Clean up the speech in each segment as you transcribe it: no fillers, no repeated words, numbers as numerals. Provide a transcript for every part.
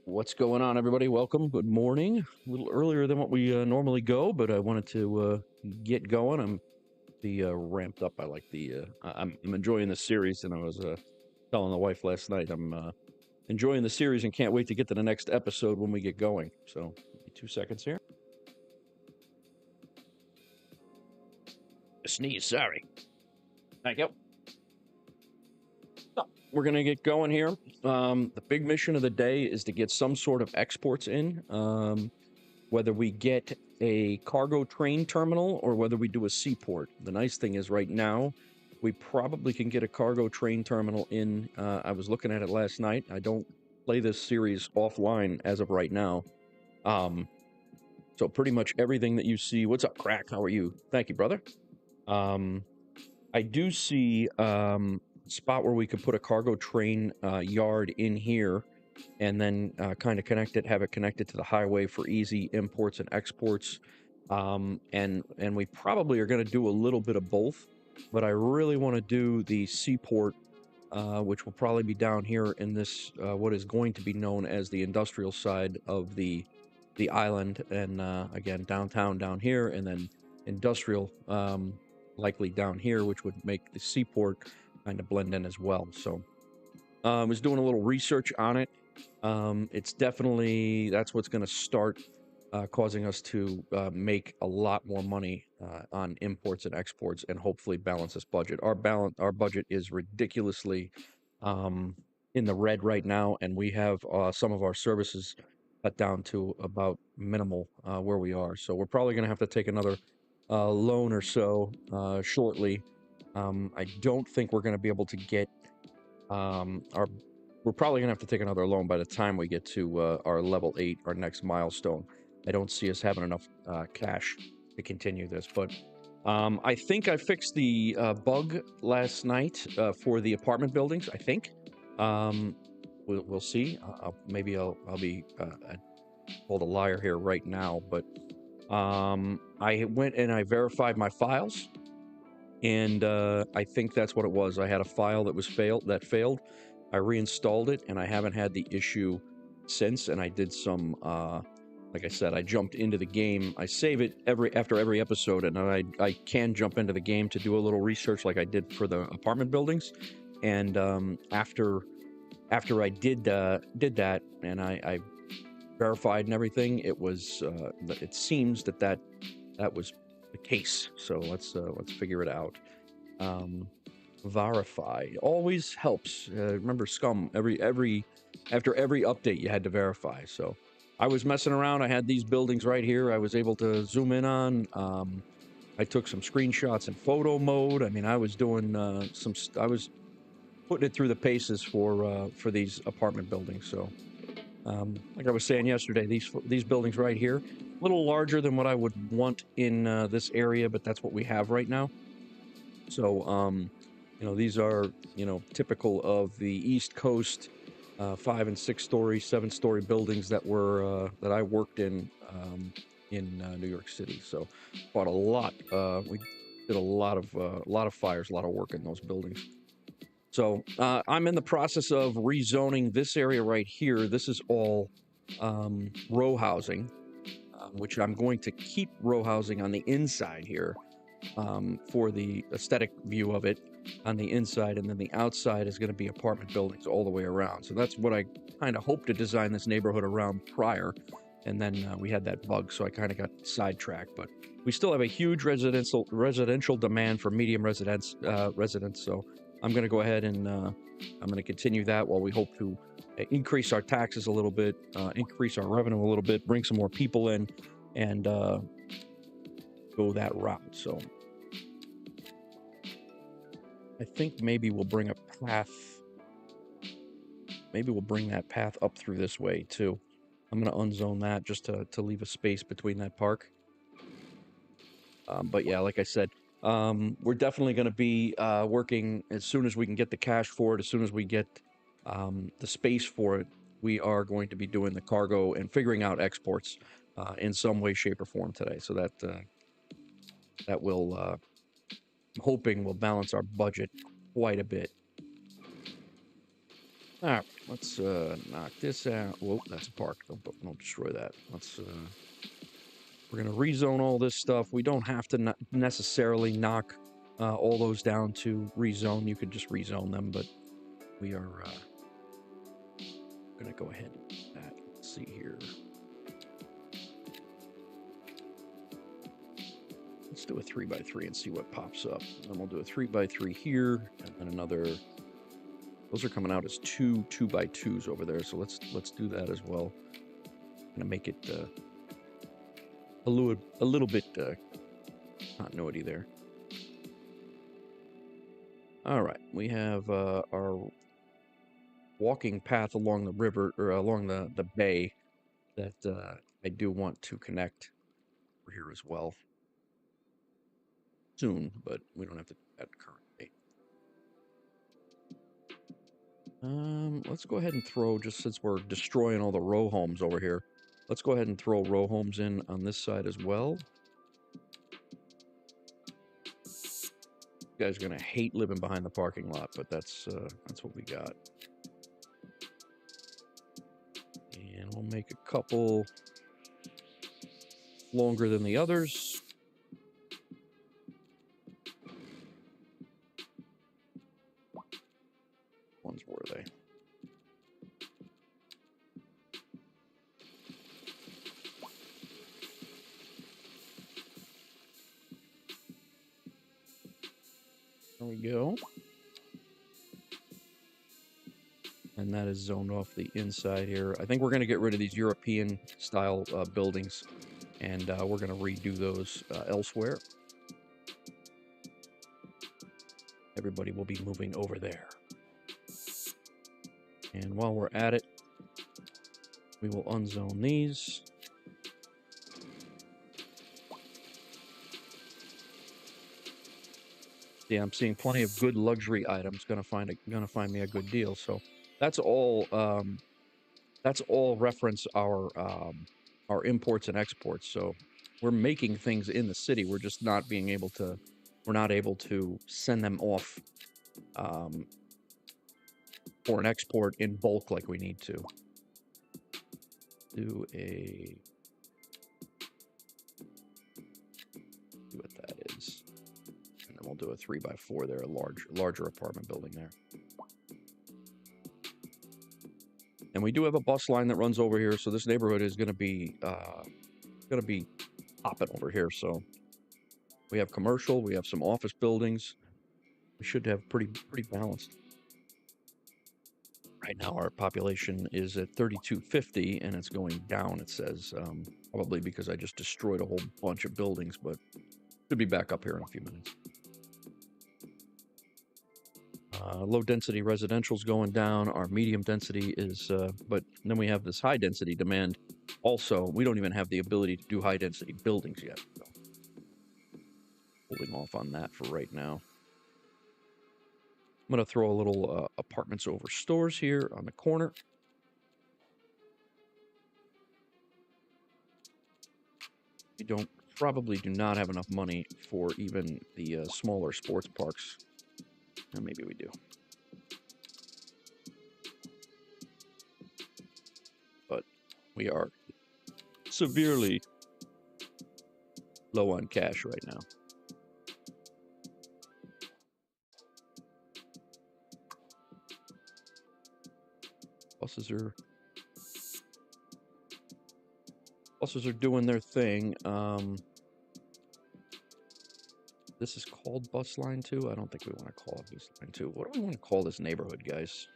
What's going on, everybody? Welcome. Good morning. A little earlier than what we normally go, but I wanted to get going. I'm ramped up. I like I'm enjoying the series, and I was telling the wife last night I'm enjoying the series and can't wait to get to the next episode when we get going. So, give me 2 seconds here. A sneeze. Sorry. Thank you. So, we're gonna get going here. The big mission of the day is to get some sort of exports in. Whether we get a cargo train terminal or whether we do a seaport. The nice thing is right now, we probably can get a cargo train terminal in. I was looking at it last night. I don't play this series offline as of right now. So pretty much everything that you see. What's up, Crack? How are you? Thank you, brother. I do see a spot where we could put a cargo train yard in here and then kind of have it connected to the highway for easy imports and exports. And we probably are going to do a little bit of both, but I really want to do the seaport, which will probably be down here in this what is going to be known as the industrial side of the island, and again downtown down here, and then industrial likely down here, which would make the seaport kind of blend in as well. So I was doing a little research on it. It's definitely, that's what's going to start causing us to make a lot more money on imports and exports, and hopefully balance this budget. Our budget is ridiculously in the red right now, and we have some of our services cut down to about minimal where we are. So we're probably going to have to take another loan or so shortly. I don't think we're going to be able to get we're probably gonna have to take another loan by the time we get to our level 8, our next milestone. I don't see us having enough cash to continue this, but I think I fixed the bug last night for the apartment buildings. I think we'll see. Maybe I'll be called a liar here right now, but I went and I verified my files, and I think that's what it was. I had a file that failed. I reinstalled it, and I haven't had the issue since. And I did some, like I said, I jumped into the game. I save it after every episode, and I can jump into the game to do a little research, like I did for the apartment buildings. And after I did that, and I verified and everything, it was it seems that was the case. So let's figure it out. Verify always helps. Remember Scum, after every update you had to verify. So I was messing around. I had these buildings right here I was able to zoom in on. I took some screenshots in photo mode. I mean, I was doing I was putting it through the paces for these apartment buildings. So like I was saying yesterday, these buildings right here, a little larger than what I would want in this area, but that's what we have right now. So you know, these are, you know, typical of the East Coast 5 and 6 story, 7-story buildings that I worked in New York City. So bought a lot. We did a lot of fires, a lot of work in those buildings. So I'm in the process of rezoning this area right here. This is all row housing, which I'm going to keep row housing on the inside here for the aesthetic view of it on the inside, and then the outside is going to be apartment buildings all the way around. So that's what I kind of hoped to design this neighborhood around prior, and then we had that bug, so I kind of got sidetracked. But we still have a huge residential demand for medium residents. So I'm going to go ahead and I'm going to continue that while we hope to increase our taxes a little bit, increase our revenue a little bit, bring some more people in, and go that route. So I think maybe we'll bring a path. Maybe we'll bring that path up through this way too. I'm going to unzone that just to leave a space between that park. But yeah, like I said, we're definitely going to be working as soon as we can get the cash for it, as soon as we get the space for it. We are going to be doing the cargo and figuring out exports in some way, shape, or form today. So that will, I'm hoping, will balance our budget quite a bit. All right, let's knock this out. Whoa, that's a park. Don't destroy that. We're gonna rezone all this stuff. We don't have to necessarily knock all those down to rezone. You could just rezone them, but we are gonna go ahead and do that. Let's see here. Let's do a 3x3 and see what pops up. And then we'll do a 3x3 here, and then another. Those are coming out as two 2x2s over there, so let's do that as well. Gonna make it a little bit continuity there. All right, we have our walking path along the river or along the bay that I do want to connect over here as well soon, but we don't have to do that currently. Let's go ahead and throw, just since we're destroying all the row homes over here, let's go ahead and throw row homes in on this side as well. You guys are gonna hate living behind the parking lot, but that's what we got. And we'll make a couple longer than the others. Ones were they? There we go. And that is zoned off the inside here. I think we're going to get rid of these European style buildings, and we're going to redo those elsewhere. Everybody will be moving over there. And while we're at it, we will unzone these. Yeah, I'm seeing plenty of good luxury items. Gonna find me a good deal. So that's all. That's all reference our imports and exports. So we're making things in the city. We're just not being able to. We're not able to send them off for an export in bulk like we need to. Do what that is, and then we'll do a 3x4 there, a larger apartment building there. And we do have a bus line that runs over here, so this neighborhood is going to be popping over here. So we have commercial, we have some office buildings. We should have pretty balanced. Right now, our population is at 3,250, and it's going down. It says probably because I just destroyed a whole bunch of buildings, but should be back up here in a few minutes. Low density residential's going down. Our medium density is, but then we have this high density demand. Also, we don't even have the ability to do high density buildings yet. So holding off on that for right now. I'm going to throw a little apartments over stores here on the corner. We probably do not have enough money for even the smaller sports parks. Or maybe we do. But we are severely low on cash right now. Buses are doing their thing. This is called Bus Line 2. I don't think we want to call it Bus Line 2. What do we want to call this neighborhood, guys?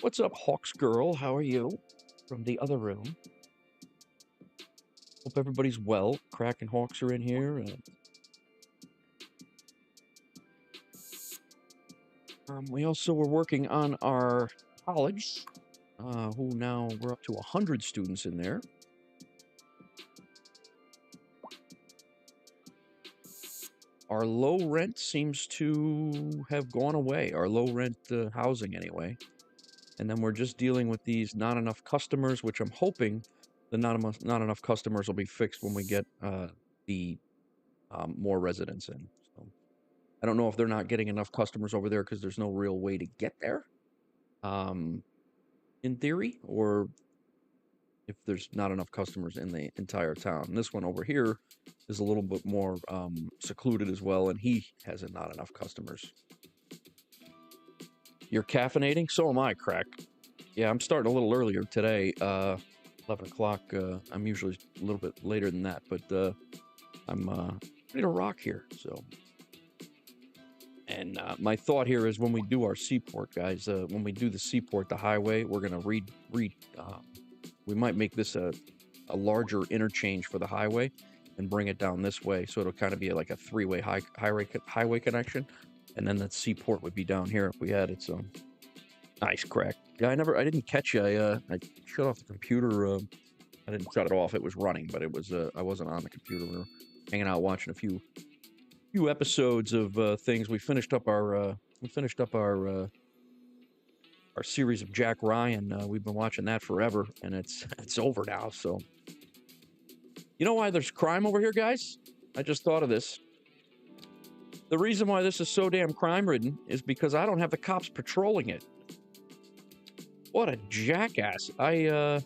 What's up, Hawks Girl? How are you? From the other room. Hope everybody's well. Crack and Hawks are in here. We also were working on our college, who now we're up to 100 students in there. Our low rent seems to have gone away, our low rent housing anyway. And then we're just dealing with these not enough customers, which I'm hoping the not enough customers will be fixed when we get the more residents in. So I don't know if they're not getting enough customers over there because there's no real way to get there. in theory, or if there's not enough customers in the entire town. And this one over here is a little bit more secluded as well, and he has not enough customers. You're caffeinating? So am I, Crack. Yeah, I'm starting a little earlier today. 11 o'clock. I'm usually a little bit later than that, but I'm ready to rock here. So, and my thought here is when we do our seaport, guys, when we do the seaport, the highway, we're gonna we might make this a larger interchange for the highway and bring it down this way, so it'll kind of be like a three-way highway connection, and then that seaport would be down here if we had it. So nice, Crack. Yeah, I didn't catch you. I shut off the computer. I didn't shut it off. It was running, but it was I wasn't on the computer. We were hanging out watching a few episodes of things. We finished up our our series of Jack Ryan. We've been watching that forever, and it's over now. So, you know why there's crime over here, guys? I just thought of this. The reason why this is so damn crime-ridden is because I don't have the cops patrolling it. What a jackass! We're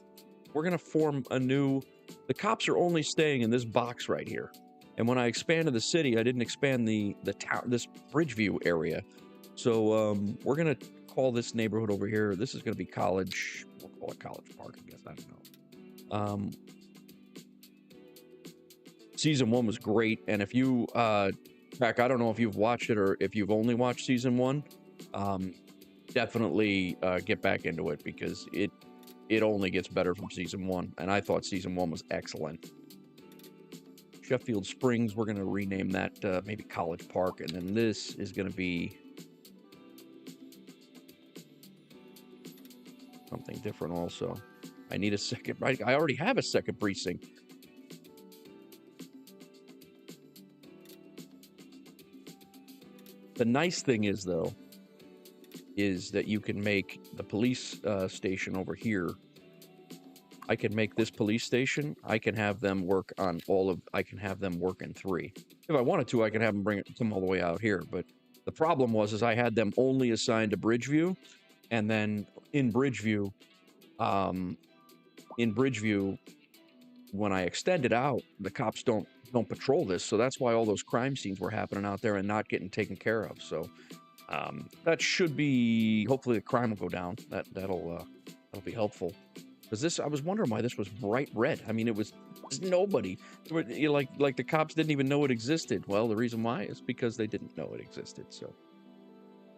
gonna form a new. The cops are only staying in this box right here. And when I expanded the city, I didn't expand the town, this Bridgeview area. So we're gonna call this neighborhood over here. This is gonna be College. We'll call it College Park, I guess. I don't know. Season 1 was great, and if you, Jack, I don't know if you've watched it or if you've only watched season 1. Definitely get back into it because it only gets better from season 1, and I thought season 1 was excellent. Sheffield Springs, we're going to rename that maybe College Park, and then this is going to be something different also. I need a second, right? I already have a second precinct. The nice thing is, though, is that you can make the police station over here. I can make this police station. I can have them work on I can have them work in 3. If I wanted to, I can have them come all the way out here. But the problem is I had them only assigned to Bridgeview, and then in Bridgeview, when I extend it out, the cops don't patrol this. So that's why all those crime scenes were happening out there and not getting taken care of. So that should be, hopefully the crime will go down. That'll be helpful. Because I was wondering why this was bright red. I mean, it was nobody. Like the cops didn't even know it existed. Well, the reason why is because they didn't know it existed. So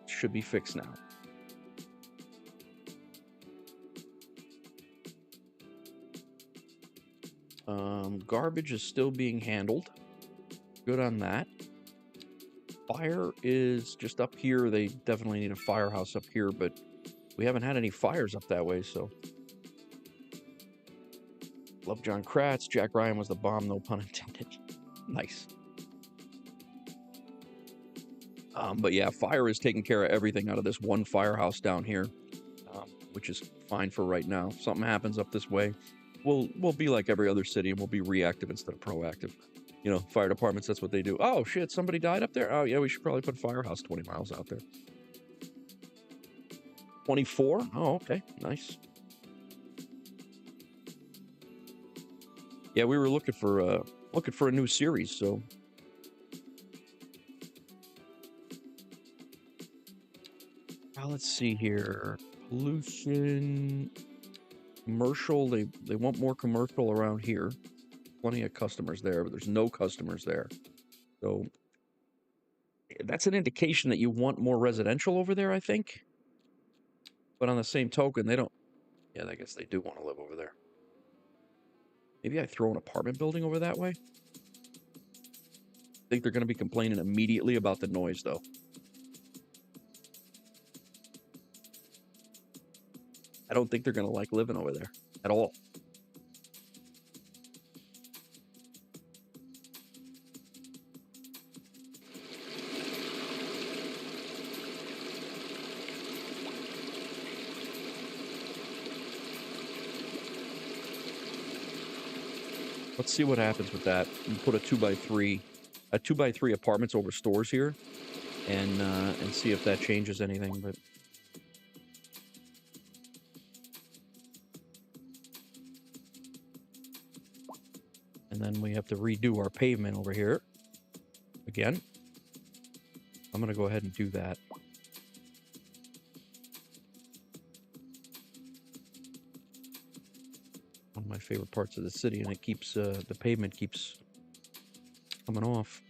it should be fixed now. Garbage is still being handled. Good on that. Fire is just up here. They definitely need a firehouse up here, but we haven't had any fires up that way, so. Love John Kratz. Jack Ryan was the bomb, no pun intended. Nice. But yeah, fire is taking care of everything out of this one firehouse down here, which is fine for right now. If something happens up this way, we'll be like every other city, and we'll be reactive instead of proactive. You know, fire departments, that's what they do. Oh, shit, somebody died up there? Oh, yeah, we should probably put a firehouse 20 miles out there. 24? Oh, okay, nice. Yeah, we were looking for a new series, so. Now let's see here. Pollution, commercial. They want more commercial around here. Plenty of customers there, but there's no customers there. So that's an indication that you want more residential over there, I think. But on the same token, they don't. Yeah, I guess they do want to live over there. Maybe I throw an apartment building over that way. I think they're going to be complaining immediately about the noise, though. I don't think they're going to like living over there at all. Let's see what happens with that. You put a 2x3 apartments over stores here, and see if that changes anything. But And then we have to redo our pavement over here again. I'm going to go ahead and do that. One of my favorite parts of the city, and it keeps the pavement keeps coming off.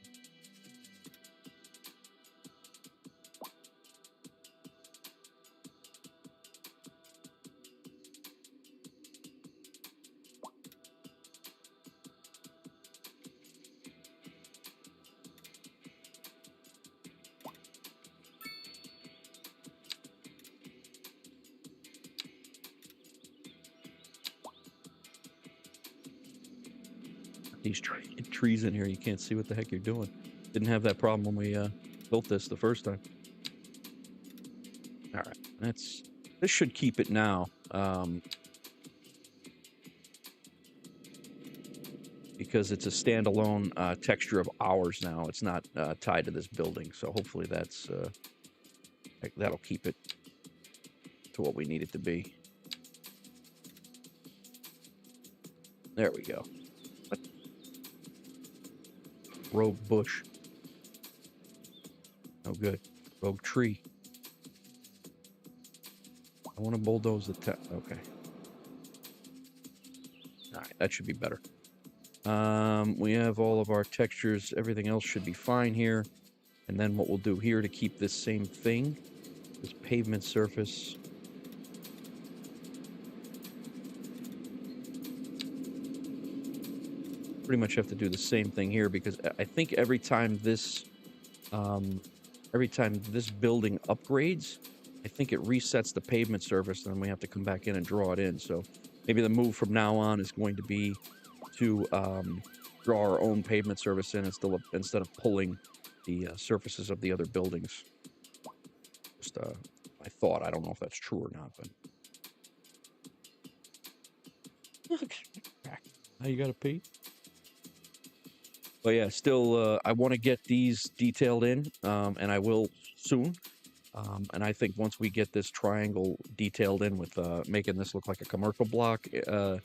These trees in here, you can't see what the heck you're doing. Didn't have that problem when we built this the first time. All right, this should keep it now. Because it's a standalone texture of ours now. It's not tied to this building, so hopefully that'll keep it to what we need it to be. There we go. Rogue bush. Oh, good. Rogue tree. I want to bulldoze the okay. All right, that should be better. We have all of our textures. Everything else should be fine here. And then what we'll do here to keep this same thing, this pavement surface. Pretty much have to do the same thing here because I think every time this building upgrades, I think it resets the pavement surface, and then we have to come back in and draw it in. So maybe the move from now on is going to be to draw our own pavement surface in instead of pulling the surfaces of the other buildings. Just my thought. I don't know if that's true or not, but now you gotta pee. But yeah, still, I want to get these detailed in, and I will soon. And I think once we get this triangle detailed in with making this look like a commercial block and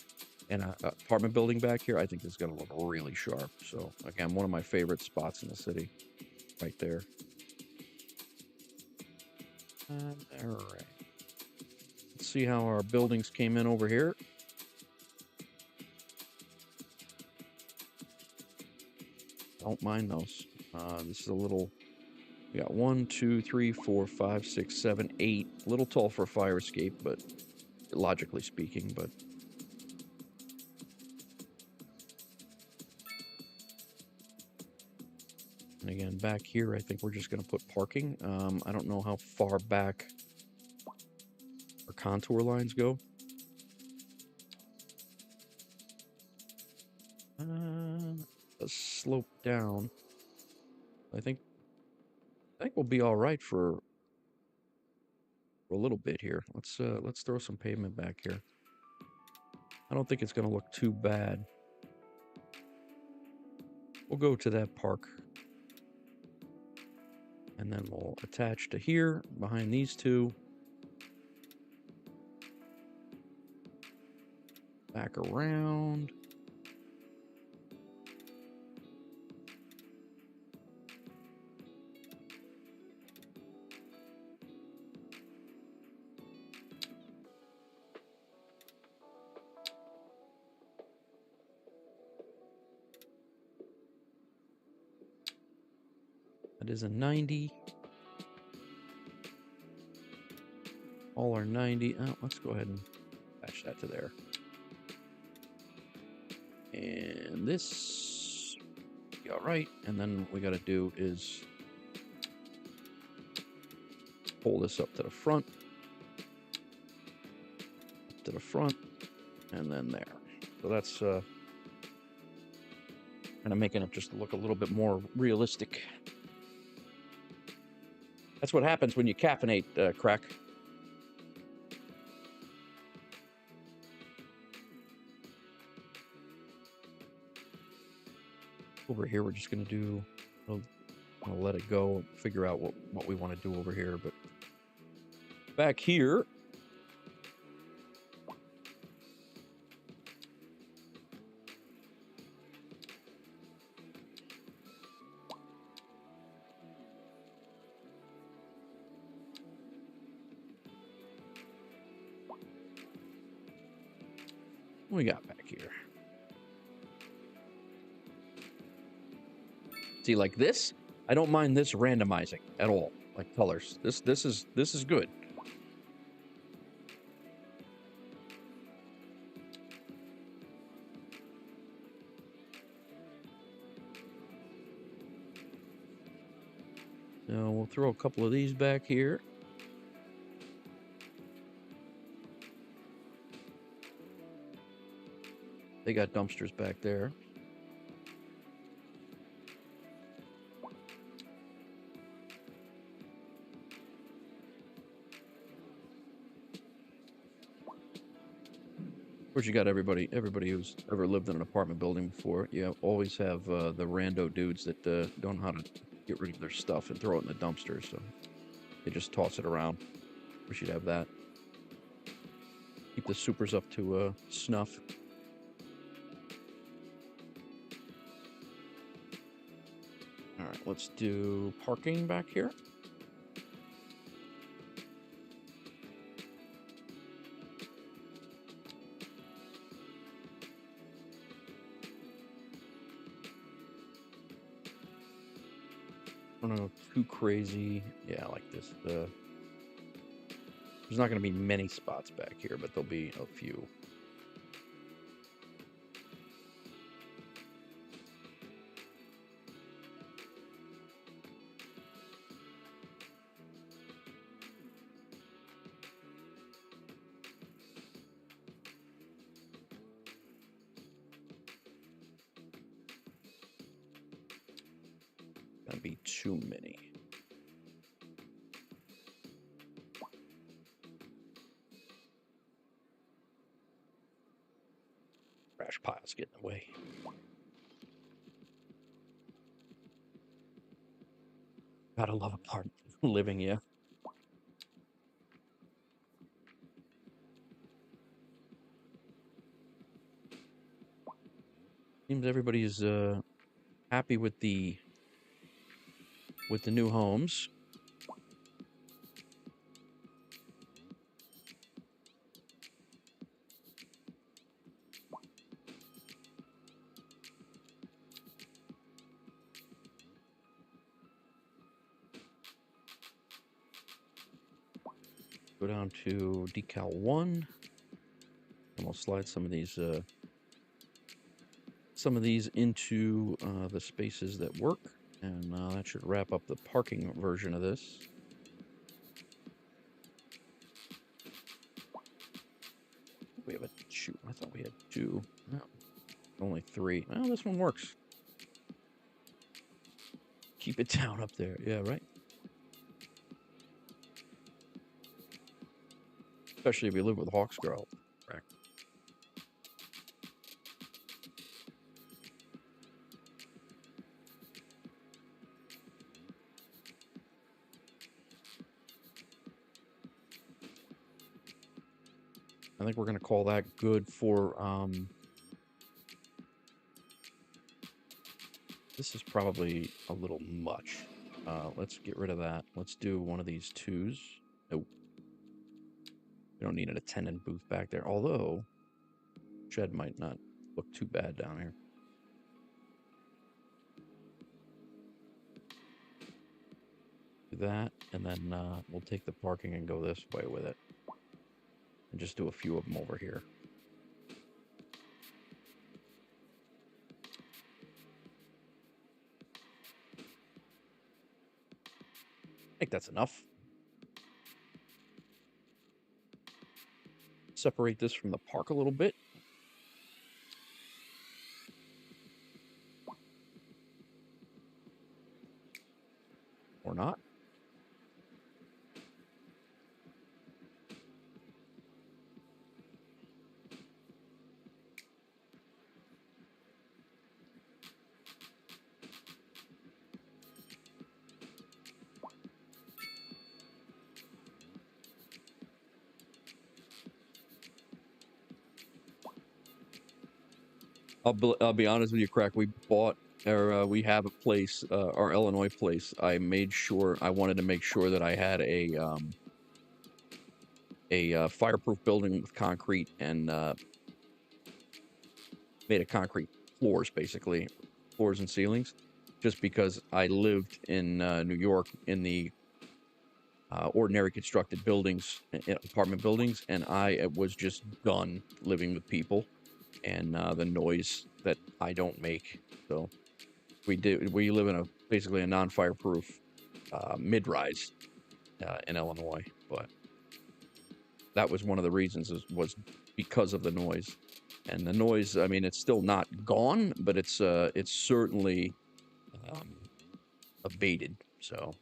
an apartment building back here, I think it's going to look really sharp. So, again, one of my favorite spots in the city, right there. All right. Let's see how our buildings came in over here. Don't mind those. This is a little, we got 1, 2, 3, 4, 5, 6, 7, 8. A little tall for a fire escape, but logically speaking, but. And again, back here, I think we're just going to put parking. I don't know how far back our contour lines go. A slope down. I think we'll be all right for a little bit here. Let's throw some pavement back here. I don't think it's going to look too bad. We'll go to that park. And then we'll attach to here, behind these two. Back around. That is a 90. All are 90. Oh, let's go ahead and attach that to there. And this, be all right. And then what we got to do is pull this up to the front, and then there. So that's kind of making it just look a little bit more realistic. That's what happens when you caffeinate, crack. Over here, we're just going to do, I'll let it go, figure out what we want to do over here. But back here, What we got back here? See, like this, I don't mind this randomizing at all, like colors. This is good. So we'll throw a couple of these back here. They got dumpsters back there. Of course, you got everybody who's ever lived in an apartment building before. You always have the rando dudes that don't know how to get rid of their stuff and throw it in the dumpster, so they just toss it around. We should have that. Keep the supers up to snuff. All right, let's do parking back here. I don't know, too crazy. Yeah, like this. There's not going to be many spots back here, but there'll be a few. Gonna be too many. Trash piles getting in the way. Gotta love apartment living, yeah. Seems everybody's happy with the new homes. Go down to decal 1, and we'll slide some of these into the spaces that work, and that should wrap up the parking version of this. We have I thought we had 2. No, only 3. Well, this one works. Keep it down up there. Yeah, right. Especially if you live with Hawks Girl. Right. I think we're going to call that good for, this is probably a little much. Let's get rid of that. Let's do one of these 2s. Nope. We don't need an attendant booth back there, although shed might not look too bad down here. Do that, and then we'll take the parking and go this way with it. And just do a few of them over here. I think that's enough. Separate this from the park a little bit. Or not. I'll be honest with you, Crack. We bought, or we have a place, our Illinois place. I wanted to make sure that I had a fireproof building with concrete and made of concrete floors, basically, floors and ceilings, just because I lived in New York in the ordinary constructed buildings, apartment buildings, and I was just done living with people and the noise that I don't make. So we live in basically a non-fireproof mid-rise in Illinois, but that was one of the reasons was because of the noise. And the noise, I mean, it's still not gone, but it's certainly um, abated. So,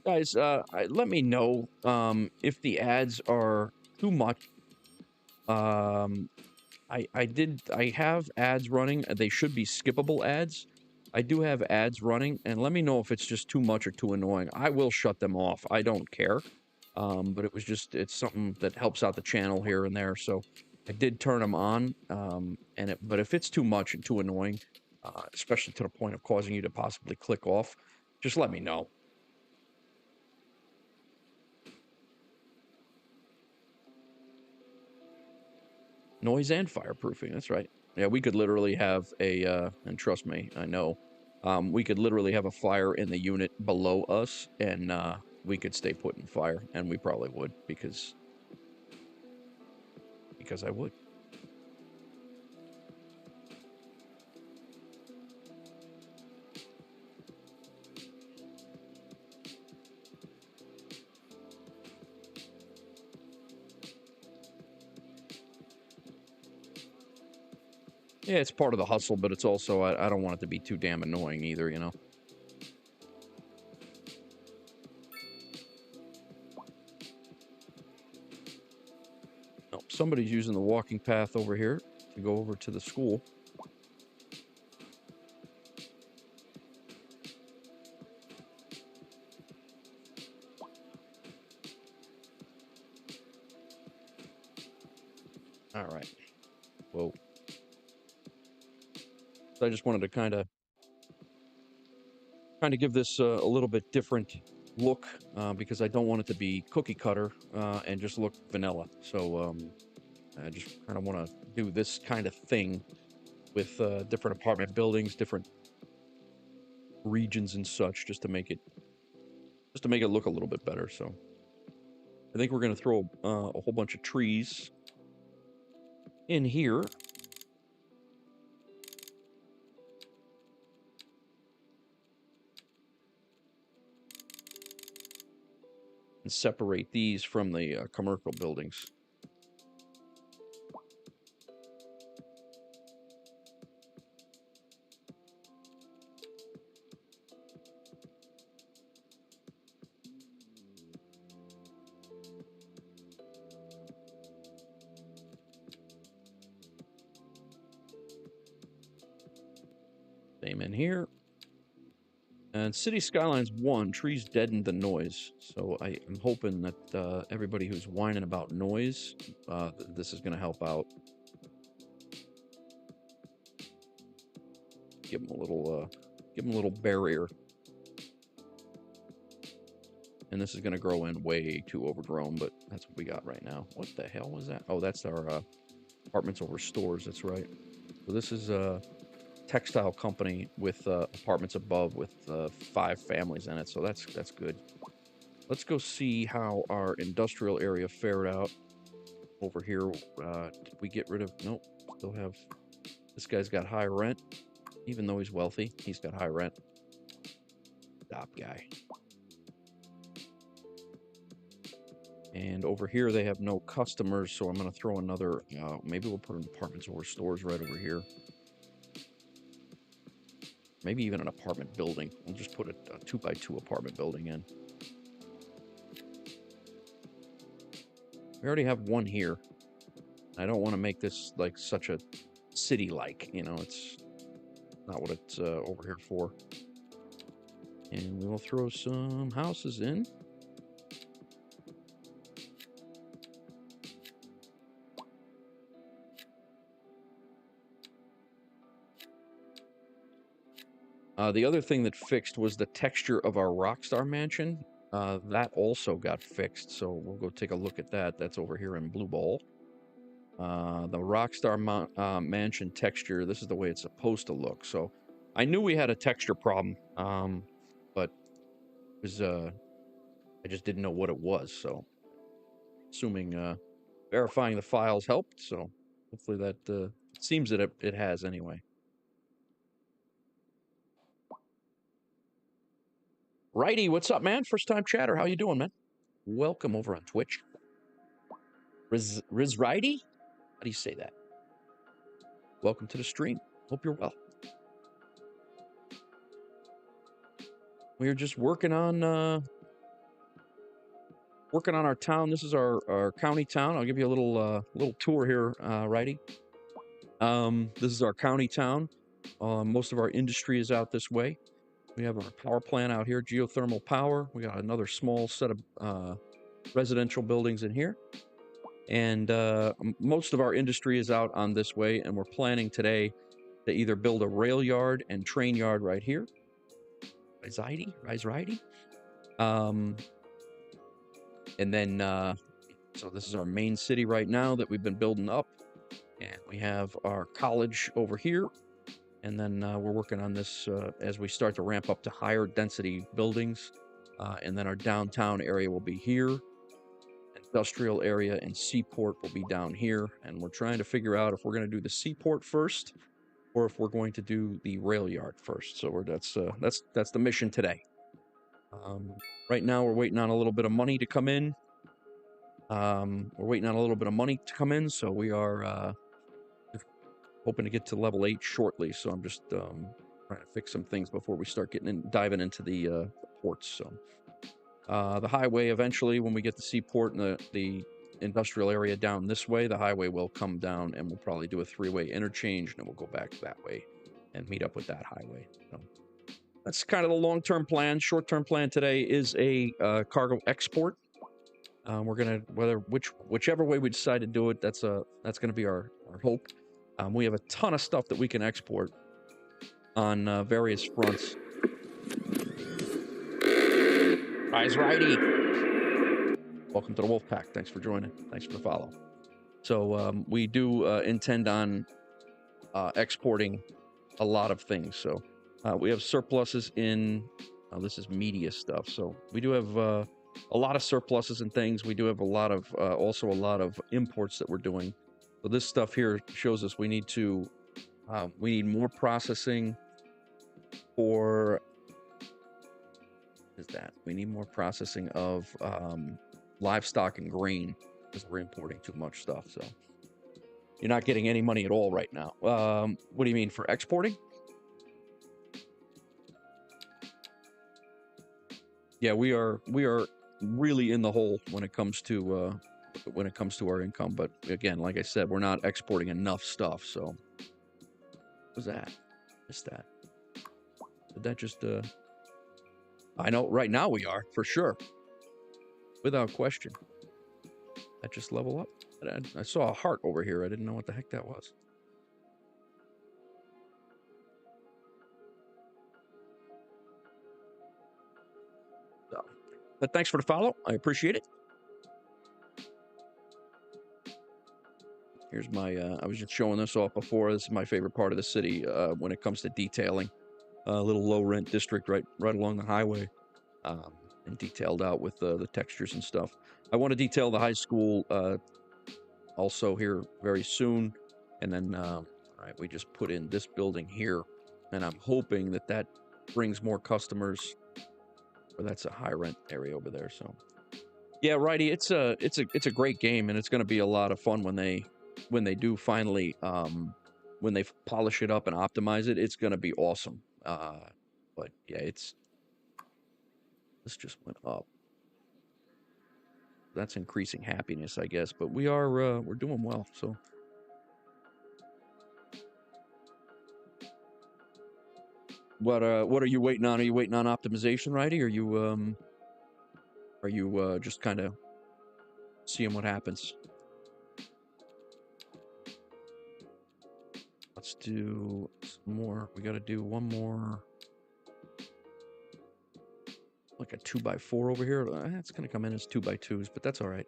guys, let me know if the ads are too much. Um, I have ads running. They should be skippable ads. I do have ads running, and let me know if it's just too much or too annoying. I will shut them off. I don't care. But it's something that helps out the channel here and there. So I did turn them on. But if it's too much and too annoying, especially to the point of causing you to possibly click off, just let me know. Noise and fireproofing. That's right. Yeah, we could literally have and trust me, I know, we could literally have a fire in the unit below us, and we could stay put in fire, and we probably would because I would. Yeah, it's part of the hustle, but it's also I don't want it to be too damn annoying either, you know. Oh, somebody's using the walking path over here to go over to the school. All right. Whoa. So I just wanted to kind of give this a little bit different look because I don't want it to be cookie cutter and just look vanilla. So I just kind of want to do this kind of thing with different apartment buildings, different regions and such, just to make it look a little bit better. So I think we're going to throw a whole bunch of trees in here. And separate these from the commercial buildings. Same in here. And Cities Skylines I, trees deadened the noise. So I am hoping that everybody who's whining about noise, this is going to help out. Give them a little barrier. And this is going to grow in way too overgrown, but that's what we got right now. What the hell was that? Oh, that's our apartments over stores. That's right. So this is a textile company with apartments above with 5 families in it. So that's good. Let's go see how our industrial area fared out over here. Did we get rid of? Nope. Still have. This guy's got high rent, even though he's wealthy. He's got high rent. Stop, guy. And over here, they have no customers, so I'm going to throw another, maybe we'll put an apartments over stores right over here. Maybe even an apartment building. We'll just put a 2x2 apartment building in. We already have one here. I don't want to make this like such a city-like, you know, it's not what it's over here for. And we'll throw some houses in. The other thing that fixed was the texture of our Rockstar Mansion. That also got fixed, so we'll go take a look at that. That's over here in Blue Ball. The Rockstar Mansion texture. This is the way it's supposed to look. So I knew we had a texture problem, but it was I just didn't know what it was. So assuming verifying the files helped. So hopefully that seems that it has anyway. Righty, what's up, man? First time chatter. How you doing, man? Welcome over on Twitch. Riz Righty? How do you say that? Welcome to the stream. Hope you're well. We're just working on our town. This is our county town. I'll give you a little tour here, Righty. This is our county town. Most of our industry is out this way. We have our power plant out here, geothermal power. We got another small set of residential buildings in here. And most of our industry is out on this way, and we're planning today to either build a rail yard and train yard right here. Righty. And then, so this is our main city right now that we've been building up. And we have our college over here. And then we're working on this as we start to ramp up to higher density buildings. And then our downtown area will be here. Industrial area and seaport will be down here. And we're trying to figure out if we're going to do the seaport first or if we're going to do the rail yard first. So that's the mission today. Right now we're waiting on a little bit of money to come in. So we are hoping to get to level 8 shortly. So I'm just trying to fix some things before we start diving into the ports. So the highway eventually, when we get the seaport and the industrial area down this way, the highway will come down and we'll probably do a 3-way interchange, and then we'll go back that way and meet up with that highway. So that's kind of the long-term plan. Short-term plan today is a cargo export. We're gonna whichever way we decide to do it, that's gonna be our hope. We have a ton of stuff that we can export on various fronts. Rise Righty. Welcome to the Wolf Pack. Thanks for joining. Thanks for the follow. So we do intend on exporting a lot of things. So we have surpluses in. This is media stuff. So we do have a lot of surpluses and things. We do have also a lot of imports that we're doing. So this stuff here shows us we need more processing for. Is that we need more processing of livestock and grain because we're importing too much stuff. So you're not getting any money at all right now. What do you mean for exporting? Yeah, we are really in the hole when it comes to our income. But again, like I said, we're not exporting enough stuff. So what was that? Missed that. Did that just I know right now we are, for sure. Without question. That just level up. I saw a heart over here. I didn't know what the heck that was. So, but thanks for the follow. I appreciate it. Here's my, I was just showing this off before. This is my favorite part of the city when it comes to detailing. A little low rent district right along the highway. And detailed out with the textures and stuff. I want to detail the high school also here very soon. And then, all right, we just put in this building here. And I'm hoping that brings more customers. Or that's a high rent area over there. So, yeah, Righty, it's a great game, and it's going to be a lot of fun when they do finally when they polish it up and optimize it. It's going to be awesome. But yeah, this just went up. That's increasing happiness, I guess. But we're doing well. So. What are you waiting on? Are you waiting on optimization, Righty? Or are you just kind of seeing what happens? Let's do some more. We got to do one more. Like a 2x4 over here. It's going to come in as 2x2s, but that's all right.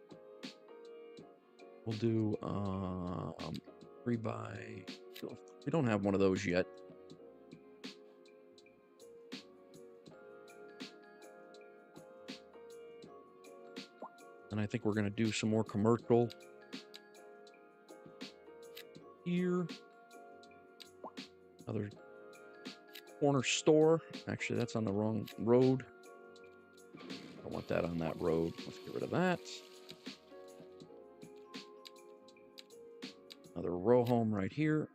We'll do 3 by. We don't have one of those yet. And I think we're going to do some more commercial here. Another corner store. Actually, that's on the wrong road. I don't want that on that road. Let's get rid of that. Another row home right here.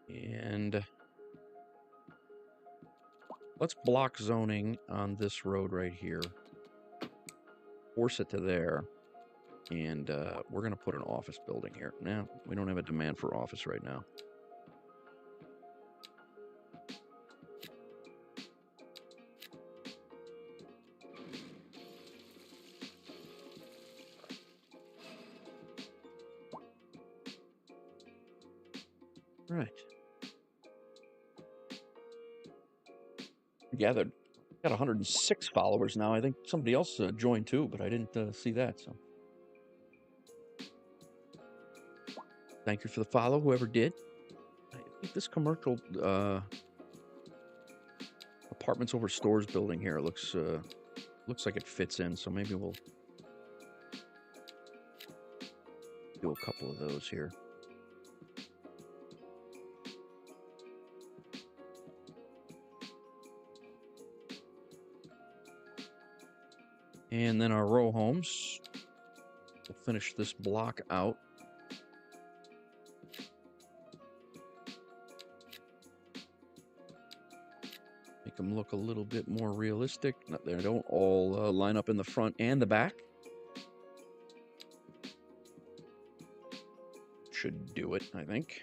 And let's block zoning on this road right here. Force it to there. And we're going to put an office building here. Now, we don't have a demand for office right now. Right. Gathered. Got 106 followers now. I think somebody else joined too, but I didn't see that. So, thank you for the follow, whoever did. I think this commercial apartments over stores building here looks like it fits in. So maybe we'll do a couple of those here. And then our row homes. We'll finish this block out. Make them look a little bit more realistic. They don't all line up in the front and the back. Should do it, I think.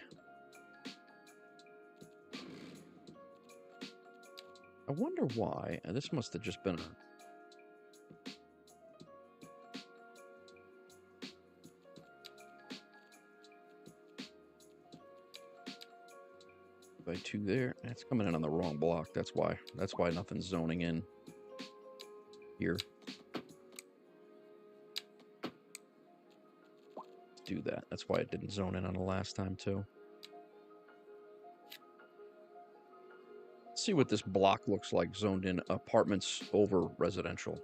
I wonder why. This must have just been a... by 2 there. That's coming in on the wrong block. That's why nothing's zoning in here. Let's do that. That's why it didn't zone in on the last time too. Let's see what this block looks like zoned in apartments over residential.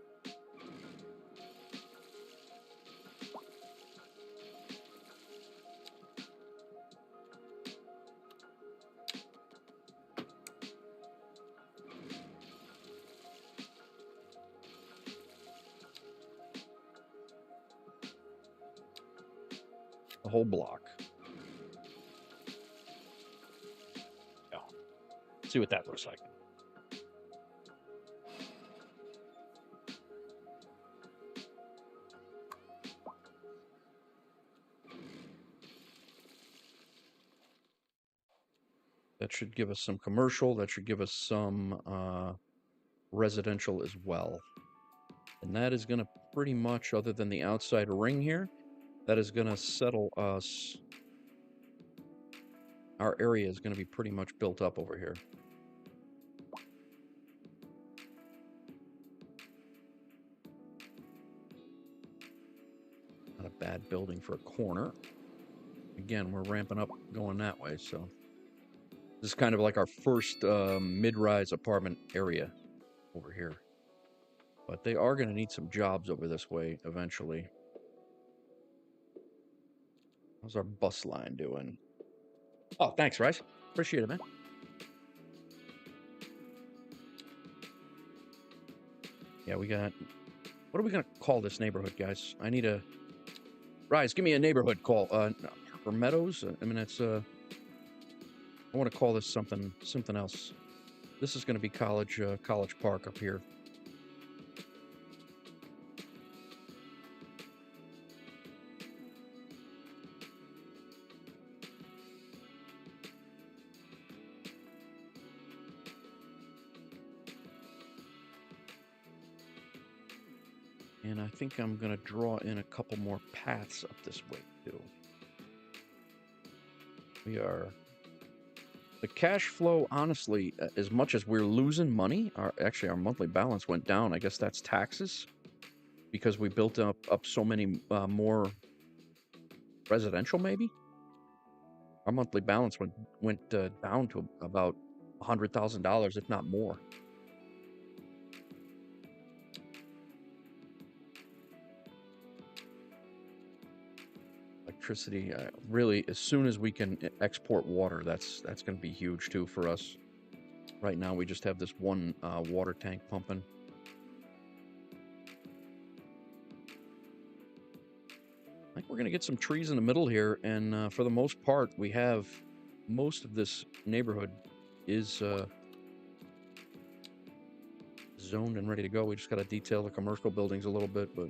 The whole block. Yeah. See what that looks like. That should give us some commercial. That should give us some residential as well. And that is going to pretty much, other than the outside ring here, that is going to settle us. Our area is going to be pretty much built up over here. Not a bad building for a corner. Again, we're ramping up going that way, so this is kind of like our first mid-rise apartment area over here. But they are going to need some jobs over this way eventually. How's our bus line doing? Oh, thanks, Rice. Appreciate it, man. Yeah, we got... What are we going to call this neighborhood, guys? I need a... Rice, give me a neighborhood call. Harper Meadows? I mean, it's... I want to call this something else. This is going to be College Park up here. And I think I'm going to draw in a couple more paths up this way, too. We are... The cash flow, honestly, as much as we're losing money, actually our monthly balance went down. I guess that's taxes. because we built up so many more residential, maybe. Our monthly balance went down to about $100,000, if not more. Electricity, really, as soon as we can export water, that's going to be huge too for us. Right now, we just have this one water tank pumping. I think we're going to get some trees in the middle here, and for the most part, we have most of this neighborhood is zoned and ready to go. We just got to detail the commercial buildings a little bit, but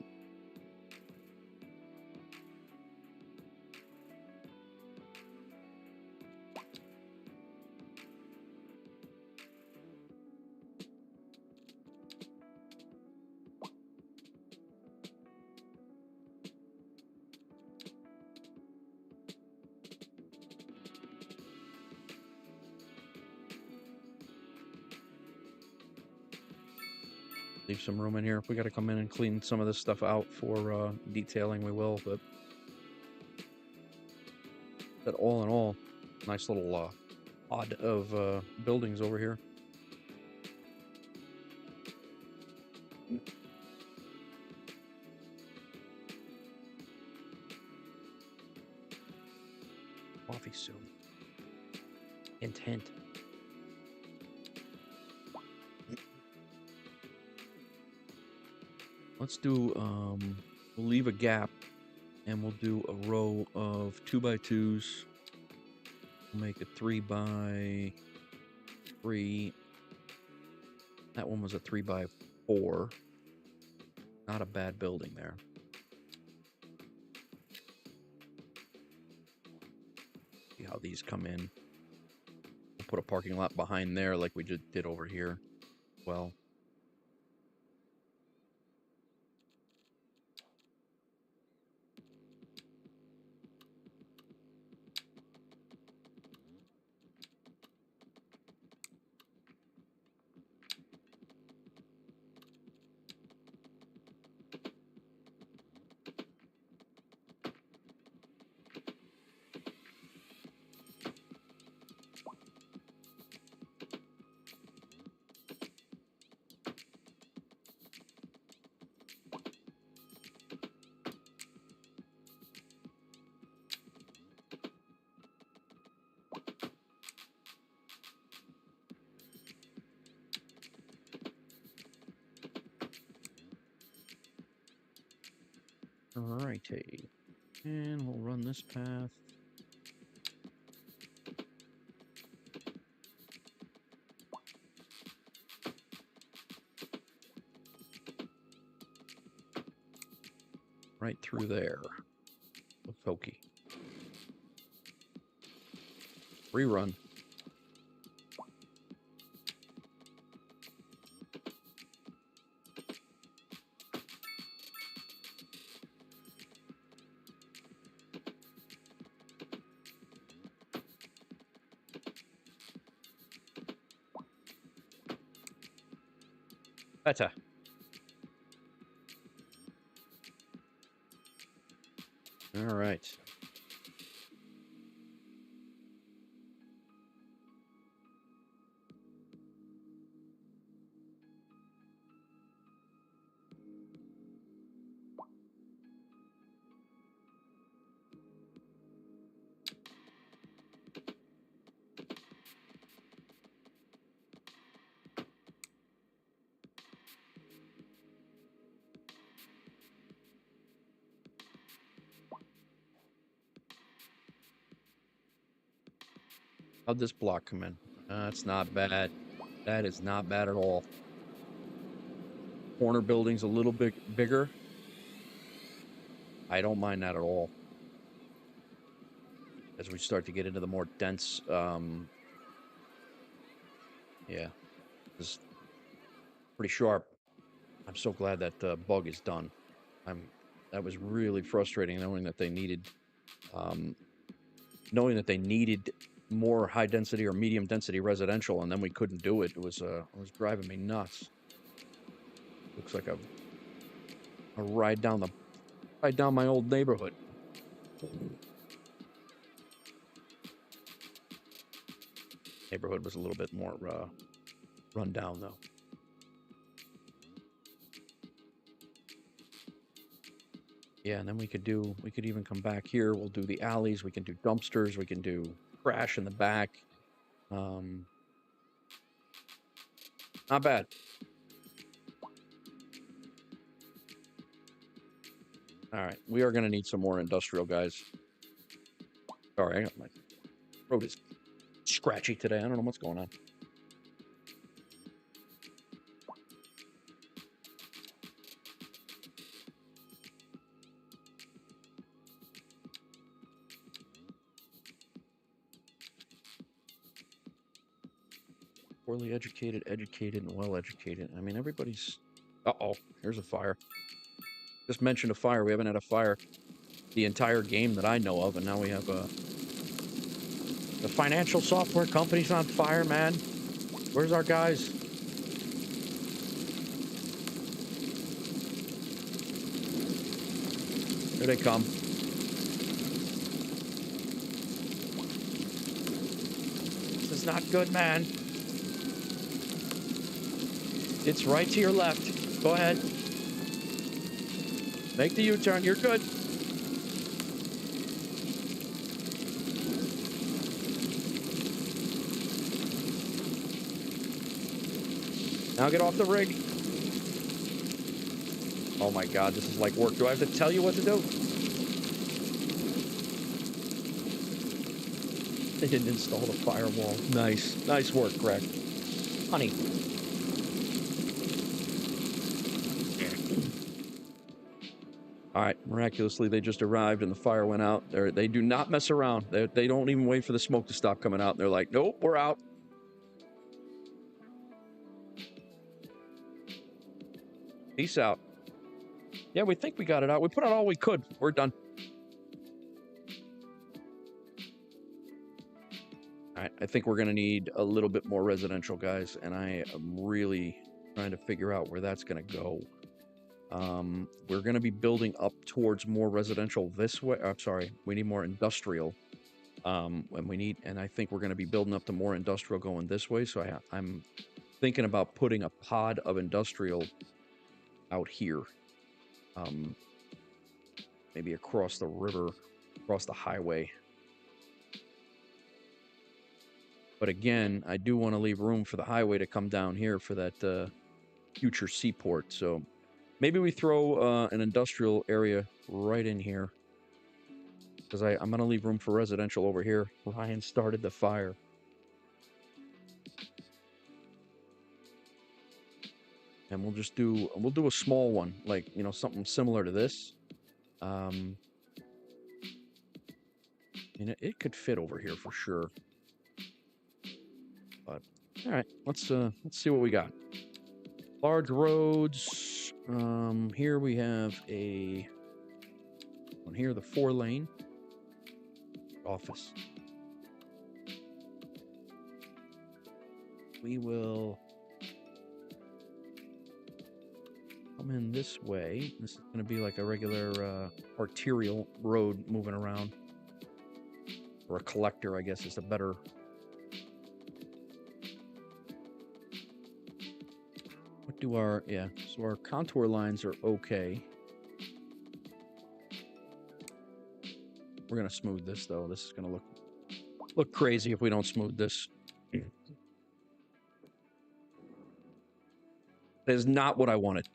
leave some room in here. If we got to come in and clean some of this stuff out for detailing, we will. But all in all, nice little pod of buildings over here. Coffee soon. Intent. Let's do, we'll leave a gap and we'll do a row of 2x2s. We'll make a 3x3. That one was a 3x4. Not a bad building there. See how these come in. We'll put a parking lot behind there like we just did over here. Well. Alrighty, and we'll run this path. Right through there. Looks hokey. Rerun. Better. All right. How'd this block come in? That's not bad. That is not bad at all. Corner building's a little bit bigger. I don't mind that at all. As we start to get into the more dense, yeah, it's pretty sharp. I'm so glad that bug is done. That was really frustrating knowing that they needed, more high density or medium density residential, and then we couldn't do it. It was driving me nuts. Looks like I'll ride down my old neighborhood. Neighborhood was a little bit more run down though. Yeah, and then we could even come back here. We'll do the alleys. We can do dumpsters. We can do trash in the back. Not bad. All right, we are going to need some more industrial guys. Sorry, my throat is scratchy today. I don't know what's going on. Poorly educated, educated, and well-educated. I mean, everybody's... Uh-oh, here's a fire. Just mentioned a fire. We haven't had a fire the entire game that I know of, and now we have the financial software company's on fire, man. Where's our guys? Here they come. This is not good, man. It's right to your left. Go ahead. Make the U-turn. You're good. Now get off the rig. Oh my God, this is like work. Do I have to tell you what to do? They didn't install the firewall. Nice. Nice work, Greg. Honey. All right, miraculously, they just arrived and the fire went out. They do not mess around. They don't even wait for the smoke to stop coming out. They're like, nope, we're out. Peace out. Yeah, we think we got it out. We put out all we could. We're done. All right, I think we're going to need a little bit more residential, guys, and I am really trying to figure out where that's going to go. We're going to be building up towards more residential this way. I'm sorry, we need more industrial. And I think we're going to be building up to more industrial going this way. So I'm thinking about putting a pod of industrial out here. Maybe across the river, across the highway. But again, I do want to leave room for the highway to come down here for that future seaport. So maybe we throw an industrial area right in here. Because I'm going to leave room for residential over here. Ryan started the fire. And we'll do a small one, like, you know, something similar to this. It could fit over here for sure. But all right, let's see what we got. Large roads. Here we have on here the 4-lane office. We will come in this way. This is going to be like a regular arterial road moving around. Or a collector, I guess, is a better... What do our... Yeah, so our contour lines are okay. We're going to smooth this, though. This is going to look crazy if we don't smooth this. That is not what I wanted.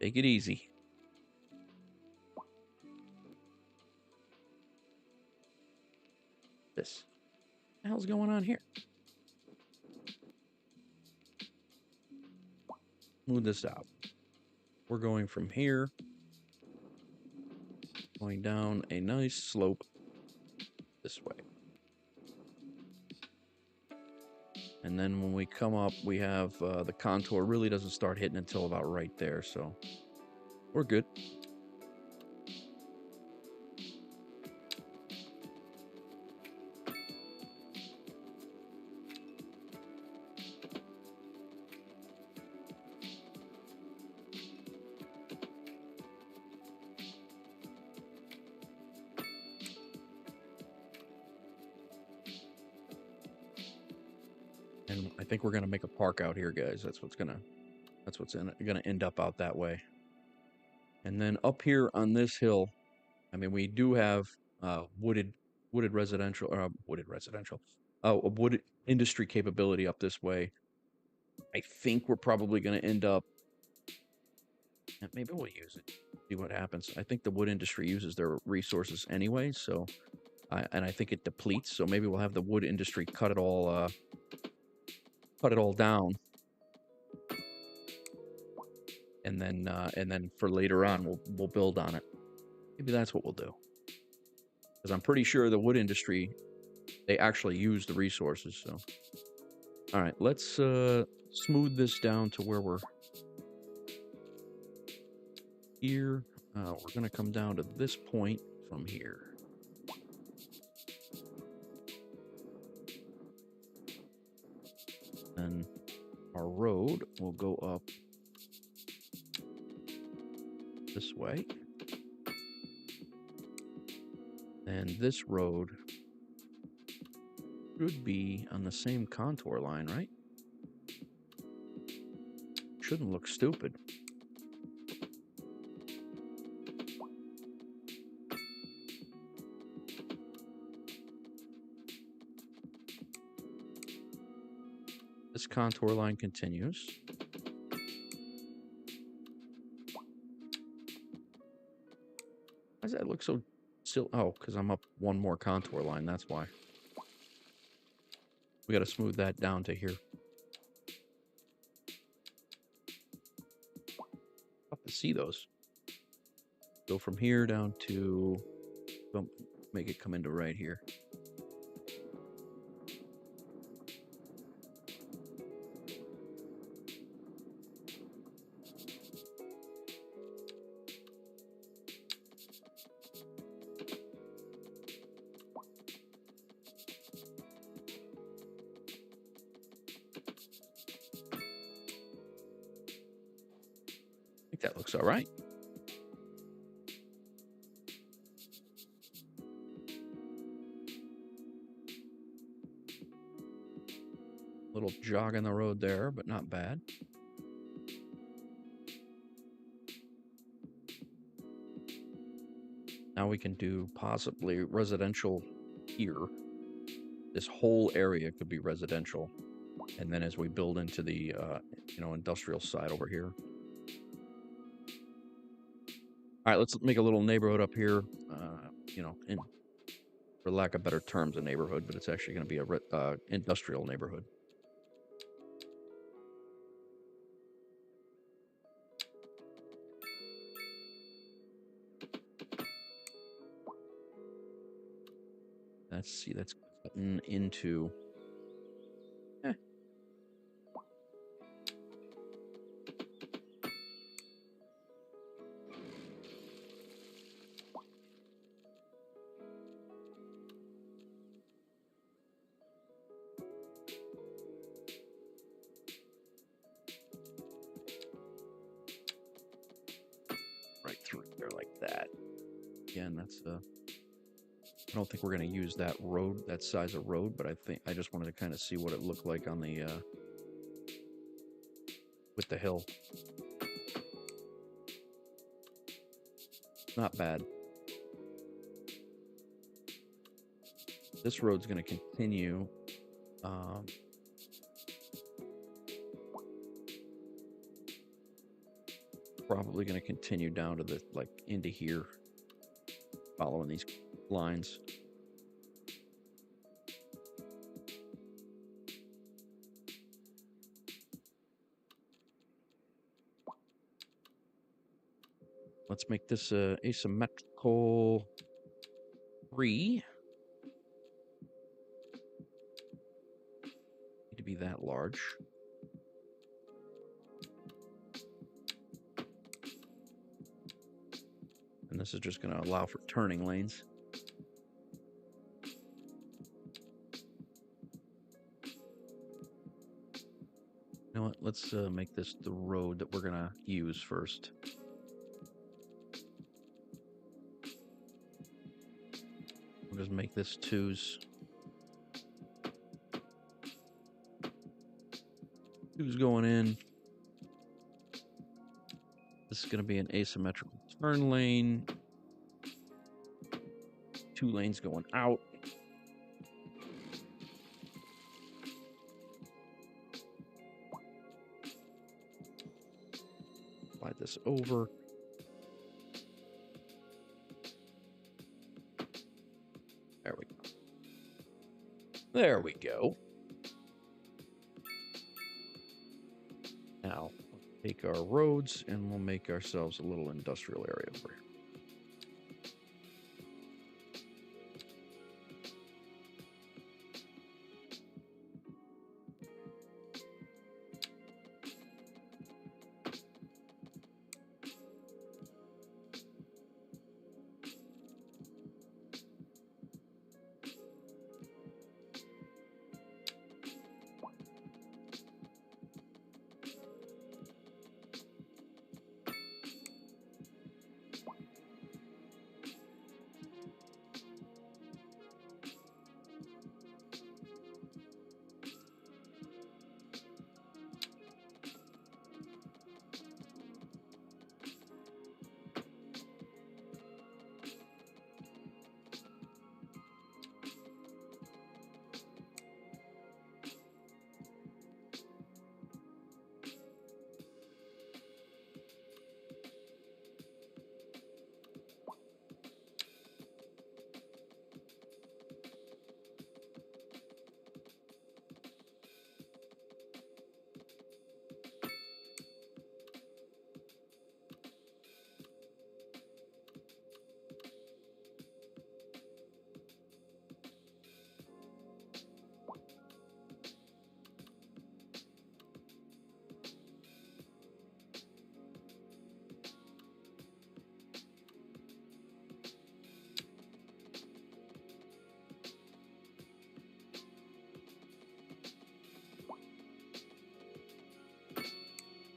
Take it easy. What the hell's going on here? Move this out. We're going from here, going down a nice slope this way. And then when we come up, we have the contour really doesn't start hitting until about right there, so we're good. And I think we're gonna make a park out here, guys. That's what's gonna end up out that way. And then up here on this hill, I mean, we do have wooded residential, a wood industry capability up this way. I think we're probably going to end up, maybe we'll use it, see what happens. I think the wood industry uses their resources anyway, so, and I think it depletes, so maybe we'll have the wood industry cut it all down. And then for later on, we'll build on it. Maybe that's what we'll do. Because I'm pretty sure the wood industry, they actually use the resources, so. All right, let's smooth this down to where we're here. We're going to come down to this point from here. And our road will go up this way. And this road should be on the same contour line, right? Shouldn't look stupid. This contour line continues. Why does that look so still? Oh, because I'm up one more contour line, that's why. We got to smooth that down to here. Tough to see those. Go from here down to, make it come into right here. That looks all right. Little jog in the road there, but not bad. Now we can do possibly residential here. This whole area could be residential. And then as we build into the, industrial side over here. All right, let's make a little neighborhood up here, for lack of better terms, a neighborhood, but it's actually going to be a industrial neighborhood. Let's see, that's cutting into... right through there like that. Again, that's I don't think we're going to use that road, that size of road, but I just wanted to kind of see what it looked like on the with the hill. Not bad. This road's going to continue. Probably going to continue down to the, into here, following these lines. Let's make this asymmetrical 3. Need to be that large. And this is just going to allow for turning lanes. You know what? Let's make this the road that we're going to use first. We'll just make this 2s. Two's going in. This is going to be an asymmetrical turn lane. 2 lanes going out. Slide this over. There we go. There we go. Now, take our roads and we'll make ourselves a little industrial area over here.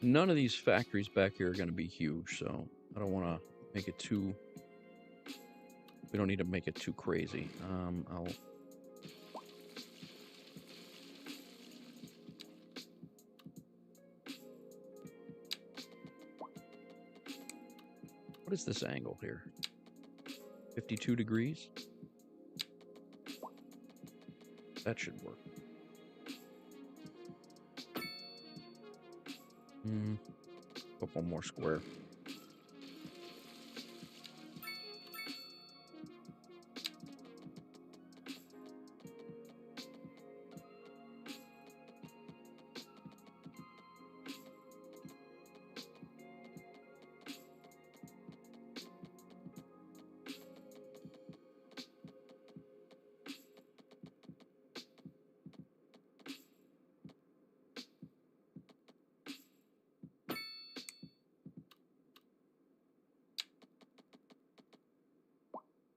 None of these factories back here are going to be huge, so I don't want to make it too... We don't need to make it too crazy. What is this angle here? 52 degrees? That should work. Couple more square.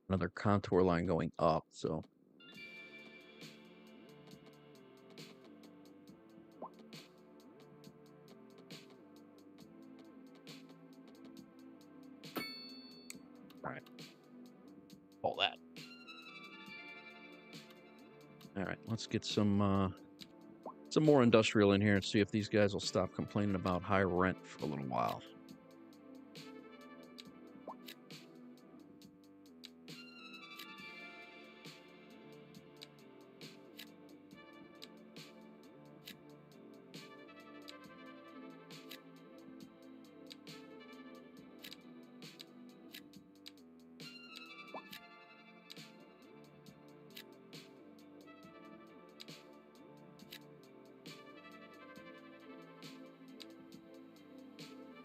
Another contour line going up, so all right, all that. All right, let's get some more industrial in here and see if these guys will stop complaining about high rent for a little while.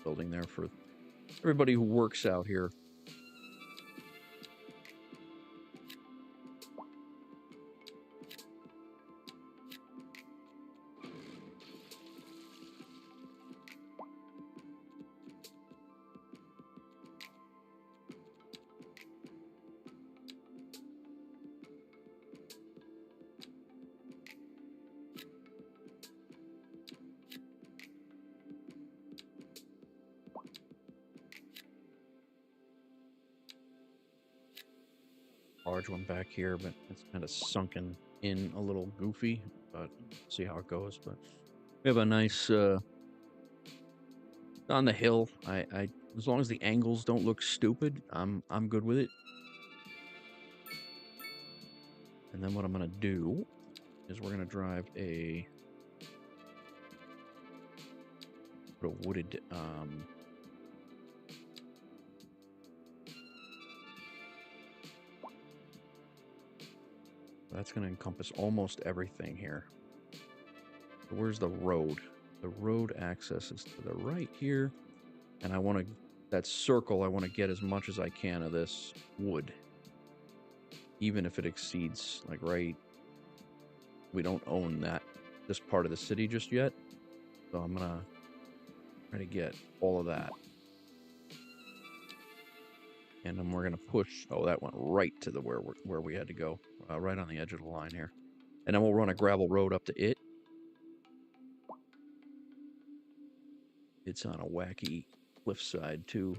Building there for everybody who works out here. Large one back here, but it's kind of sunken in a little goofy, but see how it goes. But We have a nice on the hill. I as long as the angles don't look stupid, I'm good with it. And then what I'm gonna do is we're gonna drive a wooded that's gonna encompass almost everything here. So where's the road? The road access is to the right here, and I want to that circle. I want to get as much as I can of this wood, even if it exceeds like right. We don't own this part of the city just yet, so I'm gonna try to get all of that, and then we're gonna push. Oh, that went right to the where we had to go, right on the edge of the line here, and then we'll run a gravel road up to it. It's on a wacky cliffside too.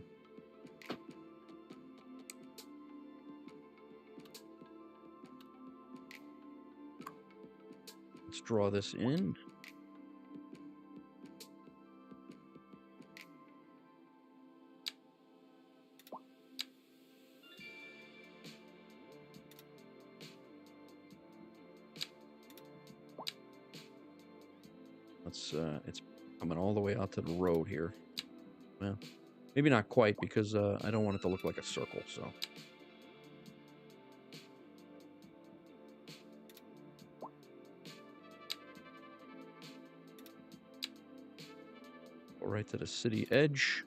Let's draw this in. It's coming all the way out to the road here. Well, maybe not quite, because I don't want it to look like a circle, so. Go right to the city edge.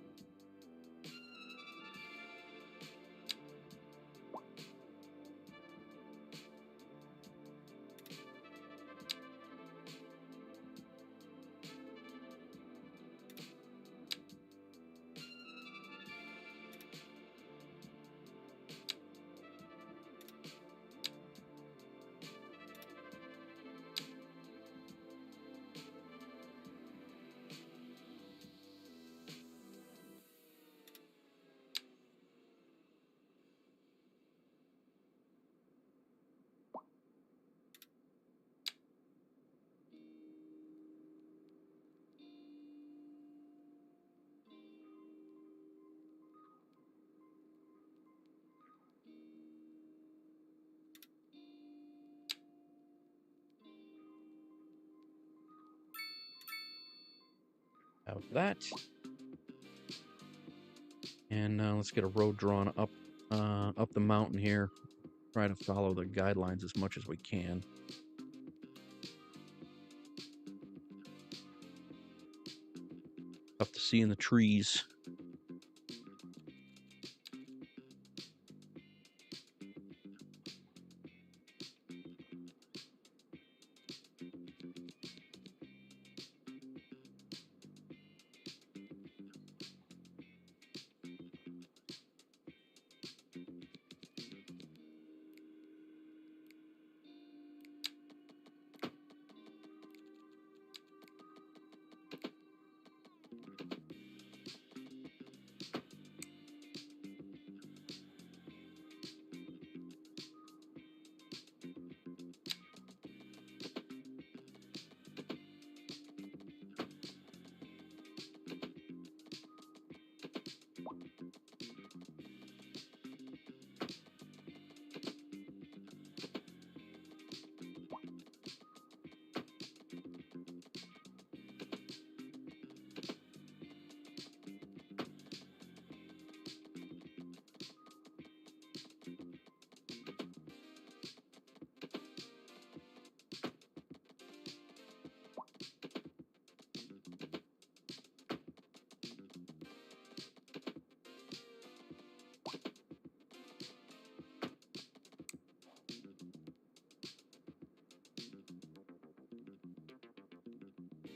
Have that. And let's get a road drawn up the mountain here. Try to follow the guidelines as much as we can. Tough to see in the trees.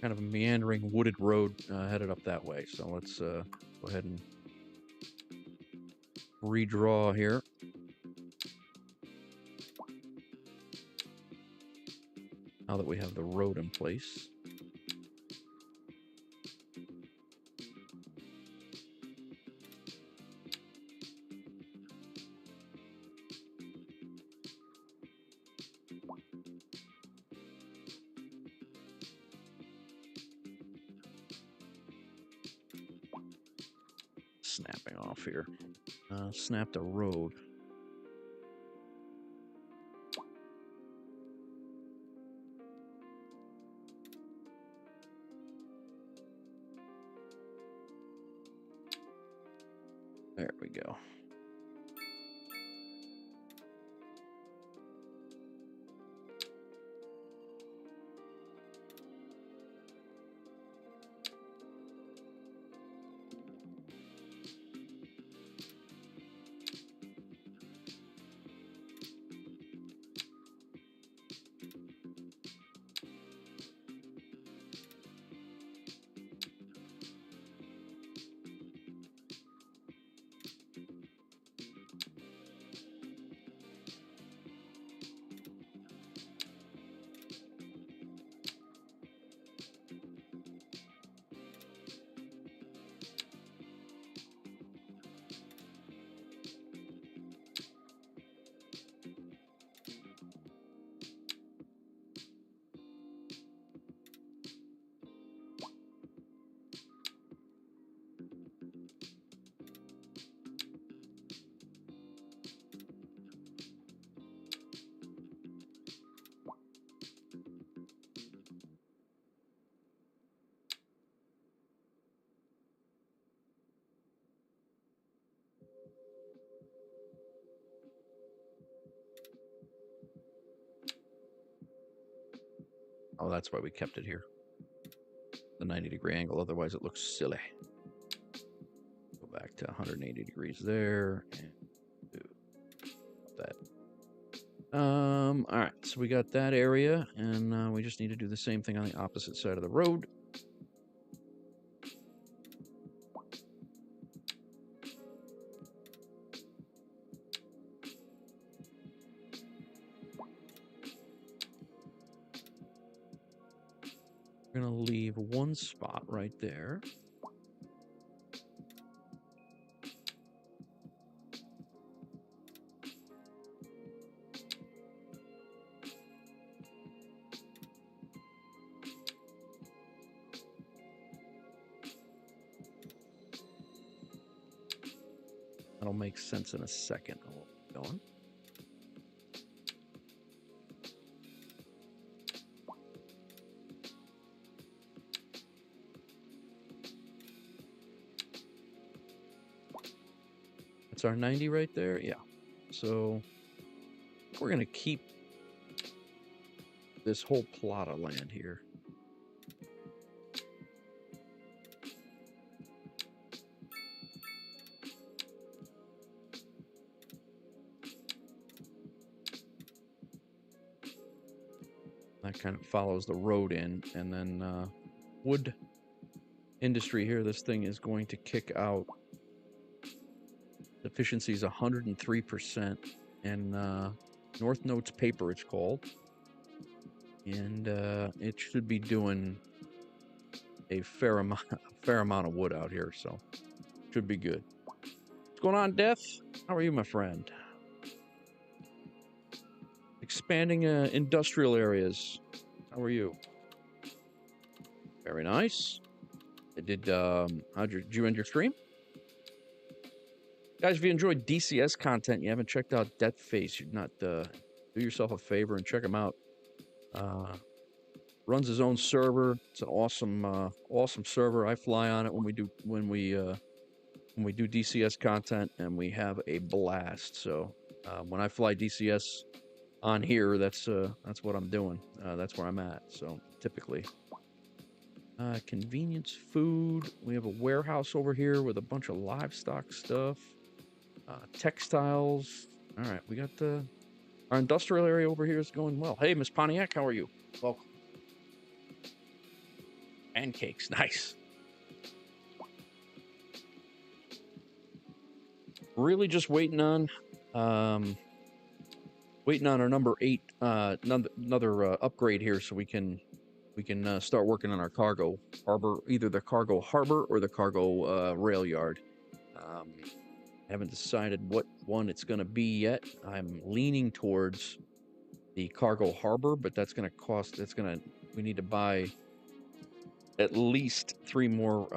Kind of a meandering wooded road headed up that way. So let's go ahead and redraw here. Now that we have the road in place. snapping off here. Snap the road. There we go. Oh, that's why we kept it here. The 90-degree angle, otherwise it looks silly. Go back to 180 degrees there and do that. All right, so we got that area, and we just need to do the same thing on the opposite side of the road. We're gonna leave one spot right there. That'll make sense in a second. Going. That's our 90 right there. Yeah. So we're gonna keep this whole plot of land here. That kind of follows the road in, and then wood industry here. This thing is going to kick out. Efficiency is 103%, and North Notes paper it's called, and it should be doing a fair amount of wood out here, so should be good. What's going on, Death? How are you, my friend? Expanding industrial areas. How are you? Very nice. Did you end your stream? Guys, if you enjoyed DCS content, you haven't checked out Death Face, you'd not do yourself a favor and check him out. Runs his own server. It's an awesome server. I fly on it when we do DCS content, and we have a blast. So when I fly DCS on here, that's what I'm doing. That's where I'm at. So typically, convenience food. We have a warehouse over here with a bunch of livestock stuff. Textiles. All right, we got our industrial area over here is going well. Hey, Miss Pontiac, how are you? Welcome. Pancakes, nice. Really just waiting on our number 8, another upgrade here, so we can start working on our cargo harbor, either the cargo harbor or the cargo rail yard. Haven't decided what one it's going to be yet. I'm leaning towards the cargo harbor, but that's going to cost. We need to buy at least 3 more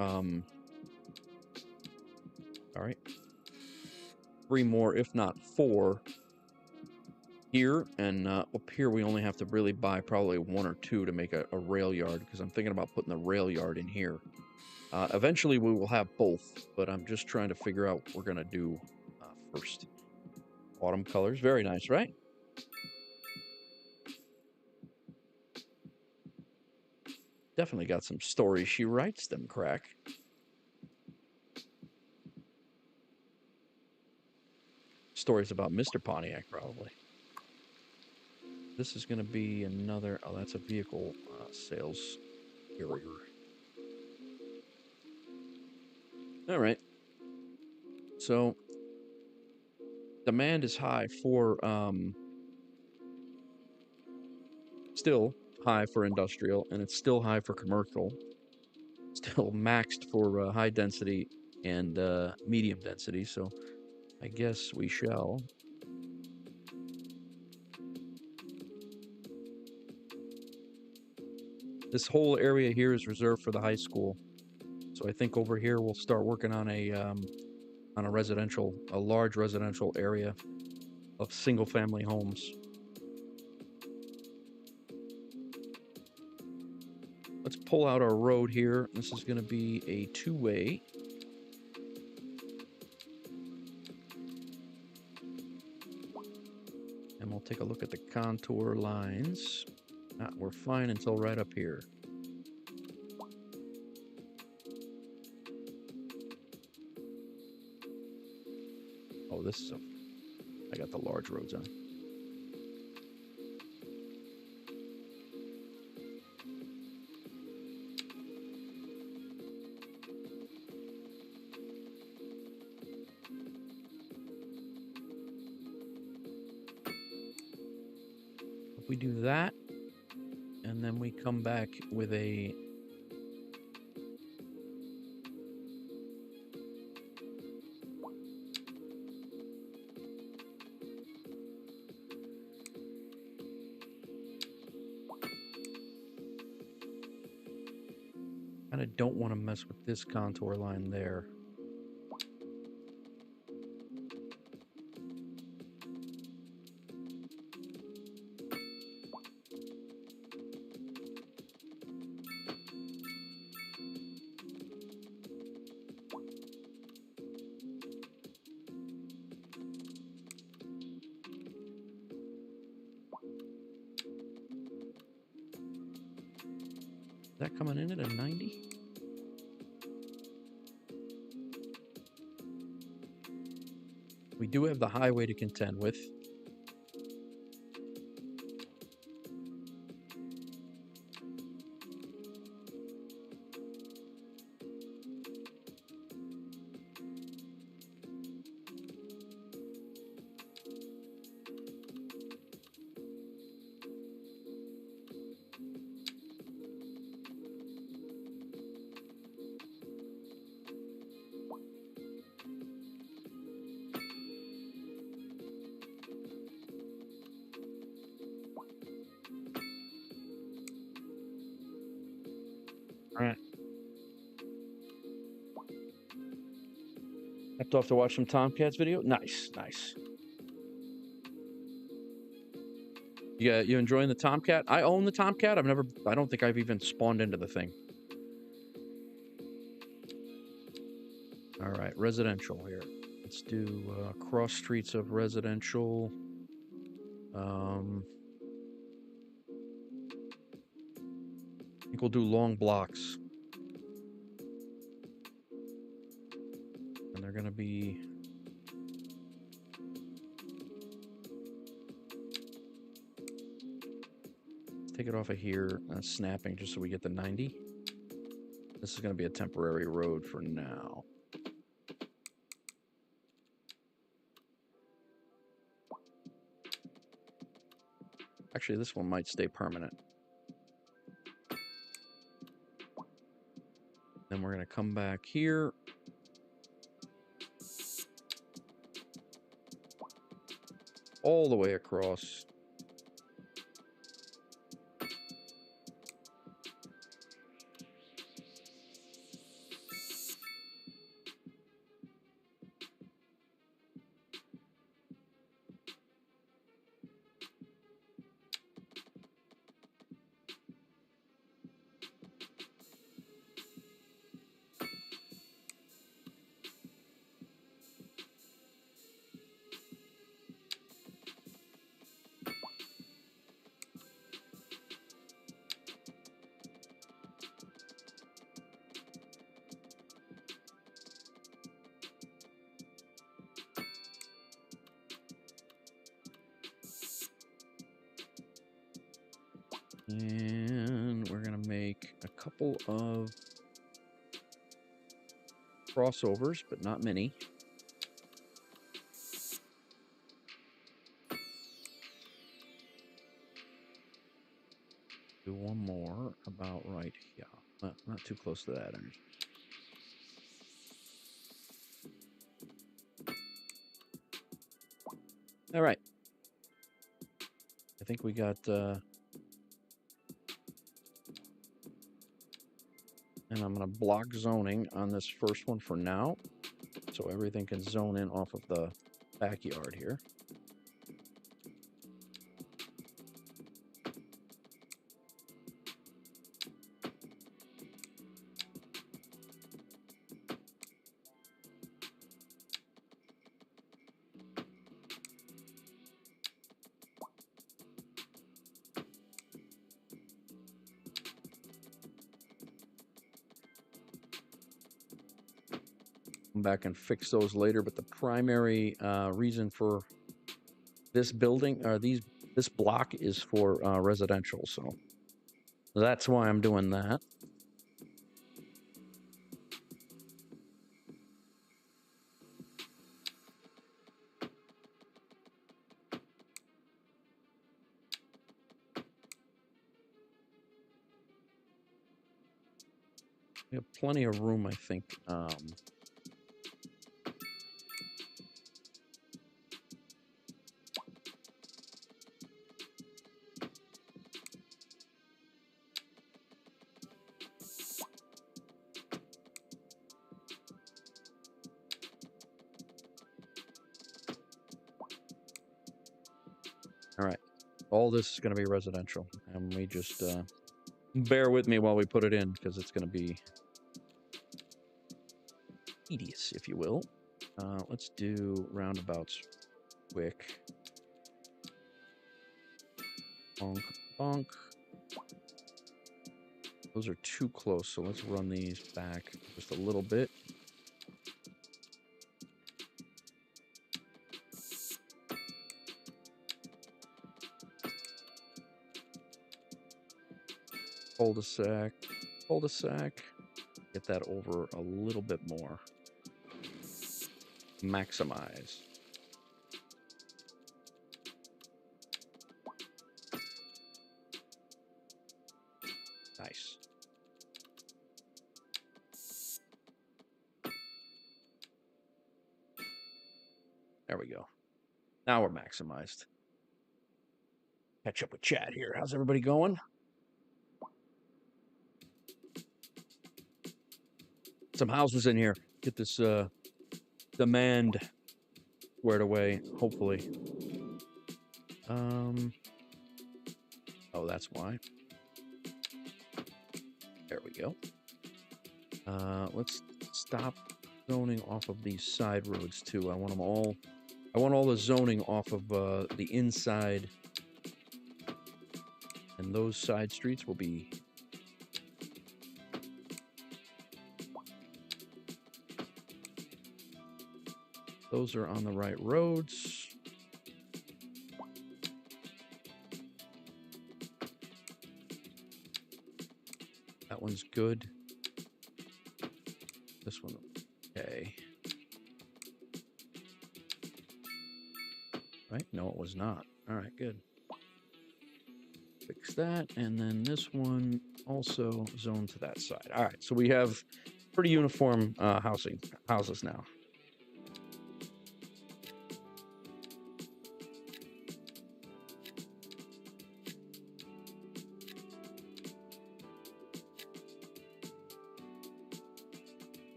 All right. 3 more, if not 4 here. And up here, we only have to really buy probably 1 or 2 to make a rail yard, because I'm thinking about putting the rail yard in here. Eventually, we will have both, but I'm just trying to figure out what we're going to do first. Autumn colors. Very nice, right? Definitely got some stories she writes them, crack. Stories about Mr. Pontiac, probably. This is going to be another... Oh, that's a vehicle sales carrier. All right. So, demand is high for... still high for industrial, and it's still high for commercial. Still maxed for high density and medium density, so I guess we shall. This whole area here is reserved for the high school, so I think over here we'll start working on a large residential area of single-family homes. Let's pull out our road here. This is going to be a 2-way. And we'll take a look at the contour lines. We're fine until right up here. Oh, this is I got the large roads on. If we do that, and then we come back with a... I don't want to mess with this contour line there. Is that coming in at a 90? We do have the highway to contend with. All right. Have to watch some Tomcats video. Nice, nice. Yeah, you enjoying the Tomcat? I own the Tomcat. I don't think I've even spawned into the thing. All right, residential here. Let's do cross streets of residential. I think we'll do long blocks. And they're going to be... Let's take it off of here, snapping, just so we get the 90. This is going to be a temporary road for now. Actually, this one might stay permanent. Then we're going to come back here. All the way across. And we're going to make a couple of crossovers, but not many. Do one more about right here. Not too close to that. All right. I think we got... and I'm going to block zoning on this first one for now, so everything can zone in off of the backyard here. Come back and fix those later, but the primary reason for this building or this block is for residential, so that's why I'm doing that. We have plenty of room, I think. All right, all this is going to be residential, and we just bear with me while we put it in, because it's going to be tedious, if you will. Let's do roundabouts quick. Bonk, bonk. Those are too close, so let's run these back just a little bit. Cul-de-sac, cul-de-sac. Get that over a little bit more. Maximize. Nice. There we go. Now we're maximized. Catch up with chat here. How's everybody going? Some houses in here. Get this demand squared away, hopefully. Oh, that's why. There we go. Let's stop zoning off of these side roads too. I want them all. I want all the zoning off of the inside, and those side streets will be. Those are on the right roads. That one's good. This one, okay. Right? No, it was not. All right, good. Fix that, and then this one also zoned to that side. All right, so we have pretty uniform houses now.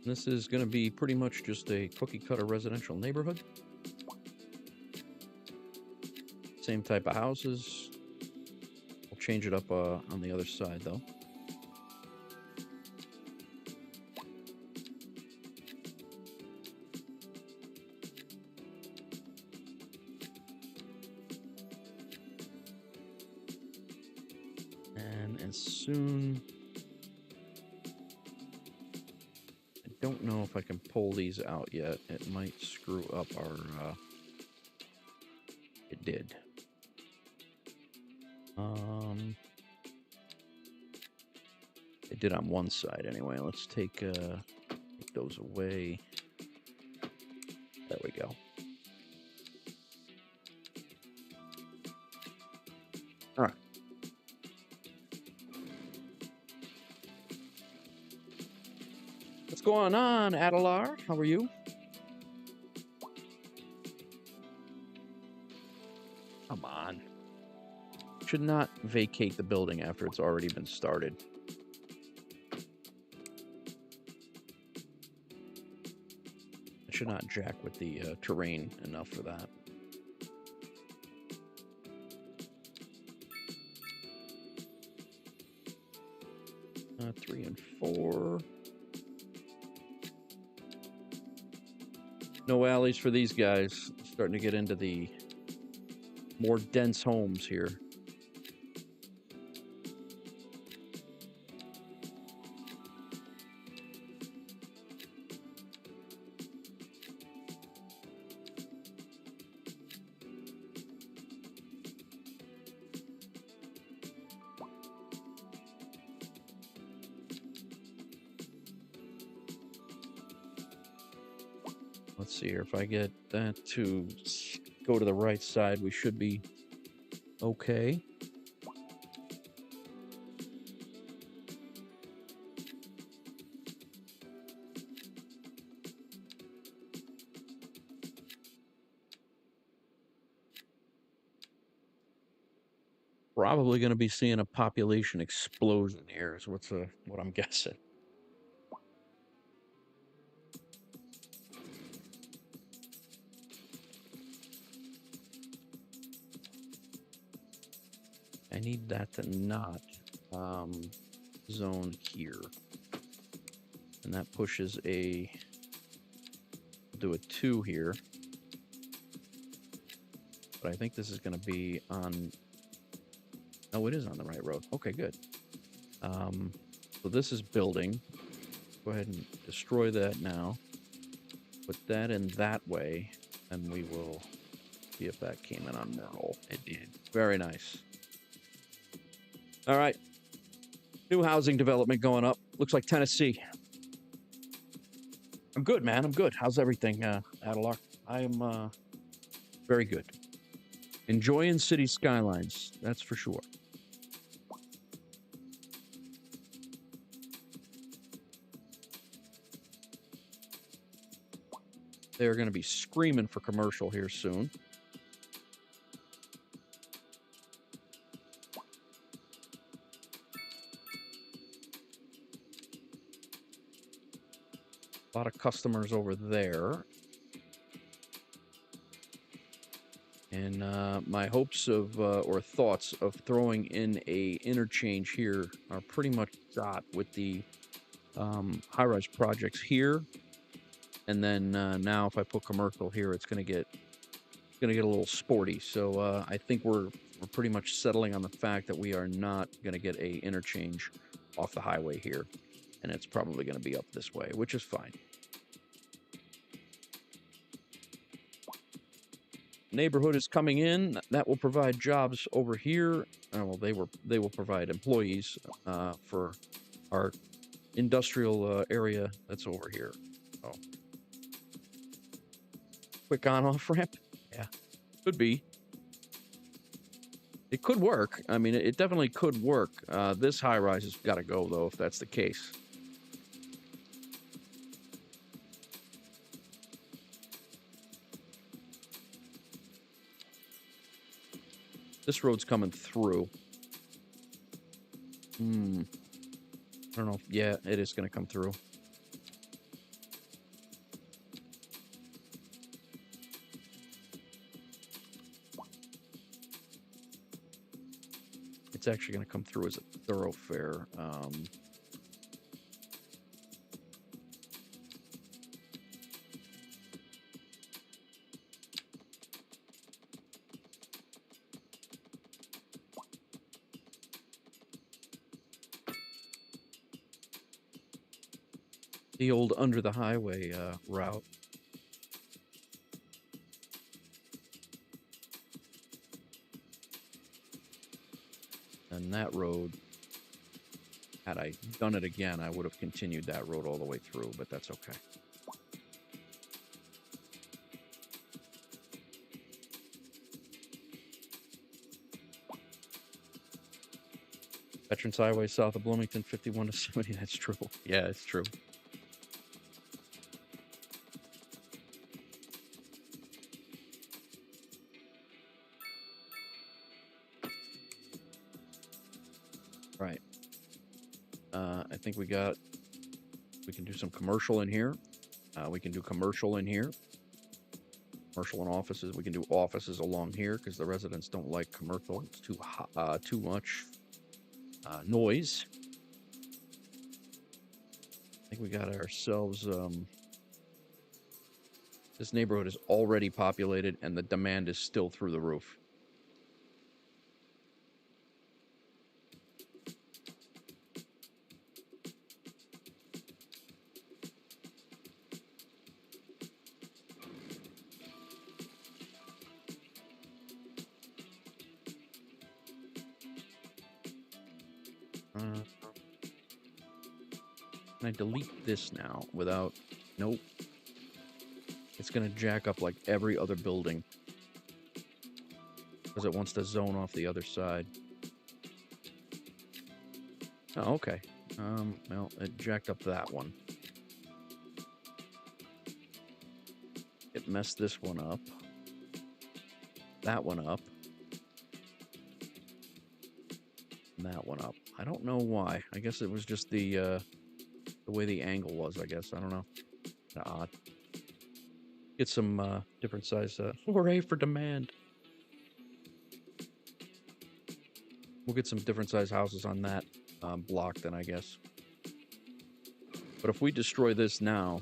This is going to be pretty much just a cookie-cutter residential neighborhood. Same type of houses. We'll change it up on the other side, though. as soon... I don't know if I can pull these out yet. It might screw up our... It did. It did on one side anyway. Let's take those away. There we go. All right. What's going on, Adelar? How are you? Come on. Should not vacate the building after it's already been started. I should not jack with the terrain enough for that. Three and four. No alleys for these guys. Starting to get into the more dense homes here. Let's see here. If I get that to go to the right side, we should be okay. Probably going to be seeing a population explosion here is what I'm guessing. I need that to not zone here. And that pushes do a 2 here. But I think this is going to be on... Oh, it is on the right road. Okay, good. So this is building. Go ahead and destroy that now. Put that in that way, and we will see if that came in on roll. It did. Very nice. All right. New housing development going up. Looks like Tennessee. I'm good, man. I'm good. How's everything, Adelar? I am very good. Enjoying Cities Skylines. That's for sure. They're going to be screaming for commercial here soon. A lot of customers over there. And my hopes of, or thoughts of throwing in a interchange here are pretty much shot with the high-rise projects here. And then now if I put commercial here, it's going to get a little sporty. So I think we're pretty much settling on the fact that we are not going to get a interchange off the highway here. And it's probably going to be up this way, which is fine. Neighborhood is coming in. That will provide jobs over here. Well, they will provide employees for our industrial area that's over here. Oh, quick on-off ramp. Yeah, could be. It could work. I mean, it definitely could work. This high-rise has got to go though, if that's the case. This road's coming through. I don't know. Yeah, it is going to come through. It's actually going to come through as a thoroughfare. The old under the highway route. And that road, had I done it again, I would have continued that road all the way through, but that's okay. Veterans Highway south of Bloomington, 51 to 70. That's true. Yeah, it's true. Right. I think we can do some commercial in here. We can do commercial in here. Commercial and offices. We can do offices along here because the residents don't like commercial. It's too much noise. I think we got ourselves. This neighborhood is already populated, and the demand is still through the roof. Can I delete this now without... Nope. It's going to jack up like every other building. Because it wants to zone off the other side. Oh, okay. Well, it jacked up that one. It messed this one up. That one up. And that one up. I don't know why. I guess it was just the way the angle was, I guess. I don't know. Odd. Get some different size. Hooray for demand. We'll get some different size houses on that block then, I guess. But if we destroy this now,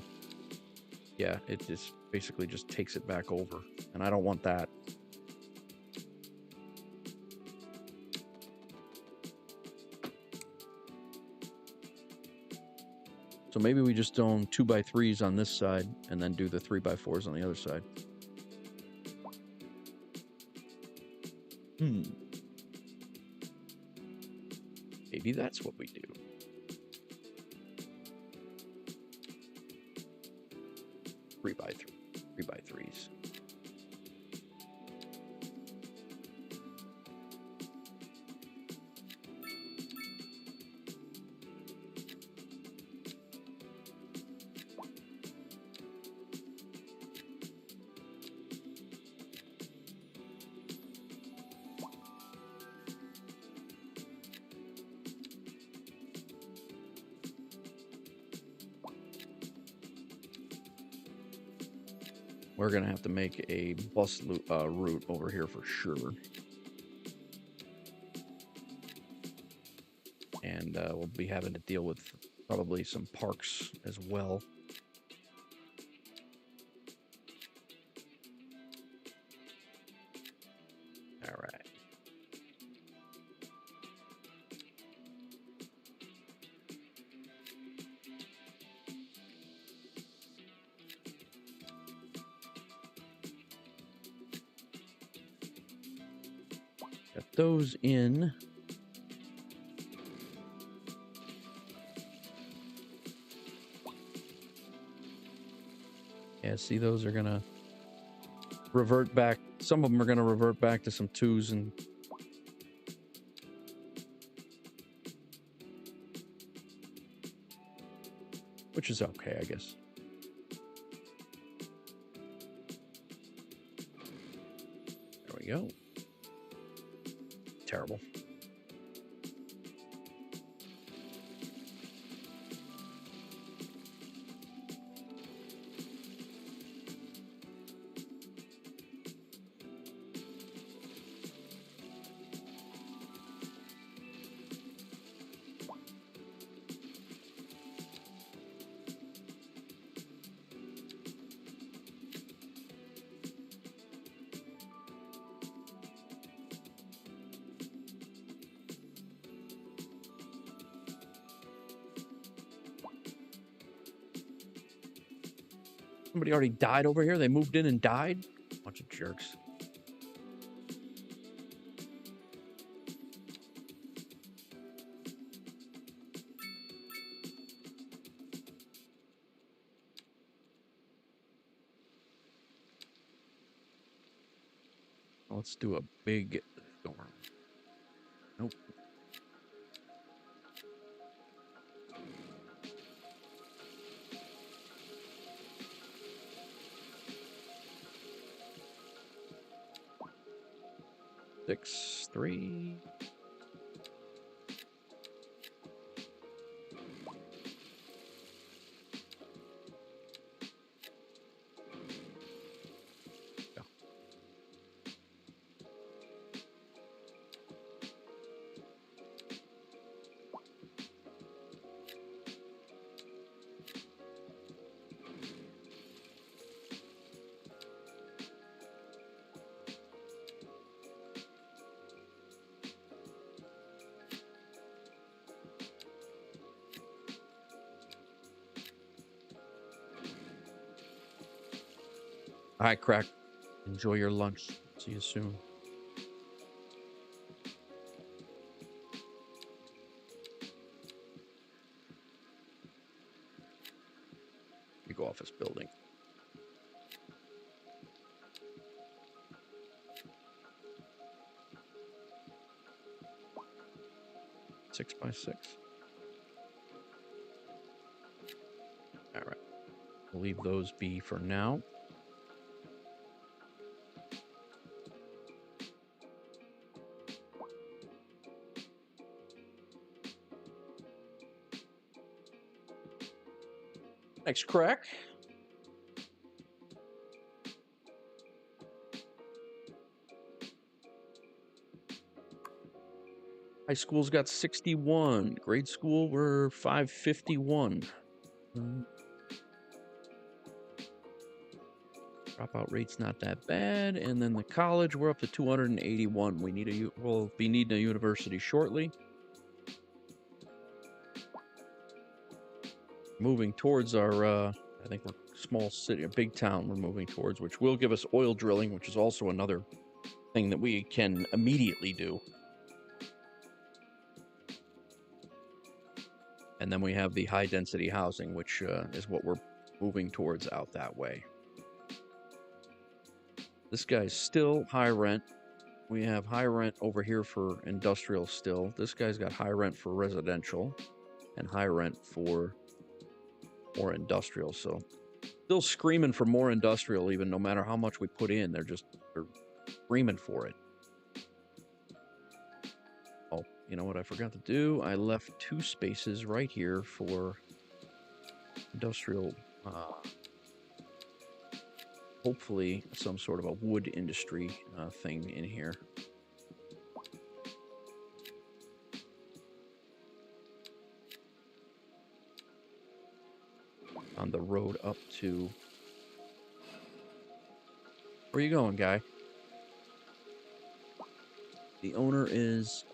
yeah, it just basically just takes it back over. And I don't want that. So maybe we just own 2x3s on this side and then do the 3x4s on the other side. Maybe that's what we do. Three by threes. We're going to have to make a bus route over here for sure. And we'll be having to deal with probably some parks as well. All right. Got those in. Yeah, see, those are gonna revert back. Some of them are gonna revert back to some twos and which is okay, I guess. There we go. Terrible. Somebody already died over here? They moved in and died? Bunch of jerks. Let's do a big storm. Nope. Six, 3. Go. All right, Crack. Enjoy your lunch. See you soon. Big office building. Six by 6. All right. We'll leave those be for now. Thanks, Crack. High school's got 61. Grade school, we're 551. Dropout rate's not that bad. And then the college, we're up to 281. We'll be needing a university shortly. Moving towards our, I think we're small city, a big town we're moving towards, which will give us oil drilling, which is also another thing that we can immediately do. And then we have the high density housing, which is what we're moving towards out that way. This guy's still high rent. We have high rent over here for industrial still. This guy's got high rent for residential and high rent for more industrial. So still screaming for more industrial, even no matter how much we put in. They're screaming for it. Oh, you know what I forgot to do? I left 2 spaces right here for industrial, hopefully some sort of a wood industry thing in here. On the road up to... Where you going, guy? The owner is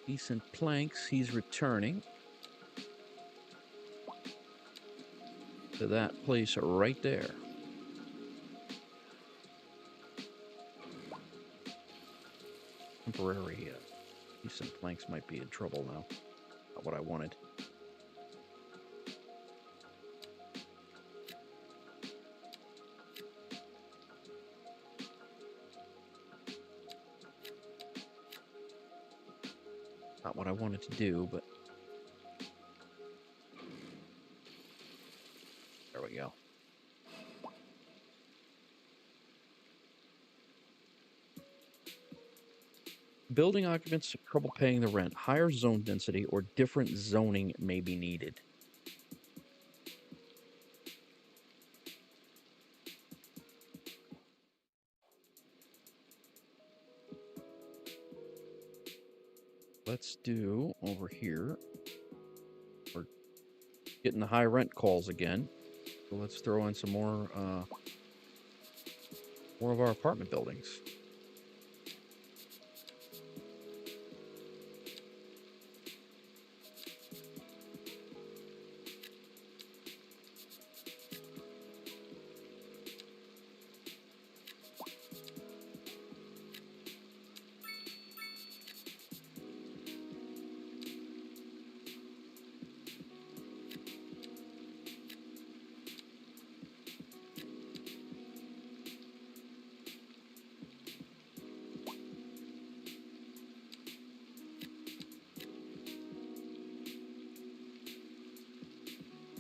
Decent Planks. He's returning to that place right there. Temporary Decent Planks might be in trouble now. Not what I wanted. Not what I wanted to do, but there we go. Building occupants have trouble paying the rent. Higher zone density or different zoning may be needed. Let's do over here. We're getting the high rent calls again. So let's throw in some more of our apartment buildings.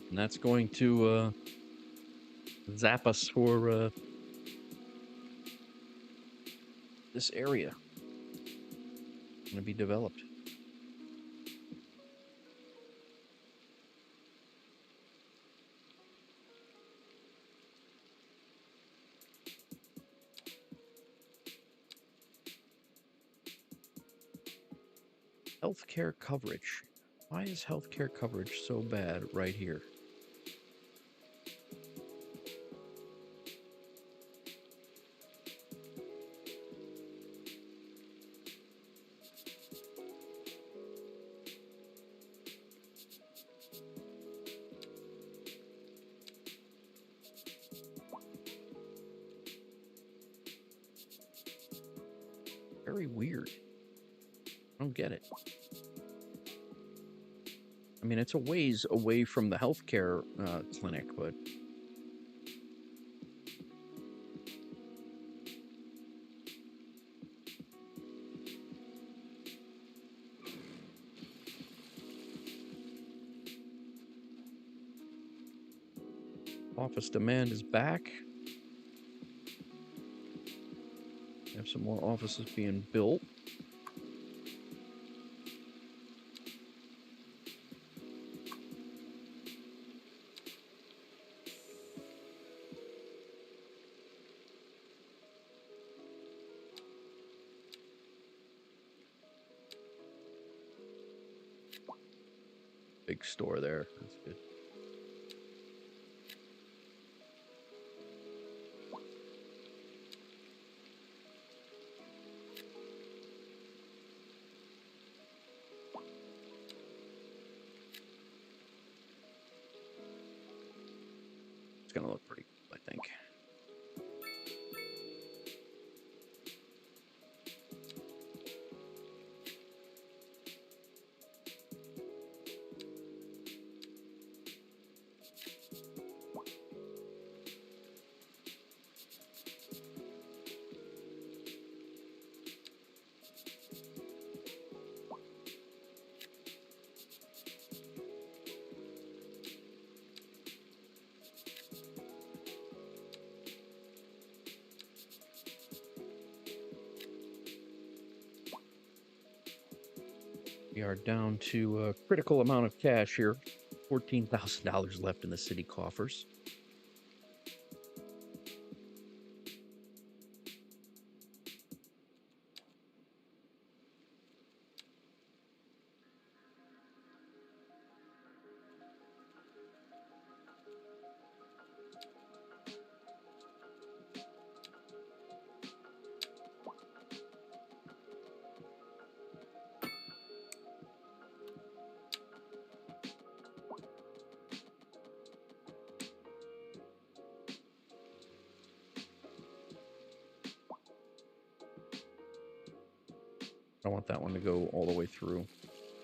And that's going to zap us for this area. Going to be developed. Healthcare coverage. Why is healthcare coverage so bad right here? Very weird. I don't get it. I mean, it's a ways away from the healthcare clinic, but office demand is back. Have some more offices being built. Big store there. That's good. It's gonna look pretty cool, I think. We are down to a critical amount of cash here. $14,000 left in the city coffers. I want that one to go all the way through.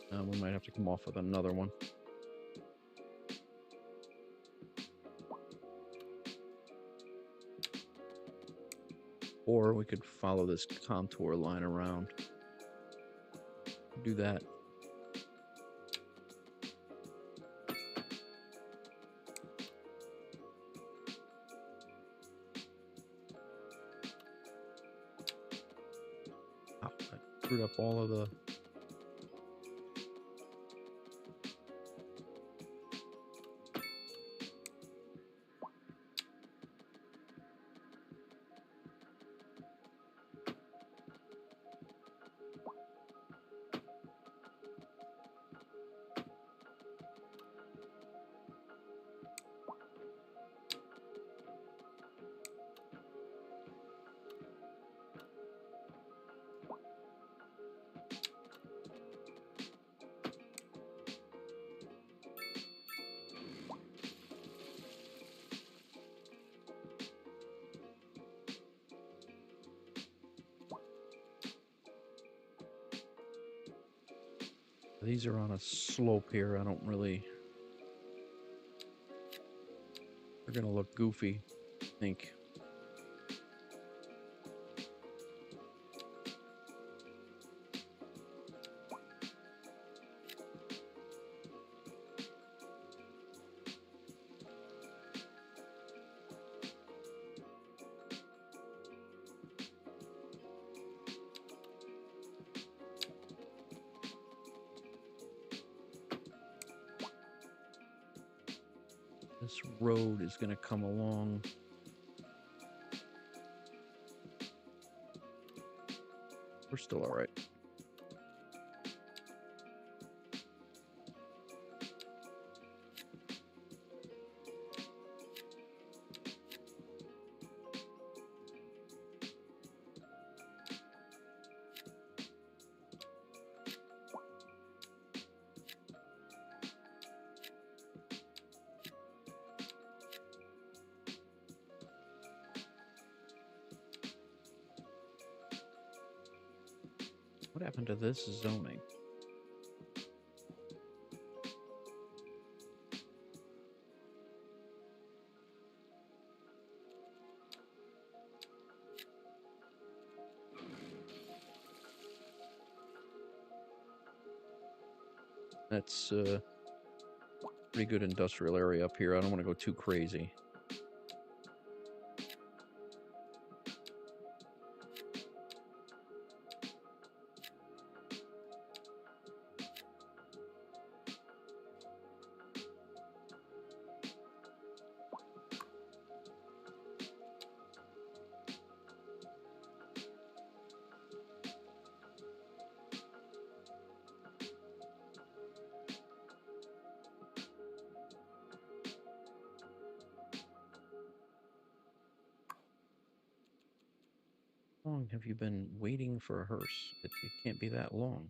We might have to come off with another one. Or we could follow this contour line around. Do that. Oh, I screwed up all of the... These are on a slope here. I don't really... They're gonna look goofy, I think. This road is going to come along. We're still all right. What happened to this zoning? That's pretty good industrial area up here. I don't want to go too crazy. How long have you been waiting for a hearse? It can't be that long.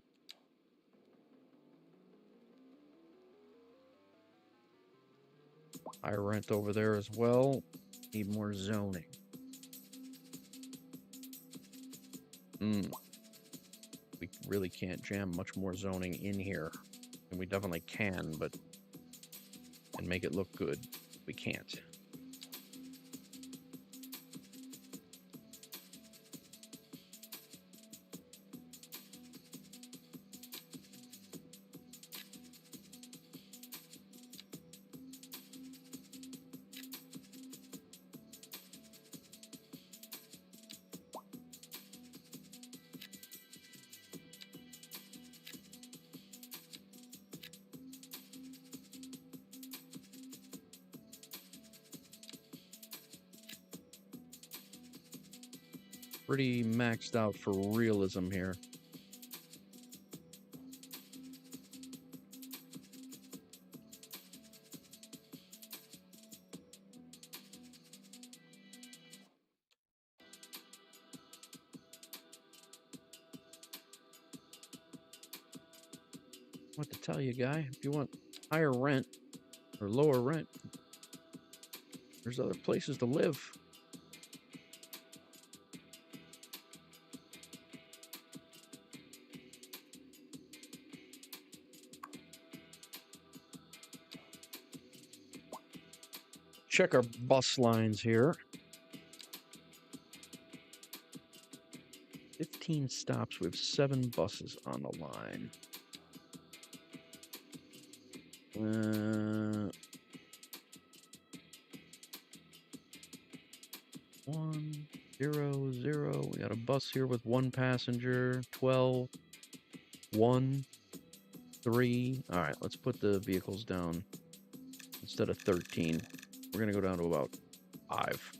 Higher rent over there as well. Need more zoning. We really can't jam much more zoning in here. And we definitely can, but... and make it look good. We can't. Pretty maxed out for realism here. What to tell you, guy? If you want higher rent or lower rent, there's other places to live. Check our bus lines here. 15 stops. We have 7 buses on the line. 1, 0, 0. We got a bus here with 1 passenger. 12, 1, 3. All right, let's put the vehicles down. Instead of 13, we're going to go down to about 5.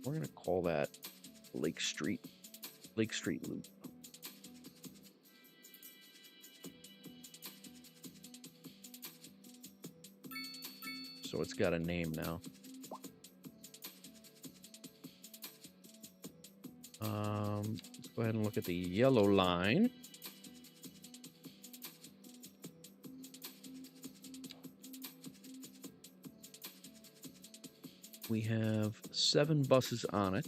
We're going to call that Lake Street Loop. So it's got a name now. Let's go ahead and look at the yellow line. We have 7 buses on it.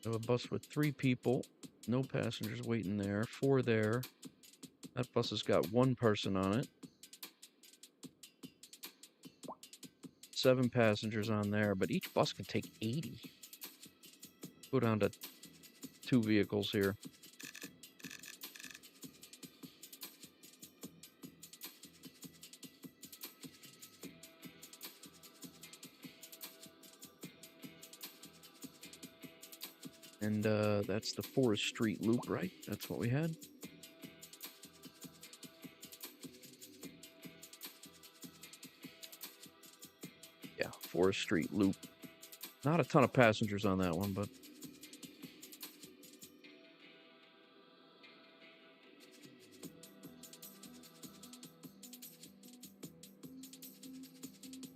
We have a bus with 3 people, no passengers waiting there, 4 there. That bus has got 1 person on it. 7 passengers on there, but each bus can take 80. Go down to 2 vehicles here. And that's the Forest Street loop, right? That's what we had. Yeah, Forest Street loop. Not a ton of passengers on that one, but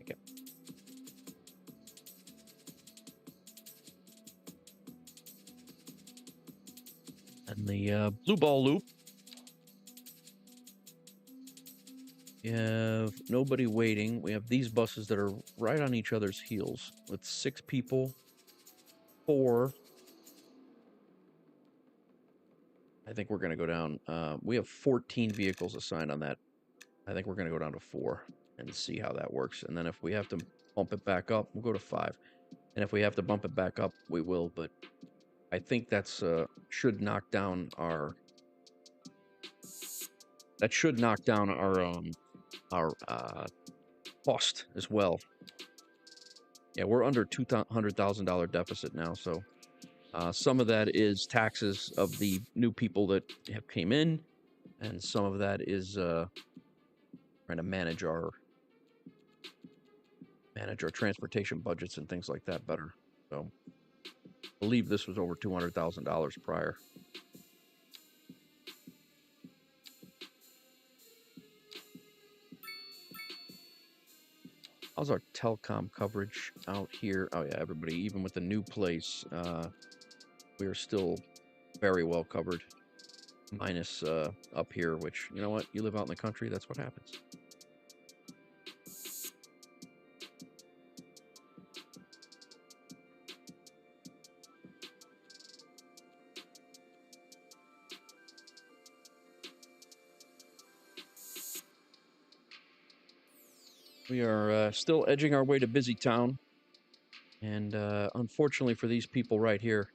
okay. And the Blue Ball loop. We have nobody waiting. We have these buses that are right on each other's heels with 6 people, 4. I think we're going to go down. We have 14 vehicles assigned on that. I think we're going to go down to 4 and see how that works. And then if we have to bump it back up, we'll go to 5. And if we have to bump it back up, we will. But I think that's should knock down our. That should knock down our cost as well. Yeah, we're under $200,000 deficit now, so some of that is taxes of the new people that have came in, and some of that is trying to manage our transportation budgets and things like that better. So, I believe this was over $200,000 prior. How's our telecom coverage out here? Oh yeah, everybody, even with the new place, we are still very well covered. Minus up here, which, you know what? You live out in the country, that's what happens. We are still edging our way to Busy Town. And unfortunately for these people right here,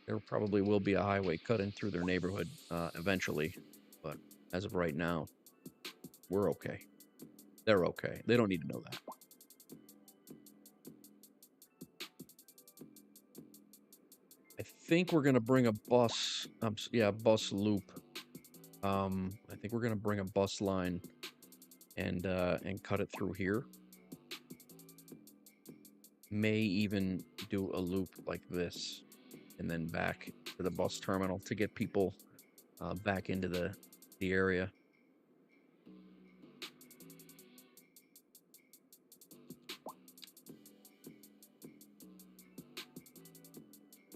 there probably will be a highway cut in through their neighborhood eventually. But as of right now, we're okay. They're okay. They don't need to know that. I think we're going to bring a bus. Bus loop. I think we're going to bring a bus line and cut it through here. May even do a loop like this and then back to the bus terminal to get people back into the area.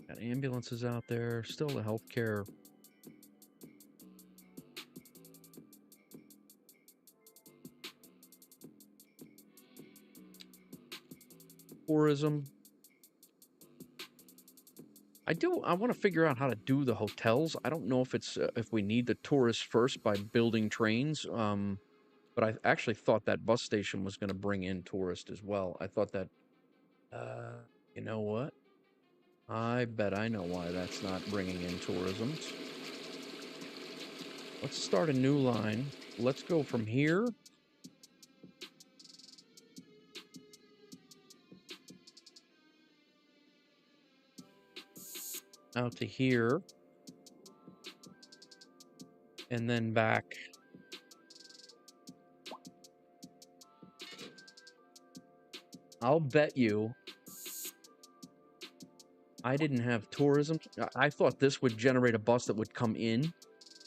Got ambulances out there, still the healthcare. Tourism. I want to figure out how to do the hotels. I don't know if it's if we need the tourists first by building trains. But I actually thought that bus station was going to bring in tourists as well. I thought that. You know what? I bet I know why that's not bringing in tourism. Let's start a new line. Let's go from here out to here and then back. I'll bet you I didn't have tourism. I thought this would generate a bus that would come in,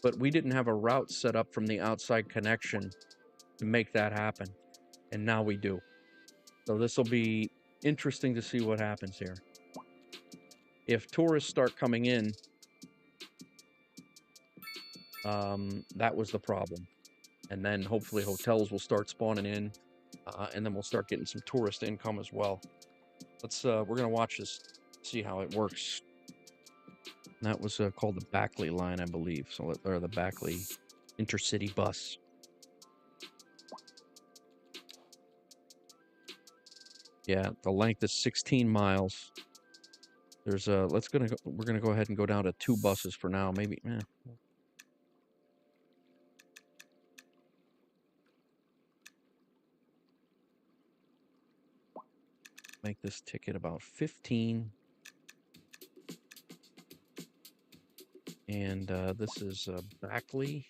but we didn't have a route set up from the outside connection to make that happen. And now we do. So this will be interesting to see what happens here. If tourists start coming in, that was the problem. And then hopefully hotels will start spawning in, and then we'll start getting some tourist income as well. We're going to watch this, see how it works. And that was called the Backley line, I believe. Or the Backley intercity bus. Yeah, the length is 16 miles. There's we're gonna go ahead and go down to 2 buses for now. Maybe. Make this ticket about 15. And this is Backley.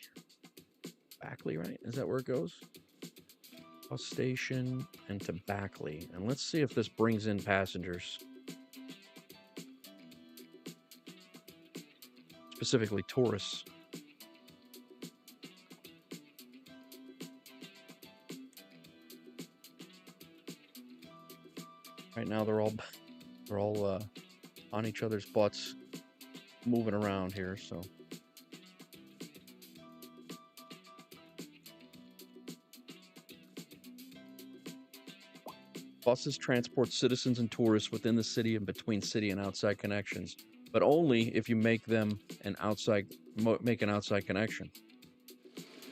Backley, right? Is that where it goes? Bus station and to Backley. And let's see if this brings in passengers. Specifically tourists. Right now they're all on each other's butts, moving around here, so. Buses transport citizens and tourists within the city and between city and outside connections, but only if you make them an outside connection.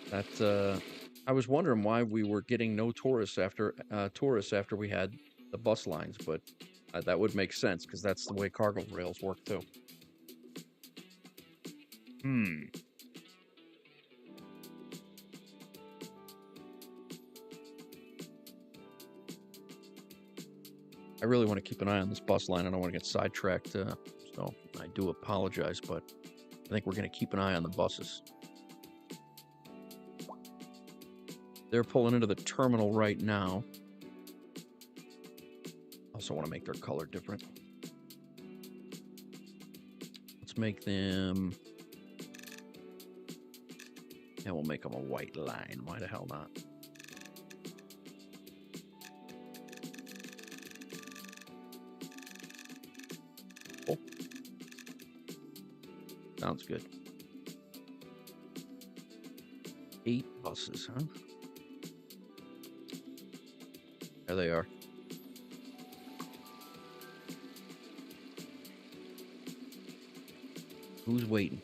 That I was wondering why we were getting no tourists after we had the bus lines, but that would make sense because that's the way cargo rails work too. I really want to keep an eye on this bus line. I don't want to get sidetracked, so I do apologize, but I think we're going to keep an eye on the buses. They're pulling into the terminal right now. Also want to make their color different. Let's make them... Yeah, we'll make them a white line. Why the hell not? Cool. Sounds good. 8 buses, huh? There they are. Who's waiting?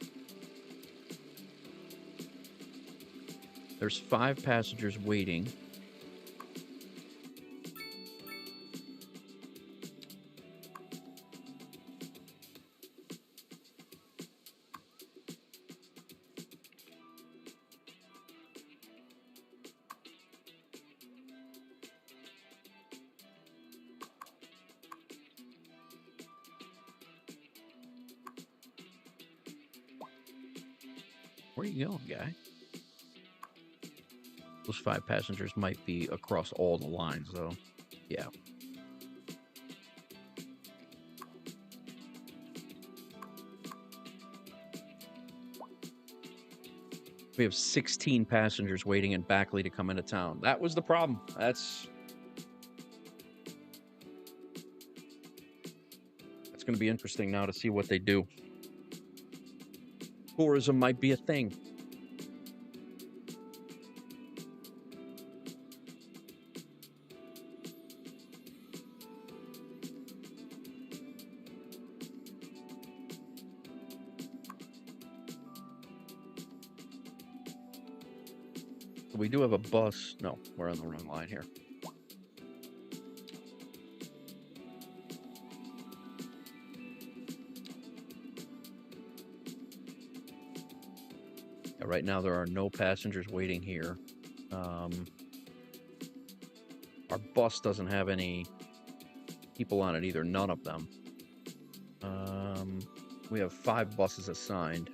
There's 5 passengers waiting. Where you going, guy? Those 5 passengers might be across all the lines, though. Yeah. We have 16 passengers waiting in Backley to come into town. That was the problem. That's going to be interesting now to see what they do. Tourism might be a thing. We do have a bus. No, we're on the wrong line here. Yeah, right now there are no passengers waiting here. Our bus doesn't have any people on it either. None of them. We have 5 buses assigned.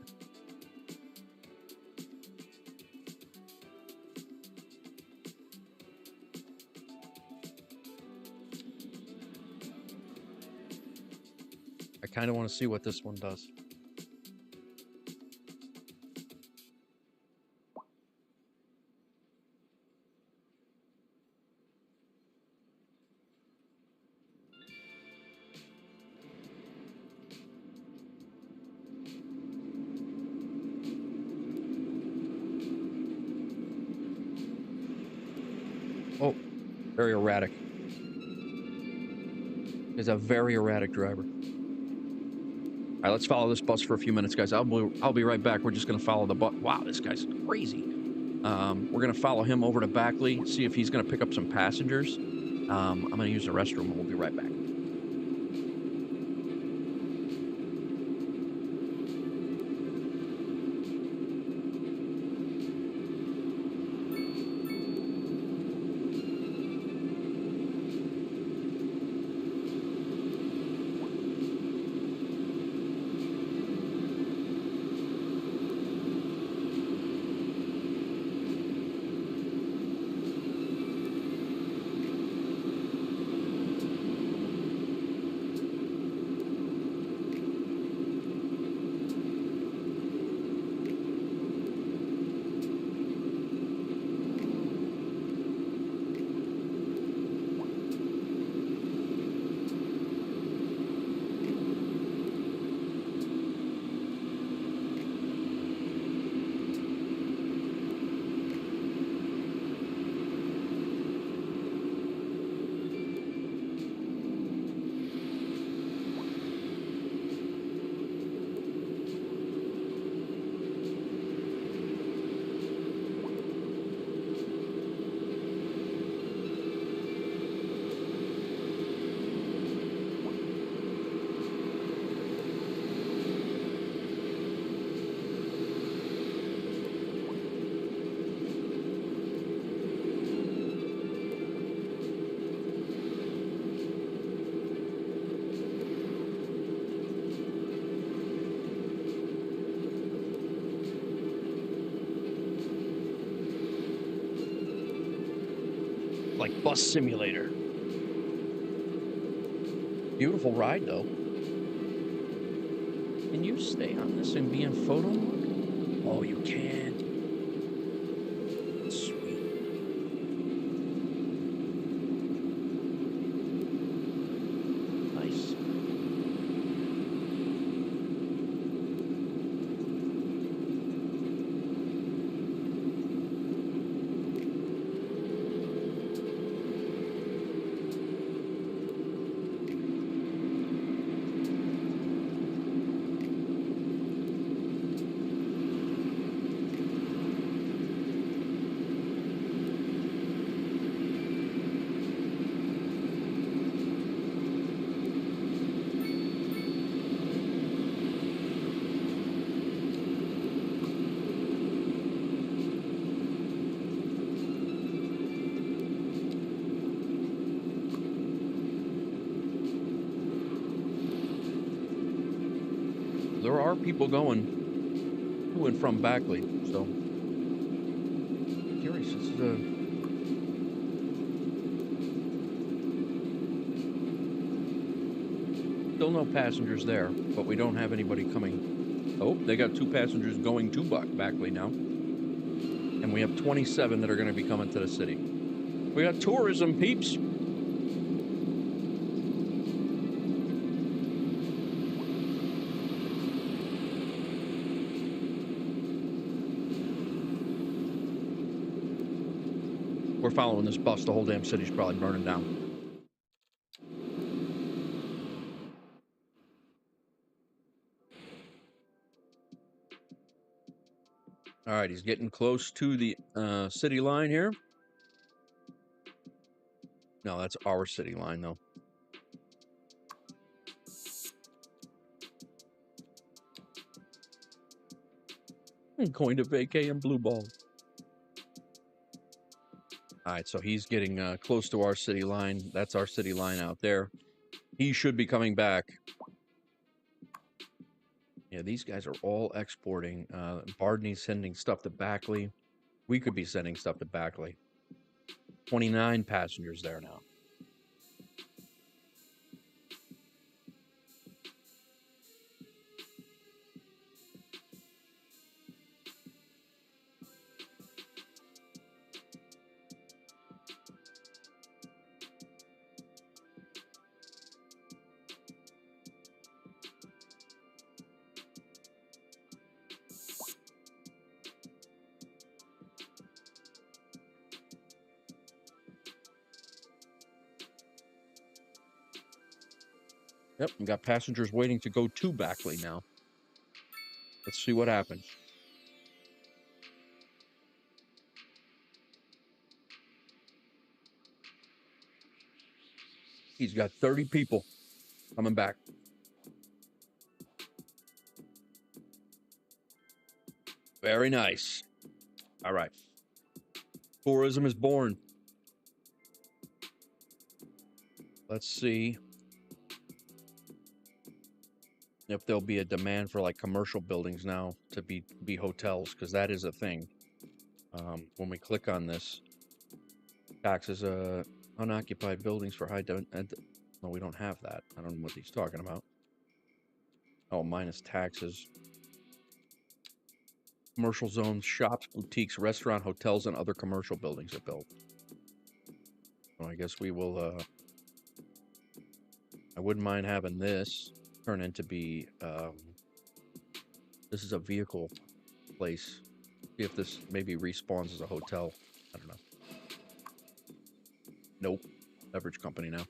I kind of want to see what this one does. Oh, very erratic. He's a very erratic driver. All right, let's follow this bus for a few minutes, guys. I'll be right back. We're just going to follow the bus. Wow, this guy's crazy. We're going to follow him over to Backley, see if he's going to pick up some passengers. I'm going to use the restroom, and we'll be right back. like bus simulator. Beautiful ride, though. Can you stay on this and be in photo mode? Oh, you can. Sweet. Nice. There are people going to and from Backley, so curious. It's still no passengers there, but we don't have anybody coming. Oh, they got 2 passengers going to Backley now, and we have 27 that are going to be coming to the city. We got tourism, peeps. We're following this bus. The whole damn city's probably burning down. All right, he's getting close to the city line here. No, that's our city line, though. I'm going to vacay in Blue Ball. All right, so he's getting close to our city line. That's our city line out there. He should be coming back. Yeah, these guys are all exporting. Bardney's sending stuff to Backley. We could be sending stuff to Backley. 29 passengers there now. Yep, we got passengers waiting to go to Backley now. Let's see what happens. He's got 30 people coming back. Very nice. All right. Tourism is born. Let's see if there'll be a demand for like commercial buildings now to be hotels, because that is a thing. When we click on this, taxes unoccupied buildings for high no, we don't have that. I don't know what he's talking about. Oh, minus taxes. Commercial zones, shops, boutiques, restaurant, hotels, and other commercial buildings are built. So I guess we will. I wouldn't mind having this turn into be. This is a vehicle place. See if this maybe respawns as a hotel. I don't know. Nope. Beverage company now.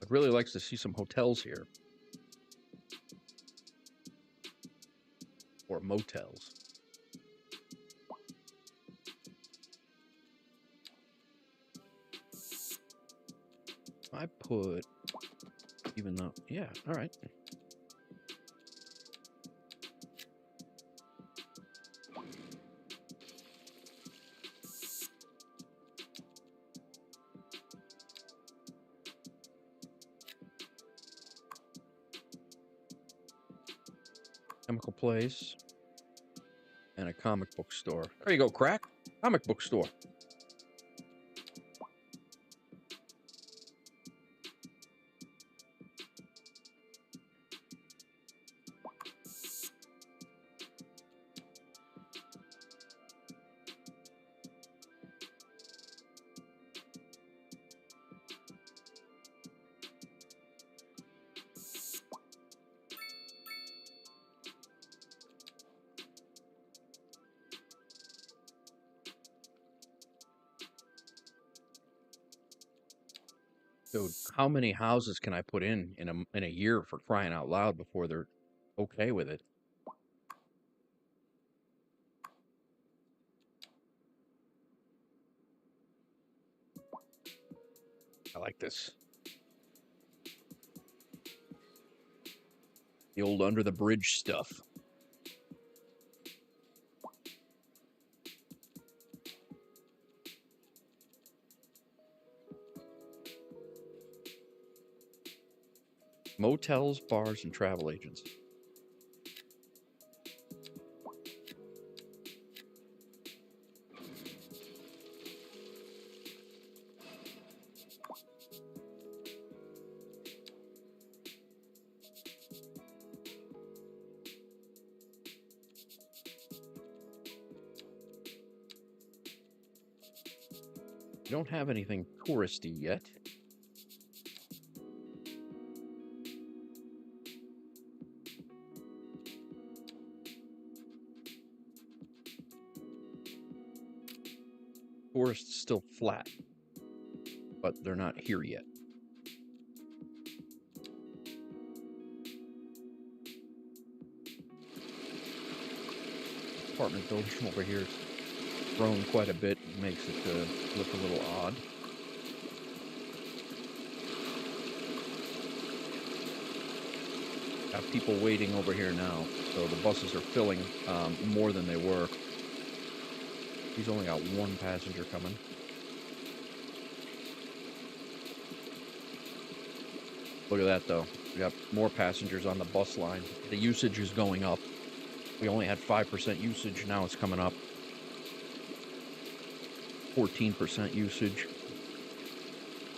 I'd really like to see some hotels here. Or motels. I put, even though, yeah, all right. chemical place, and a comic book store. There you go, Crack. Comic book store. Dude, how many houses can I put in a year, for crying out loud, before they're okay with it? I like this. The old under the bridge stuff. Motels, bars, and travel agents. We don't have anything touristy yet. Forest's still flat, but they're not here yet. Apartment building over here has grown quite a bit. It makes it look a little odd. Got people waiting over here now, so the buses are filling more than they were. He's only got one passenger coming. Look at that, though. We got more passengers on the bus line. The usage is going up. We only had 5% usage. Now it's coming up. 14% usage.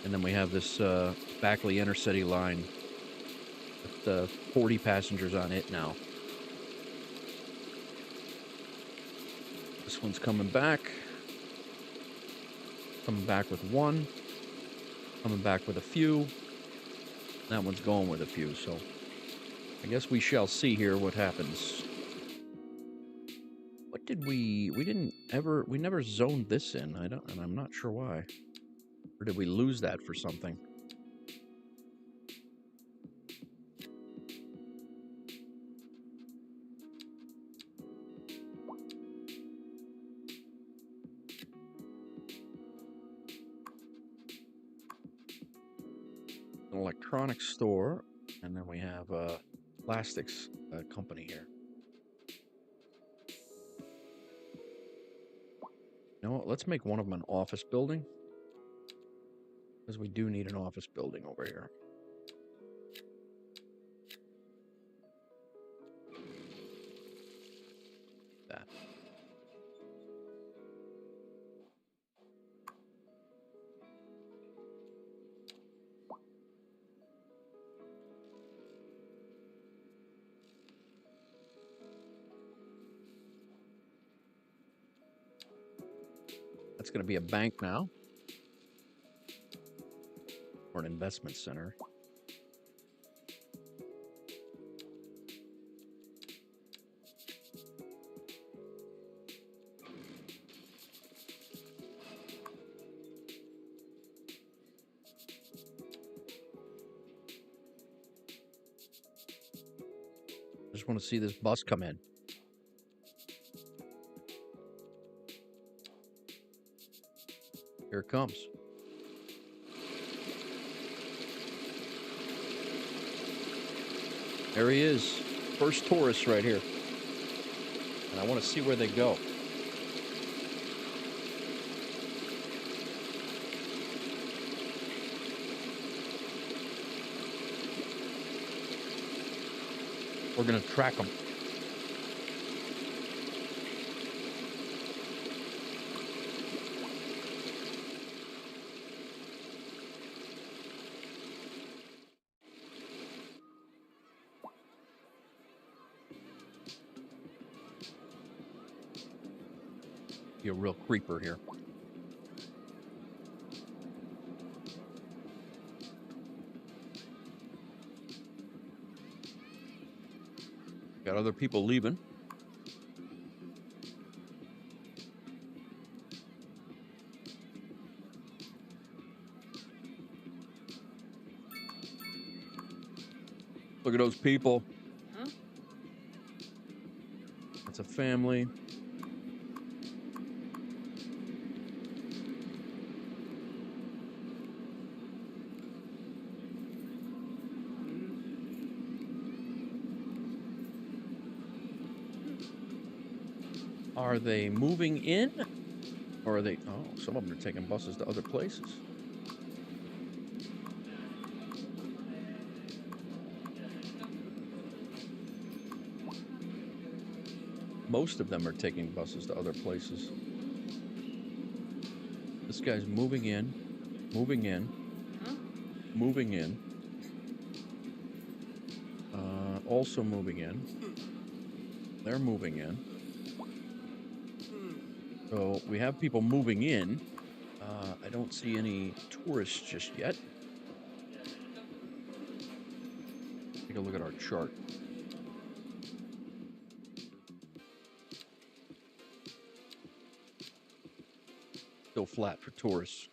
And then we have this Backley Intercity line with 40 passengers on it now. This one's coming back. Coming back with one. Coming back with a few. That one's going with a few, so I guess we shall see here what happens. What did we never zoned this in. And I'm not sure why. Or did we lose that for something? An electronics store, and then we have a plastics company here. You know what? Let's make one of them an office building, because we do need an office building over here. That. That's going to be a bank now. Or an investment center. I just want to see this bus come in. Here it comes. There he is. First tourist right here. And I want to see where they go. We're going to track them. Be a real creeper here. Got other people leaving. Look at those people. Huh? That's a family. Are they moving in? Or are they... Oh, some of them are taking buses to other places. Most of them are taking buses to other places. This guy's moving in, moving in, Huh? moving in. Also moving in. They're moving in. So we have people moving in. I don't see any tourists just yet. Take a look at our chart. Still flat for tourists.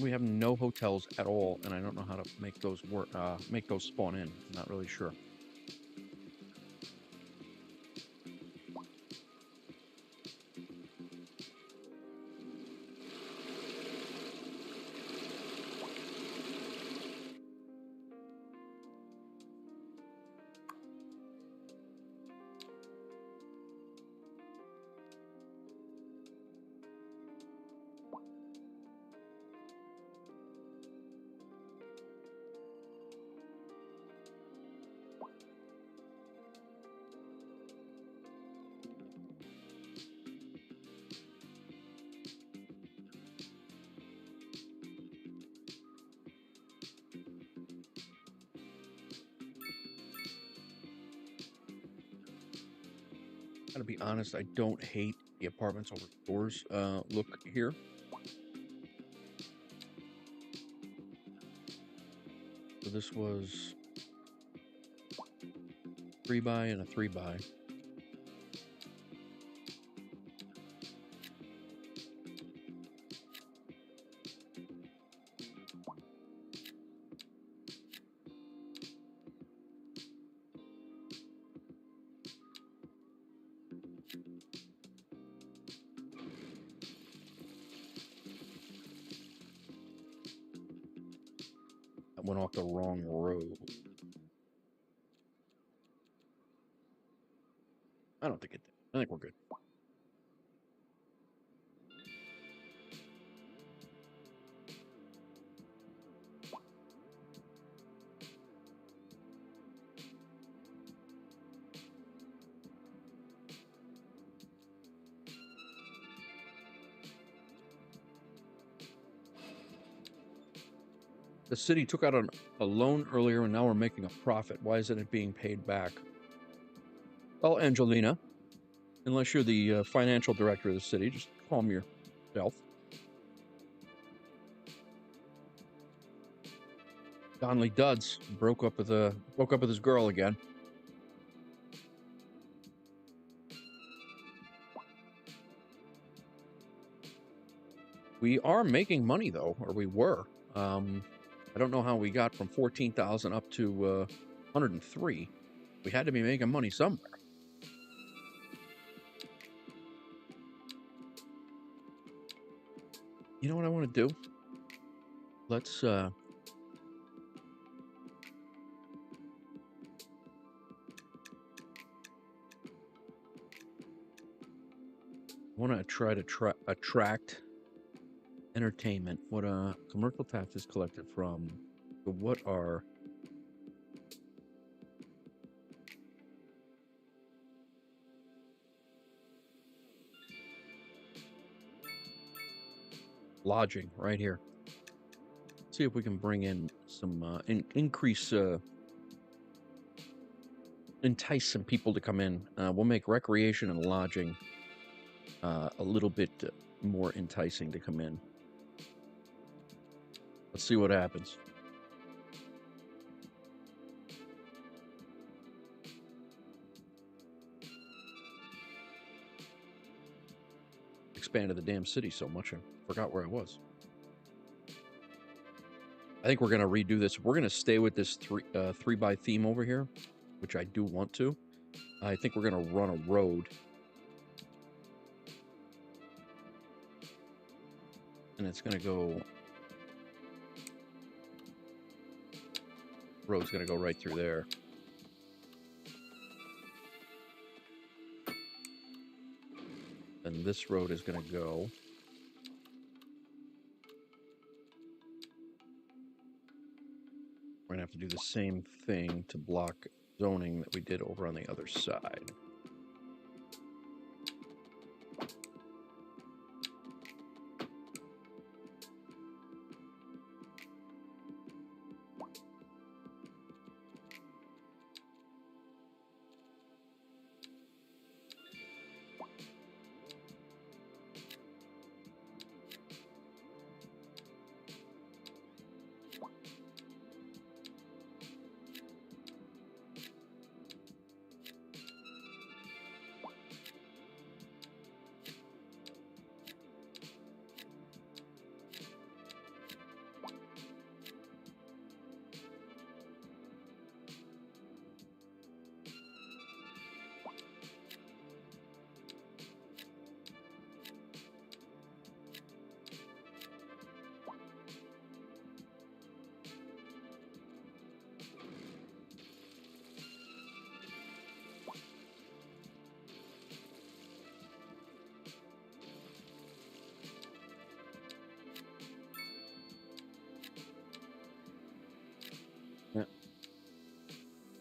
We have no hotels at all, and I don't know how to make those work. Make those spawn in. I'm not really sure. Gotta be honest, I don't hate the apartments over stores. Look here. So this was 3x and a 3x. That went off the wrong road. I don't think it did. I think we're good. The city took out a loan earlier, and now we're making a profit. Why isn't it being paid back? Well, Angelina, unless you're the financial director of the city, just calm yourself. Donley Duds broke up with his girl again. We are making money though, or we were. I don't know how we got from 14,000 up to 103. We had to be making money somewhere. You know what I want to do? Let's I want to try to attract entertainment. What commercial taxes collected from? So what are lodging right here? See if we can bring in some entice some people to come in. We'll make recreation and lodging a little bit more enticing to come in. Let's see what happens. Expanded the damn city so much I forgot where I was. I think we're going to redo this. We're going to stay with this three by theme over here, which I do want to. I think we're going to run a road. And it's going to go... Road's going to go right through there. And this road is going to go... We're going to have to do the same thing to block zoning that we did over on the other side.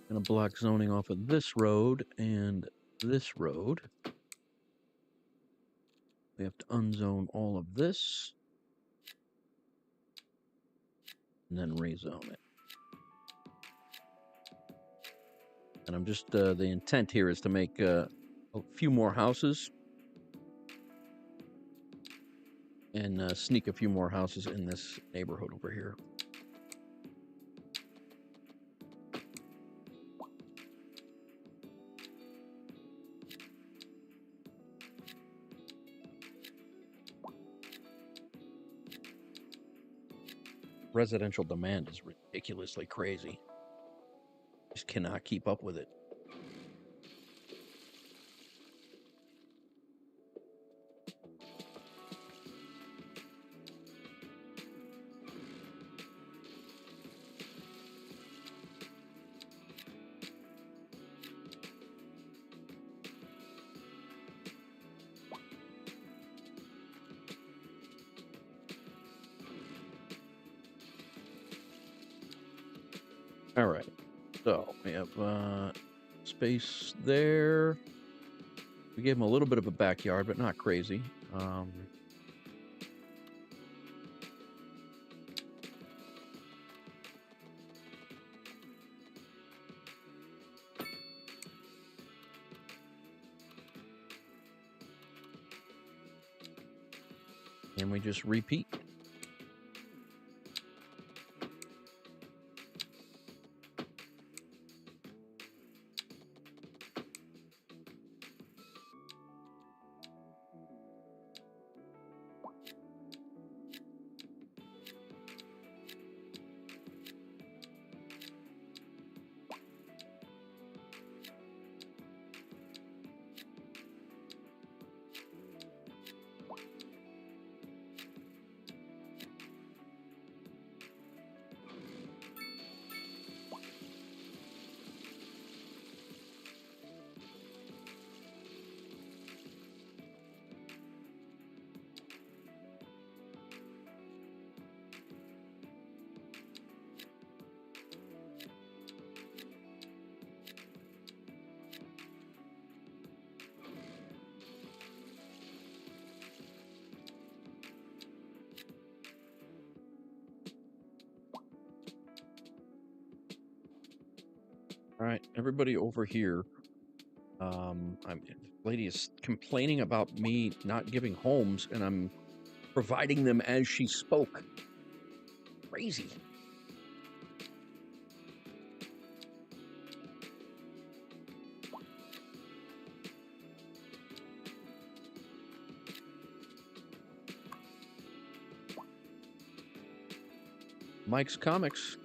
Going to block zoning off of this road and this road. We have to unzone all of this. And then rezone it. And I'm just, the intent here is to make a few more houses. And sneak a few more houses in this neighborhood over here. Residential demand is ridiculously crazy. Just cannot keep up with it. All right, so we have space there. We gave him a little bit of a backyard, but not crazy. And we just repeat. All right, everybody over here. Lady is complaining about me not giving homes, and I'm providing them as she spoke. Crazy. Mike's Comics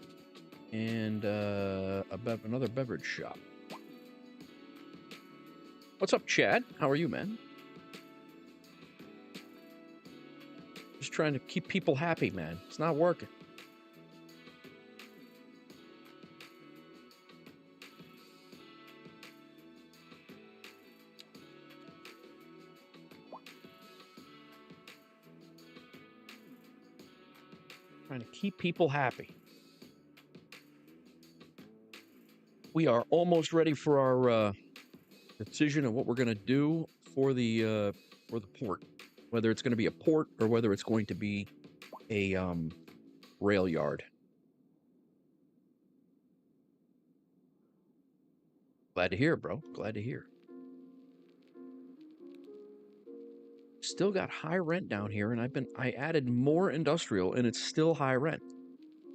and another beverage shop. What's up, Chad? How are you, man? Just trying to keep people happy, man. It's not working. Trying to keep people happy. We are almost ready for our decision of what we're going to do for the port, whether it's going to be a port or whether it's going to be a rail yard. Glad to hear, bro. Glad to hear. Still got high rent down here, and I added more industrial, and it's still high rent.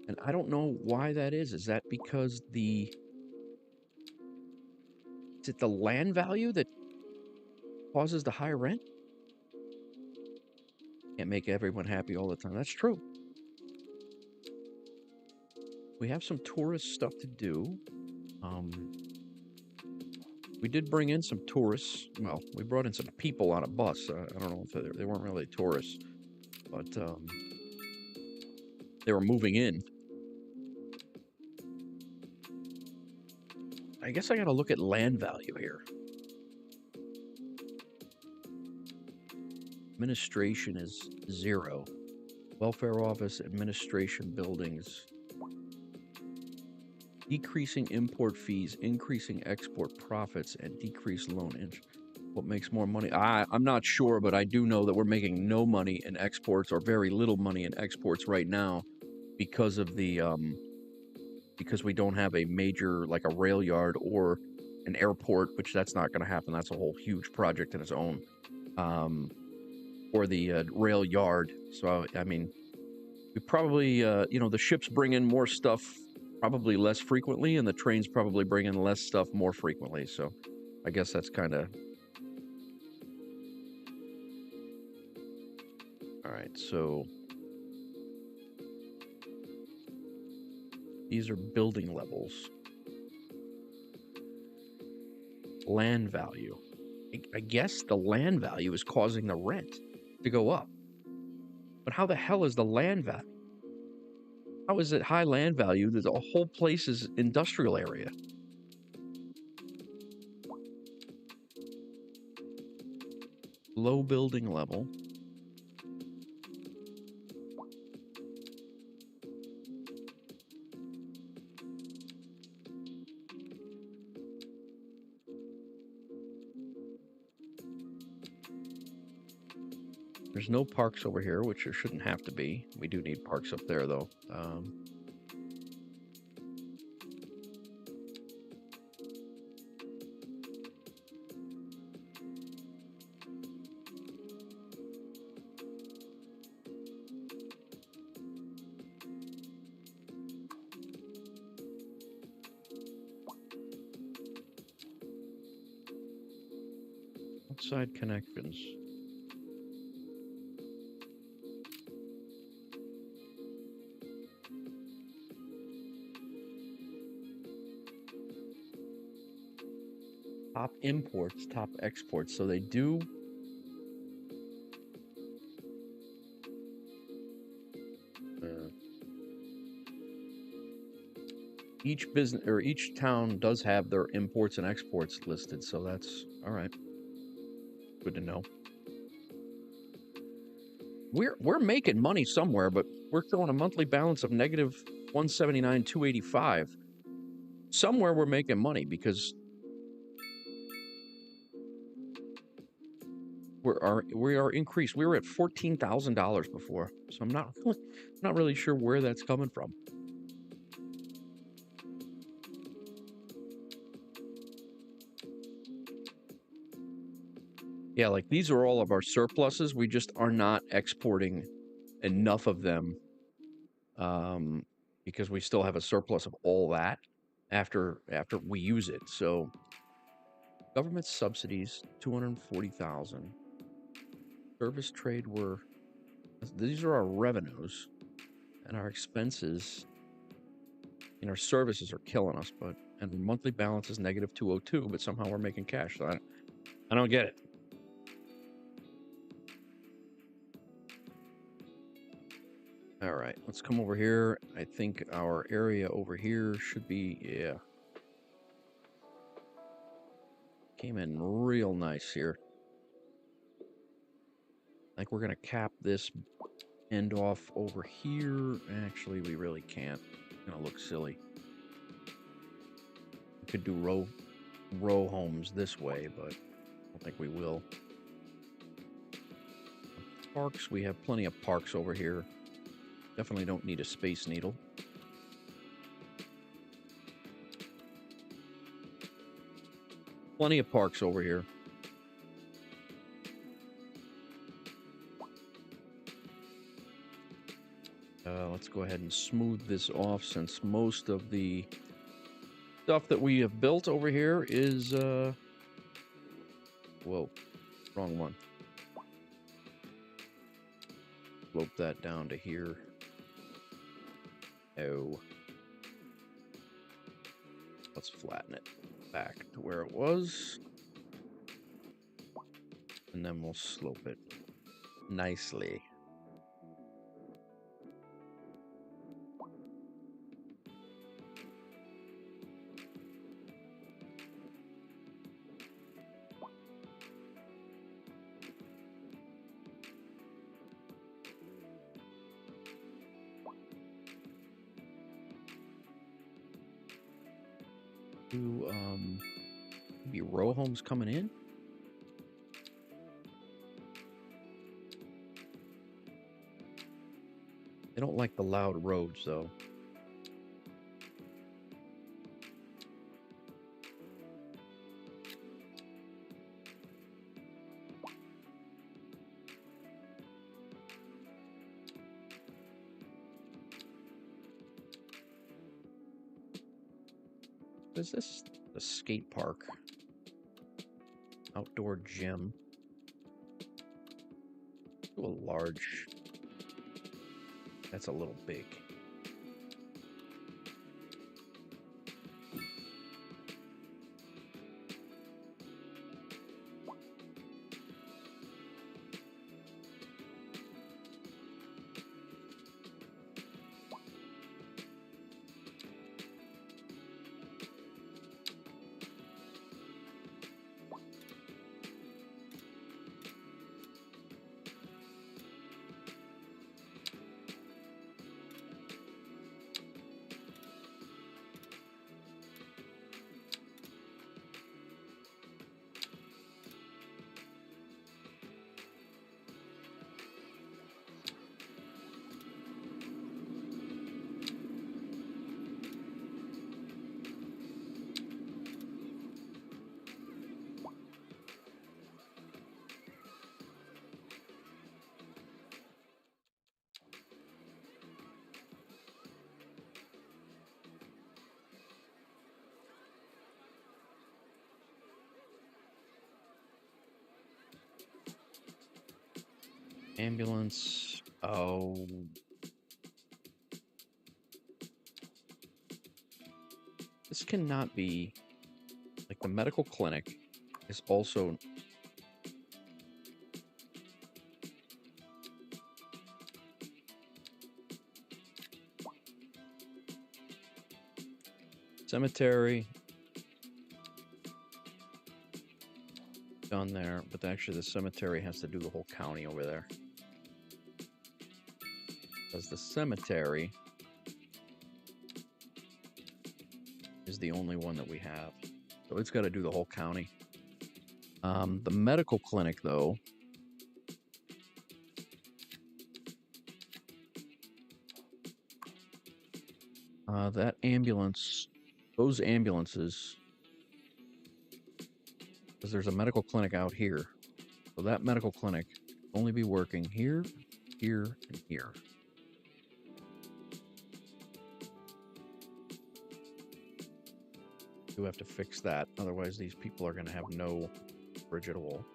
And I don't know why that is. Is that because is it the land value that causes the high rent? Can't make everyone happy all the time. That's true. We have some tourist stuff to do. We did bring in some tourists. Well, we brought in some people on a bus. I don't know if they weren't really tourists, but they were moving in. I guess I got to look at land value here. Administration is 0. Welfare office, administration buildings. Decreasing import fees, increasing export profits, and decreased loan interest. What makes more money? I'm not sure, but I do know that we're making no money in exports or very little money in exports right now because of the because we don't have a major, like a rail yard or an airport, which that's not going to happen. That's a whole huge project in its own. Or the rail yard. So I mean, we probably the ships bring in more stuff probably less frequently, and the trains probably bring in less stuff more frequently. So I guess that's kind of... All right, so these are building levels. Land value. I guess the land value is causing the rent to go up. But how the hell is the land value? How is it high land value? There's a whole place is industrial area. Low building level. There's no parks over here, which there shouldn't have to be. We do need parks up there, though. Outside connections. Top imports, top exports. So they do... each business or each town does have their imports and exports listed, so that's all right. Good to know. We're making money somewhere, but we're showing a monthly balance of negative 179,285. Somewhere we're making money because we are increased. We were at $14,000 before, so I'm not really sure where that's coming from. Yeah, like these are all of our surpluses. We just are not exporting enough of them because we still have a surplus of all that after we use it. So government subsidies, 240,000. Service trade these are our revenues, and our expenses and our services are killing us, and the monthly balance is negative 202, but somehow we're making cash. So I don't get it. All right, let's come over here. I think our area over here should be, yeah. Came in real nice here. I think we're going to cap this end off over here. Actually, we really can't. It's going to look silly. We could do row homes this way, but I don't think we will. Parks, we have plenty of parks over here. Definitely don't need a Space Needle. Plenty of parks over here. Let's go ahead and smooth this off, since most of the stuff that we have built over here is, whoa, wrong one. Slope that down to here. Oh. Let's flatten it back to where it was. And then we'll slope it nicely. Maybe row homes coming in. They don't like the loud roads, though. What is this? A skate park. Outdoor gym. Do a large. That's a little big. Ambulance. Oh. This cannot be. Like, the medical clinic is also. Cemetery. Done there, but actually the cemetery has to do the whole county over there. Because the cemetery is the only one that we have. So it's got to do the whole county. The medical clinic, though, that ambulance, those ambulances, because there's a medical clinic out here. So that medical clinic only be working here, here, and here. Do have to fix that, otherwise these people are going to have no bridge at all.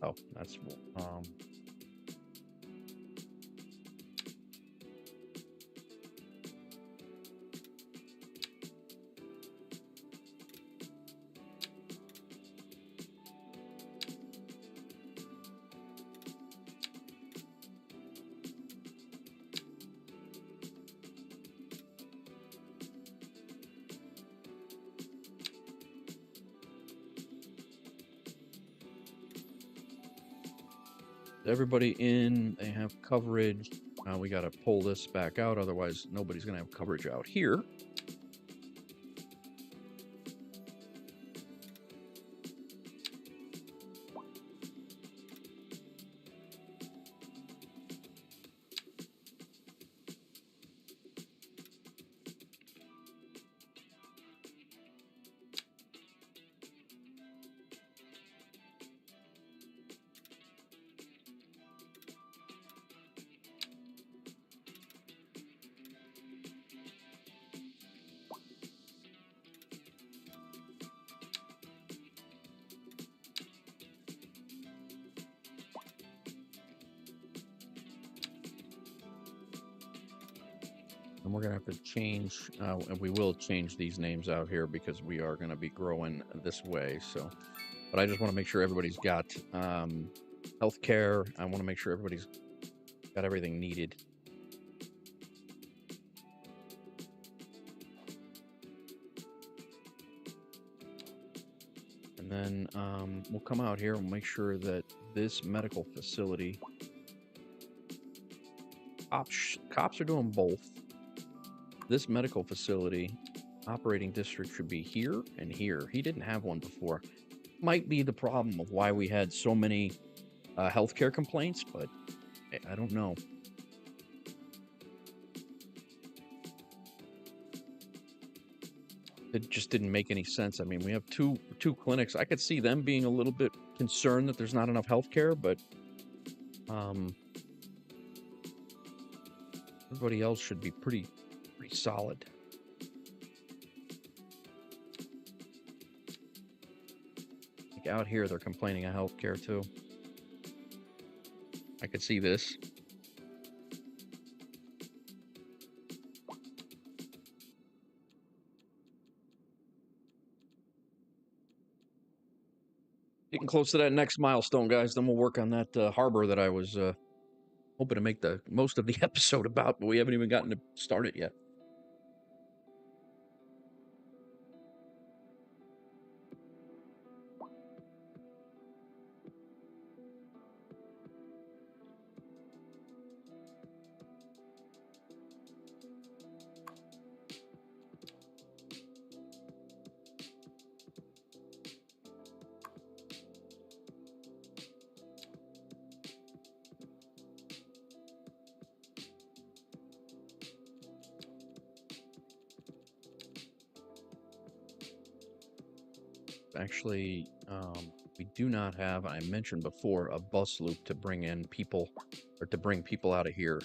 Oh, that's everybody in, they have coverage. We got to pull this back out, otherwise nobody's going to have coverage out here. And we're going to have to change, and we will change these names out here because we are going to be growing this way. So, but I just want to make sure everybody's got healthcare. I want to make sure everybody's got everything needed. And then we'll come out here and make sure that this medical facility, cops are doing both. This medical facility operating district should be here and here. He didn't have one before. Might be the problem of why we had so many healthcare complaints, but I don't know. It just didn't make any sense. I mean, we have two clinics. I could see them being a little bit concerned that there's not enough healthcare, but everybody else should be pretty solid. Like out here, they're complaining of healthcare too. I could see this. Getting close to that next milestone, guys. Then we'll work on that harbor that I was hoping to make the most of the episode about, but we haven't even gotten to start it yet. Actually, we do not have, I mentioned before, a bus loop to bring in people, or to bring people out of here,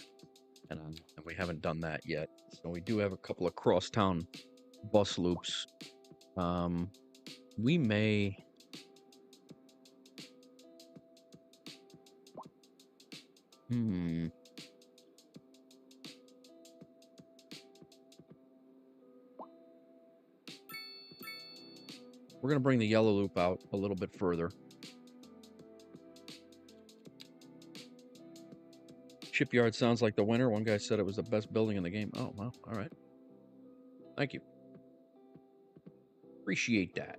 and we haven't done that yet. So we do have a couple of crosstown bus loops. We may... We're going to bring the yellow loop out a little bit further. Shipyard sounds like the winner. One guy said it was the best building in the game. Oh, well, all right. Thank you. Appreciate that.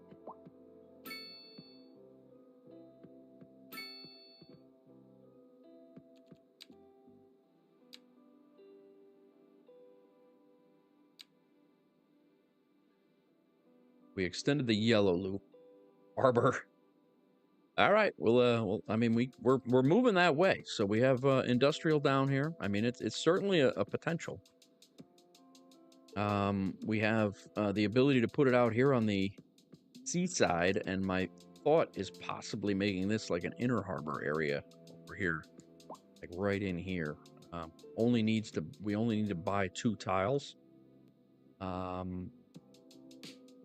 We extended the yellow loop. Harbor. All right. Well, I mean, we're moving that way. So we have industrial down here. I mean, it's certainly a potential. We have the ability to put it out here on the seaside, and my thought is possibly making this like an inner harbor area over here, like right in here. We only need to buy 2 tiles. Um,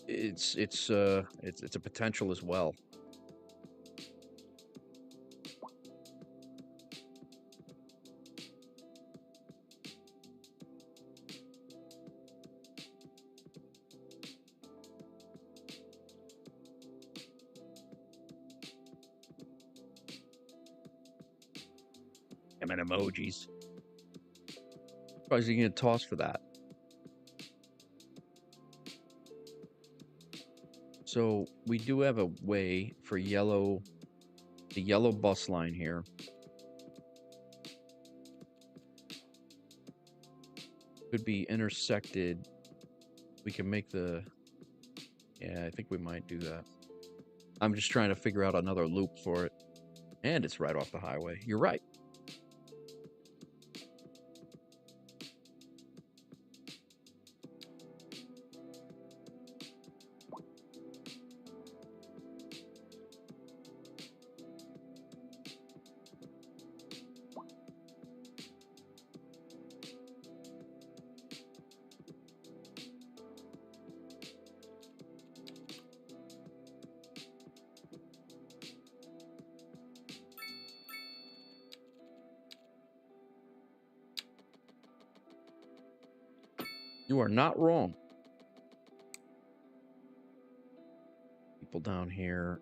it's a potential as well. And emojis. Probably you get a toss for that. So we do have a way for the yellow bus line here. Could be intersected. We can make yeah, I think we might do that. I'm just trying to figure out another loop for it. And it's right off the highway. You're right. You are not wrong. People down here.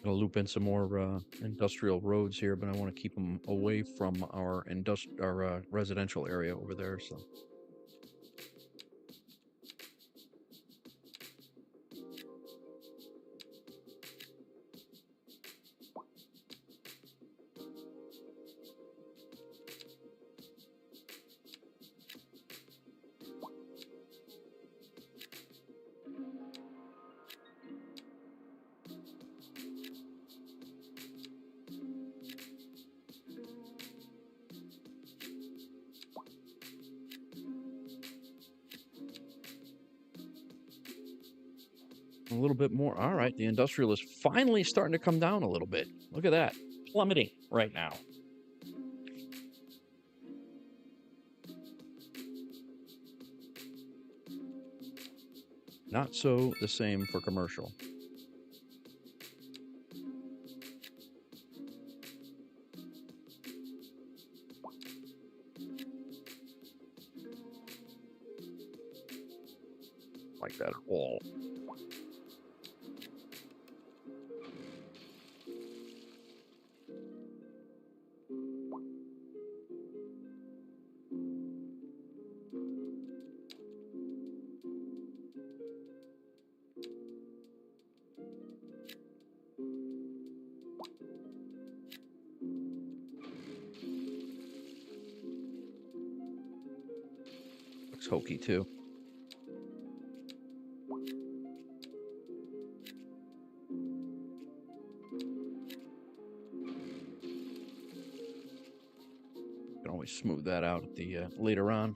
Gonna loop in some more industrial roads here, but I want to keep them away from our residential area over there. So a little bit more. All right, the industrial is finally starting to come down a little bit. Look at that, plummeting right now. Not so the same for commercial. Like that at all. Looks hokey too. Can always smooth that out at the later on.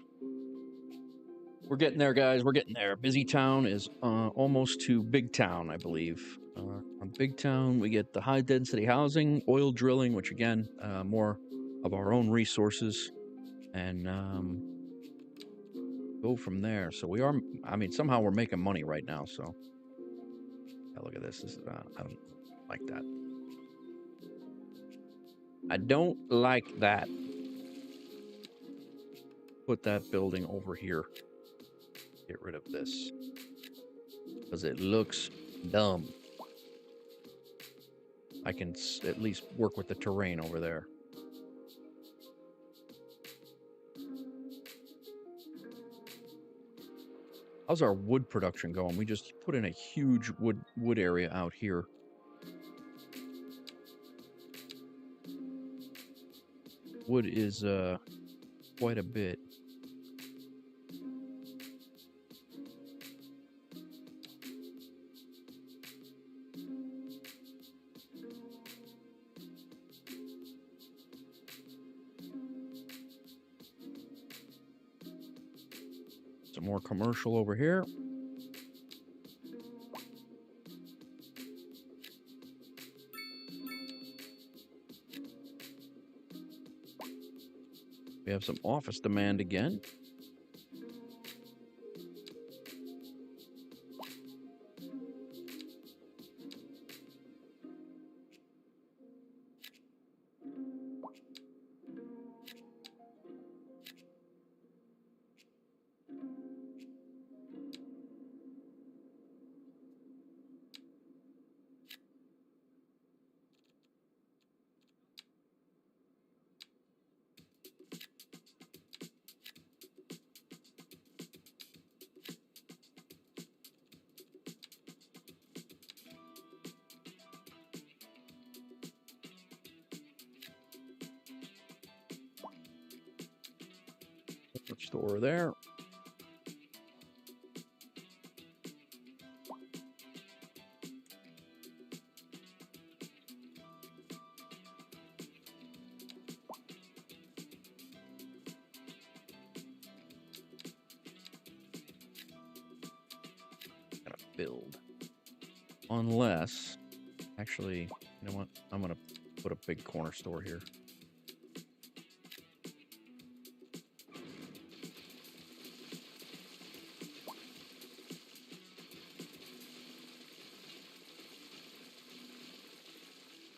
We're getting there, guys. We're getting there. Busy Town is almost to Big Town, I believe. On Big Town, we get the high density housing, oil drilling, which again, more of our own resources, and go from there. So we are, I mean, somehow we're making money right now. So yeah, look at this. This is, I don't like that. I don't like that. Put that building over here. Get rid of this because it looks dumb. I can at least work with the terrain over there. How's our wood production going? We just put in a huge wood area out here. Wood is quite a bit. Some more commercial over here. We have some office demand again. Store there. Gotta build. Unless, actually, you know what? I'm gonna put a big corner store here.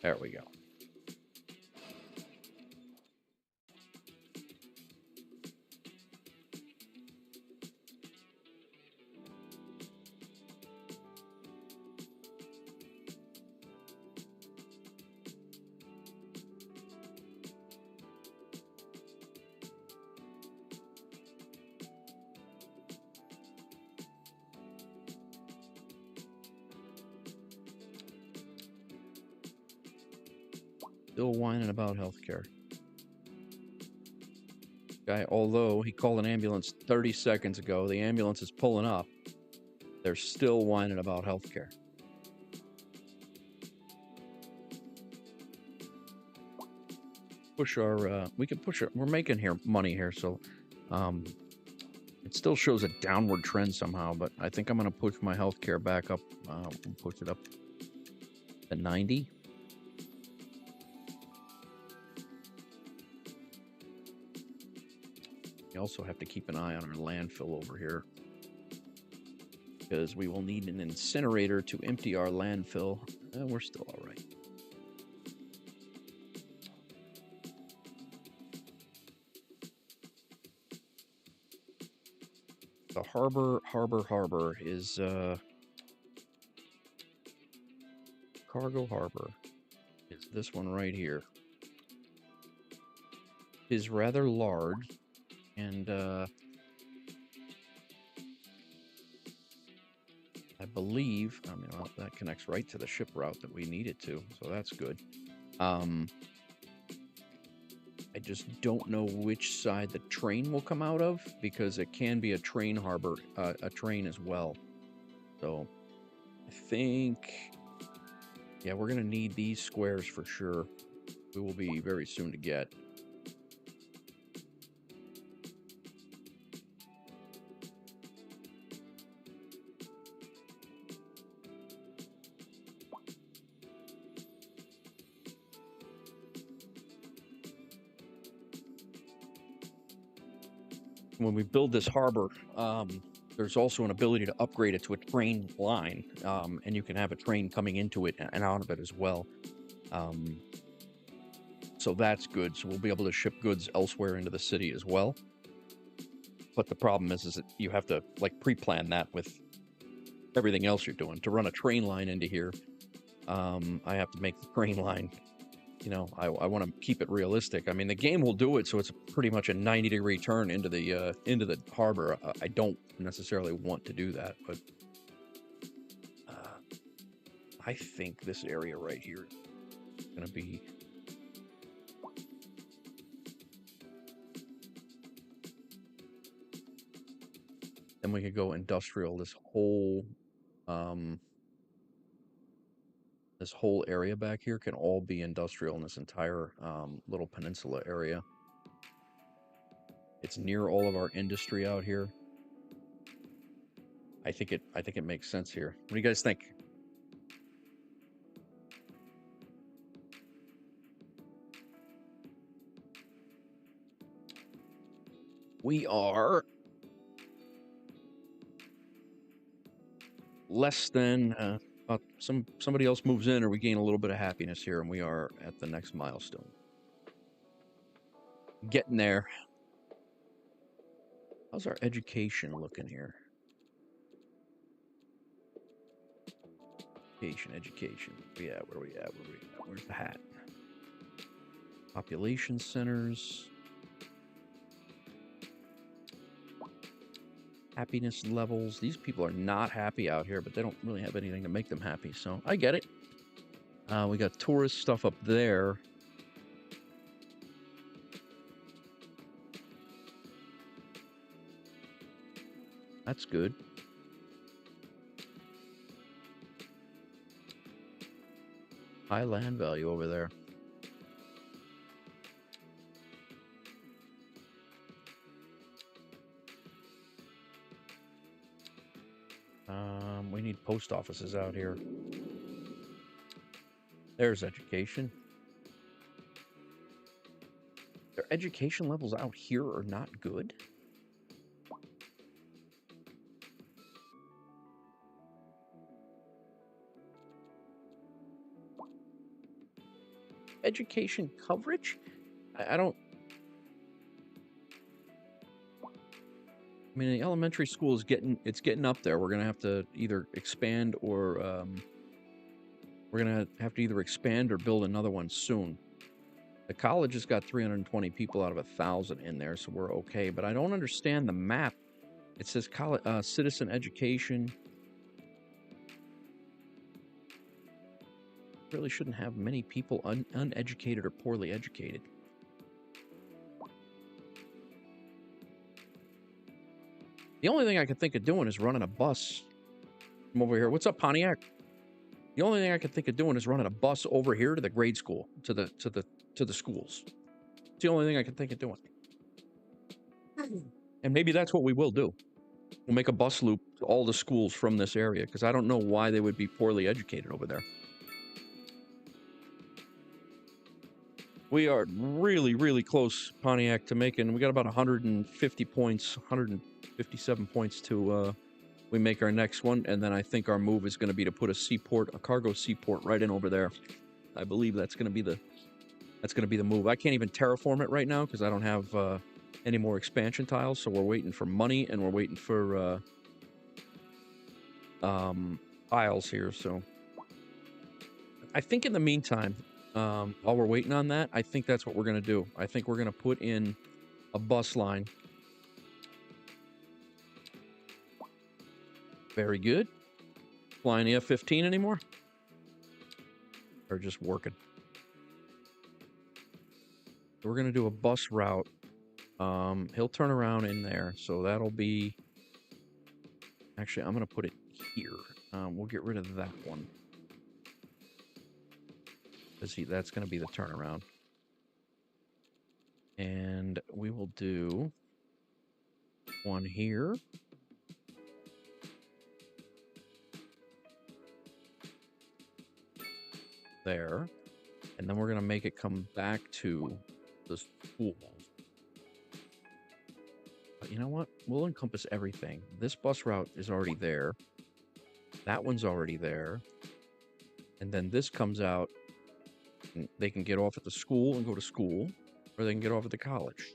There we go. Still whining about healthcare. Guy, although he called an ambulance 30 seconds ago, the ambulance is pulling up. They're still whining about healthcare. Push our, we can push it. We're making money here, so it still shows a downward trend somehow, but I think I'm going to push my healthcare back up and push it up to 90. We also have to keep an eye on our landfill over here, because we will need an incinerator to empty our landfill. We're still all right. The harbor is cargo harbor is this one right here. It is rather large, and I believe, I mean, well, that connects right to the ship route that we need it to, so that's good. I just don't know which side the train will come out of, because it can be a train harbor, a train as well. So I think, yeah, we're going to need these squares for sure. We will be very soon to get. when we build this harbor, there's also an ability to upgrade it to a train line, and you can have a train coming into it and out of it as well. So that's good. So we'll be able to ship goods elsewhere into the city as well. But the problem is that you have to like pre-plan that with everything else you're doing. To run a train line into here, I have to make the train line, you know, I want to keep it realistic. I mean, the game will do it, so it's pretty much a 90-degree turn into the harbor. I don't necessarily want to do that, but I think this area right here is going to be... Then we could go industrial. This whole area back here can all be industrial in this entire little peninsula area. It's near all of our industry out here. I think it makes sense here. What do you guys think? We are less than somebody else moves in, or we gain a little bit of happiness here, and we are at the next milestone. Getting there. How's our education looking here? Education. Yeah, where we at? Where's the hat? Population centers. Happiness levels. These people are not happy out here, but they don't really have anything to make them happy, so I get it. We got tourist stuff up there. That's good. High land value over there. We need post offices out here. There's education. Their education levels out here are not good. Education coverage? I don't... I mean, the elementary school is getting up there. We're gonna have to either expand or we're gonna have to either expand or build another one soon. The college has got 320 people out of 1,000 in there, so we're okay. But I don't understand the map. It says college, citizen education. Really shouldn't have many people uneducated or poorly educated. The only thing I could think of doing is running a bus from over here. What's up, Pontiac? The only thing I could think of doing is running a bus over here to the grade school, to the schools. It's the only thing I can think of doing. And maybe that's what we will do. We'll make a bus loop to all the schools from this area, because I don't know why they would be poorly educated over there. We are really, really close, Pontiac, to making... We got about 150 points, 157 points to... we make our next one, and then I think our move is going to be to put a seaport, a cargo seaport, right in over there. I believe that's going to be the move. I can't even terraform it right now because I don't have any more expansion tiles, so we're waiting for money and we're waiting for tiles here. So I think in the meantime, while we're waiting on that, I think that's what we're going to do. I think we're going to put in a bus line. Very good. Flying the F-15 anymore? Or just working? We're going to do a bus route. He'll turn around in there, so that'll be... Actually, I'm going to put it here. We'll get rid of that one. That's going to be the turnaround. And we will do one here. There. And then we're going to make it come back to the school. You know what? We'll encompass everything. This bus route is already there. That one's already there. And then this comes out. And they can get off at the school and go to school, or they can get off at the college.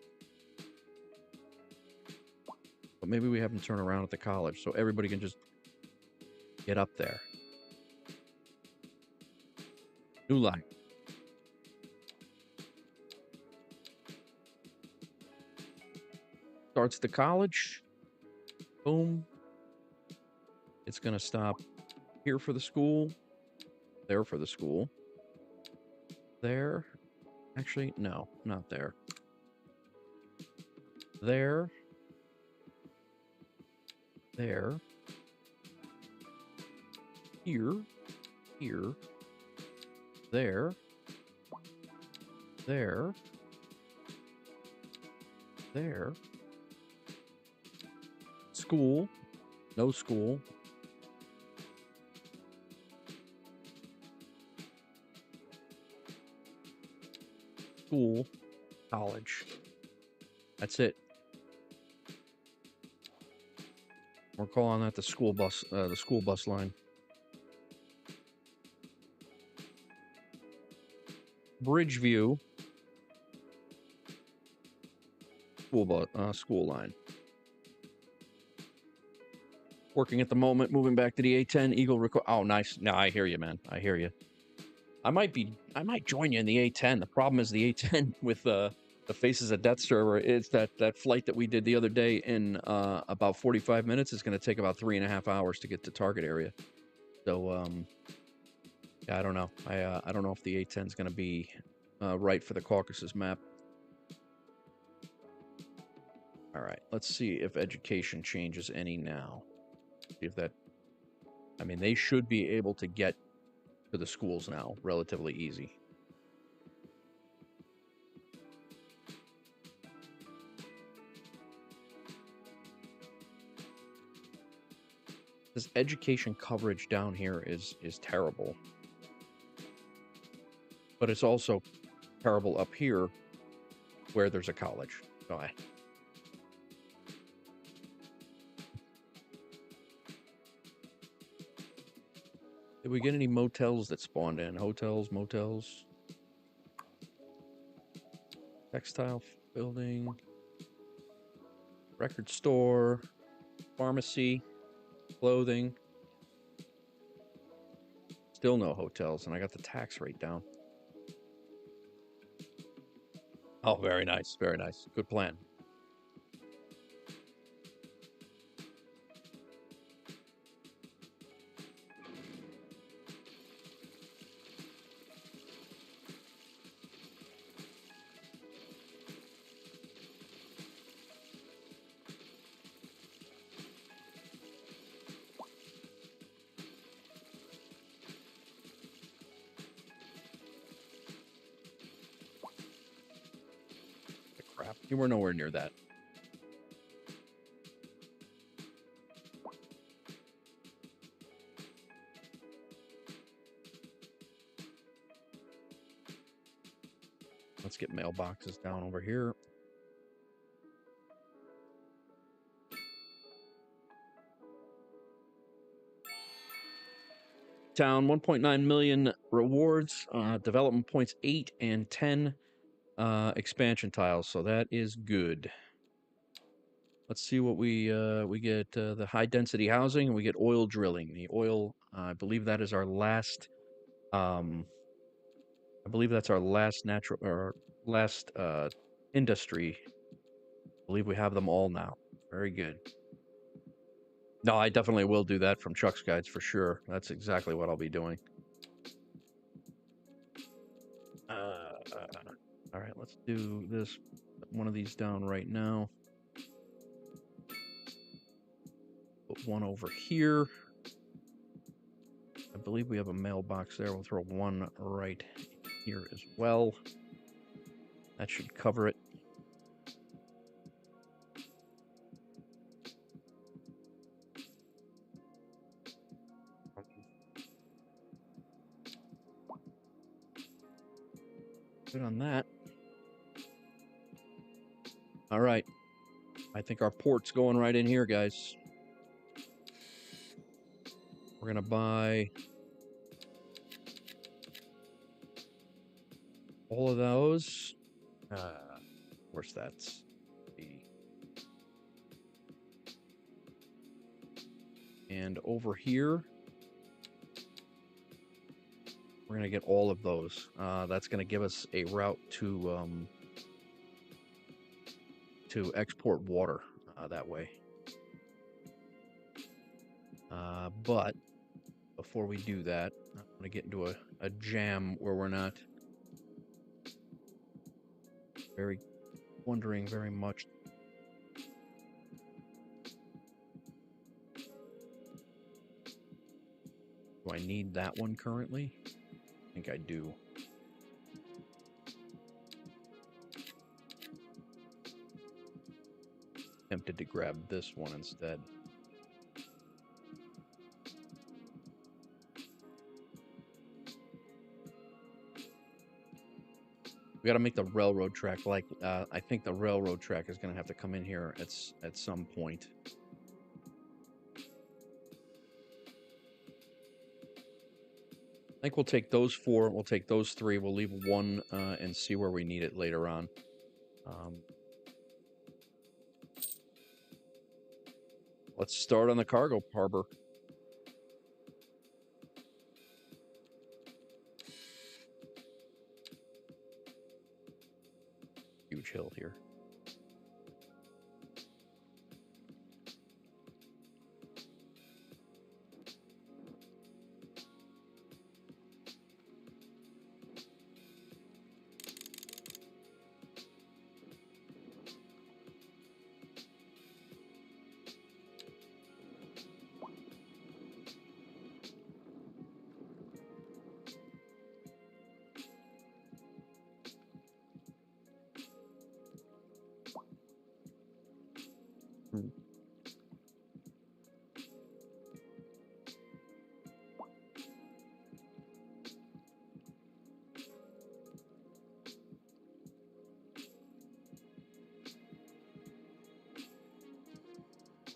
But maybe we have them turn around at the college so everybody can just get up there. New line. Starts the college. Boom. It's going to stop here for the school. There for the school. There. Actually, no, not there. There. There. Here. Here. There. There. There. School. No school. School. College. That's it. We're calling that the school bus line. Bridgeview. School line. Working at the moment, moving back to the A10 Eagle. Oh, nice. No, I hear you, man. I hear you. I might join you in the A10. The problem is the A10 with the Faces of Death server. It's that flight that we did the other day in about 45 minutes. It's going to take about 3.5 hours to get to target area. So yeah, I don't know. I don't know if the A10 is going to be right for the Caucasus map. All right, let's see if education changes any now. See if that. I mean, they should be able to get to the schools now relatively easy. This education coverage down here is terrible. But it's also terrible up here where there's a college. So did we get any motels that spawned in? Hotels, motels? Textile building. Record store. Pharmacy. Clothing. Still no hotels, and I got the tax rate down. Oh, very nice. Very nice. Good plan. Crap. You were nowhere near that. Let's get mailboxes down over here. Town 1.9 million rewards, development points 8 and 10 expansion tiles, so that is good. Let's see what we get. The high density housing, and we get oil drilling. The oil, I believe that is our last. I believe that's our last natural or last industry. I believe we have them all now. Very good. No, I definitely will do that from Chuck's Guides for sure. That's exactly what I'll be doing. All right, let's do this. One of these down right now. Put one over here. I believe we have a mailbox there. We'll throw one right here as well. That should cover it. Good on that. All right. I think our port's going right in here, guys. We're going to buy all of those. Of course, that's the... And over here, we're going to get all of those. That's going to give us a route to export water that way. But before we do that, I'm going to get into a jam where we're not wondering very much. Do I need that one currently? I think I do. Tempted to grab this one instead. We got to make the railroad track. Like I think the railroad track is going to have to come in here at some point. I think we'll take those 4. We'll take those 3. We'll leave 1 and see where we need it later on. Let's start on the cargo harbor. Huge hill here.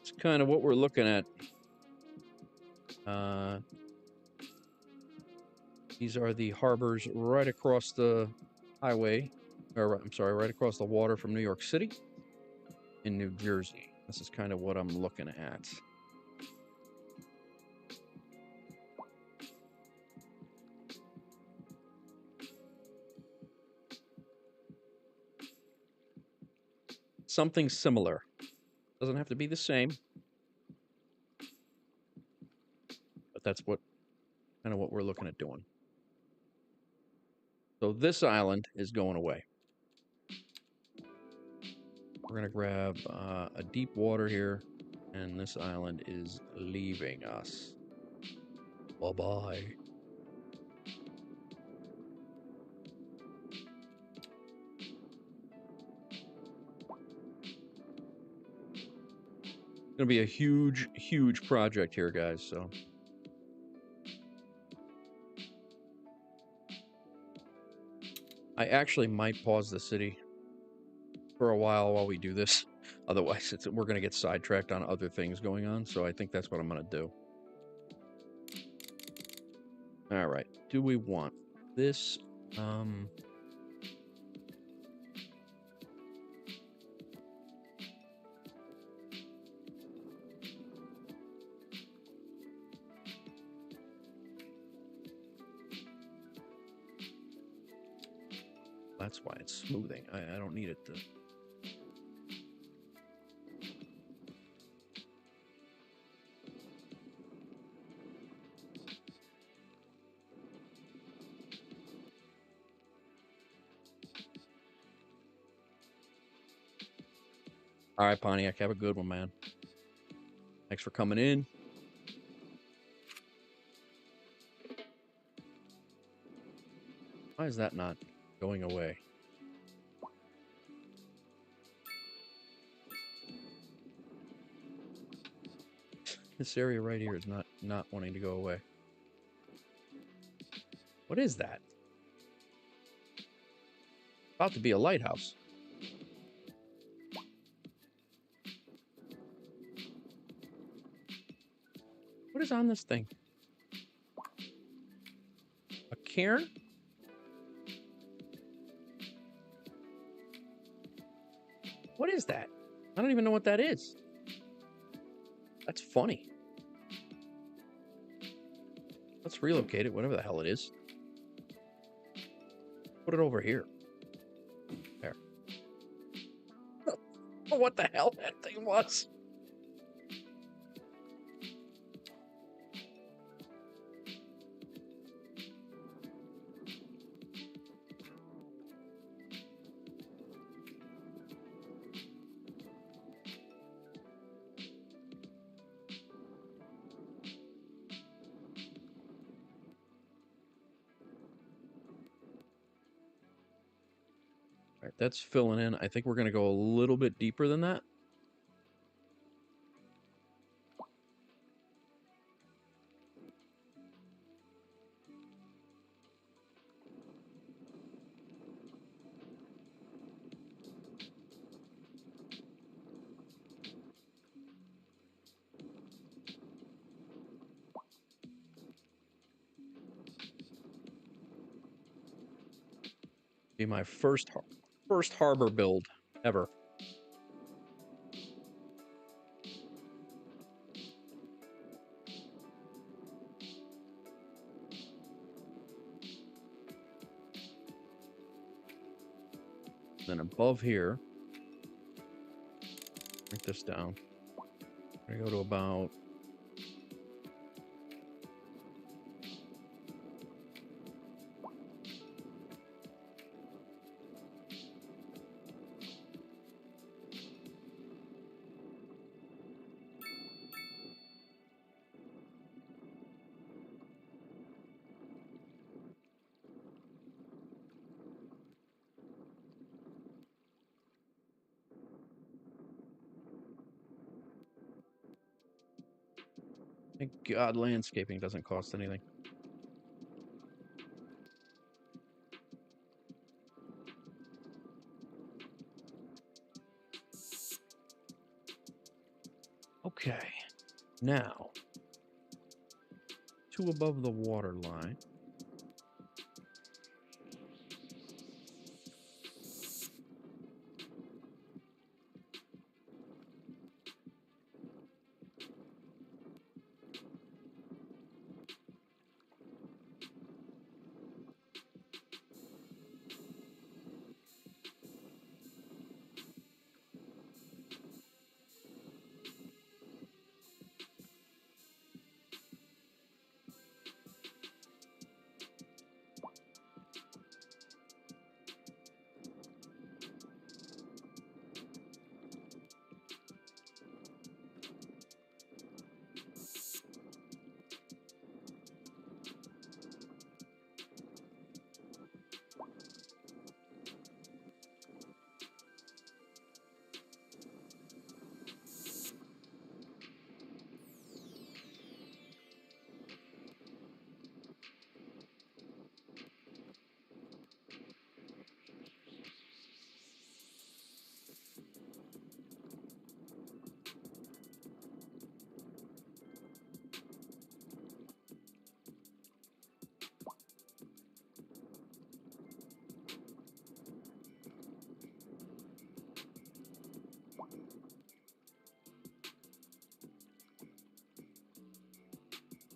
It's kind of what we're looking at. These are the harbors right across the highway, or I'm sorry, right across the water from New York City in New Jersey. This is kind of what I'm looking at. Something similar. Doesn't have to be the same, but that's what kind of what we're looking at doing. So this island is going away. We're going to grab a deep water here, and this island is leaving us. Bye-bye. It's going to be a huge, huge project here, guys, so... I actually might pause the city for a while we do this. Otherwise, we're going to get sidetracked on other things going on. So I think that's what I'm going to do. All right. Do we want this? That's why it's smoothing. I don't need it to... All right, Pontiac, have a good one, man. Thanks for coming in. Why is that not going away? This area right here is not wanting to go away. What is that? About to be a lighthouse. What is on this thing? A cairn? What is that? I don't even know what that is. That's funny. Let's relocate it, whatever the hell it is. Put it over here. There. What the hell that thing was? All right, that's filling in. I think we're going to go a little bit deeper than that. Be my first harbor build ever. Then above here, break this down. I go to about thank God landscaping doesn't cost anything. Okay, now 2 above the water line.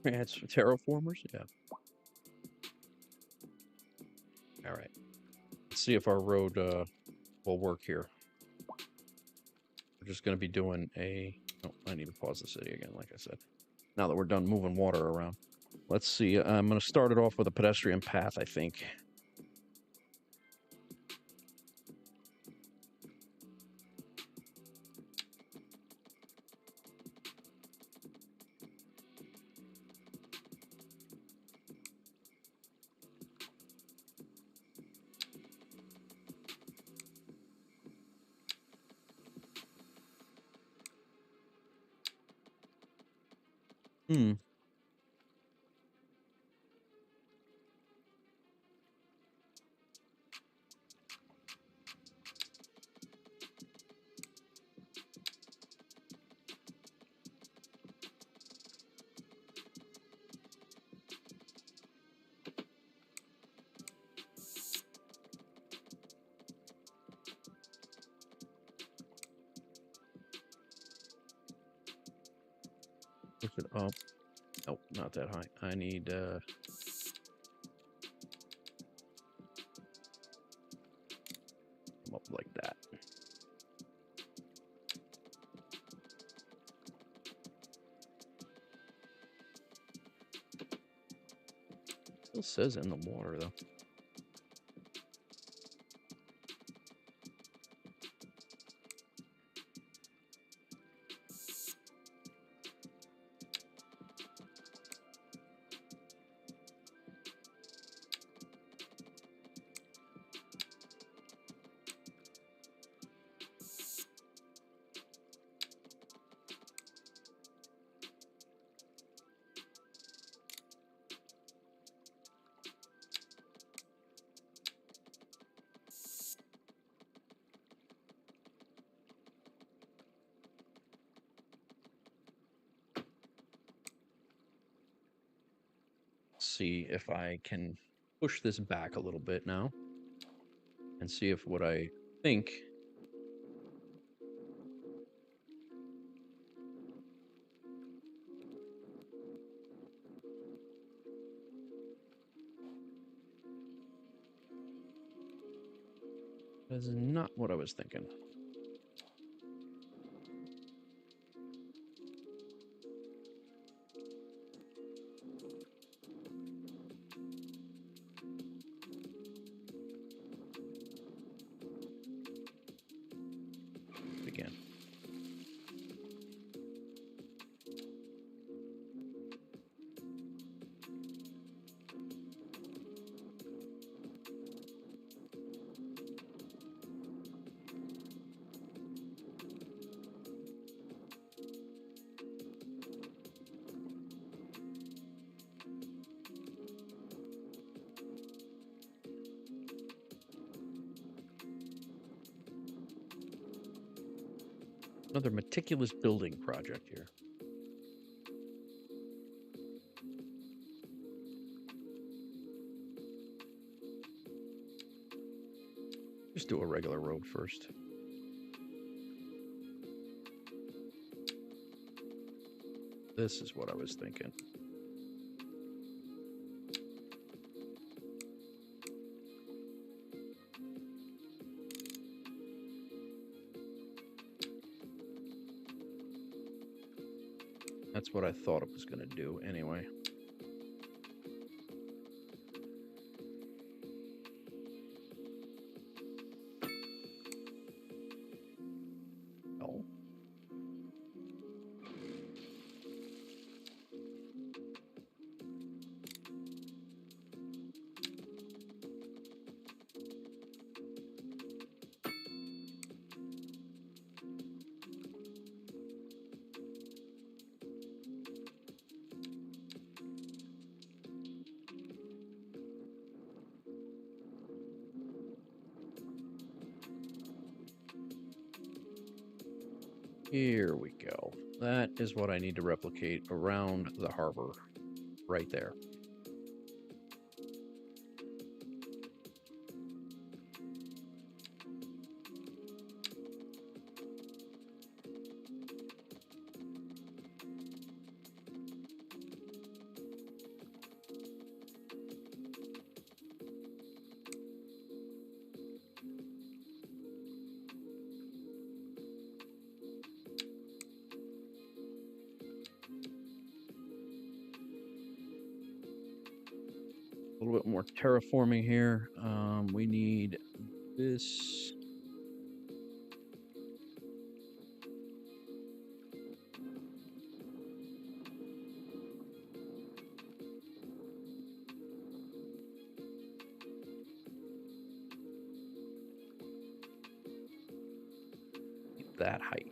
Yeah, it's terraformers. Yeah. All right. Let's see if our road will work here. We're just going to be doing a... Oh, I need to pause the city again, like I said. Now that we're done moving water around. Let's see. I'm going to start it off with a pedestrian path, I think. Hmm. Push it up. Nope, not that high. I need come up like that. Still says in the water though. See if I can push this back a little bit now and see if what I think is not what I was thinking. Again. Another meticulous building project here. Just do a regular road first. This is what I was thinking. That's what I thought it was going to do anyway. Oh. Here we go. That is what I need to replicate around the harbor right there. A little bit more terraforming here. We need this. That height.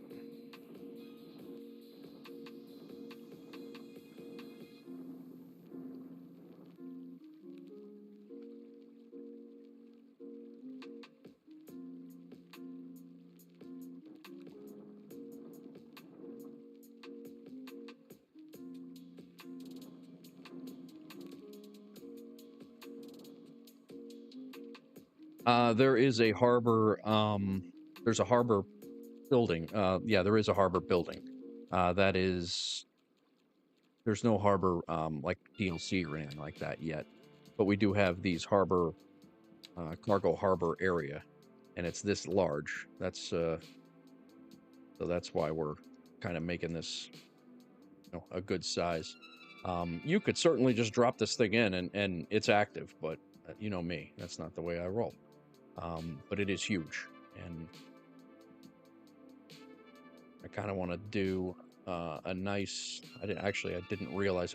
There is a harbor. There's a harbor building. Yeah, there is a harbor building. That is There's no harbor like DLC or anything like that yet, but we do have these harbor cargo harbor area, and it's this large. That's so that's why we're kind of making this, you know, a good size. You could certainly just drop this thing in and it's active, but you know me, that's not the way I roll. But it is huge, and I kind of want to do a nice. I didn't realize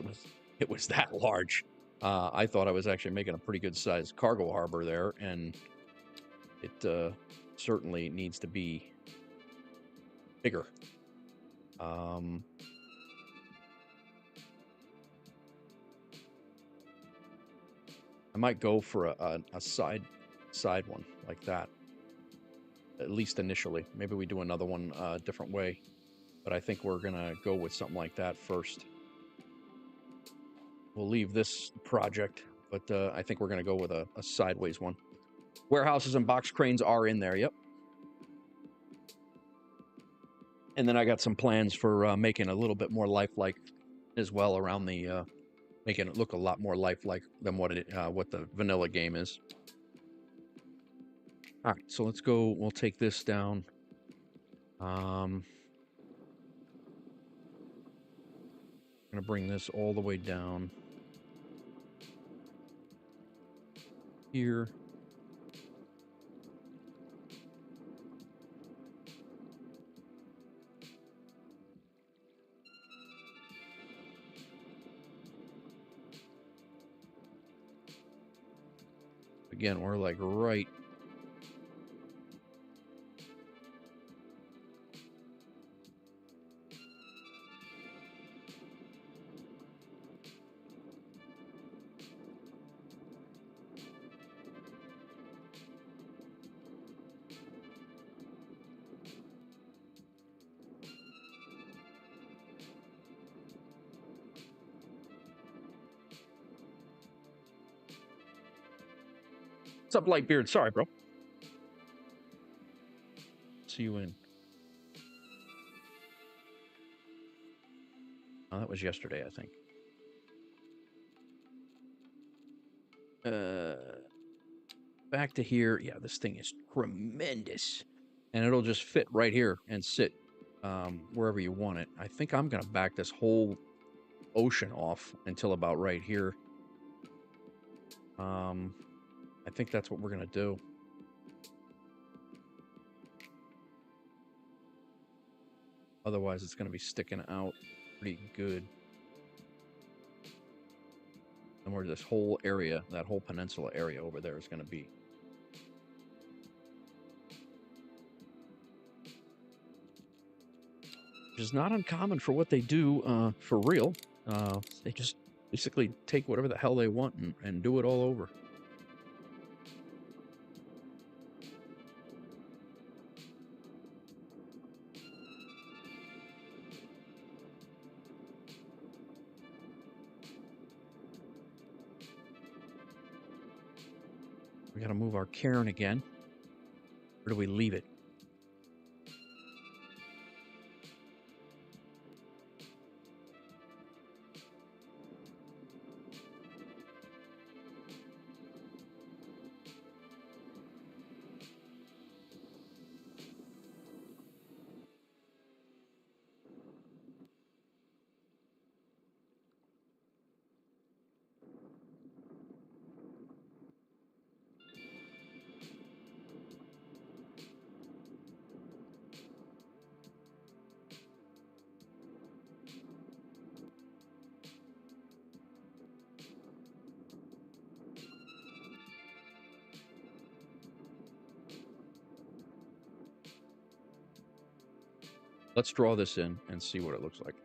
it was that large. I thought I was actually making a pretty good sized cargo harbor there, and it certainly needs to be bigger. I might go for a side one like that, at least initially. Maybe we do another one a different way, but I think we're gonna go with something like that first. We'll leave this project, but I think we're gonna go with a sideways one. Warehouses and box cranes are in there, yep. And then I got some plans for making a little bit more lifelike as well around the making it look a lot more lifelike than what the vanilla game is. All right, so let's go. We'll take this down. I'm gonna bring this all the way down here. Again, we're like right. What's up, Lightbeard? Sorry, bro. See you in. Oh, that was yesterday, I think. Back to here. Yeah, this thing is tremendous, and it'll just fit right here and sit wherever you want it. I think I'm gonna back this whole ocean off until about right here. I think that's what we're gonna do. Otherwise, it's gonna be sticking out pretty good. And where this whole area, that whole peninsula area over there is gonna be. Which is not uncommon for what they do for real. They just basically take whatever the hell they want and do it all over. We gotta move our cairn again. Where do we leave it? Let's draw this in and see what it looks like.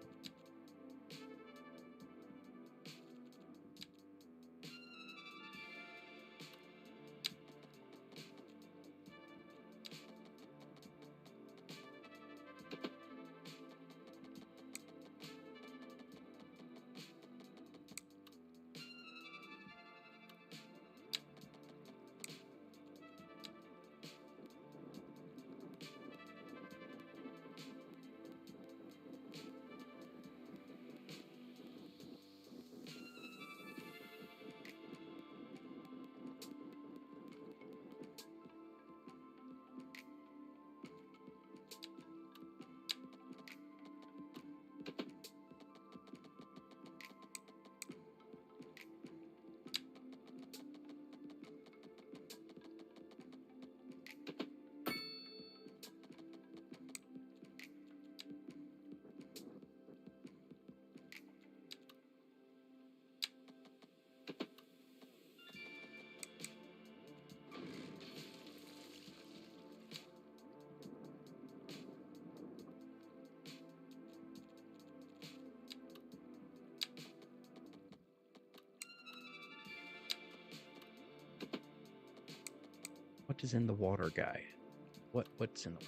What is in the water, guy? What's in the...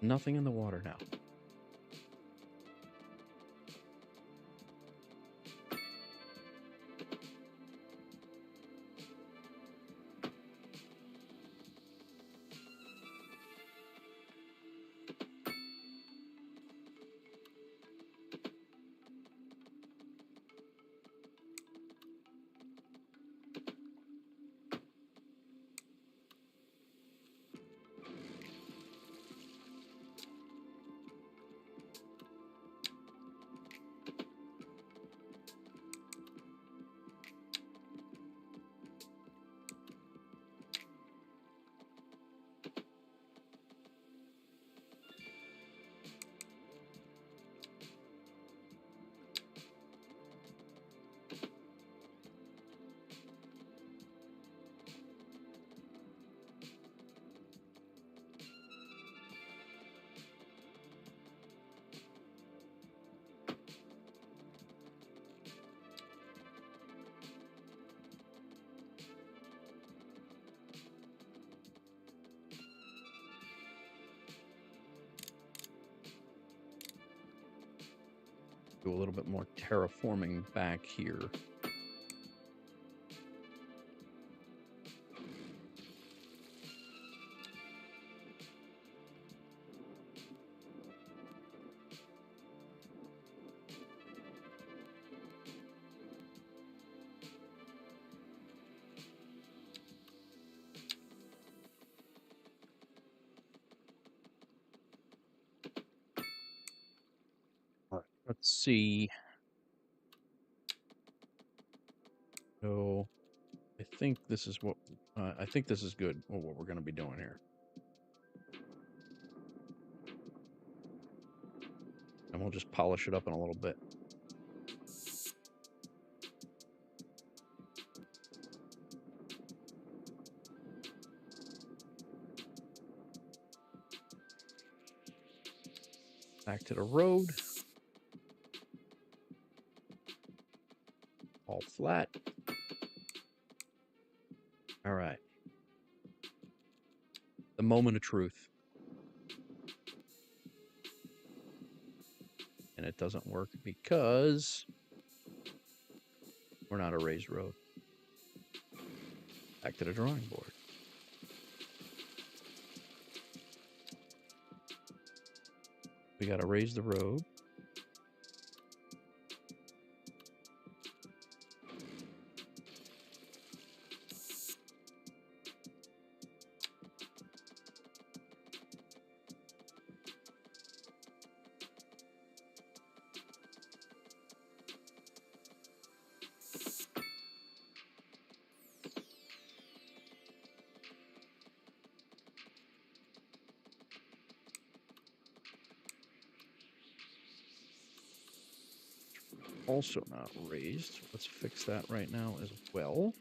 Nothing in the water now. Do a little bit more terraforming back here. All right, let's see. So I think this is what I think this is good. What we're going to be doing here. And we'll just polish it up in a little bit. Back to the road. All flat. All right. The moment of truth. And it doesn't work because we're not a raised road. Back to the drawing board. We got to raise the road. Also not raised. Let's fix that right now as well.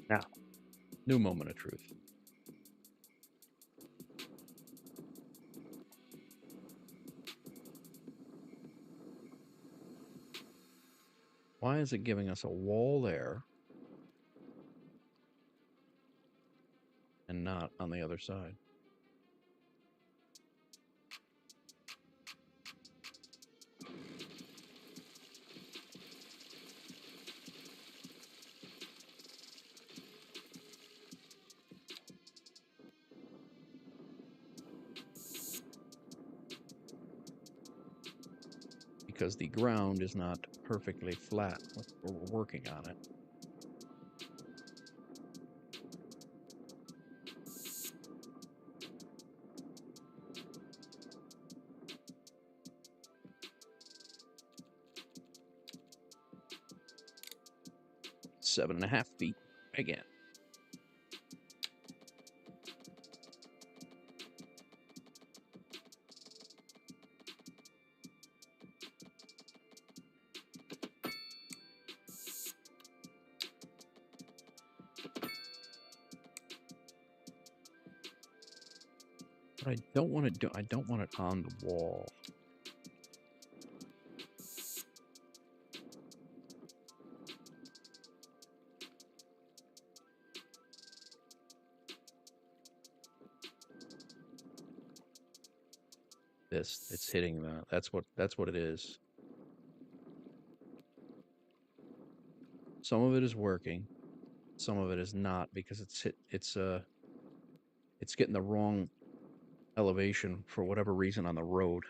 Now, new moment of truth. Why is it giving us a wall there and not on the other side? because the ground is not perfectly flat where we're working on it. Seven and a half feet again. But I don't want to do. I don't want it on the wall. It's hitting that. That's what it is. Some of it is working, some of it is not because it's getting the wrong elevation for whatever reason on the road.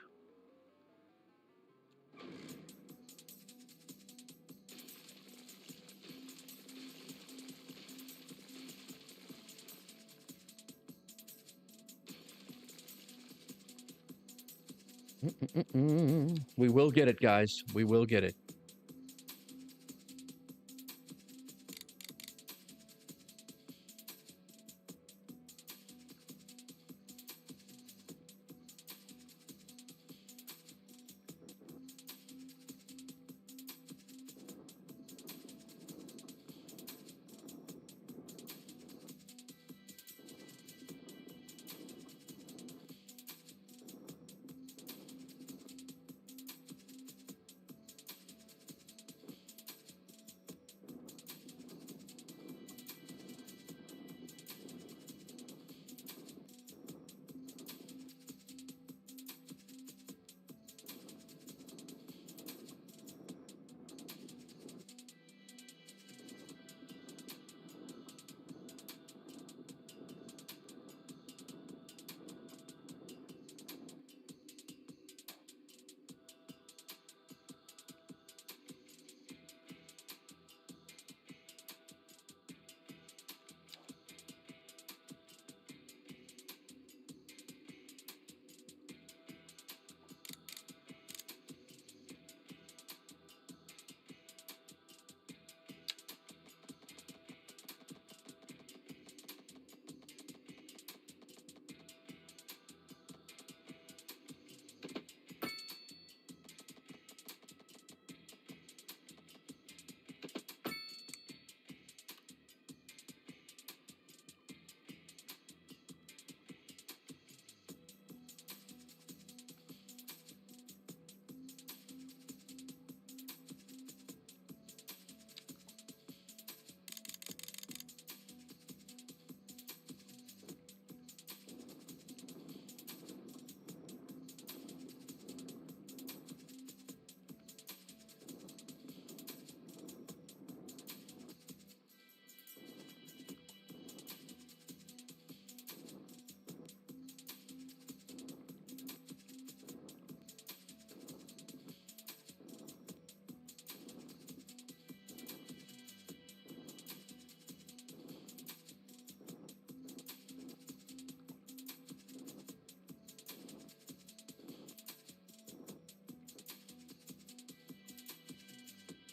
We will get it, guys. We will get it.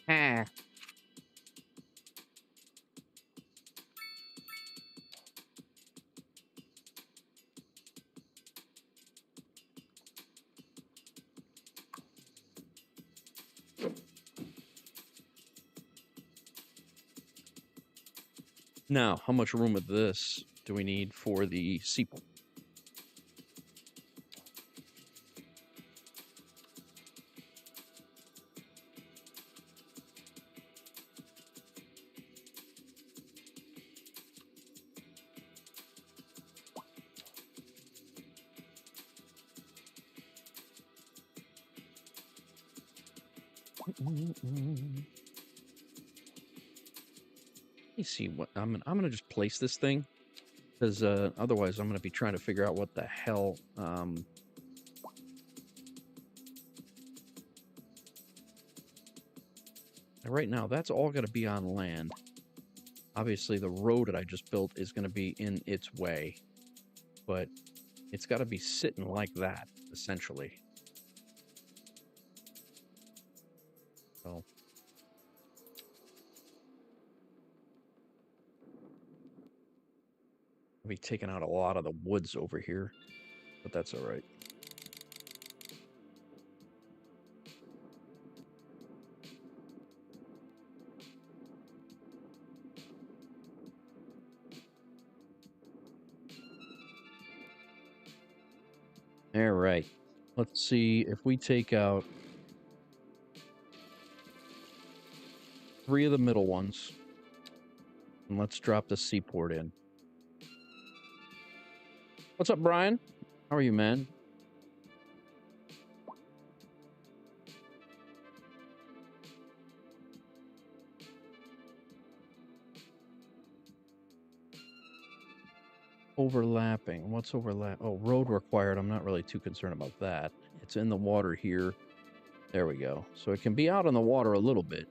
Ah. Now, how much room of this do we need for the seaport? Let me see what I'm gonna just place this thing because otherwise I'm gonna be trying to figure out what the hell And right now, that's all going to be on land. Obviously, the road that I just built is going to be in its way. But it's got to be sitting like that, essentially. So... I'll be taking out a lot of the woods over here, but that's all right. All right. Let's see if we take out 3 of the middle ones. And let's drop the seaport in. What's up, Brian? How are you, man? Overlapping. What's overlap? Oh, road required. I'm not really too concerned about that. It's in the water here. There we go. So it can be out on the water a little bit.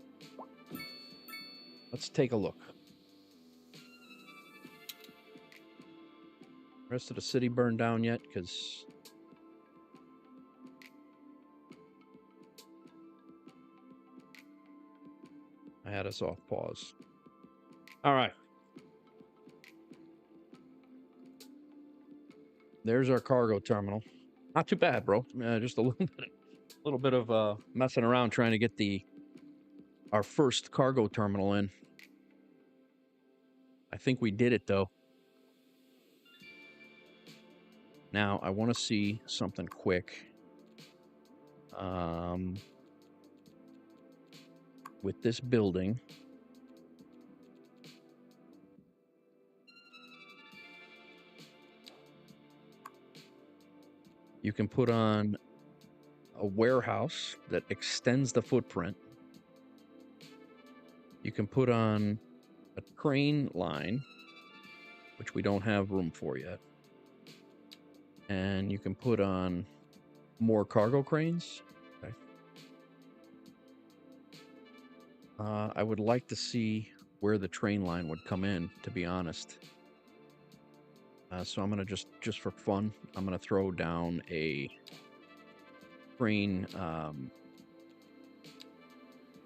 Let's take a look. Rest of the city burned down yet? Because I had us off pause. All right. There's our cargo terminal. Not too bad, bro. Just a little bit of messing around trying to get our first cargo terminal in. I think we did it, though. Now, I want to see something quick. With this building, you can put on a warehouse that extends the footprint. You can put on a crane line, which we don't have room for yet. And you can put on more cargo cranes. Okay. I would like to see where the train line would come in, to be honest. So I'm going to just for fun, I'm going to throw down a train,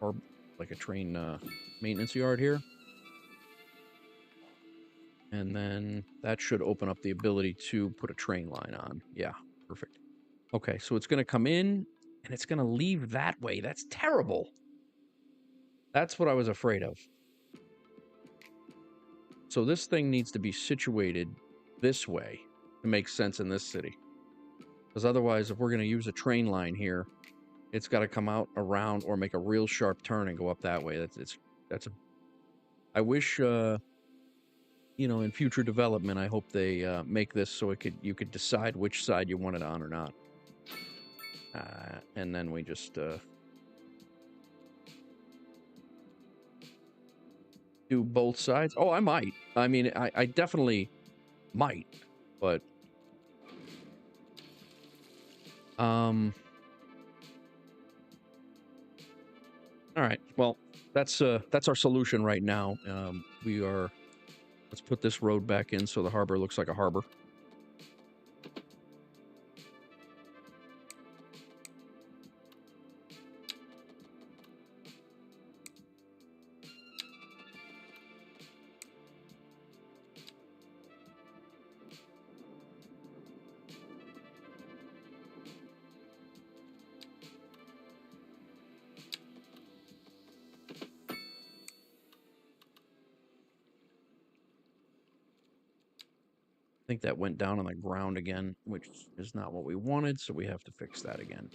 or like a train maintenance yard here. And then that should open up the ability to put a train line on. Yeah, perfect. Okay, so it's going to come in and it's going to leave that way. That's terrible. That's what I was afraid of. So this thing needs to be situated this way to make sense in this city. Because otherwise, if we're going to use a train line here, it's got to come out around or make a real sharp turn and go up that way. I wish, you know, in future development, I hope they make this so you could decide which side you want it on or not. And then we just do both sides. Oh, I might. I mean, I definitely might, but all right. Well, that's our solution right now. Let's put this road back in so the harbor looks like a harbor. I think that went down on the ground again, which is not what we wanted, so we have to fix that again.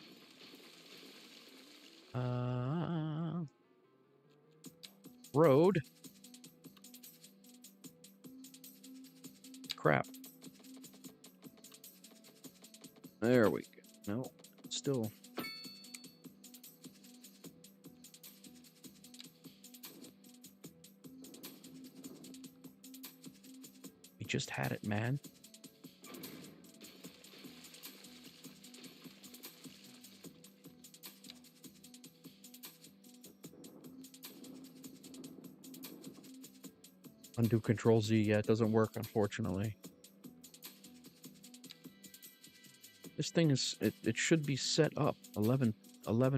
Road. Crap. There we go. No, still. We just had it, man. Undo Control Z. Yeah, it doesn't work, unfortunately. This thing is, it should be set up 11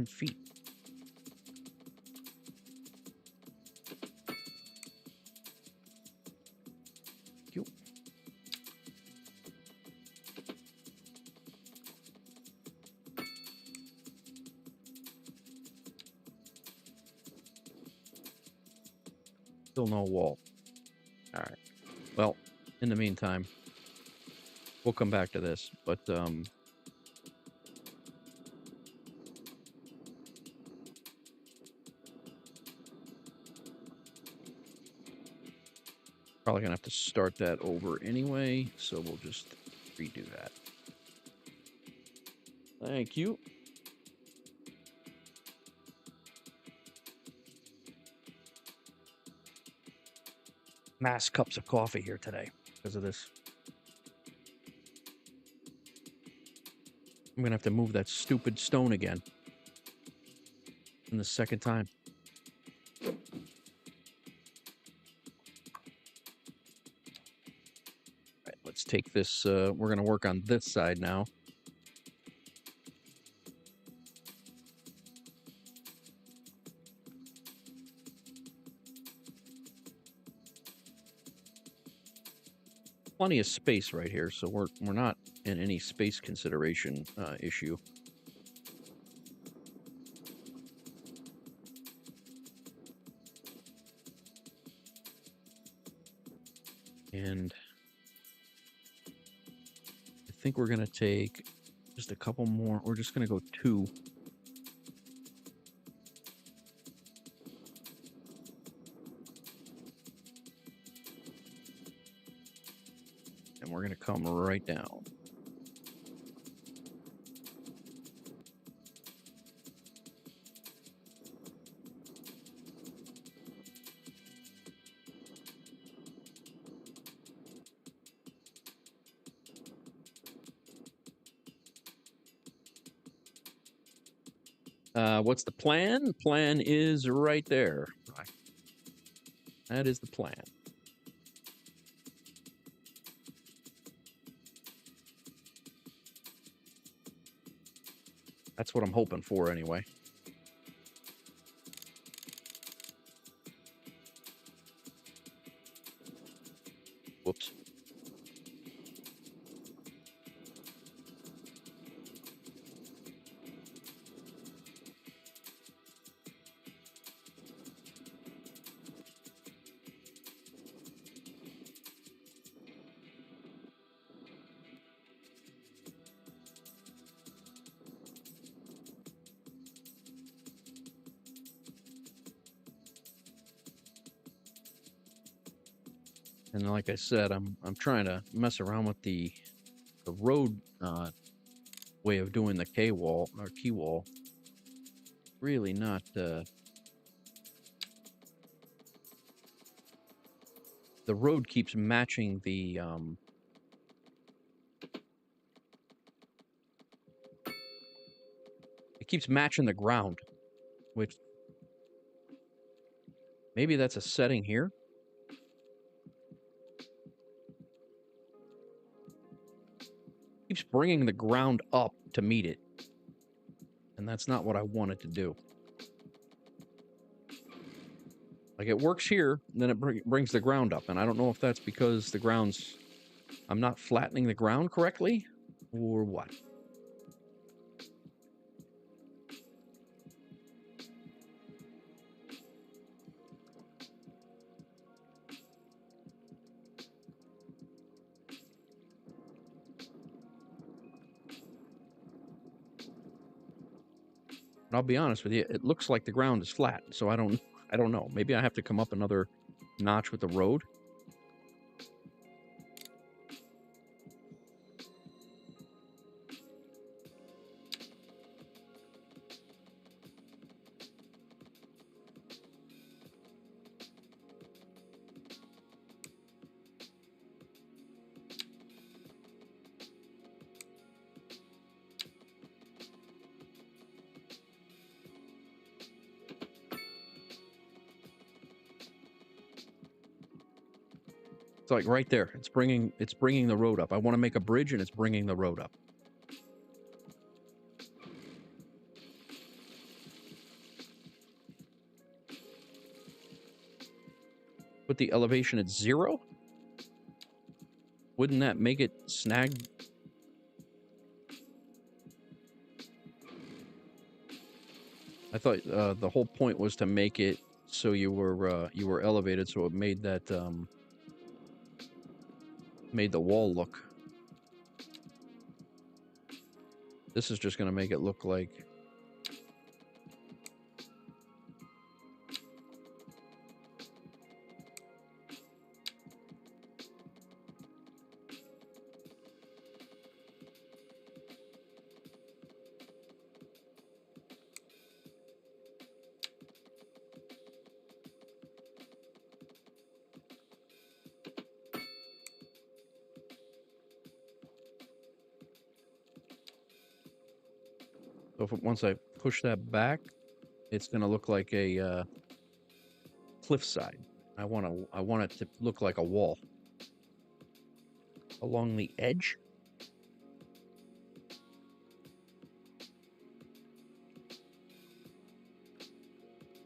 feet. Cute. Still no wall. All right. Well, in the meantime, we'll come back to this, but probably gonna have to start that over anyway, so we'll just redo that. Thank you. Mass cups of coffee here today because of this. I'm gonna have to move that stupid stone again. In the second time. All right, let's take this. We're gonna work on this side now. Plenty of space right here, so we're not in any space consideration issue. And I think we're gonna take just a couple more. We're just gonna go 2. And we're gonna come right down. What's the plan? Plan is right there. Right. That is the plan. That's what I'm hoping for anyway. Whoops. And like I said, I'm trying to mess around with the road way of doing the K wall or key wall. Really not. The road keeps matching the. It keeps matching the ground, which maybe that's a setting here. Keeps bringing the ground up to meet it. And that's not what I wanted to do. Like it works here, and then it brings the ground up. And I don't know if that's because the ground's... I'm not flattening the ground correctly, or what. But I'll be honest with you, it looks like the ground is flat, so I don't know. Maybe I have to come up another notch with the road. It's like right there. It's bringing the road up. I want to make a bridge, and it's bringing the road up. Put the elevation at 0? Wouldn't that make it snag? I thought the whole point was to make it so you were elevated, so it made that made the wall look. This is just going to make it look like. So if, once I push that back, it's going to look like a cliffside. I want it to look like a wall along the edge.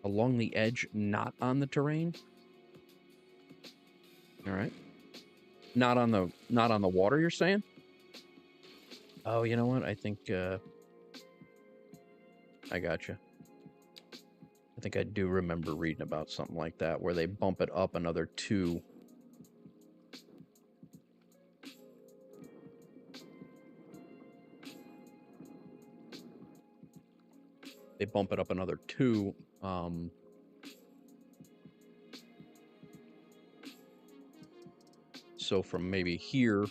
Along the edge, not on the terrain. All right. Not on the water, you're saying? Oh, you know what? I think I gotcha. I think I do remember reading about something like that, where they bump it up another 2. They bump it up another 2. So from maybe here.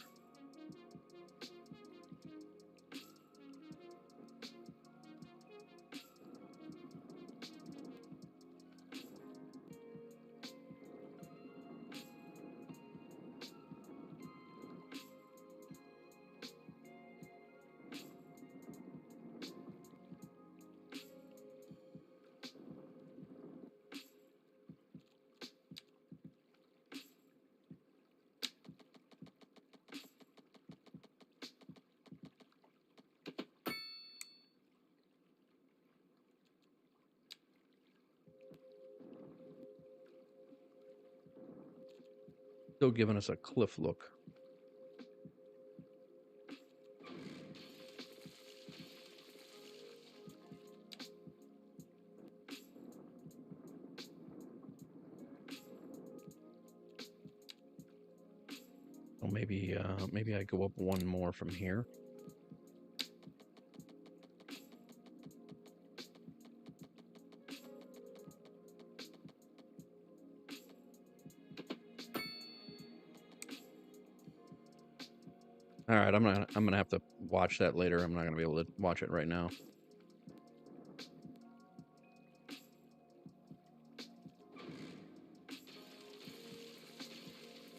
Still giving us a cliff look. Well, maybe I go up 1 more from here. All right, I'm gonna have to watch that later. I'm not gonna be able to watch it right now.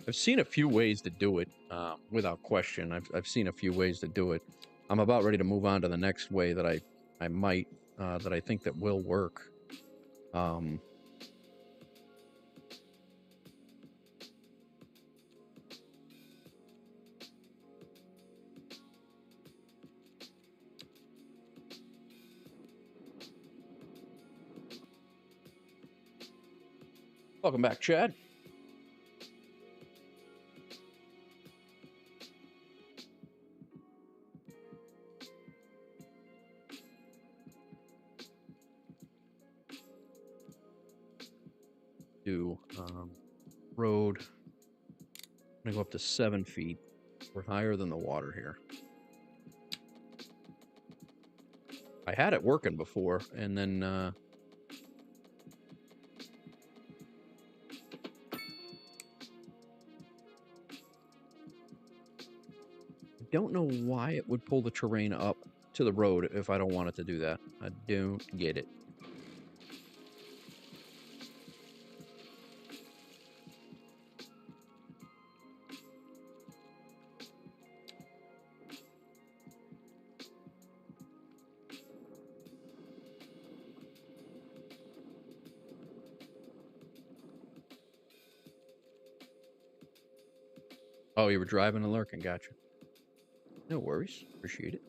I've seen a few ways to do it, without question. I've seen a few ways to do it. I'm about ready to move on to the next way that I might that I think that will work. Welcome back, Chad. Do road. I'm gonna go up to 7 feet. We're higher than the water here. I had it working before, and then I don't know why it would pull the terrain up to the road if I don't want it to do that. I don't get it. Oh, you were driving and lurking. Gotcha. No worries. Appreciate it.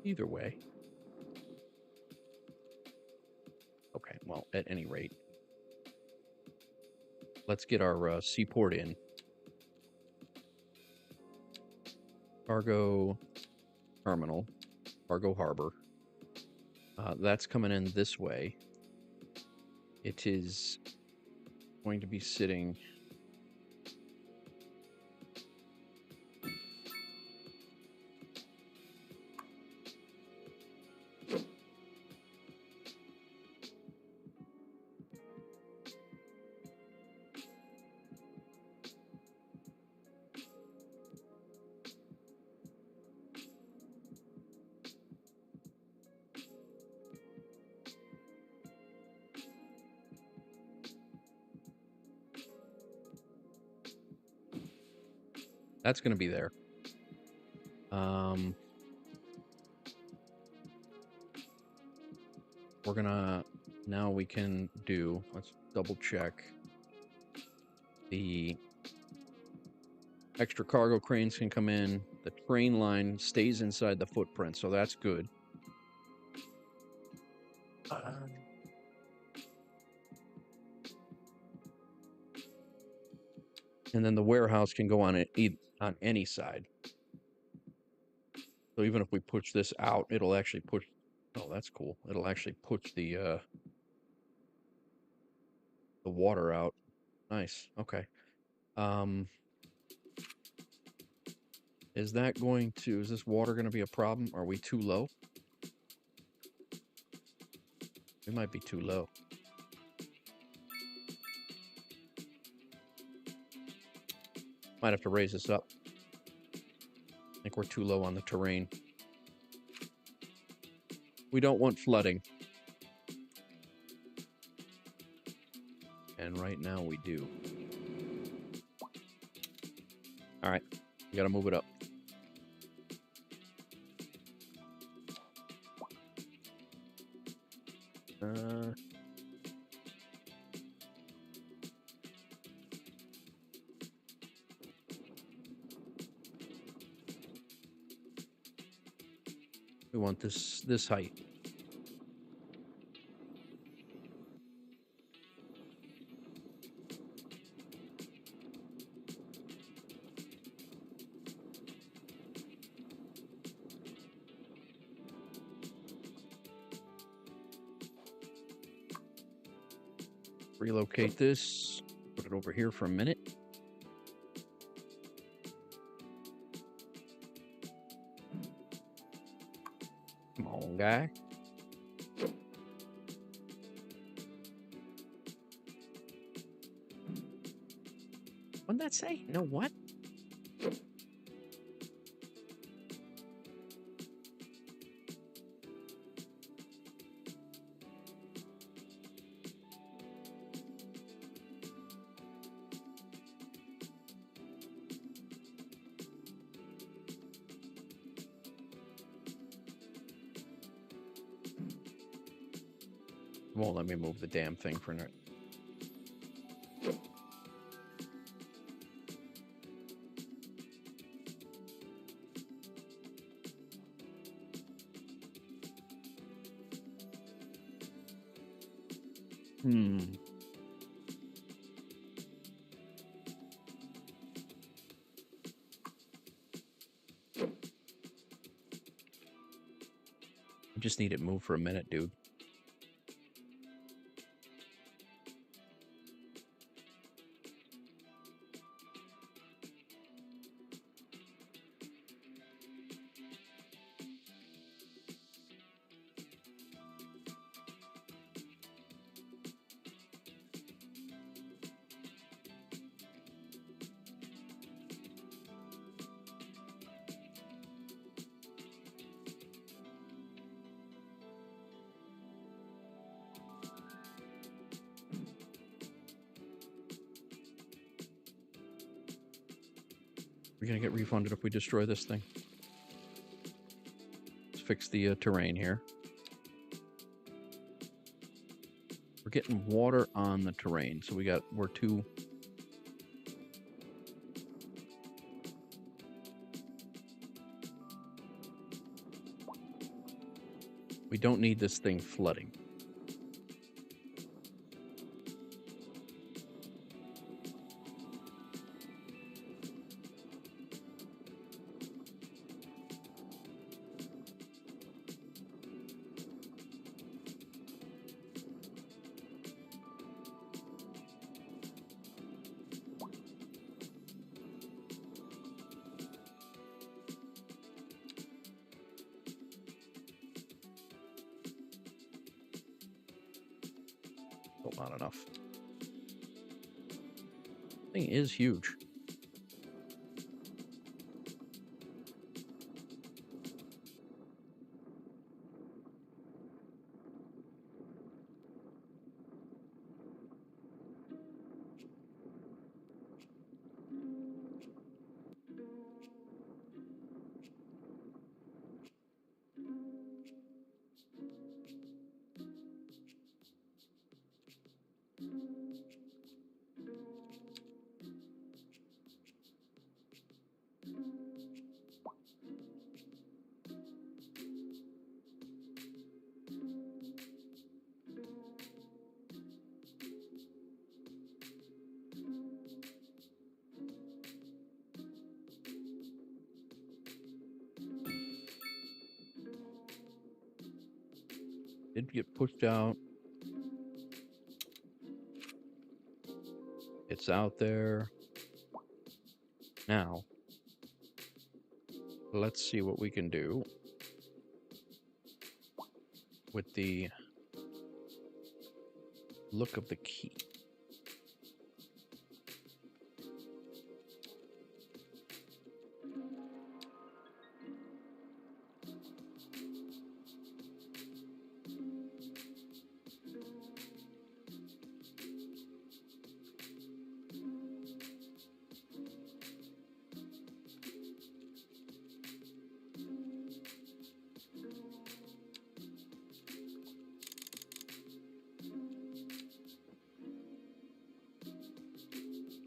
Either way. Okay, well, at any rate, let's get our seaport in. Cargo terminal, cargo harbor. That's coming in this way. It is going to be sitting... That's going to be there. We're going to... Now we can do... Let's double check. The extra cargo cranes can come in. The train line stays inside the footprint, so that's good. And then the warehouse can go on on any side. So even if we push this out, it'll actually push... Oh, that's cool. It'll actually push the water out. Nice. Okay. Is that going to... Is this water going to be a problem? Are we too low? We might be too low. Might have to raise this up. I think we're too low on the terrain. We don't want flooding. And right now we do. All right. We got to move it up. We want this height. Relocate this. Put it over here for a minute. Come on, guy. What'd that say? No, what? Won't let me move the damn thing for now. I just need it moved for a minute, dude. We're gonna get refunded if we destroy this thing. Let's fix the terrain here. We're getting water on the terrain, so we're too... We don't need this thing flooding. Not enough. Thing is huge. Did get pushed out. It's out there. Now, let's see what we can do with the look of the key.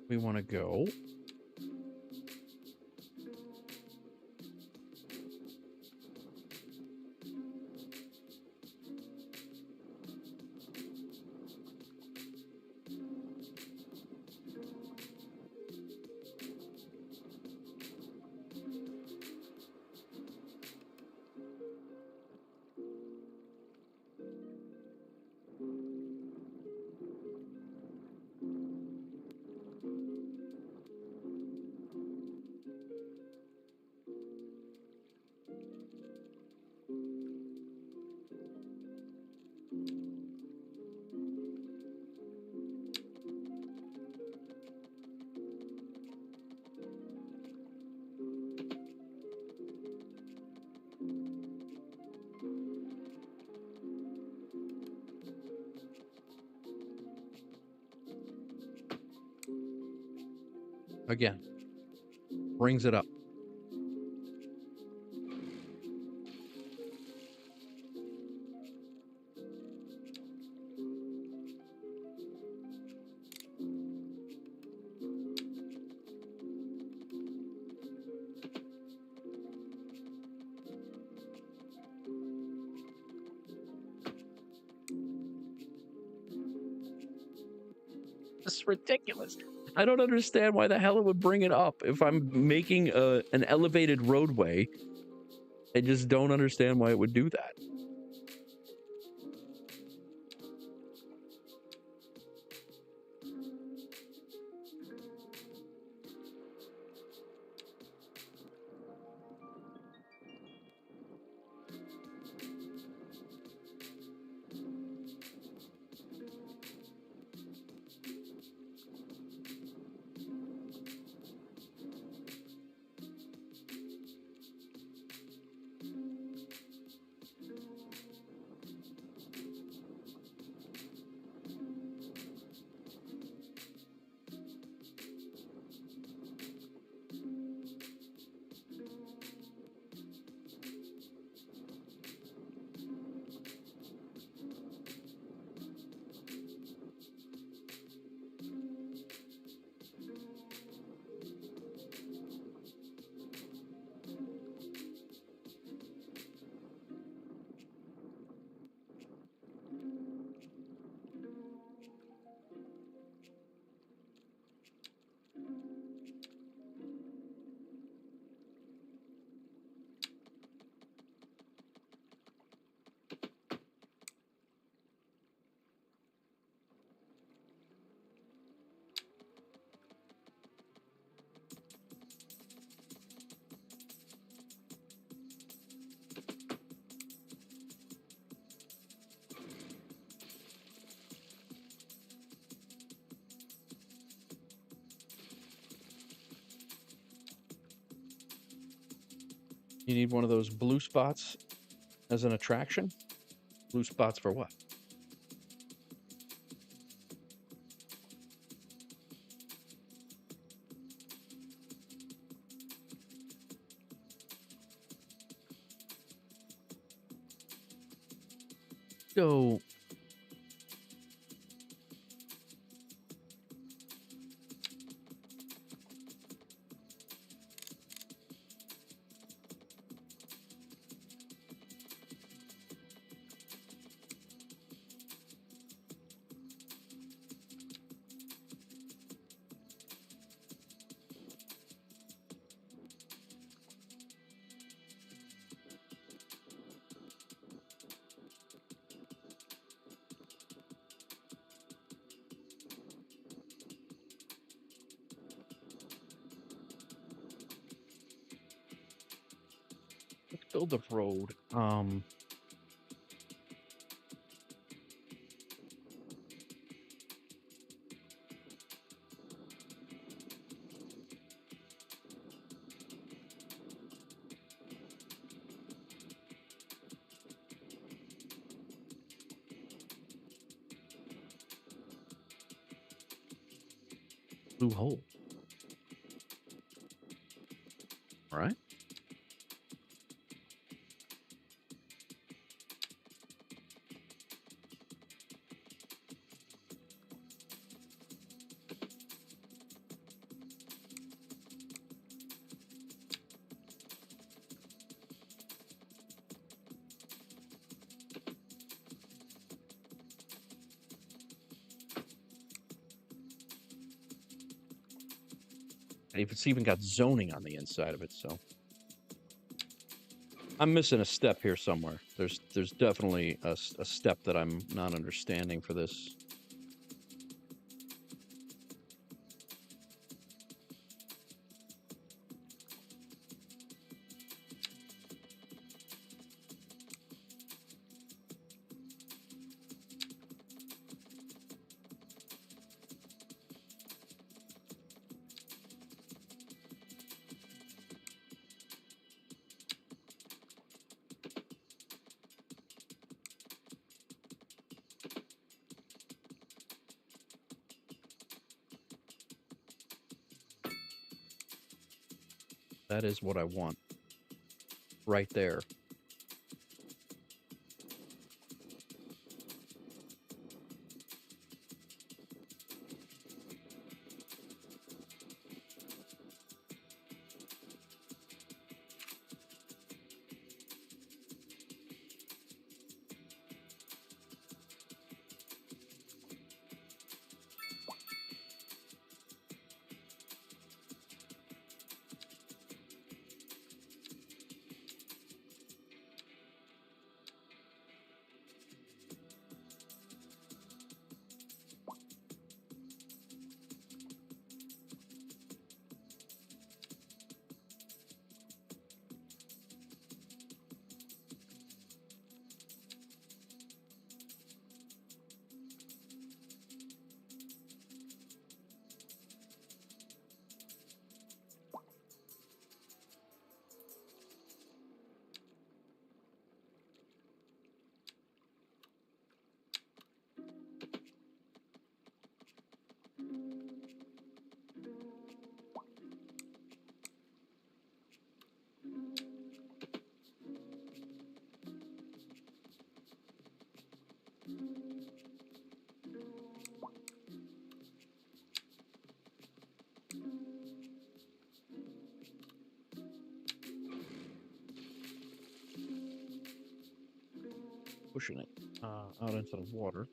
We want to go again. Brings it up. It's ridiculous. I don't understand why the hell it would bring it up if I'm making an elevated roadway. I just don't understand why it would do that. You need one of those blue spots as an attraction? Blue spots for what? So let's build a road. Blue hole. All right. It's even got zoning on the inside of it, so I'm missing a step here somewhere. There's definitely a step that I'm not understanding for this. That is what I want. Right there. Pushing it out into the water.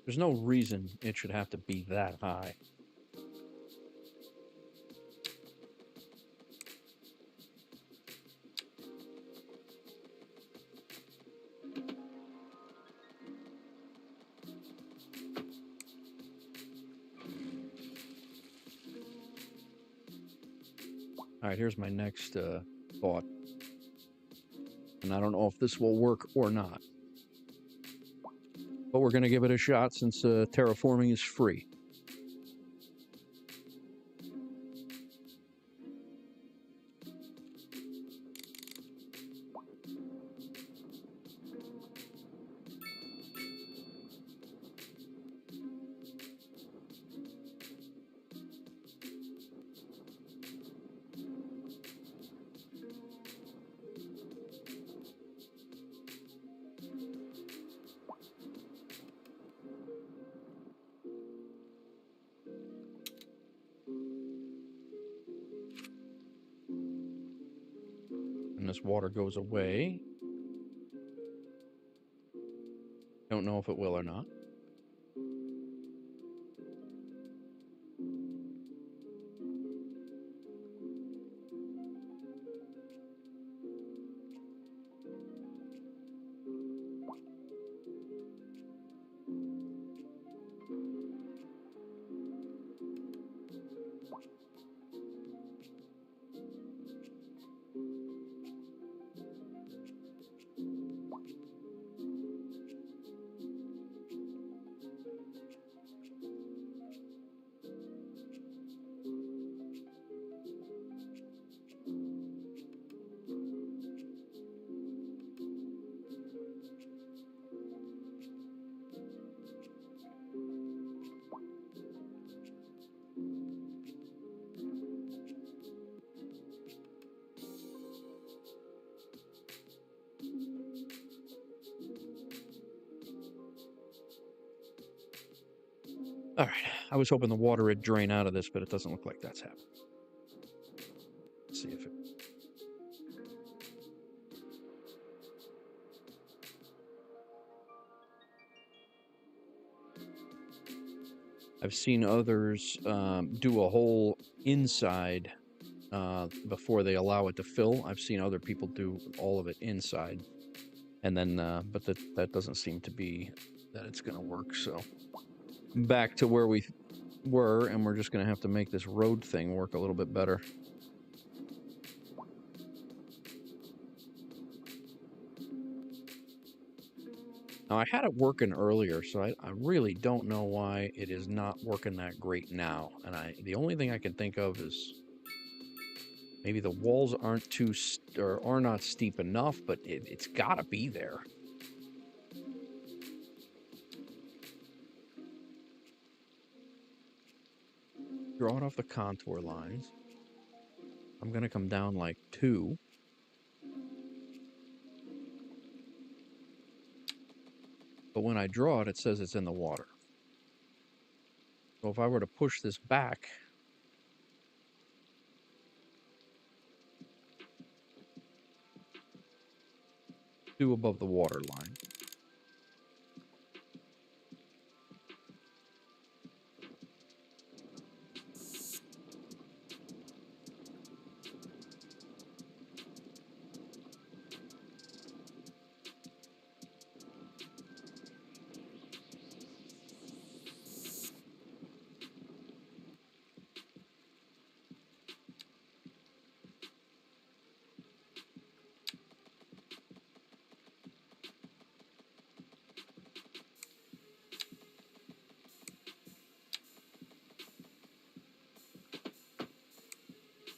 There's no reason it should have to be that high. All right, here's my next thought. And I don't know if this will work or not. But we're going to give it a shot since terraforming is free. And this water goes away. Don't know if it will or not. All right, I was hoping the water would drain out of this, but it doesn't look like that's happening. Let's see if it... I've seen others do a whole inside before they allow it to fill. I've seen other people do all of it inside. And then, but that doesn't seem to be that it's going to work, so... Back to where we were, and we're just going to have to make this road thing work a little bit better. Now, I had it working earlier, so I really don't know why it is not working that great now. And the only thing I can think of is maybe the walls aren't or are not steep enough, but it's got to be there. Draw it off the contour lines. I'm going to come down like 2. But when I draw it, it says it's in the water. So if I were to push this back, to above the water line.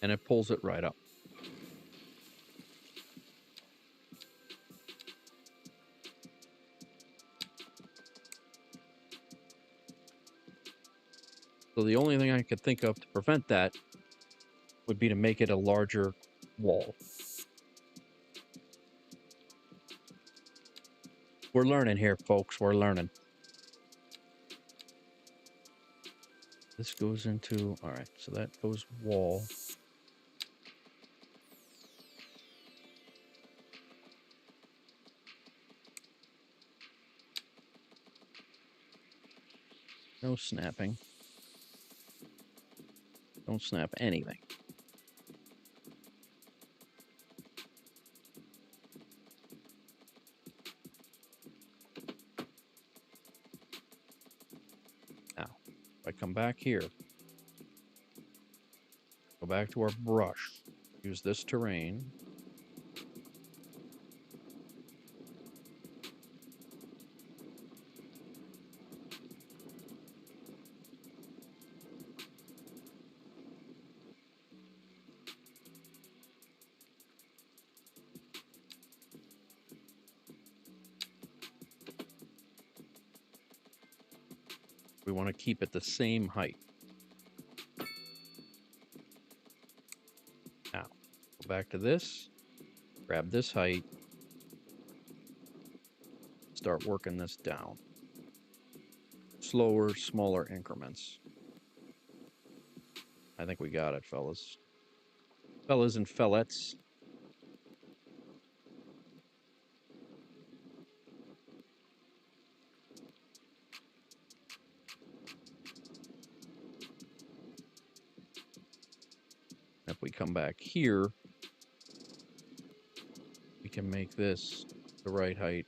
And it pulls it right up. So the only thing I could think of to prevent that would be to make it a larger wall. We're learning here, folks. We're learning. This goes into... All right, so that goes wall. No snapping. Don't snap anything. Now, if I come back here, go back to our brush. Use this terrain. We want to keep it the same height. Now, go back to this, grab this height, start working this down. Slower, smaller increments. I think we got it, fellas. Fellas and fellettes. If we come back here, we can make this the right height.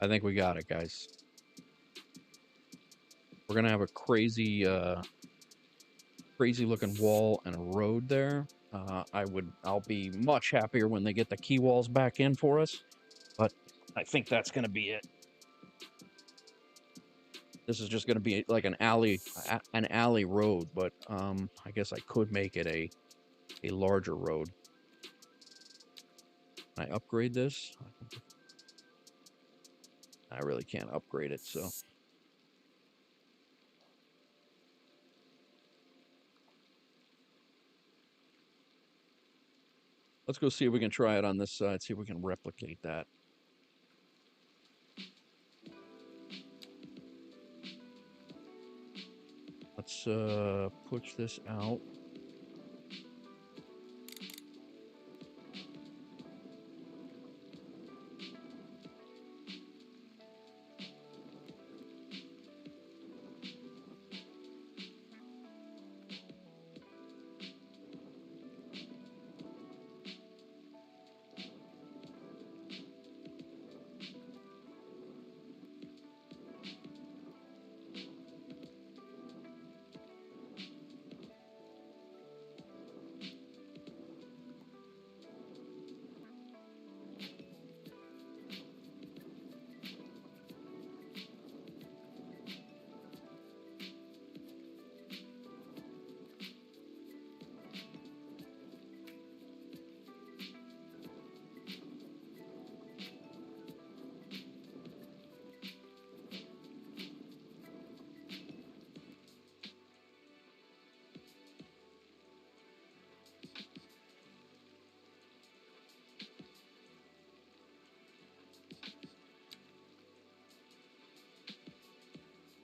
I think we got it, guys. We're gonna have a crazy, crazy looking wall and a road there. I'll be much happier when they get the key walls back in for us, but I think that's gonna be it. This is just gonna be like an alley road, but I guess I could make it a larger road. Can I upgrade this? I really can't upgrade it, so. Let's go see if we can try it on this side, see if we can replicate that. Let's push this out.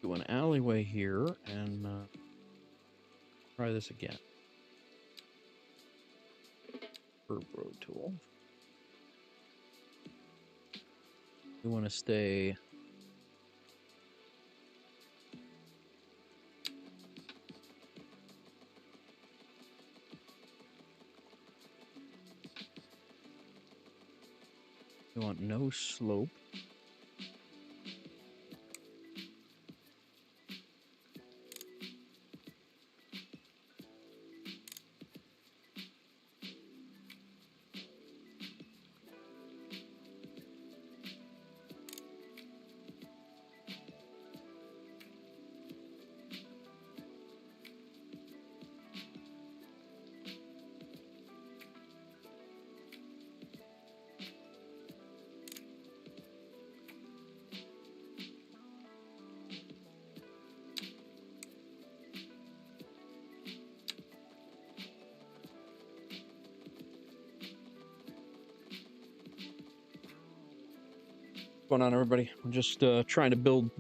Do an alleyway here and try this again. Curve road tool. We want to stay we want no slope. What's going on, everybody? I'm just trying to build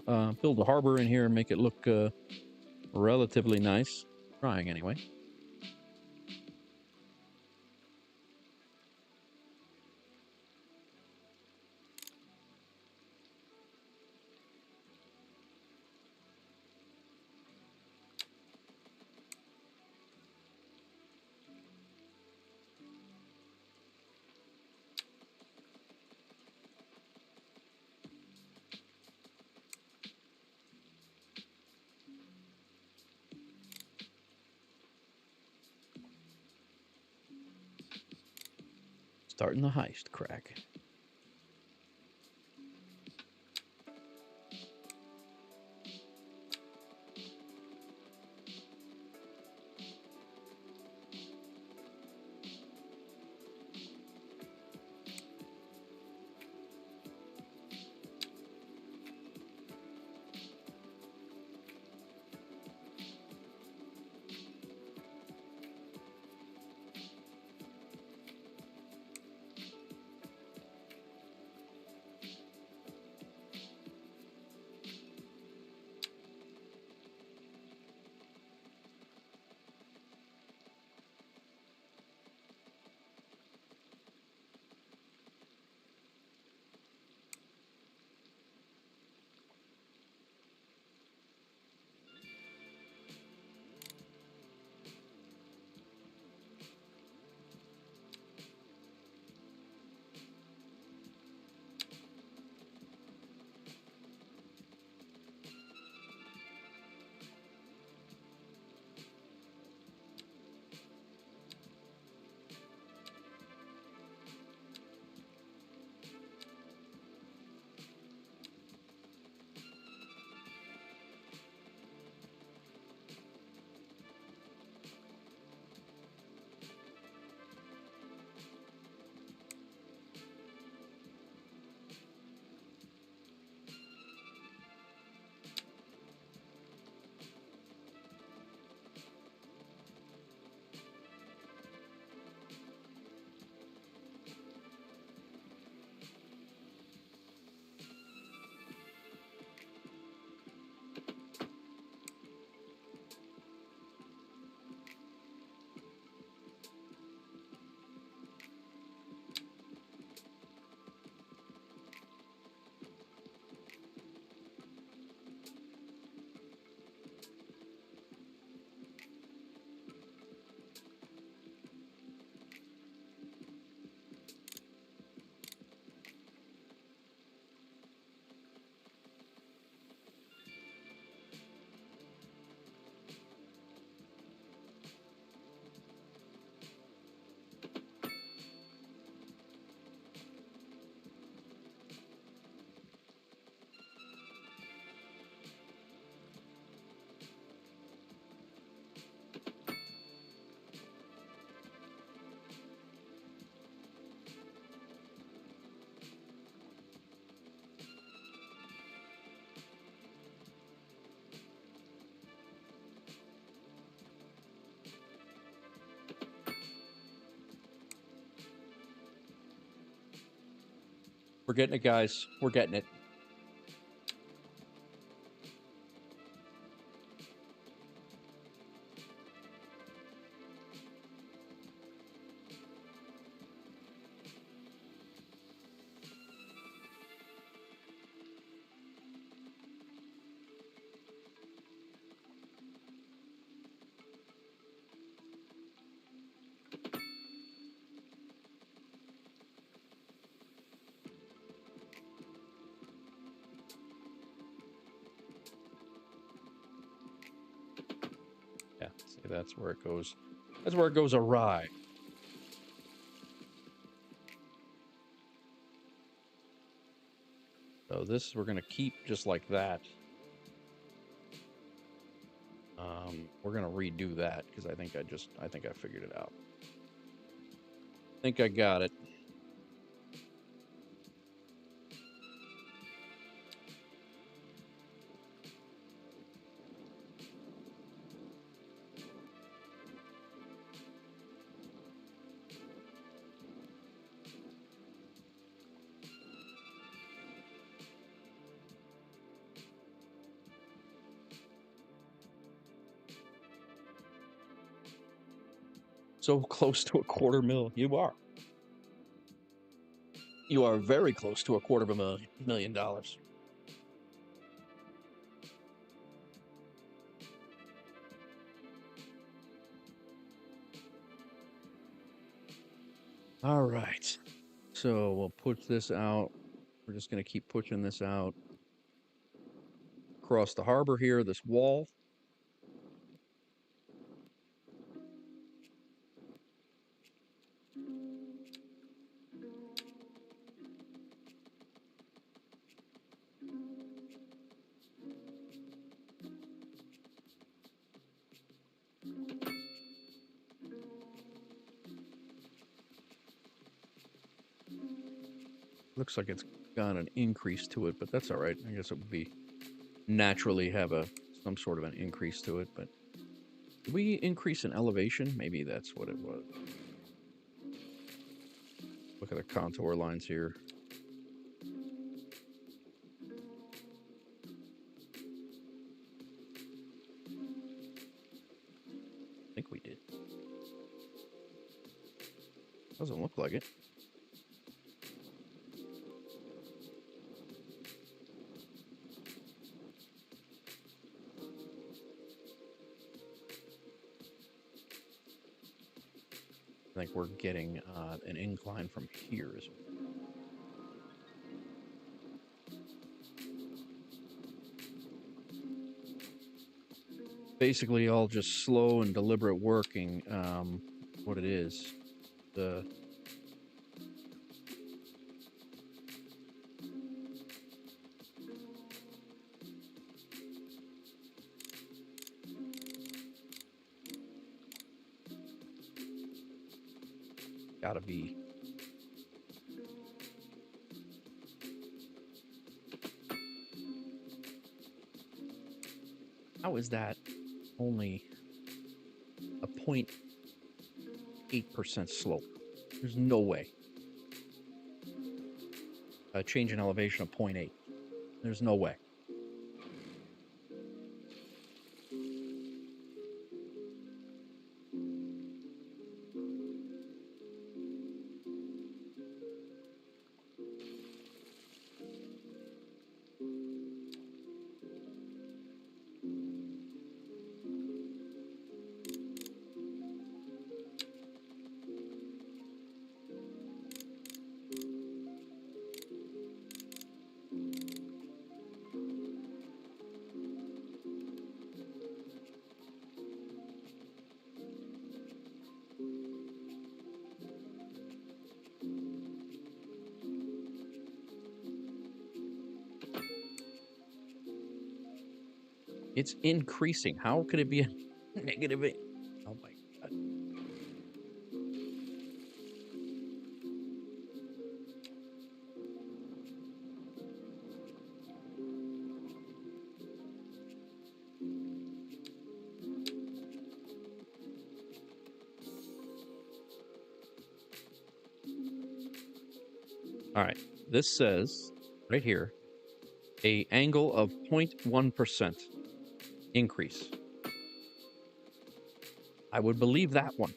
a harbor in here and make it look relatively nice. Trying anyway. Starting the heist, crack. We're getting it, guys. We're getting it. Yeah, see, that's where it goes. That's where it goes awry. So this we're gonna keep just like that. We're gonna redo that because I think I figured it out. I think I got it. So close to $250,000. You are. You are very close to $250,000. All right. So we'll push this out. We're just going to keep pushing this out across the harbor here, this wall. Looks like it's got an increase to it, but that's all right. I guess it would be naturally have some sort of an increase to it, but did we increase in elevation? Maybe that's what it was. Look at the contour lines here. I think we did. Doesn't look like it. I think we're getting an incline from here as well. Basically all just slow and deliberate working. What it is, gotta be. How is that only a 0.8% slope? There's no way. A change in elevation of 0.8. There's no way. It's increasing. How could it be a negative? Oh my God. All right. This says right here, a angle of 0.1% increase. I would believe that one.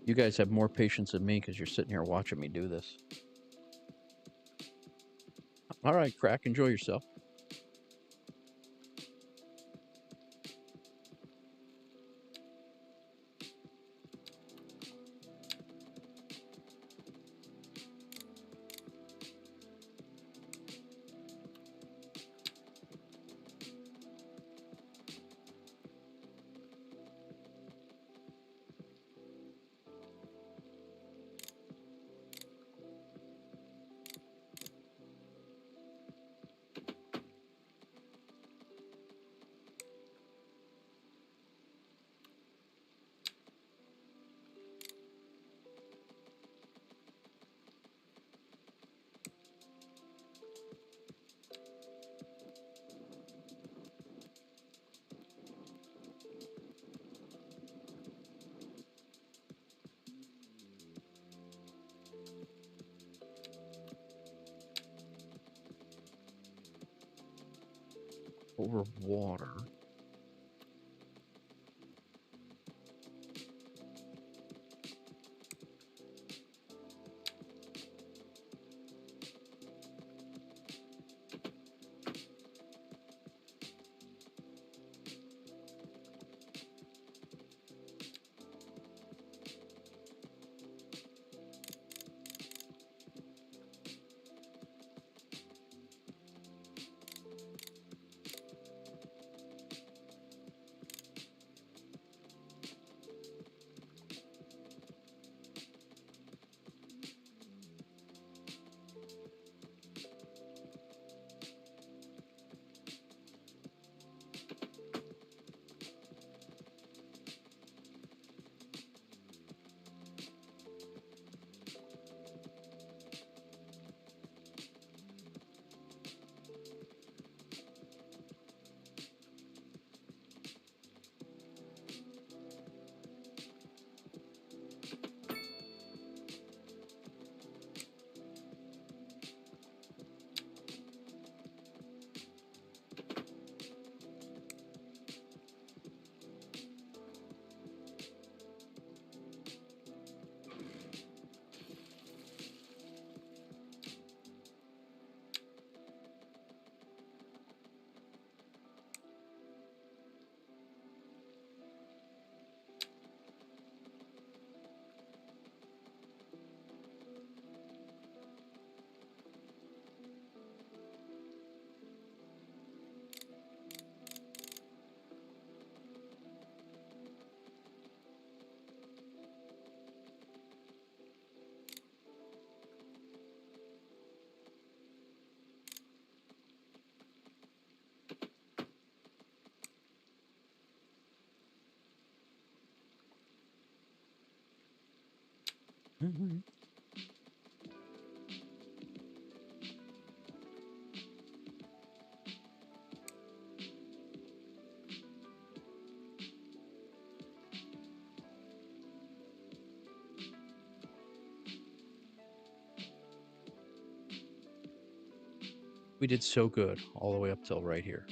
You guys have more patience than me because you're sitting here watching me do this. All right, Crack, enjoy yourself. Over water. Mm-hmm. We did so good all the way up till right here.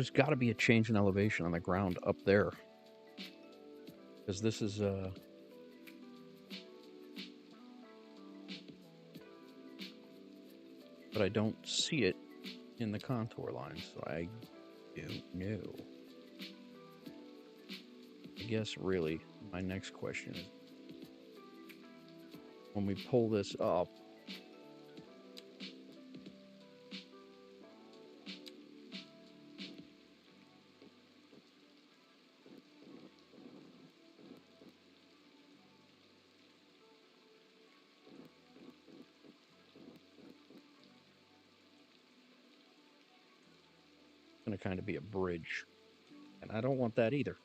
There's got to be a change in elevation on the ground up there. Because this is, but I don't see it in the contour line, so I don't know. I guess really my next question is, when we pull this up, it's going to kind of be a bridge, and I don't want that either.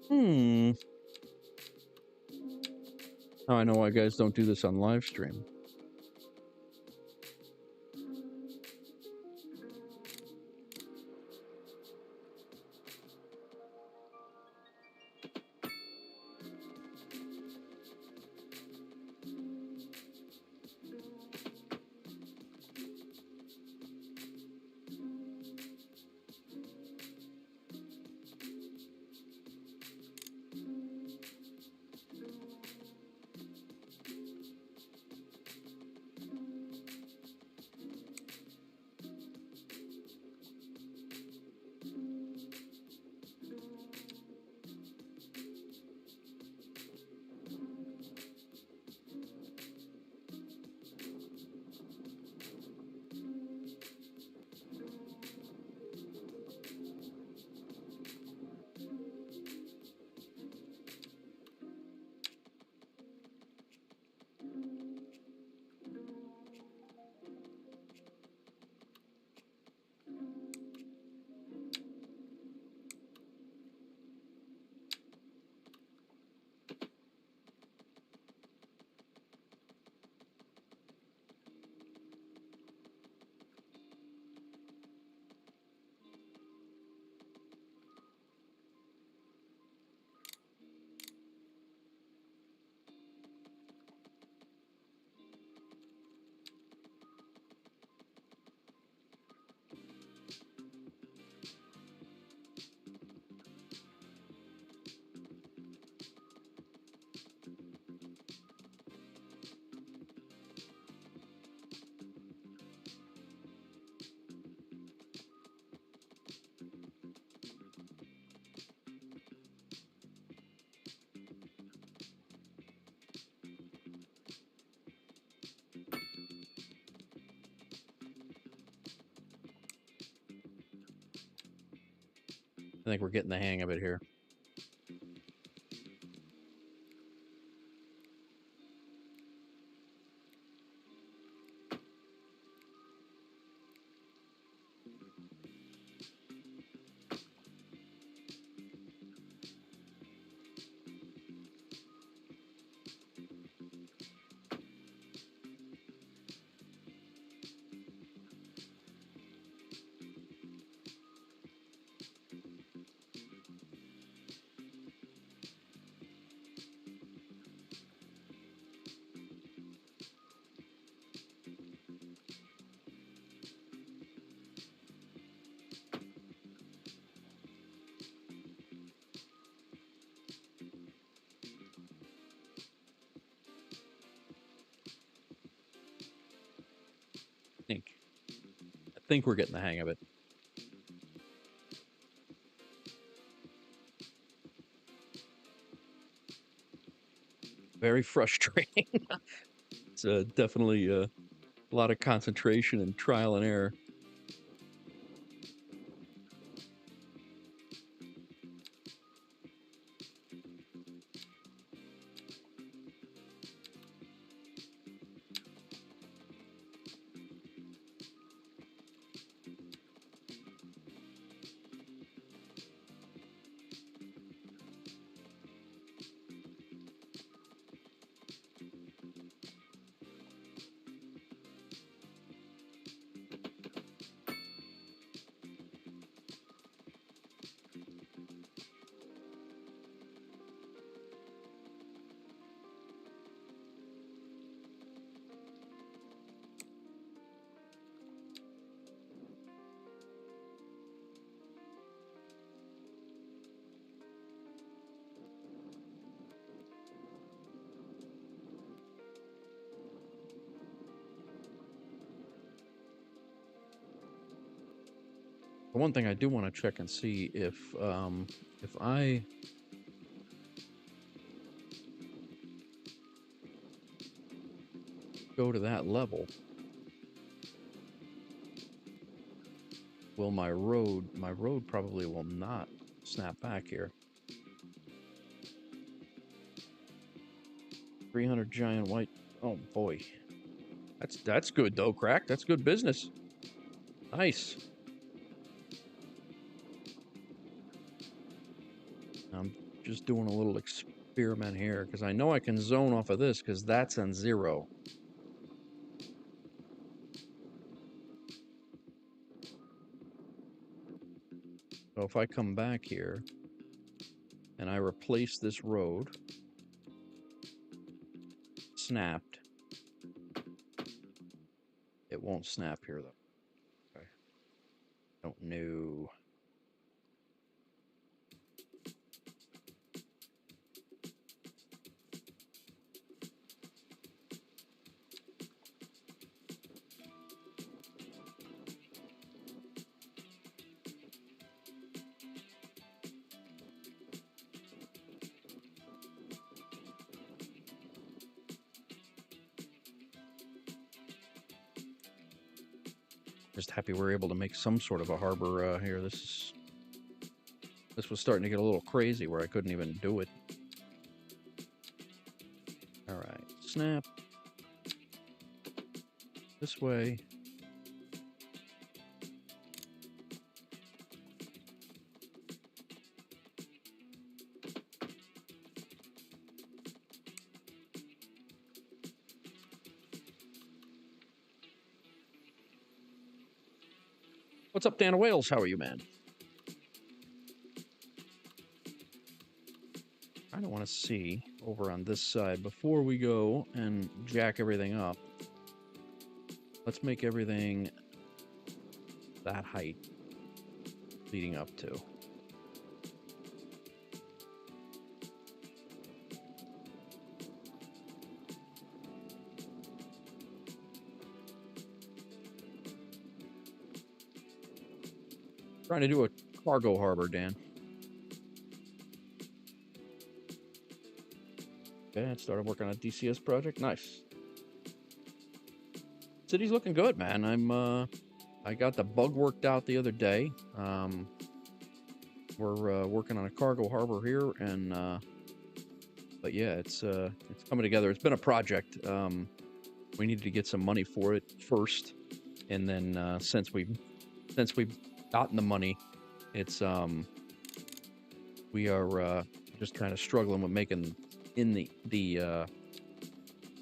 Now I know why guys don't do this on live stream. I think we're getting the hang of it here. I think we're getting the hang of it. Very frustrating. It's definitely a lot of concentration and trial and error. The one thing I do want to check and see if I go to that level, will my road probably will not snap back here. 300 giant white. Oh boy, that's good though, Crack. That's good business. Nice. I'm just doing a little experiment here, because I know I can zone off of this, because that's on 0. So if I come back here, and I replace this road, snapped, it won't snap here, though. Okay. Don't know. Just happy we're able to make some sort of a harbor here. This was starting to get a little crazy where I couldn't even do it. All right, snap. This way. What's up, Dan Wales? How are you, man? I don't want to see over on this side before we go and jack everything up. Let's make everything that height leading up to. Trying to do a cargo harbor, Dan. Okay, I started working on a DCS project. Nice. City's looking good, man. I got the bug worked out the other day. We're working on a cargo harbor here, and but yeah, it's coming together. It's been a project. We needed to get some money for it first, and then since we've gotten the money, it's we are just kind of struggling with making in the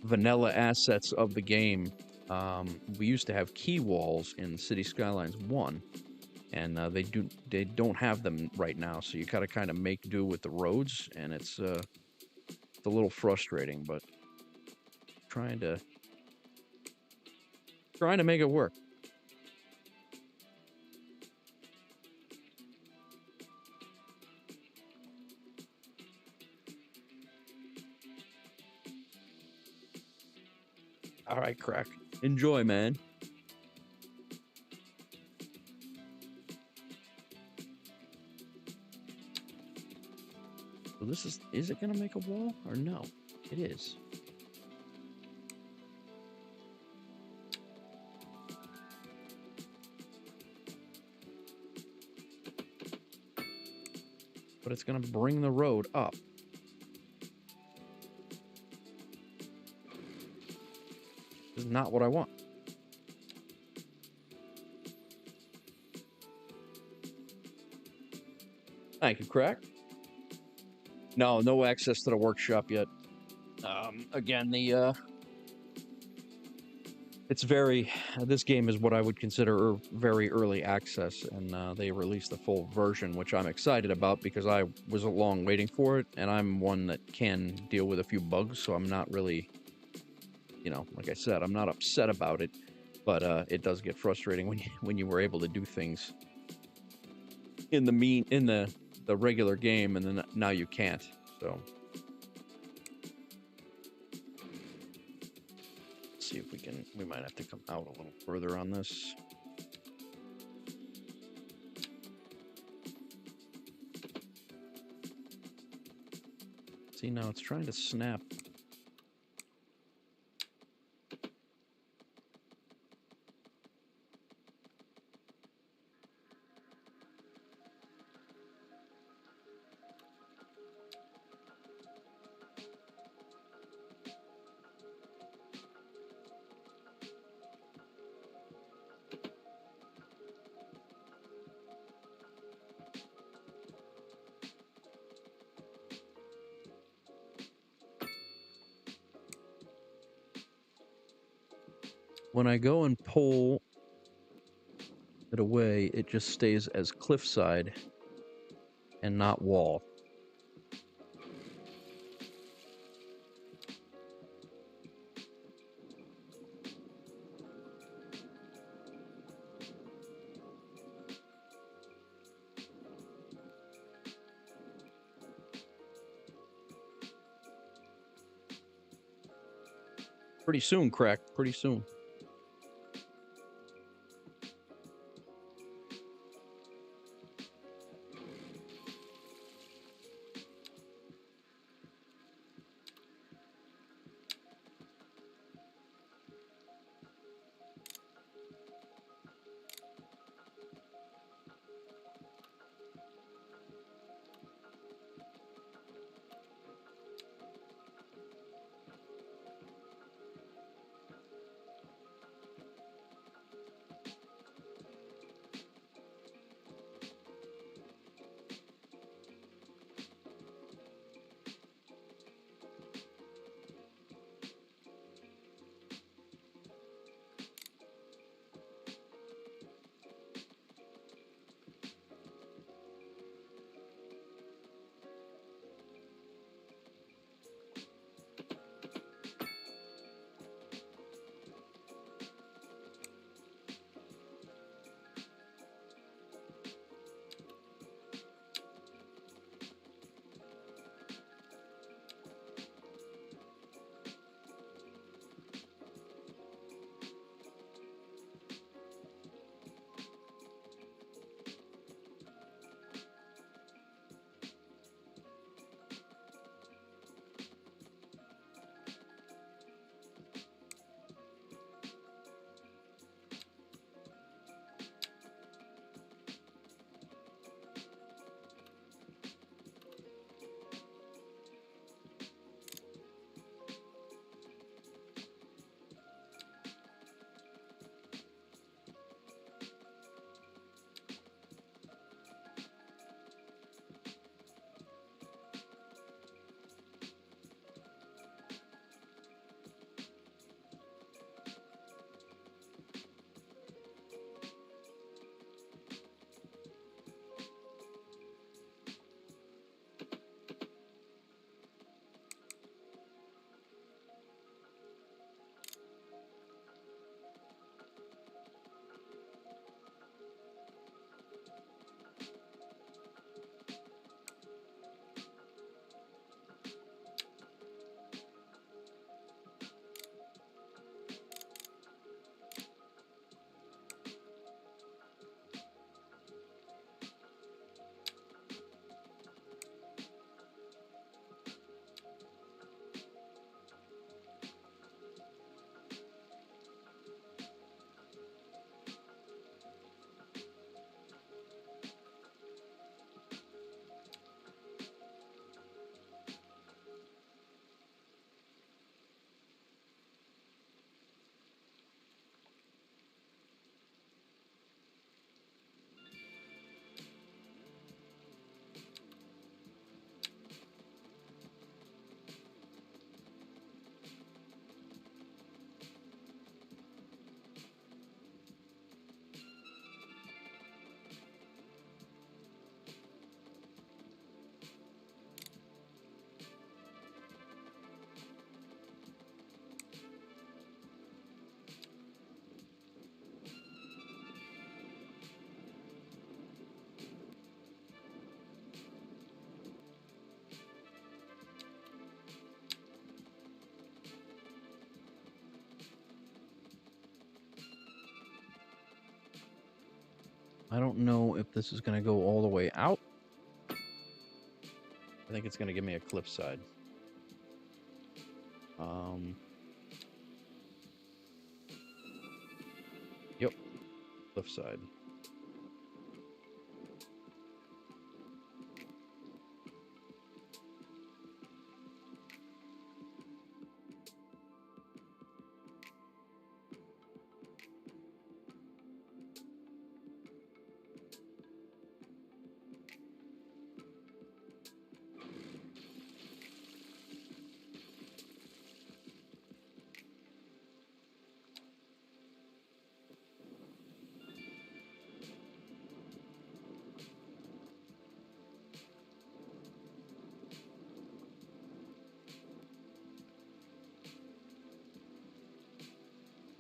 vanilla assets of the game. We used to have key walls in Cities Skylines 1, and they don't have them right now, so you gotta kind of make do with the roads, and it's a little frustrating, but trying to make it work. All right, crack. Enjoy, man. So this is it gonna make a wall or no? It is. But it's gonna bring the road up. This is not what I want. Thank you, crack. No access to the workshop yet. Again, it's very, this game is what I would consider very early access, and they released the full version, which I'm excited about because I was long waiting for it, and I'm one that can deal with a few bugs, so I'm not really, like I said, I'm not upset about it, but it does get frustrating when you were able to do things in the regular game, and then now you can't, so. See if we might have to come out a little further on this. See, now it's trying to snap. when I go and pull it away, it just stays as cliffside and not wall. Pretty soon, crack. Pretty soon. I don't know if this is going to go all the way out. I think it's going to give me a cliffside. Yep, cliffside.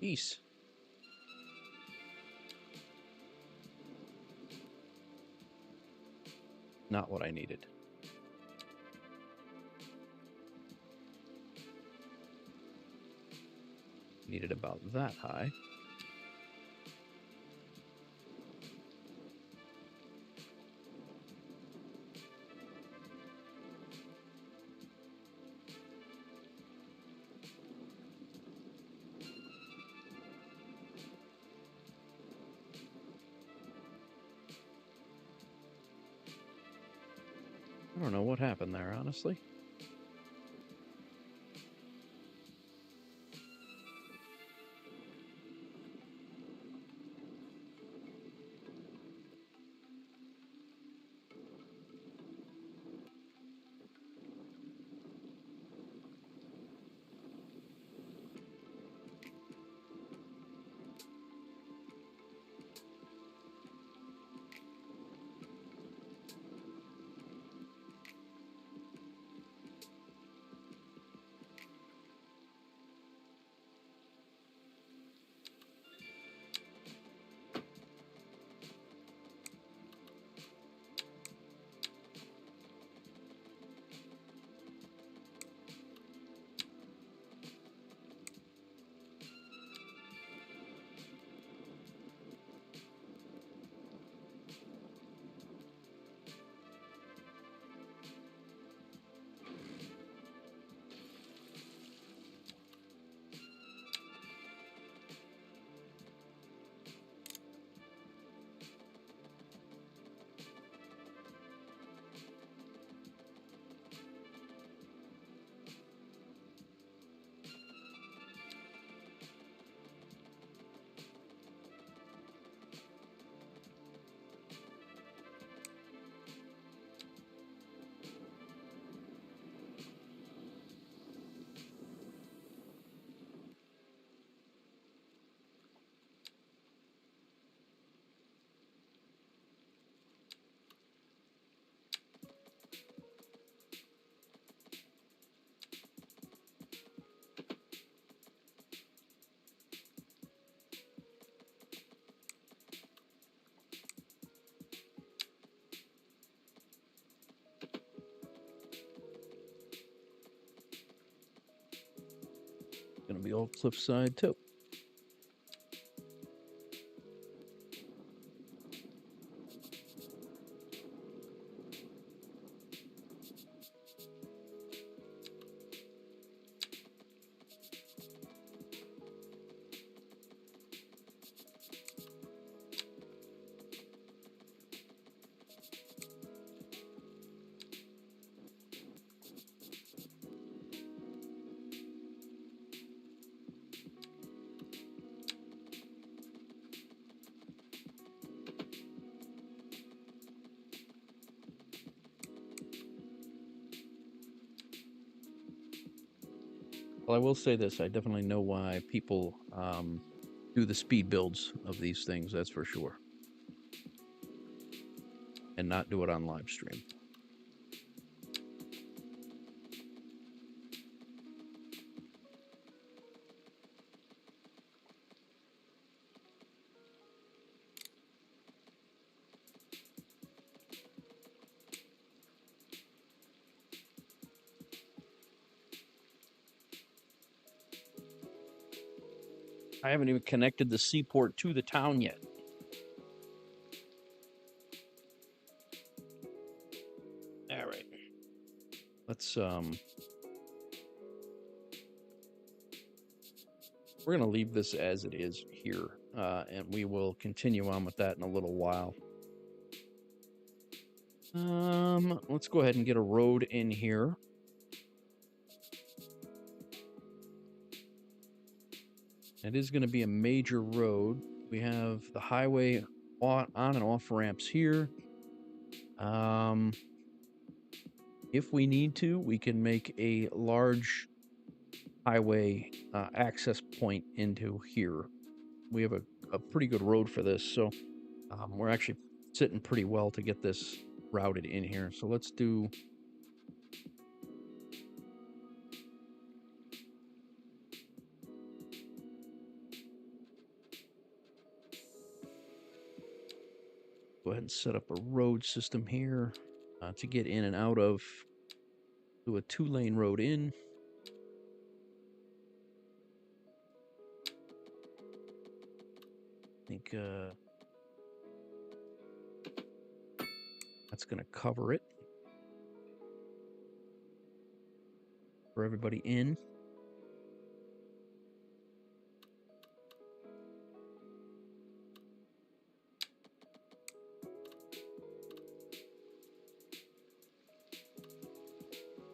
Peace. Not what I needed. Needed about that high. I don't know what happened there, honestly. Gonna be all cliffside too. Well, I will say this: I definitely know why people do the speed builds of these things. That's for sure, and not do it on live stream. I haven't even connected the seaport to the town yet. All right. Let's we're gonna leave this as it is here, and we will continue on with that in a little while. Let's go ahead and get a road in here. It is going to be a major road. We have the highway on and off ramps here. If we need to, we can make a large highway access point into here. We have a pretty good road for this, so we're actually sitting pretty well to get this routed in here. So let's do... ahead and set up a road system here to get in and out of. Do a 2-lane road in. I think that's going to cover it for everybody in.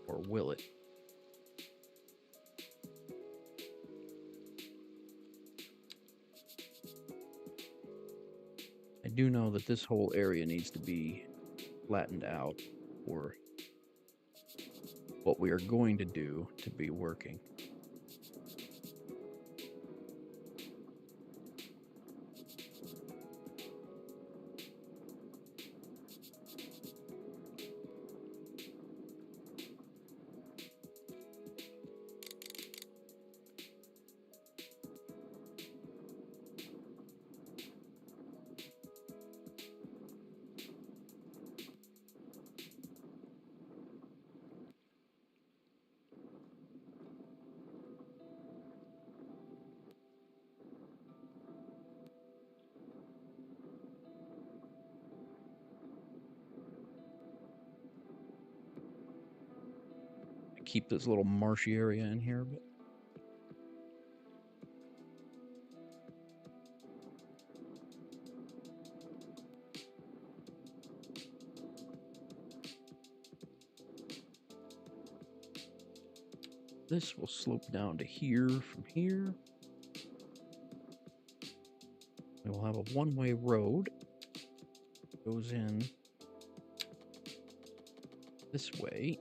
Or will it? I do know that this whole area needs to be flattened out for what we are going to do to be working. Keep this little marshy area in here, but this will slope down to here from here. We will have a one-way road. Goes in this way.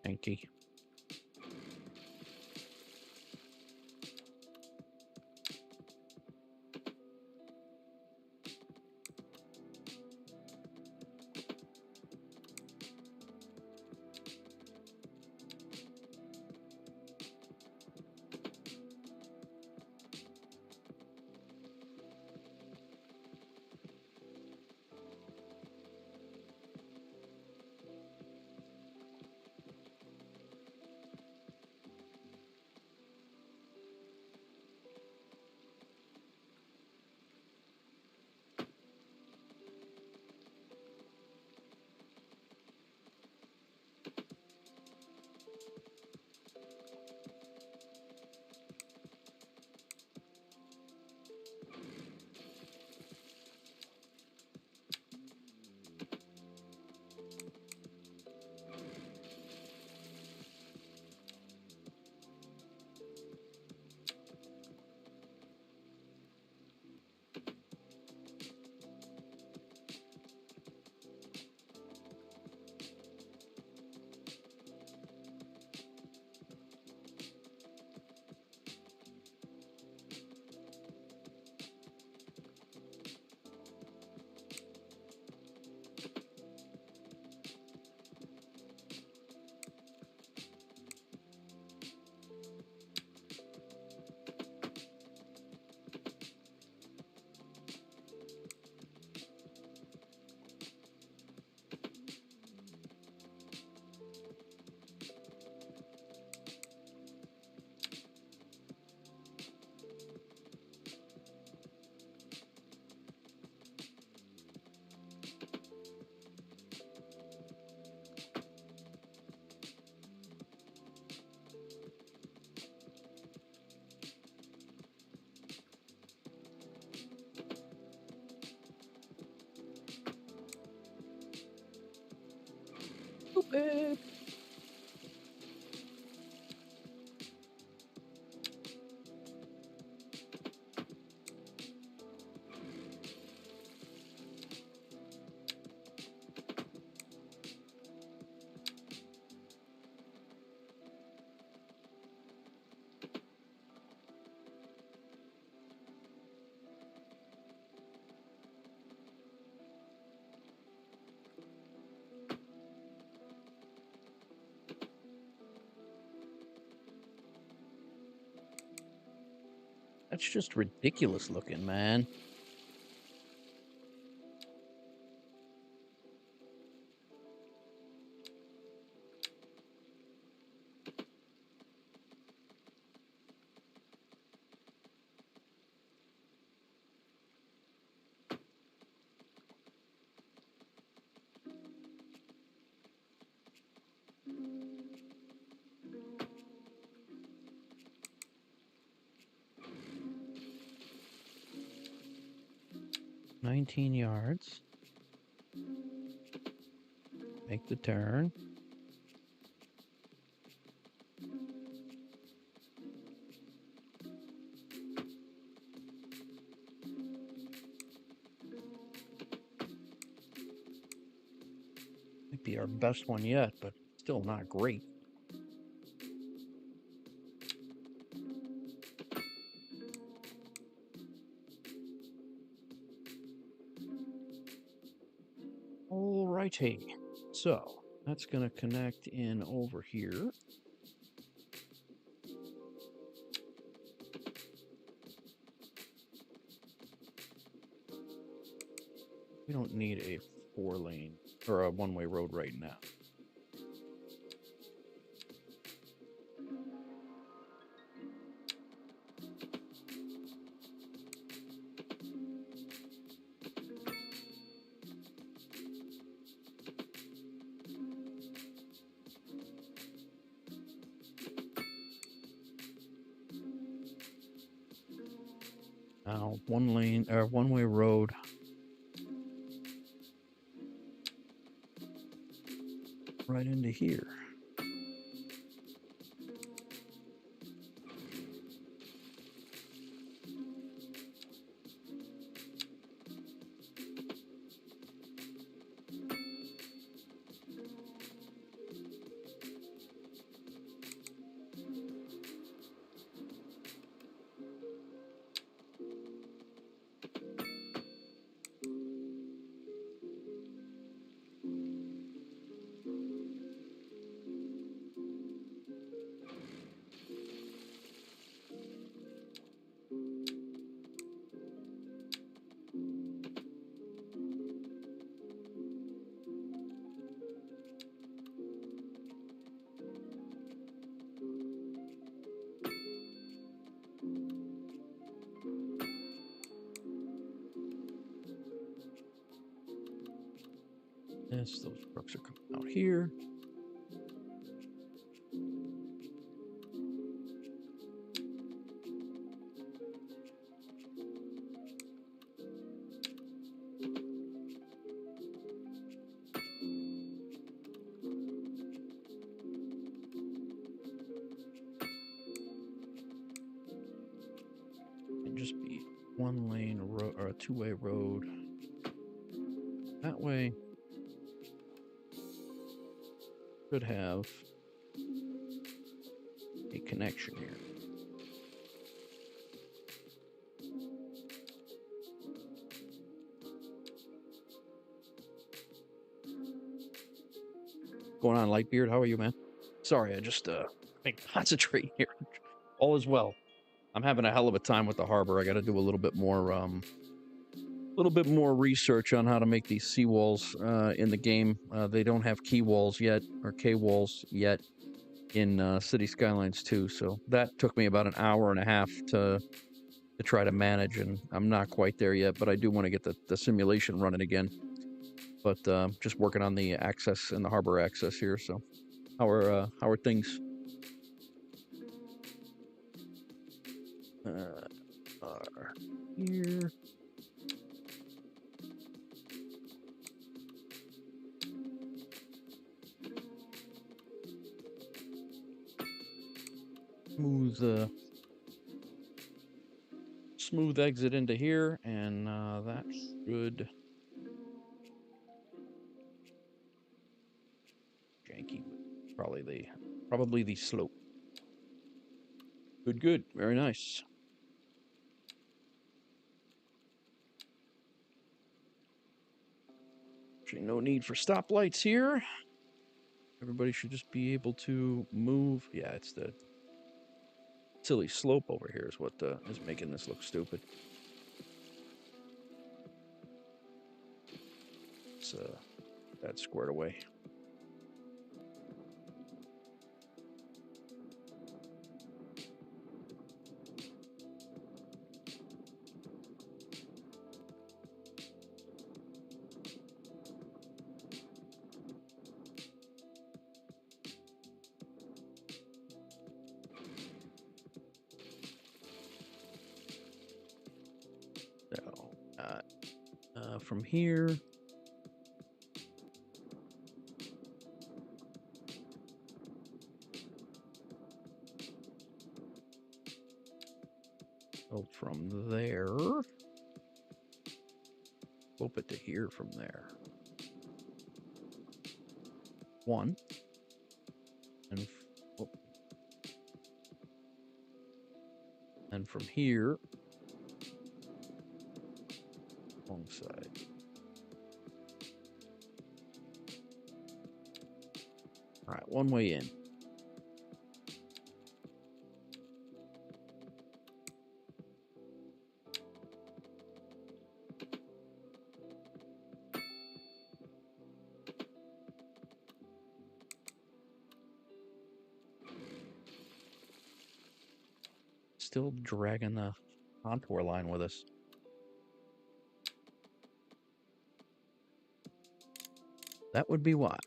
Empty. That's just ridiculous looking, man. "19 yards. Make the turn." Might be our best one yet, but still not great. Alrighty. So that's going to connect in over here. We don't need a 4-lane or a one-way road right now. Now, one-way road. Right into here. Those trucks are coming out here. And just be one-lane road or a two-way road. That way, should have a connection here. Going on, Lightbeard? How are you, man? Sorry, I just concentrate here. All is well. I'm having a hell of a time with the harbor. I got to do a little bit more research on how to make these seawalls in the game. They don't have key walls yet, or K walls yet, in Cities Skylines II. So that took me about an hour and a half to try to manage, and I'm not quite there yet. But I do want to get the simulation running again. But just working on the access and the harbor access here. So how are things? Are here. Smooth exit into here, and that should janky. Probably the slope. Good, very nice. Actually, no need for stoplights here. Everybody should just be able to move. Yeah, it's the silly slope over here is what is making this look stupid. It's that's squared away. So, from here. So from there, slope it to here from there. 1. And from here, wrong side. All right, one way in. Still dragging the contour line with us. That would be why.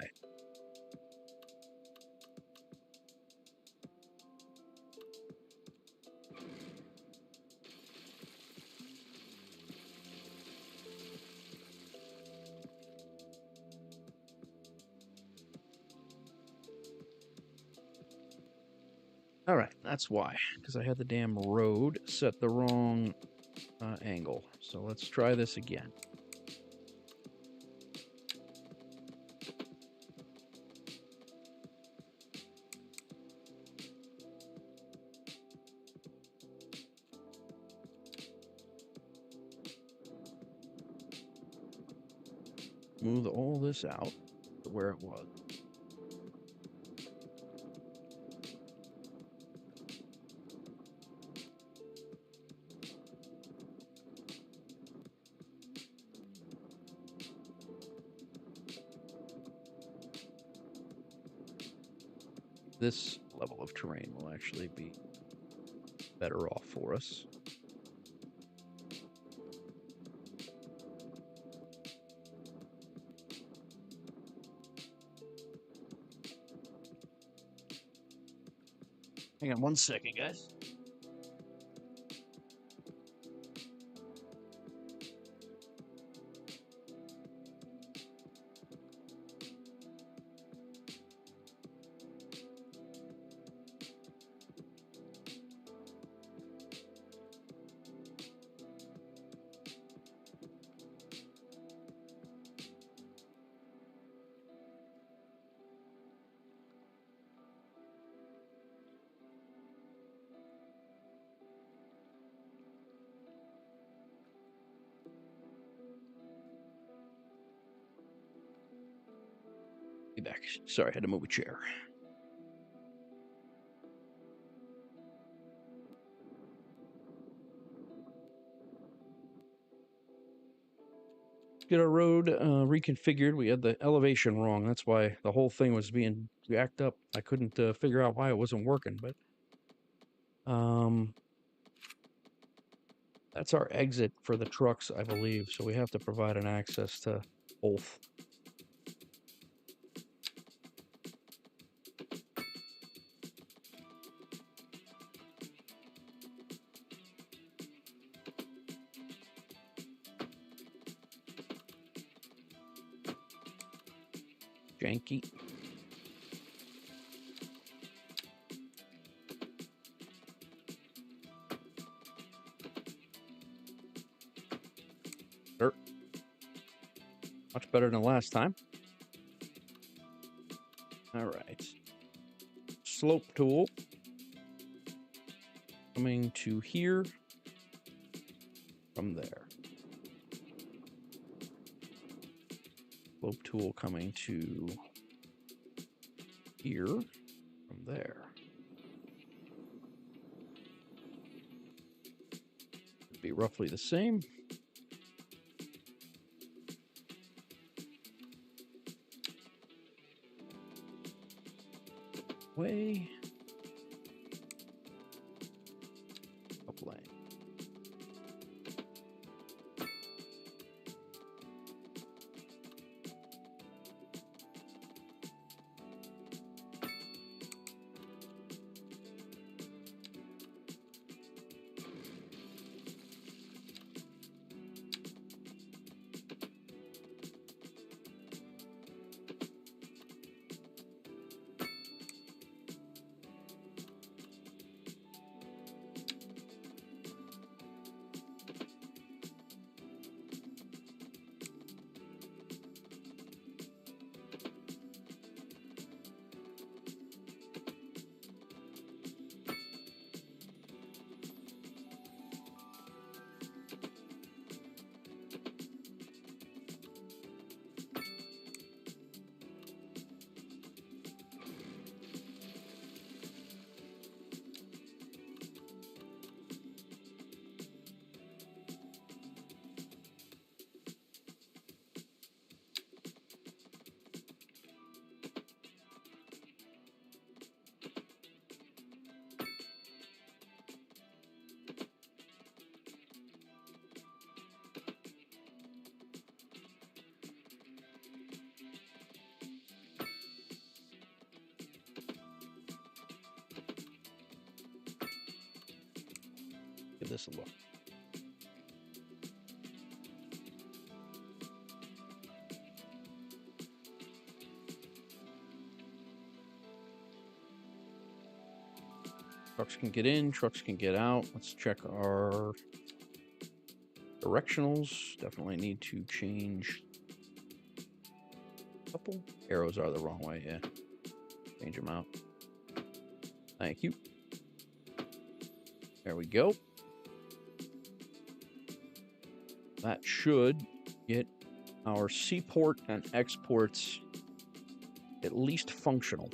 All right, that's why, because I had the damn road set the wrong angle. So let's try this again. Move all this out to where it was. This level of terrain will actually be better off for us. Hang on one second, guys. Be back. Sorry, I had to move a chair. Get our road reconfigured. We had the elevation wrong. That's why the whole thing was being jacked up. I couldn't figure out why it wasn't working, but that's our exit for the trucks, I believe. So we have to provide an access to both. Janky. Much better than last time. All right. Slope tool. Coming to here from there. Slope tool coming to here from there. be roughly the same. Way. Upland. Give this a look. Trucks can get in, trucks can get out. Let's check our directionals. Definitely need to change a couple. Arrows are the wrong way, yeah. Change them out. Thank you. There we go. That should get our seaport and exports at least functional.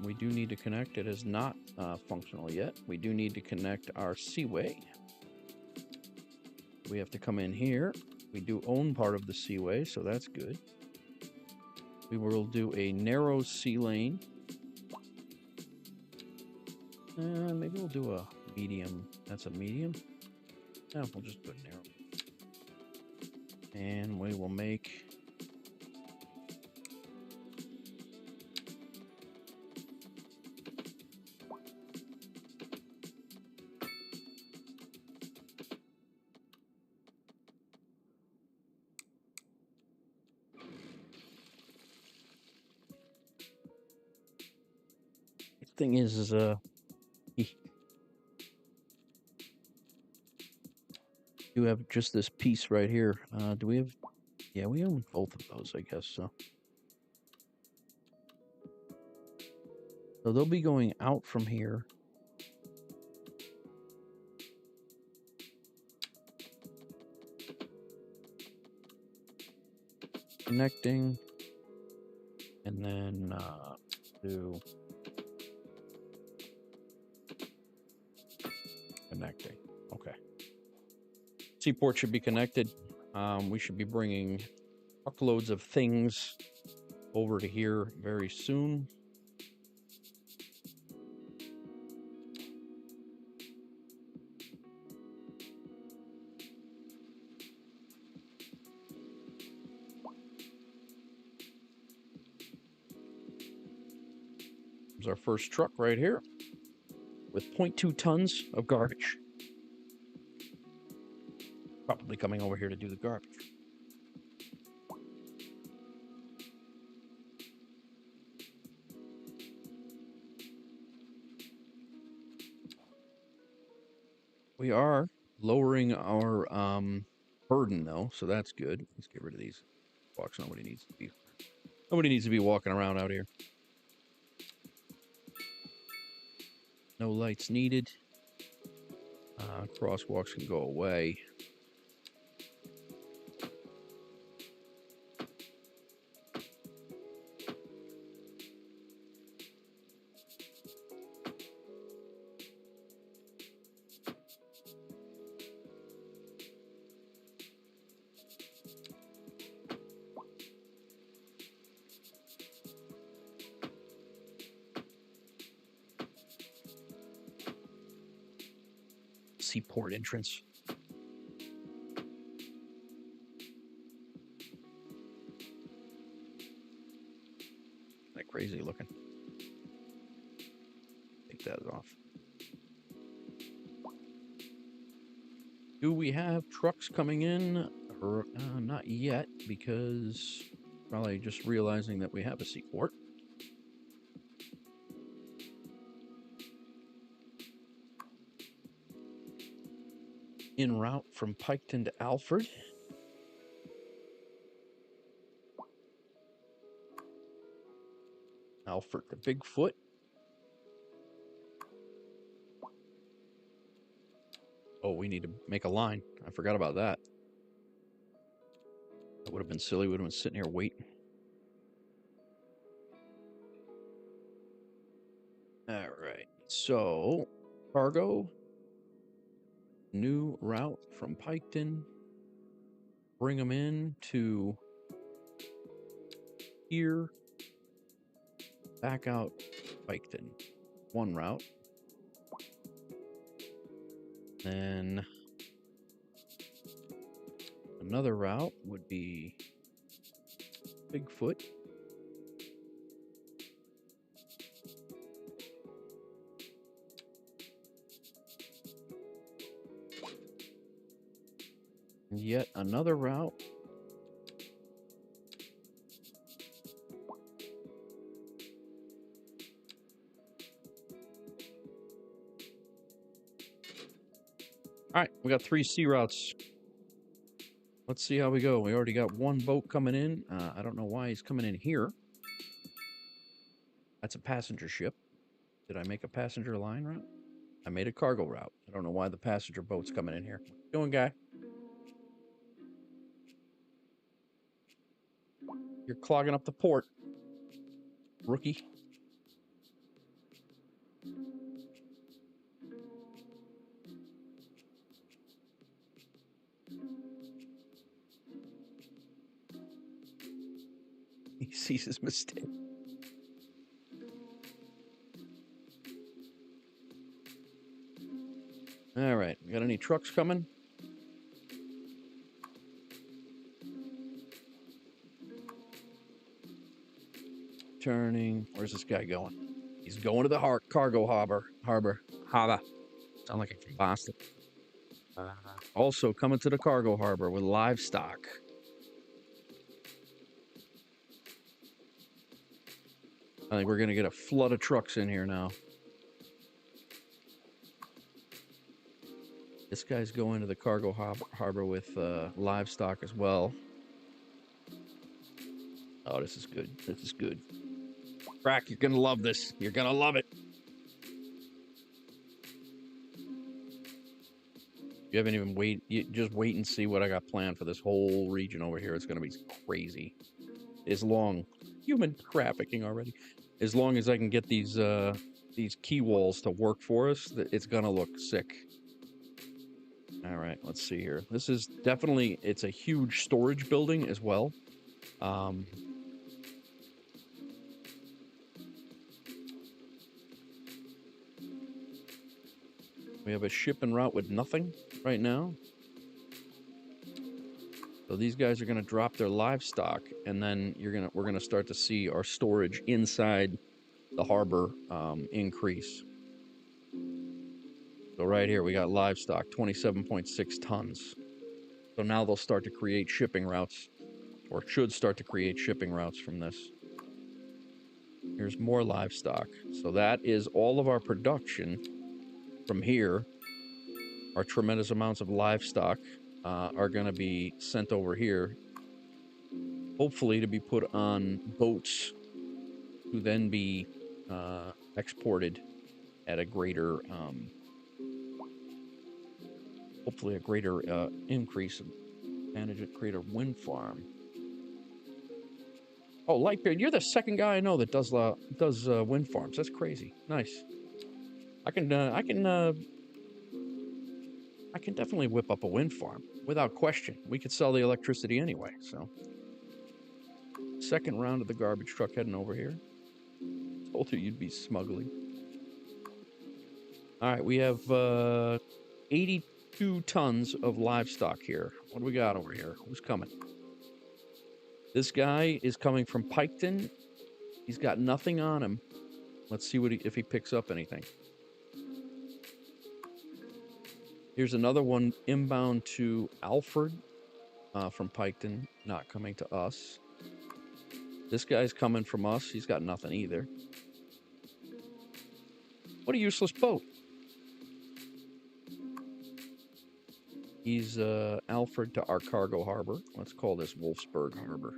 We do need to connect. It is not functional yet. We do need to connect our seaway. We have to come in here. We do own part of the seaway, so that's good. We will do a narrow sea lane. Maybe we'll do a medium. That's a medium. Yeah, we'll just do a narrow. And we will make thing is you have just this piece right here. Do we have? Yeah, we own both of those, I guess so. So they'll be going out from here. Connecting. And then do connecting. Okay. Seaport should be connected. We should be bringing truckloads of things over to here very soon. There's our first truck right here with 0.2 tons of garbage. Probably coming over here to do the garbage. We are lowering our burden though, so that's good. Let's get rid of these walks. Nobody needs to be walking around out here. No lights needed. Crosswalks can go away. seaport entrance. That crazy looking. Take that off. Do we have trucks coming in? Or, not yet, because probably just realizing that we have a seaport. En route from Piketon to Alfred. Alfred to Bigfoot. Oh, we need to make a line. I forgot about that. That would have been silly. We would have been sitting here waiting. All right. So, cargo. New route from Piketon. Bring them in to here. Back out Piketon. One route. Then another route would be Bigfoot. And yet another route. All right, we got 3 sea routes. Let's see how we go. We already got 1 boat coming in. I don't know why he's coming in here. That's a passenger ship. Did I make a passenger line route? I made a cargo route. I don't know why the passenger boat's coming in here. What you doing, guy? You're clogging up the port, rookie. He sees his mistake. All right, we got any trucks coming? Turning. Where's this guy going? He's going to the cargo harbor. Sound like it's from Boston. Also coming to the cargo harbor with livestock. I think we're going to get a flood of trucks in here now. This guy's going to the cargo harbor with livestock as well. Oh, this is good. This is good. Crack, you're going to love this. You're going to love it. You haven't even just wait and see what I got planned for this whole region over here. It's going to be crazy. As long, human trafficking already. As long as I can get these key walls to work for us, it's going to look sick. All right, let's see here. This is definitely, it's a huge storage building as well. We have a ship en route with nothing right now. So these guys are going to drop their livestock, and then we're going to start to see our storage inside the harbor increase. So right here, we got livestock, 27.6 tons. So now they'll start to create shipping routes, or should start to create shipping routes from this. Here's more livestock. So that is all of our production from here. Our tremendous amounts of livestock are going to be sent over here, hopefully to be put on boats to then be exported at a greater, hopefully a greater increase and manage a greater wind farm. Oh, Lightbeard, you're the second guy I know that does wind farms. That's crazy. Nice. I can definitely whip up a wind farm without question. We could sell the electricity anyway. So, second round of the garbage truck heading over here. Told you you'd be smuggling. All right, we have 82 tons of livestock here. What do we got over here? Who's coming? This guy is coming from Piketon. He's got nothing on him. Let's see if he picks up anything. Here's another one inbound to Alfred from Piketon, not coming to us. This guy's coming from us. He's got nothing either. What a useless boat. He's Alfred to our cargo harbor. Let's call this Wolfsburg Harbor.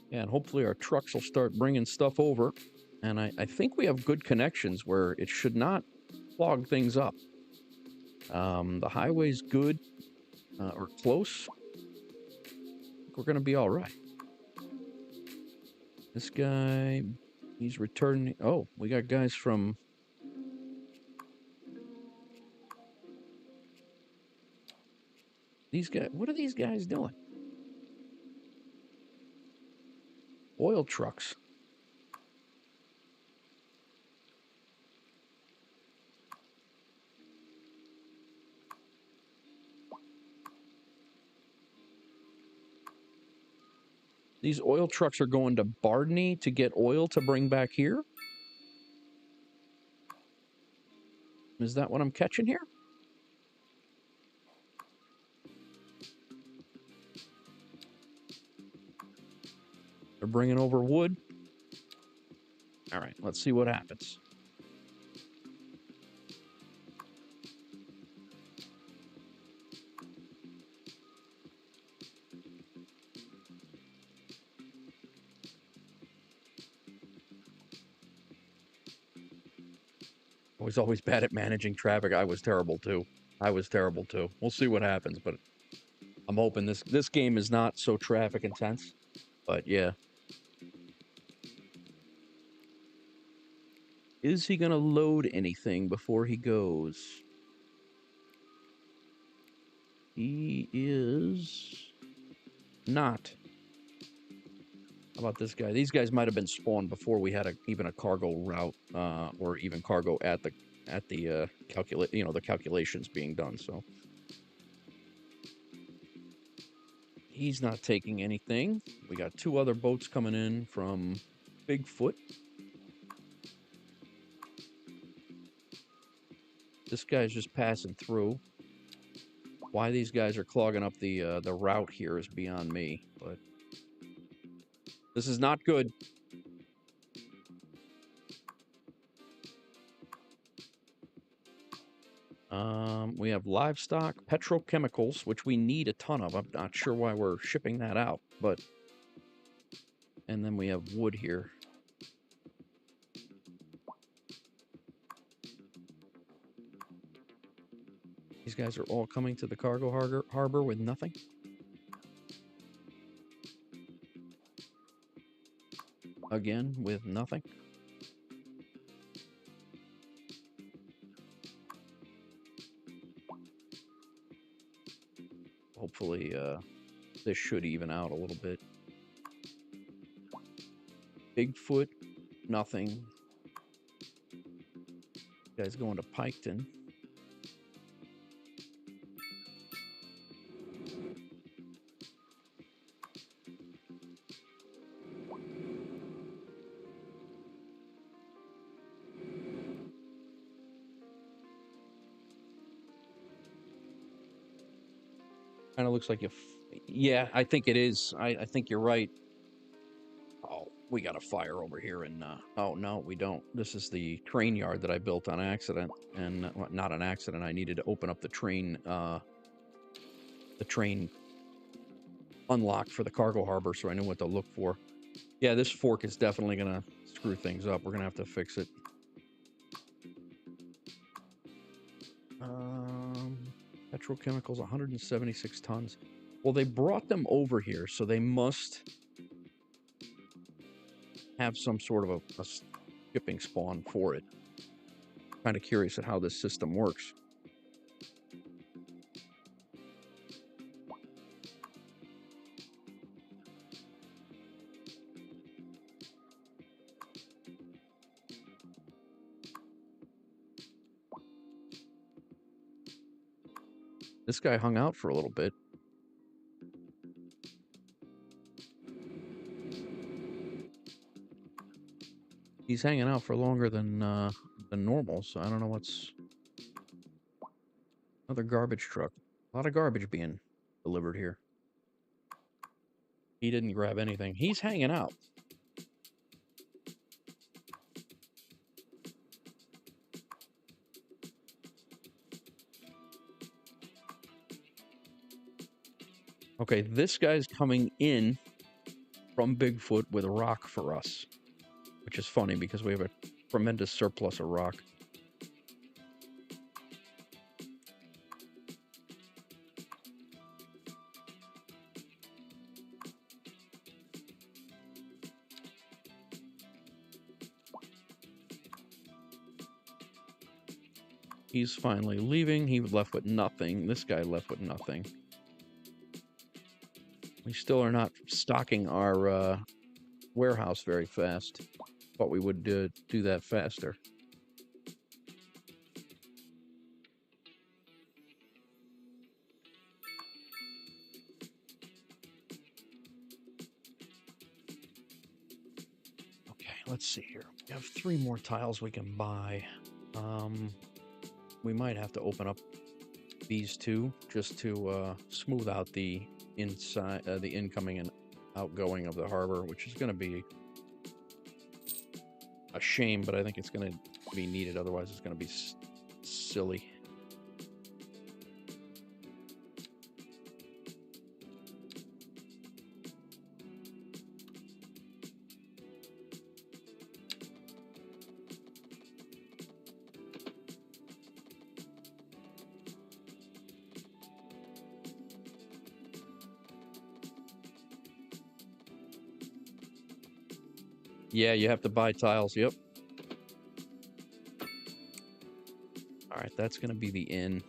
And hopefully our trucks will start bringing stuff over. And I think we have good connections where it should not clog things up. The highway's good or close. I think we're going to be all right. This guy, he's returning. Oh, we got guys from... These guys, what are these guys doing? Oil trucks. These oil trucks are going to Bardney to get oil to bring back here? Is that what I'm catching here? They're bringing over wood. All right, let's see what happens. I was always bad at managing traffic. I was terrible too. We'll see what happens, but I'm hoping this game is not so traffic intense. But yeah. Is he going to load anything before he goes? He is not. How about this guy? These guys might have been spawned before we had even a cargo route or even cargo at the the calculations being done. So he's not taking anything. We got 2 other boats coming in from Bigfoot. This guy's just passing through. Why these guys are clogging up the route here is beyond me, but this is not good. We have livestock, petrochemicals, which we need a ton of. I'm not sure why we're shipping that out, but... And then we have wood here. These guys are all coming to the cargo harbor with nothing. Again, with nothing. Hopefully, this should even out a little bit. Bigfoot, nothing. Guys going to Piketon. Kind of looks like yeah, I think it is. I think you're right. Oh, we got a fire over here, and oh no, we don't. This is the train yard that I built on accident, and well, not an accident. I needed to open up the train unlock for the cargo harbor, so I knew what to look for. Yeah, this fork is definitely gonna screw things up. We're gonna have to fix it. Petrochemicals, 176 tons. Well, they brought them over here, so they must have some sort of a shipping spawn for it. Kind of curious at how this system works. This guy hung out for a little bit. He's hanging out for longer than normal, so I don't know what's... Another garbage truck. A lot of garbage being delivered here. He didn't grab anything. He's hanging out. Okay, this guy's coming in from Bigfoot with a rock for us, which is funny because we have a tremendous surplus of rock. He's finally leaving. He left with nothing. This guy left with nothing. We still are not stocking our warehouse very fast. Thought we would do that faster. Okay, let's see here. We have 3 more tiles we can buy. We might have to open up these 2 just to smooth out the inside, the incoming and outgoing of the harbor, which is going to be a shame, but I think it's going to be needed. Otherwise, it's going to be silly. Yeah, you have to buy tiles. Yep. All right, that's going to be the inn.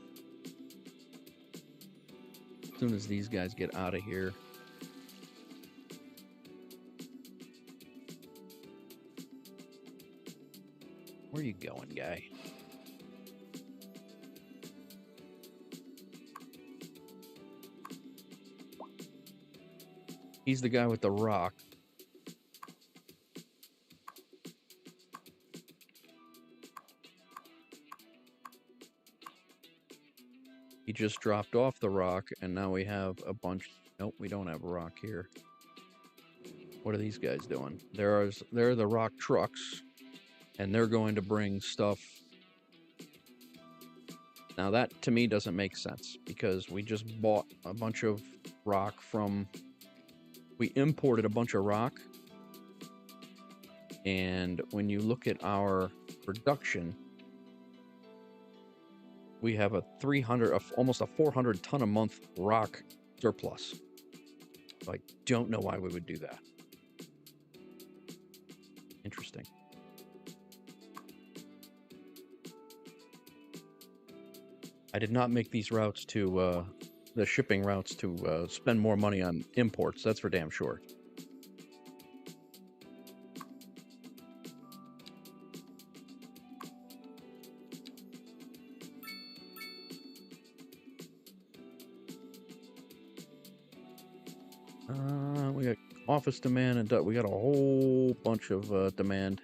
As soon as these guys get out of here. Where are you going, guy? He's the guy with the rock. He just dropped off the rock, and now we have a bunch... Nope, we don't have a rock here. What are these guys doing? They're the rock trucks, and they're going to bring stuff. Now that, to me, doesn't make sense, because we just bought a bunch of rock from... We imported a bunch of rock, and when you look at our production... We have a 300, almost a 400 ton a month rock surplus. So I don't know why we would do that. Interesting. I did not make these routes to, the shipping routes to spend more money on imports. That's for damn sure. We got office demand, and we got a whole bunch of demand.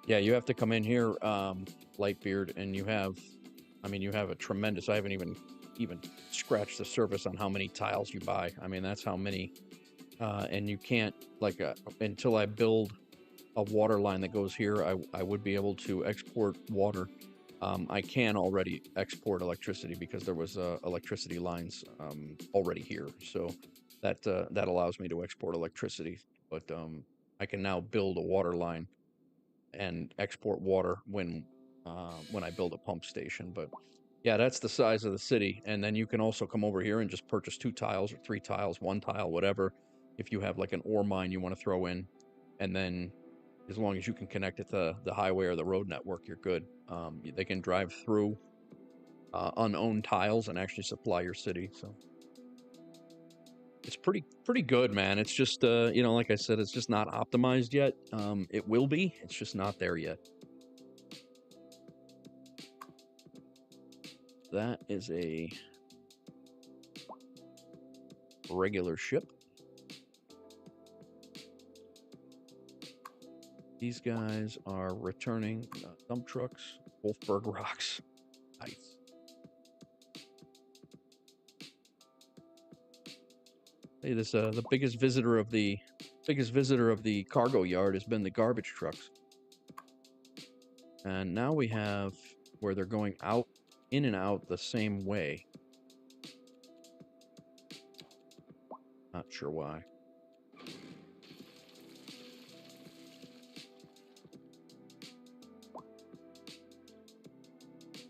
Yeah, you have to come in here, Lightbeard, and you have, I mean, you have a tremendous, I haven't even scratched the surface on how many tiles you buy. I mean, that's how many, and you can't, like, until I build a water line that goes here, I would be able to export water. I can already export electricity because there was electricity lines already here, so that allows me to export electricity. But I can now build a water line and export water when I build a pump station. But yeah, that's the size of the city. And then you can also come over here and just purchase 2 tiles or 3 tiles, 1 tile, whatever. If you have like an ore mine you want to throw in, and then as long as you can connect it to the highway or the road network, you're good. They can drive through unowned tiles and actually supply your city. So it's pretty good, man. It's just you know, like I said, it's just not optimized yet. It will be. It's just not there yet. That is a regular ship. These guys are returning dump trucks, Wolfberg rocks. Nice. Hey, this the biggest visitor of the cargo yard has been the garbage trucks. And now we have where they're going out, in and out the same way. Not sure why.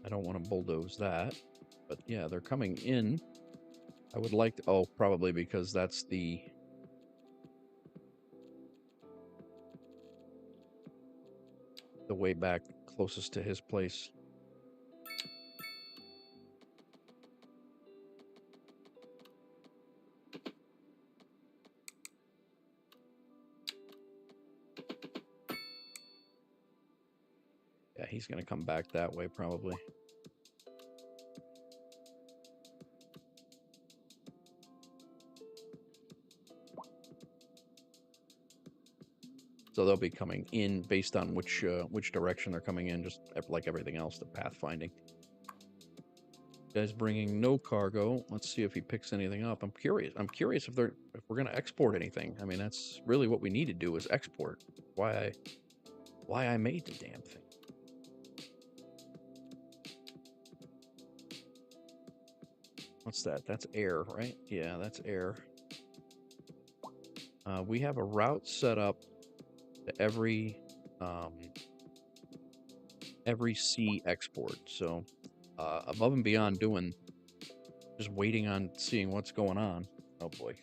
I don't want to bulldoze that, but yeah, they're coming in. I would like to, oh, probably because that's the way back closest to his place. Yeah, he's going to come back that way probably. So they'll be coming in based on which direction they're coming in, just like everything else, the pathfinding. Guy's bringing no cargo. Let's see if he picks anything up. I'm curious if we're going to export anything. I mean, that's really what we need to do is export. Why I made the damn thing. What's that? That's air, right? Yeah, that's air. We have a route set up to every sea export. So above and beyond doing, just waiting on seeing what's going on. Oh boy.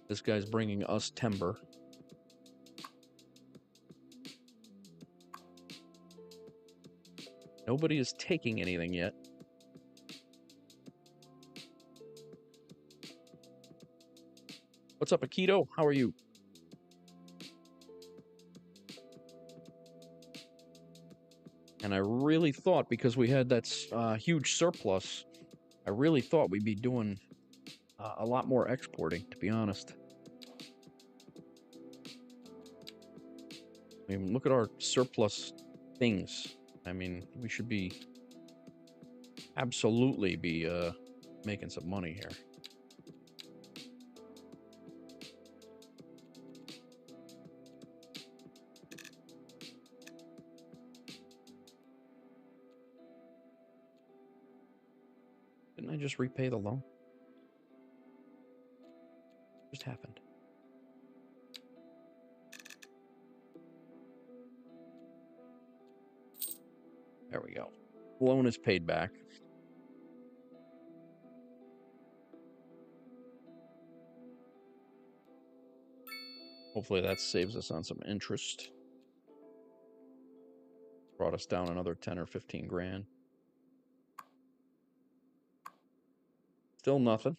This guy's bringing us timber. Nobody is taking anything yet. What's up, Akito? How are you? And I really thought, because we had that huge surplus, I really thought we'd be doing a lot more exporting, to be honest. I mean, look at our surplus things. I mean, we should be absolutely be making some money here. Didn't I just repay the loan? Just happened. There we go. Loan is paid back. Hopefully that saves us on some interest. Brought us down another 10 or 15 grand. Still nothing.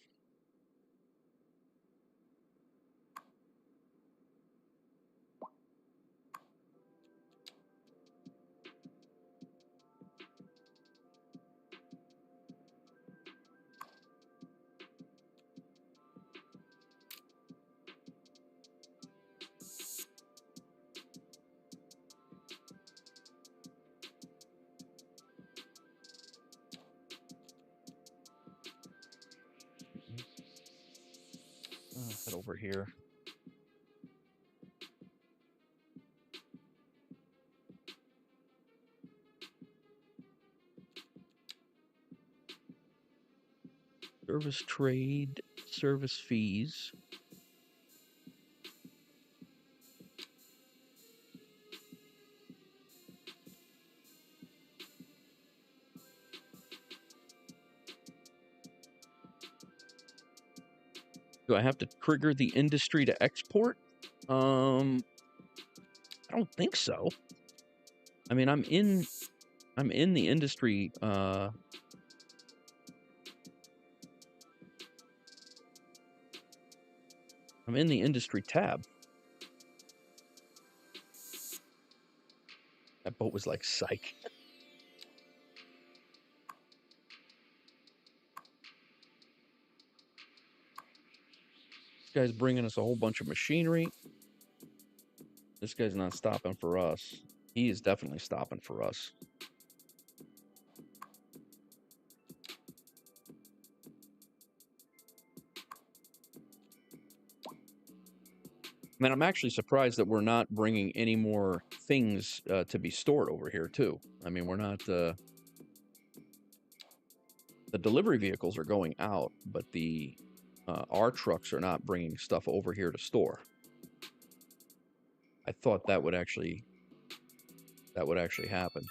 Head over here. Service trade, service fees. Do I have to trigger the industry to export? I don't think so. I mean, I'm in the industry. You know, I'm in the industry tab. That boat was like psych. This guy's bringing us a whole bunch of machinery. This guy's not stopping for us. He is definitely stopping for us. Man, I'm actually surprised that we're not bringing any more things to be stored over here, too. I mean, we're not... the delivery vehicles are going out, but our trucks are not bringing stuff over here to store. I thought that would actually happen.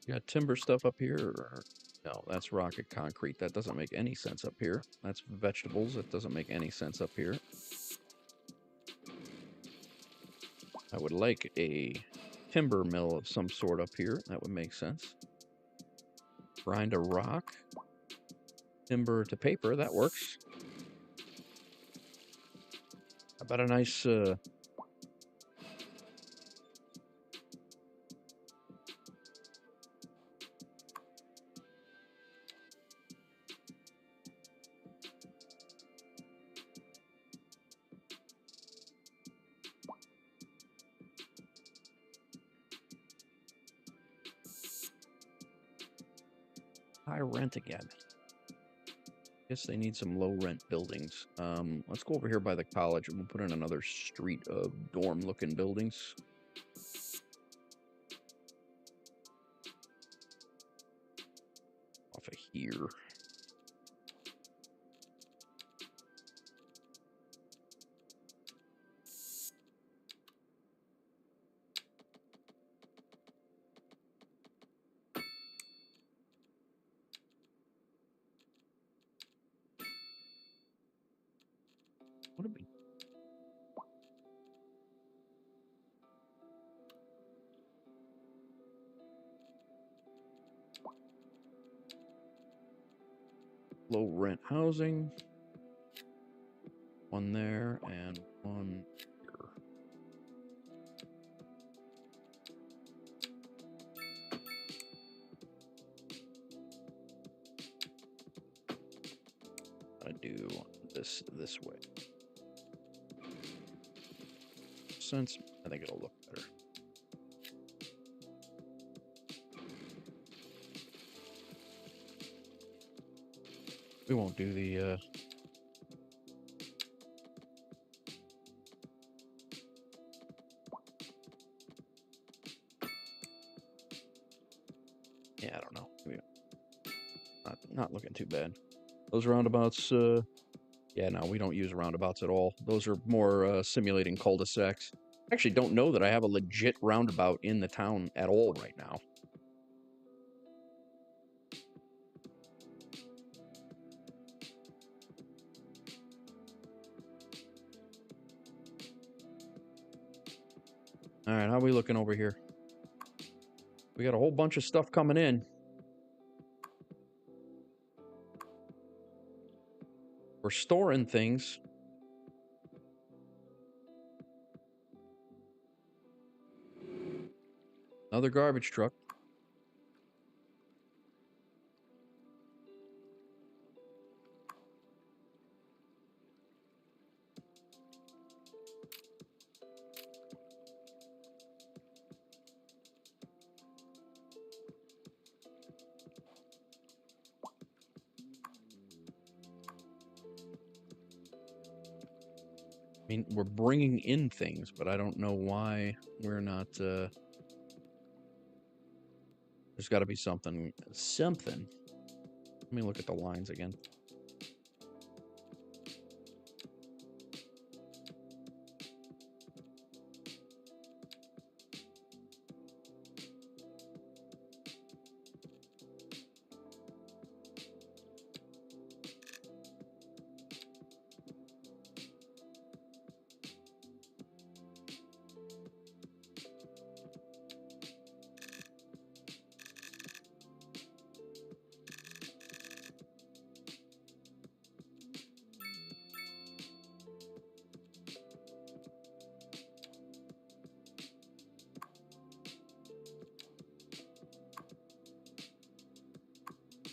You got timber stuff up here? Or... No, that's rocket concrete. That doesn't make any sense up here. That's vegetables. That doesn't make any sense up here. I would like a timber mill of some sort up here. That would make sense. Grind a rock. Timber to paper. That works. How about a nice... high rent again. Guess they need some low rent buildings. Let's go over here by the college and we'll put in another street of dorm looking buildings. Off of here. What a big... Low rent housing. One there and one here. I'm gonna do this way. Since I think it'll look better. We won't do the yeah, I don't know. Maybe not looking too bad. Those roundabouts, yeah, no, we don't use roundabouts at all. Those are more simulating cul-de-sacs. I actually don't know that I have a legit roundabout in the town at all right now. All right, how are we looking over here? We got a whole bunch of stuff coming in. We're storing things. Another garbage truck. mean, we're bringing in things, but I don't know why we're not. There's got to be something. Something. Let me look at the lines again.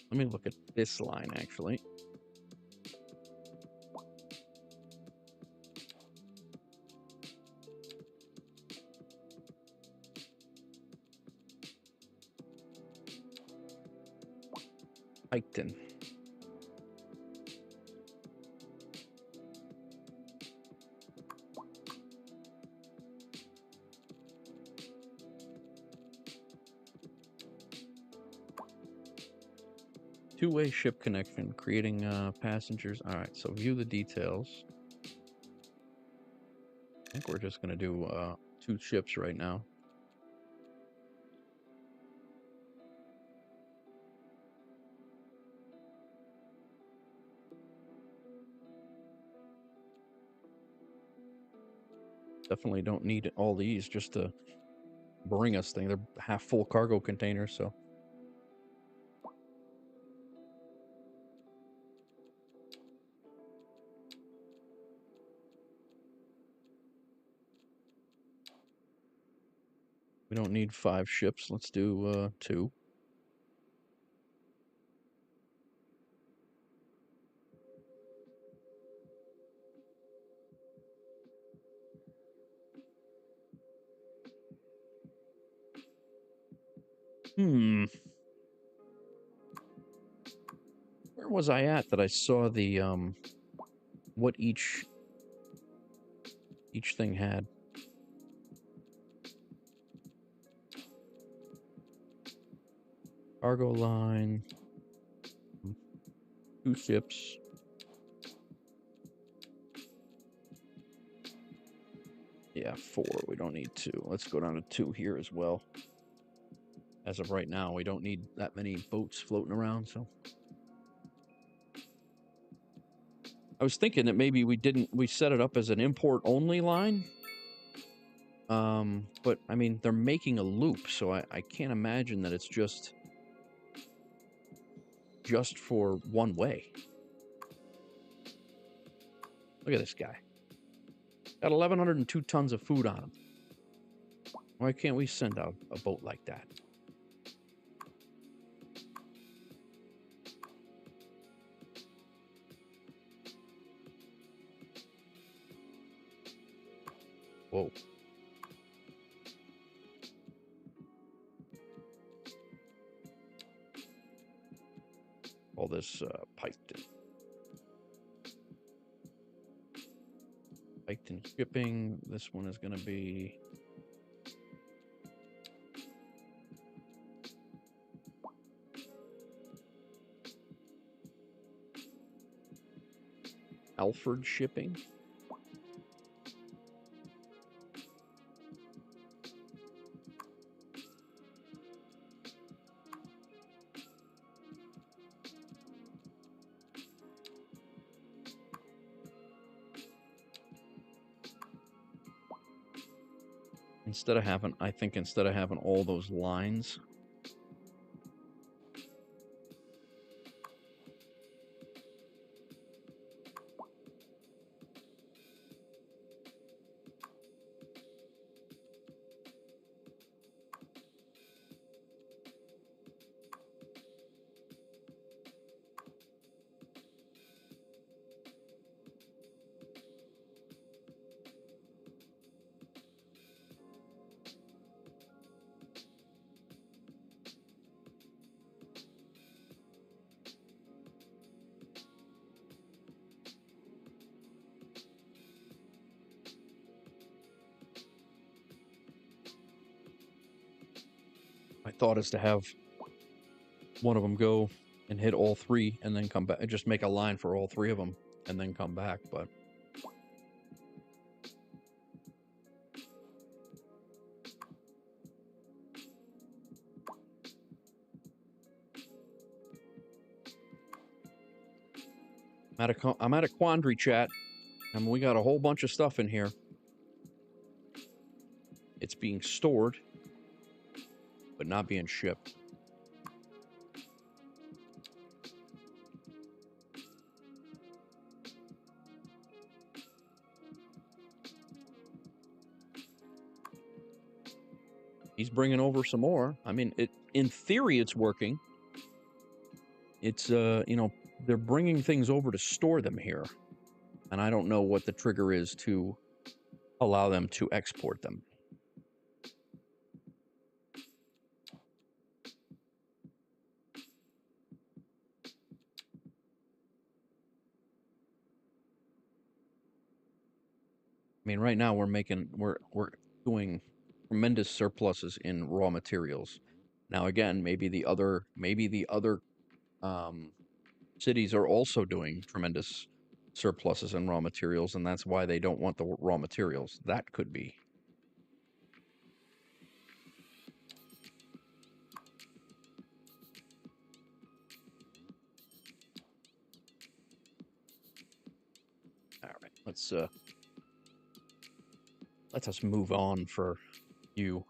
Let me look at this line, actually. Piketon. Two-way ship connection, creating passengers. All right, so view the details. I think we're just going to do 2 ships right now. Definitely don't need all these just to bring us things. They're half full cargo containers, so. We don't need 5 ships. Let's do 2. Where was I at that I saw the what each thing had? Cargo line, 2 ships. Yeah, 4. We don't need 2. Let's go down to 2 here as well. As of right now, we don't need that many boats floating around, so. I was thinking that maybe we set it up as an import only line. But I mean, they're making a loop, so I can't imagine that it's just for one way. Look at this guy. Got 1,102 tons of food on him. Why can't we send out a boat like that? Whoa. All this Piketon. Piketon shipping. This one is going to be... Alfred shipping. I think instead of having all those lines, thought is to have one of them go and hit all three and then come back and just make a line for all three of them and then come back, but I'm at a quandary, chat. I mean, we got a whole bunch of stuff in here. It's being stored, but not being shipped. He's bringing over some more. I mean, in theory, it's working. It's, you know, they're bringing things over to store them here. And I don't know what the trigger is to allow them to export them. I mean, right now we're doing tremendous surpluses in raw materials. Now, again, maybe the other cities are also doing tremendous surpluses in raw materials, and that's why they don't want the raw materials. That could be. All right, let us move on for you.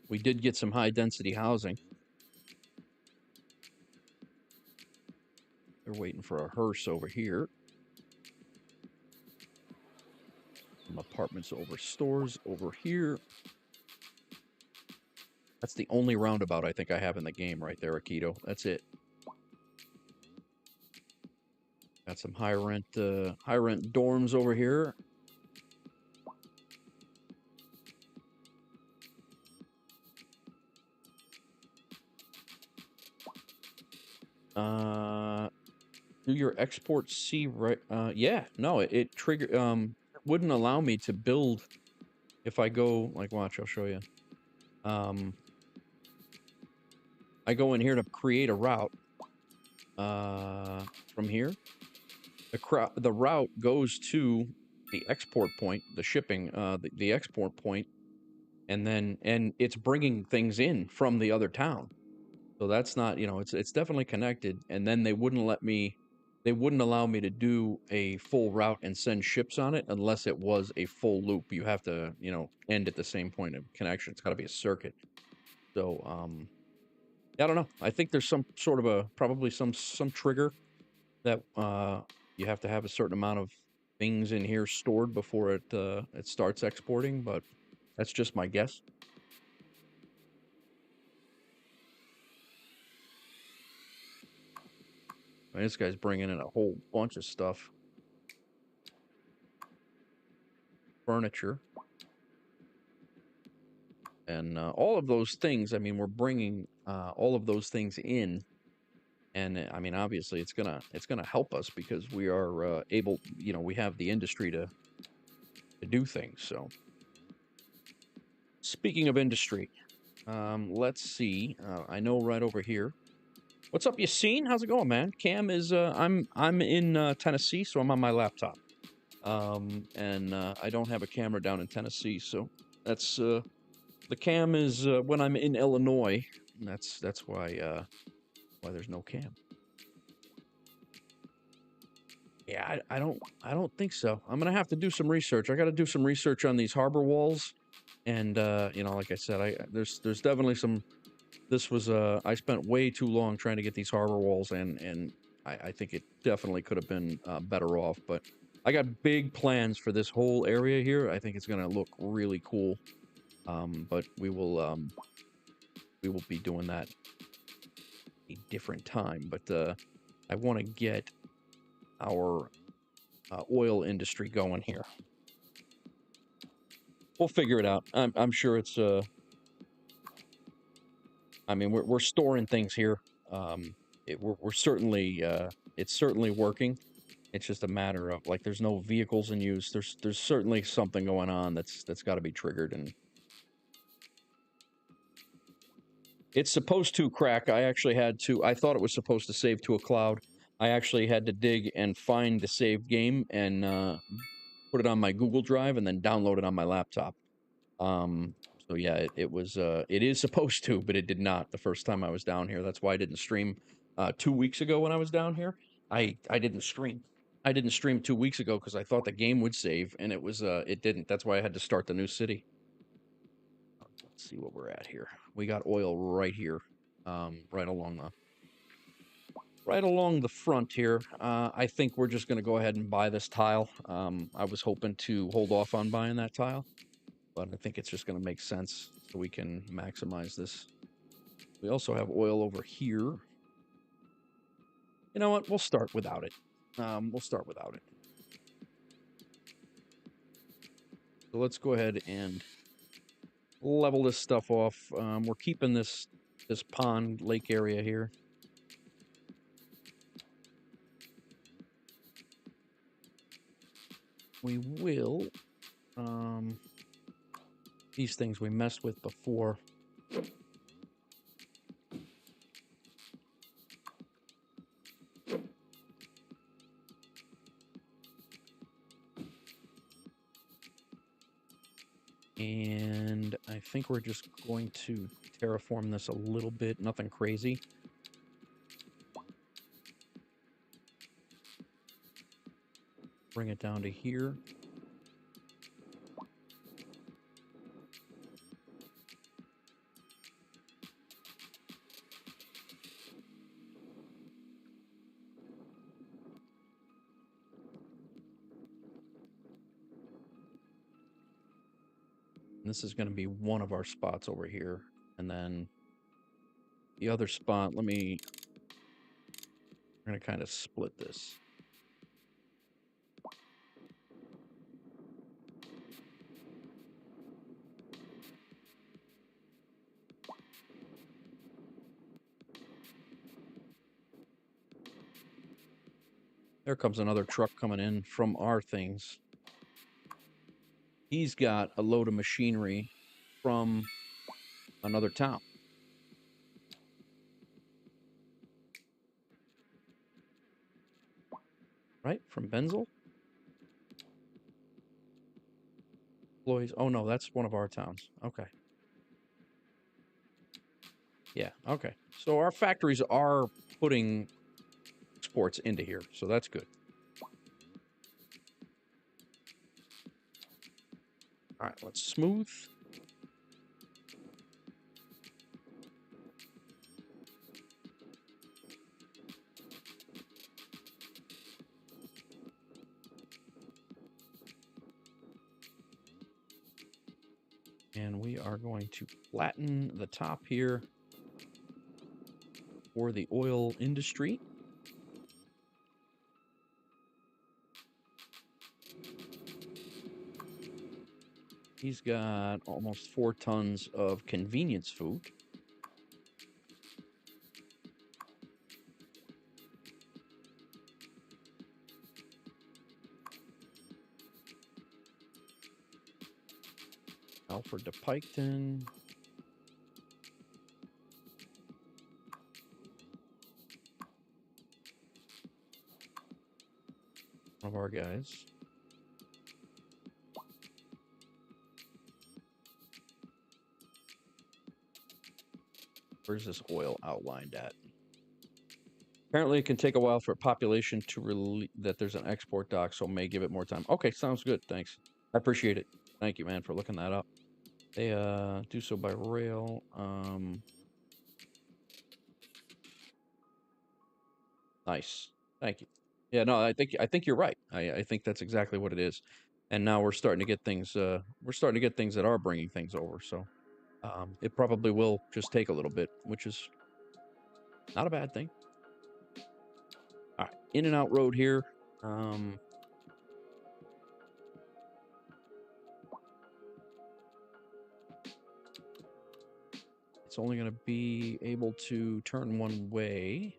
We did get some high density housing. They're waiting for a hearse over here. Some apartments over stores over here. That's the only roundabout I think I have in the game right there, Akito. That's it. Got some high rent dorms over here. Do your export C right? Yeah, no, it trigger wouldn't allow me to build if I go like watch. I'll show you. I go in here to create a route. From here, the route goes to the export point, the shipping, the export point, and it's bringing things in from the other town. So that's not, you know, it's definitely connected. And then they wouldn't allow me to do a full route and send ships on it unless it was a full loop. You have to, you know, end at the same point of connection. It's got to be a circuit. So, I don't know. I think there's some sort of probably some trigger that you have to have a certain amount of things in here stored before it starts exporting, but that's just my guess. I mean, this guy's bringing in a whole bunch of stuff. Furniture. And all of those things, I mean, we're bringing all of those things in. And I mean, obviously, it's gonna help us because we are able, you know, we have the industry to do things. So, speaking of industry, let's see. I know right over here. What's up, Yassine? How's it going, man? Cam is I'm in Tennessee, so I'm on my laptop. And I don't have a camera down in Tennessee, so that's the cam is when I'm in Illinois. That's why there's no cam. Yeah, I don't think so. I'm gonna have to do some research. I got to do some research on these harbor walls, and you know, like I said, there's definitely some. This was I spent way too long trying to get these harbor walls, and I think it definitely could have been better off. But I got big plans for this whole area here. I think it's gonna look really cool. But we will be doing that a different time. But I want to get our oil industry going here. We'll figure it out. I'm sure it's I mean, we're storing things here. We're certainly it's certainly working. It's just a matter of like there's no vehicles in use. There's certainly something going on that's got to be triggered, and it's supposed to crack. I actually had to. I thought it was supposed to save to a cloud. I actually had to dig and find the saved game and put it on my Google Drive and then download it on my laptop. So yeah, it was. It is supposed to, but it did not the first time I was down here. That's why I didn't stream 2 weeks ago when I was down here. I didn't stream. I didn't stream 2 weeks ago because I thought the game would save, and it didn't. That's why I had to start the new city. Let's see what we're at here. We got oil right here, right along the front here. I think we're just going to go ahead and buy this tile. I was hoping to hold off on buying that tile, but I think it's just going to make sense so we can maximize this. We also have oil over here. You know what? We'll start without it. We'll start without it. So let's go ahead and level this stuff off. We're keeping this pond lake area here. We will. These things we messed with before. And I think we're just going to terraform this a little bit, nothing crazy. Bring it down to here. And this is going to be one of our spots over here. And then the other spot, we're going to kind of split this. There comes another truck coming in from our things. He's got a load of machinery from another town. Right? From Benzel? Employees. Oh, no, that's one of our towns. Okay. Yeah, okay. So our factories are putting exports into here, so that's good. All right, let's smooth. And we are going to flatten the top here for the oil industry. He's got almost 4 tons of convenience food. Alfred de Piketon. One of our guys. Where's this oil outlined at? Apparently, it can take a while for a population to release that there's an export dock, so may give it more time. Okay, sounds good. Thanks. I appreciate it. Thank you, man, for looking that up. They do so by rail. Nice. Thank you. Yeah, no, I think you're right. I think that's exactly what it is. And now we're starting to get things. We're starting to get things that are bringing things over. So it probably will just take a little bit, which is not a bad thing. All right, in and out road here. It's only going to be able to turn one way.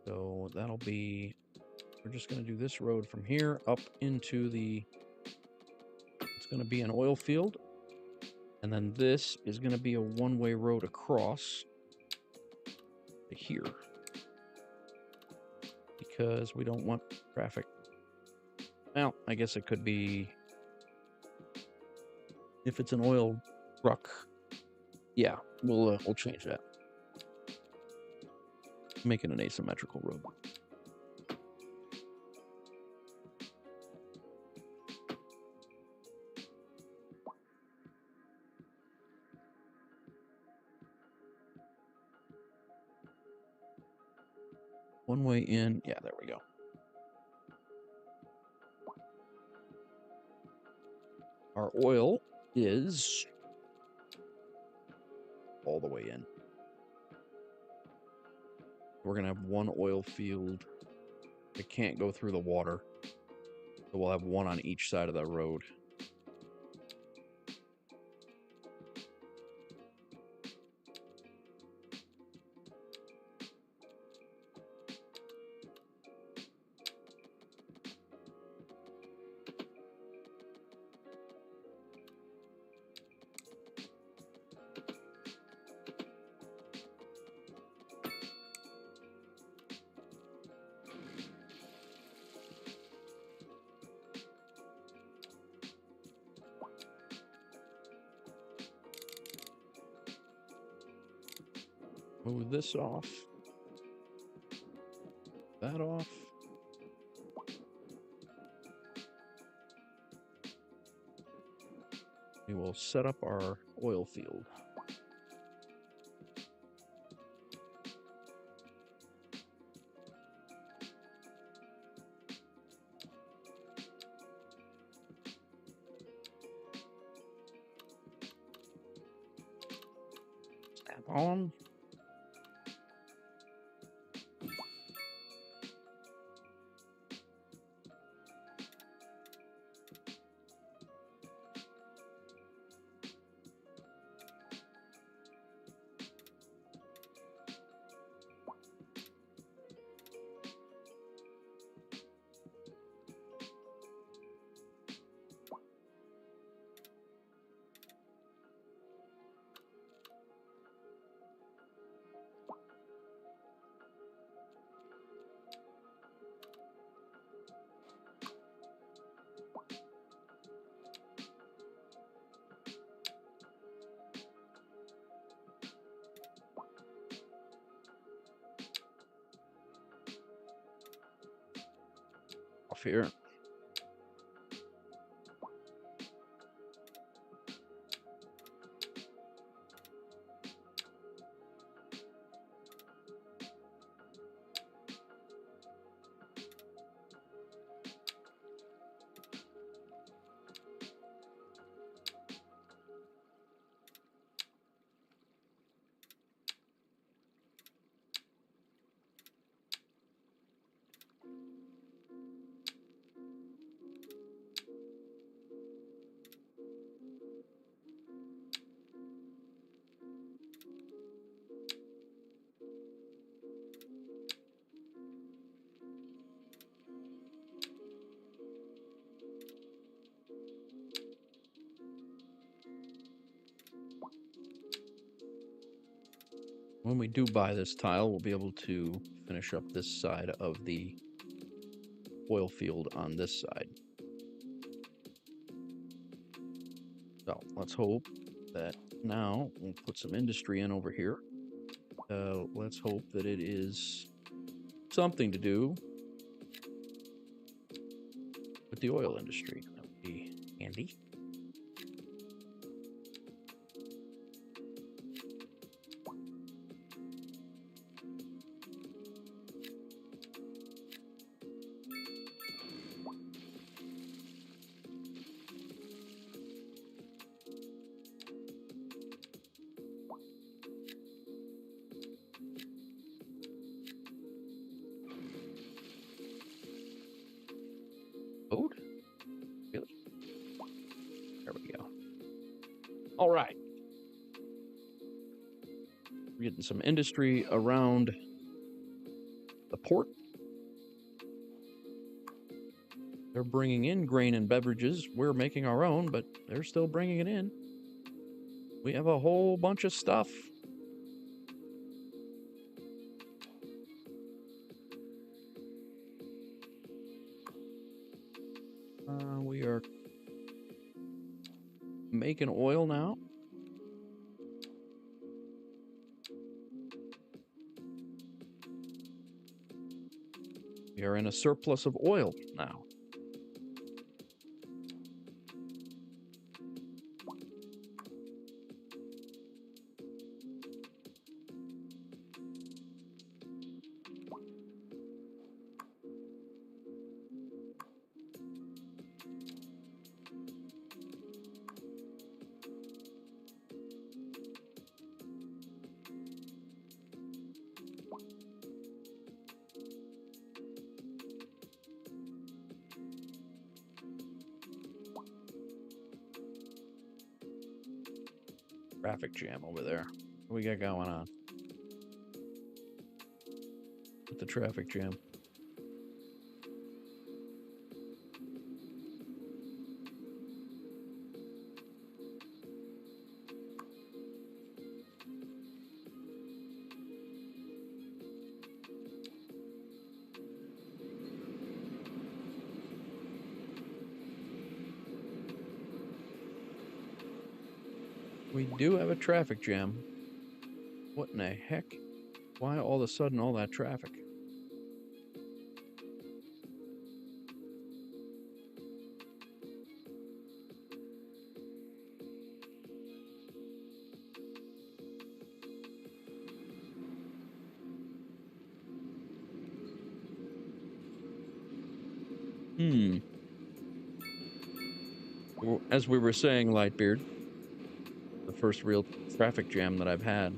So that'll be, we're just going to do this road from here up into the, it's going to be an oil field. And then this is going to be a one-way road across to here. Because we don't want traffic. Well, I guess it could be, if it's an oil truck. Yeah, we'll change that. Make it an asymmetrical road. One way in. Yeah, there we go. Our oil is all the way in. We're going to have one oil field. It can't go through the water. So we'll have one on each side of the road. Move this off. That off. We will set up our oil field. Snap on. Off here. When we do buy this tile, we'll be able to finish up this side of the oil field on this side. So let's hope that now we'll put some industry in over here. Let's hope that it is something to do with the oil industry. That would be handy. Code? Really? There we go. All right. We're getting some industry around the port. They're bringing in grain and beverages. We're making our own, but they're still bringing it in. We have a whole bunch of stuff. We are making oil now. We are in a surplus of oil now. Traffic jam over there. What we got going on with the traffic jam? We do have a traffic jam. What in the heck? Why all of a sudden all that traffic? As we were saying, Lightbeard, the first real traffic jam that I've had.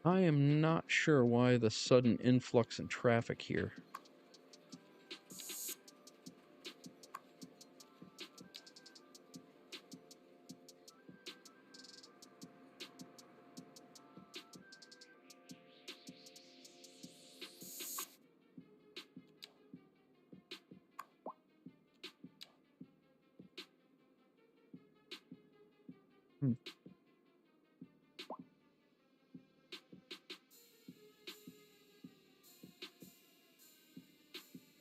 I am not sure why the sudden influx in traffic here.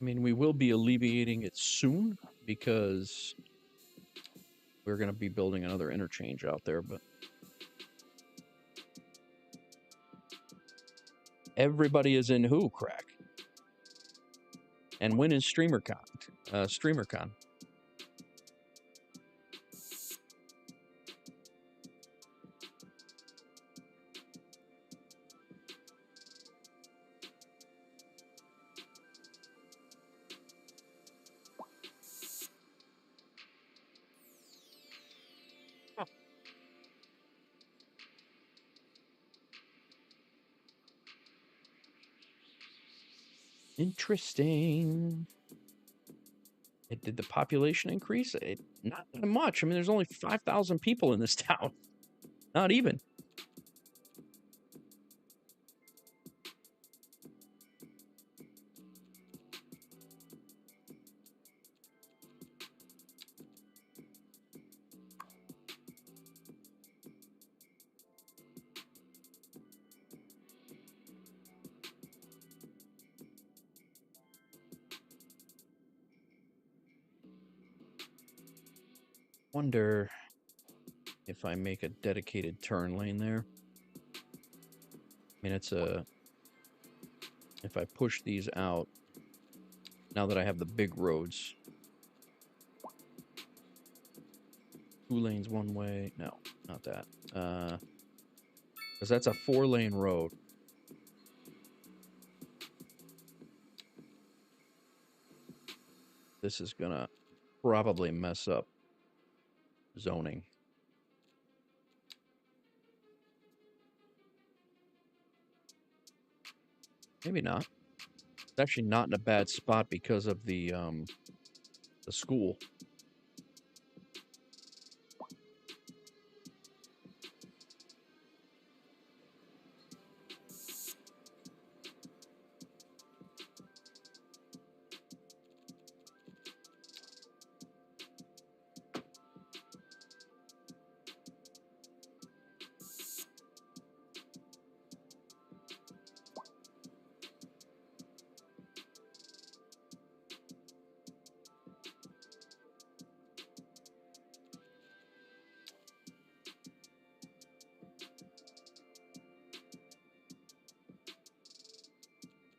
I mean, we will be alleviating it soon because we're going to be building another interchange out there, but everybody is in who, Crack? And when is StreamerCon? StreamerCon. Interesting. Did the population increase? Not that much. I mean, there's only 5,000 people in this town. Not even. Wonder if I make a dedicated turn lane there. I mean, it's a... If I push these out, now that I have the big roads. 2 lanes one way. No, not that. Because that's a 4-lane road. This is gonna probably mess up zoning. Maybe not. It's actually not in a bad spot because of the school.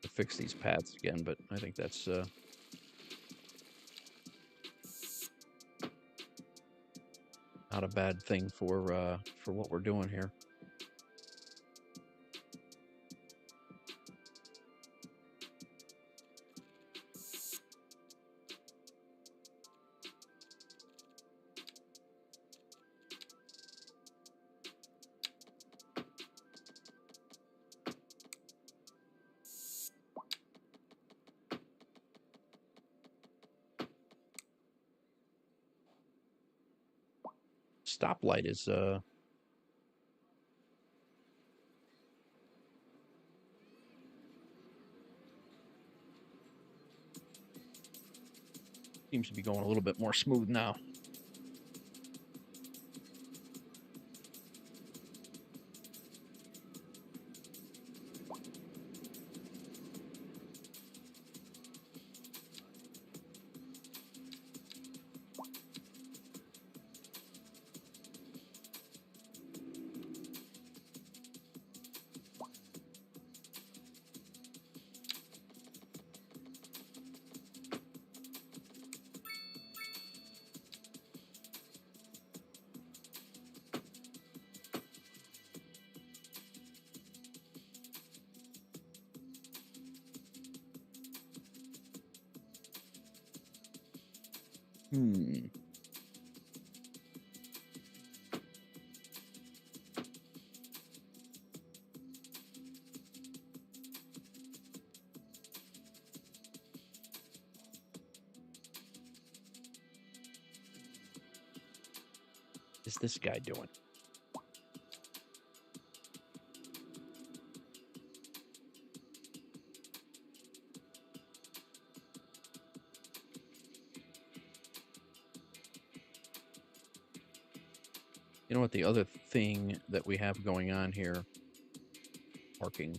To fix these paths again, but I think that's not a bad thing for what we're doing here. Stoplight is seems to be going a little bit more smooth now. Is this guy doing? You know what? The other thing that we have going on here, parking.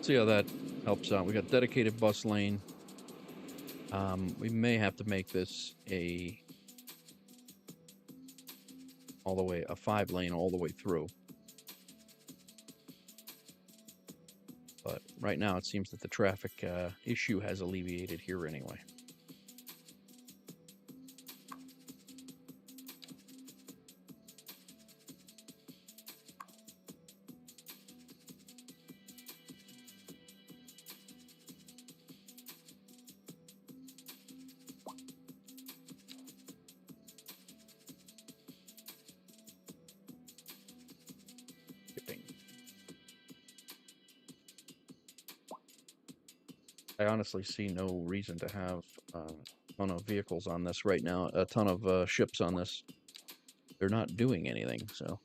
See how that helps out. We got dedicated bus lane. We may have to make this a 5-lane all the way through. But right now it seems that the traffic issue has alleviated here anyway. I honestly see no reason to have a ton of vehicles on this right now, a ton of ships on this. They're not doing anything, so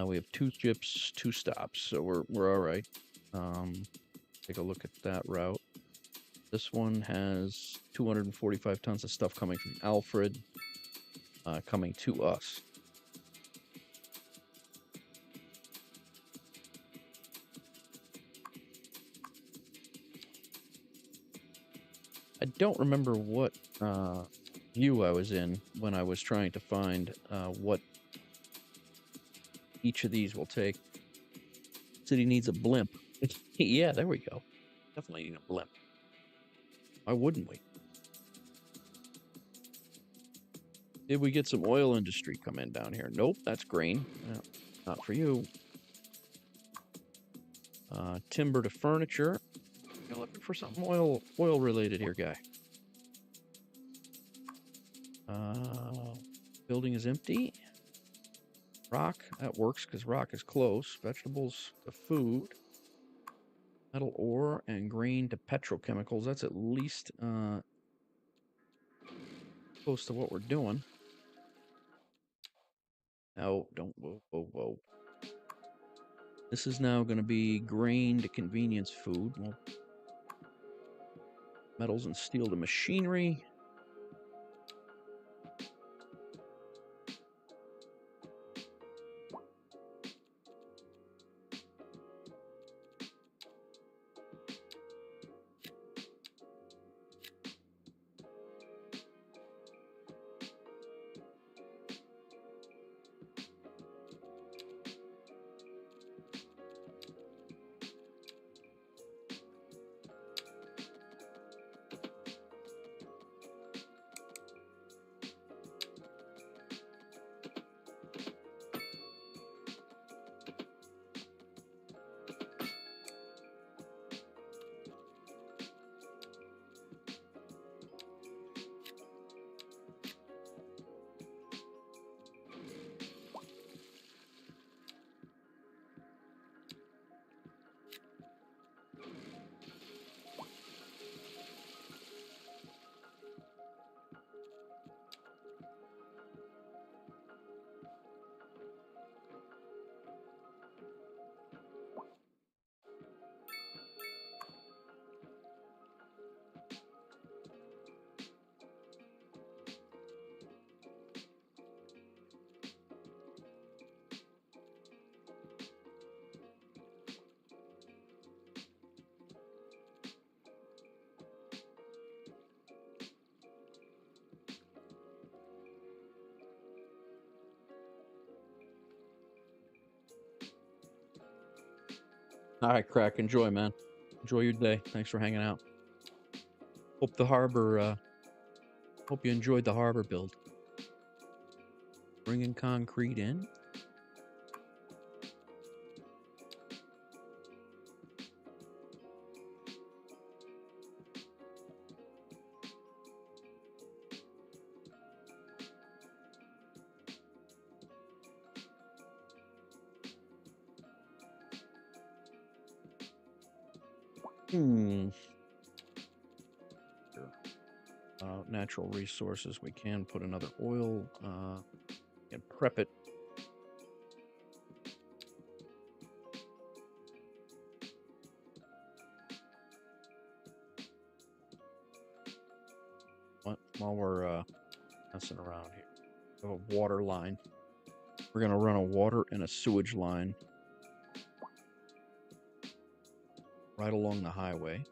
we have 2 ships, 2 stops, so we're all right. Take a look at that route. This one has 245 tons of stuff coming from Alfred, coming to us. don't remember what view I was in when I was trying to find what each of these will take. City needs a blimp. Yeah, there we go. Definitely need a blimp. Why wouldn't we? Did we get some oil industry come in down here? Nope, that's grain. No, not for you. Timber to furniture. You're looking for something oil related here, guy. Building is empty. Rock, that works because rock is close. Vegetables to food. Metal ore and grain to petrochemicals. That's at least close to what we're doing. No, don't, whoa. This is now going to be grain to convenience food. Well, metals and steel to machinery. All right, Crack. Enjoy, man. Enjoy your day. Thanks for hanging out. Hope the harbor, hope you enjoyed the harbor build. Bringing concrete in. Natural resources. We can put another oil and prep it. While we're messing around here, we have a water line. We're going to run a water and a sewage line right along the highway.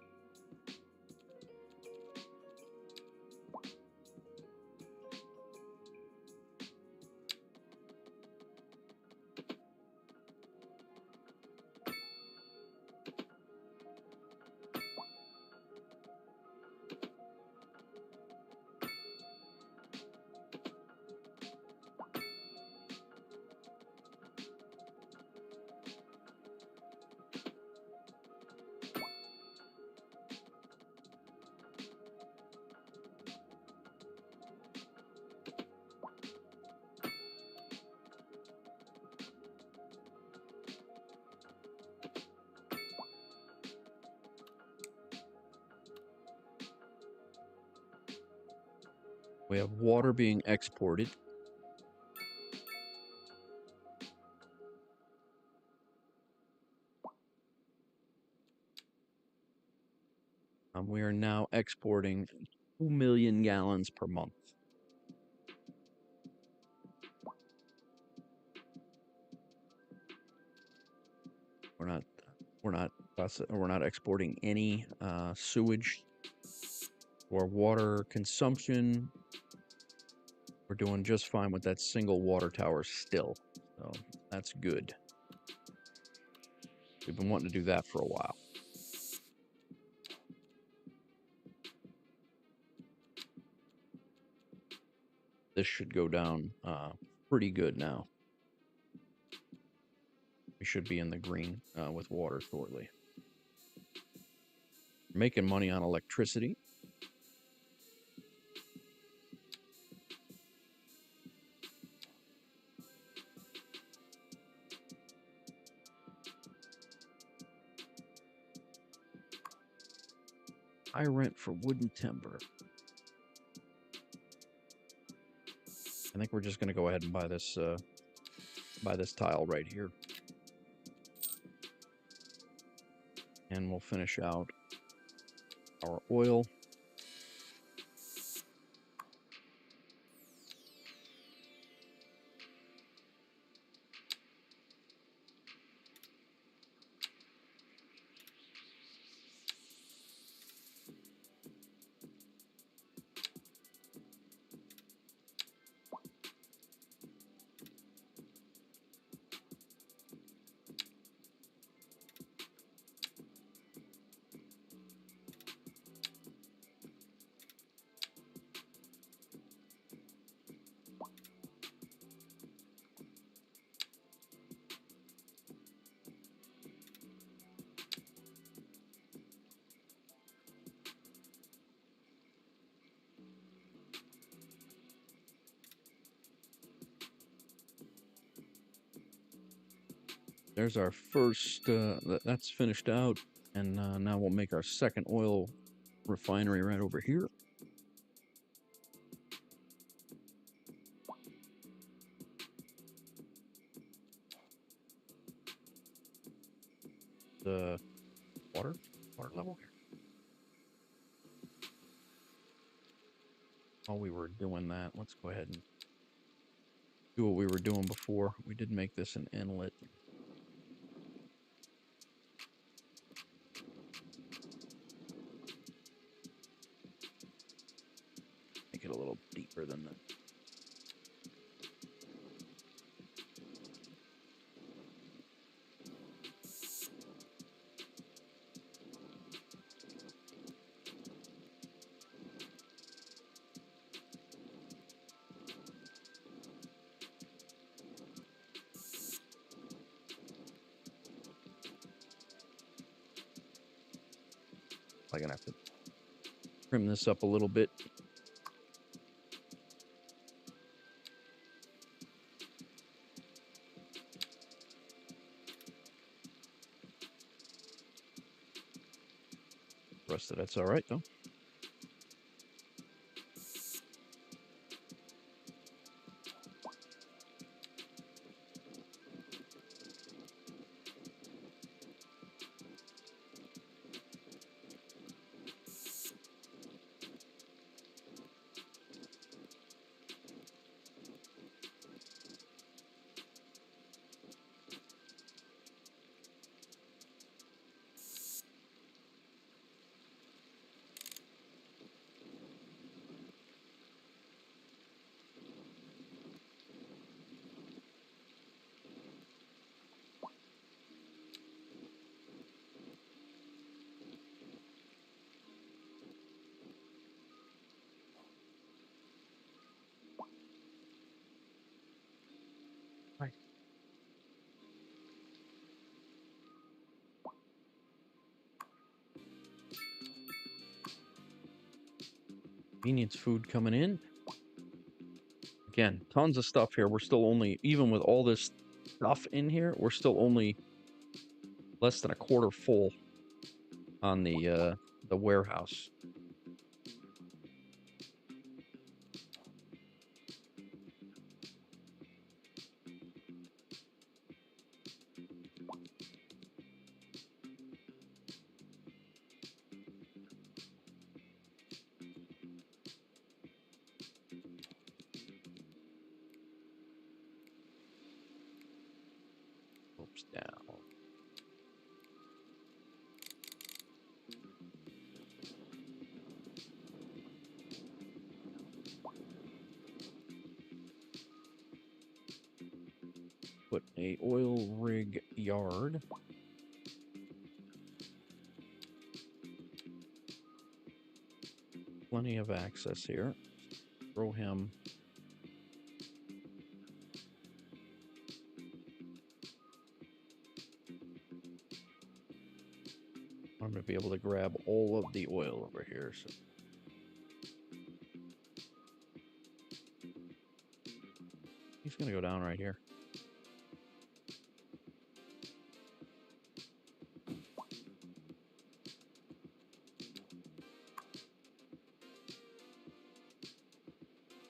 We have water being exported. We are now exporting 2 million gallons per month. We're not exporting any sewage. Our water consumption, we're doing just fine with that single water tower still. So that's good. We've been wanting to do that for a while. This should go down pretty good now. We should be in the green with water shortly. Making money on electricity. I rent for wood and timber. I think we're just going to go ahead and buy this tile right here. And we'll finish out our oil. There's our first, that's finished out. And now we'll make our second oil refinery right over here. The water level here. While we were doing that, let's go ahead and do what we were doing before. We did make this an inlet. Make it a little deeper than that. I'm gonna have to trim this up a little bit. The rest of that's all right though. Right. Convenience food coming in. Again, tons of stuff here. We're still only, even with all this stuff in here, we're still only less than a quarter full on the warehouse. Oops, down. a oil rig yard. Plenty of access here. Throw him. I'm going to be able to grab all of the oil over here. So. He's going to go down right here.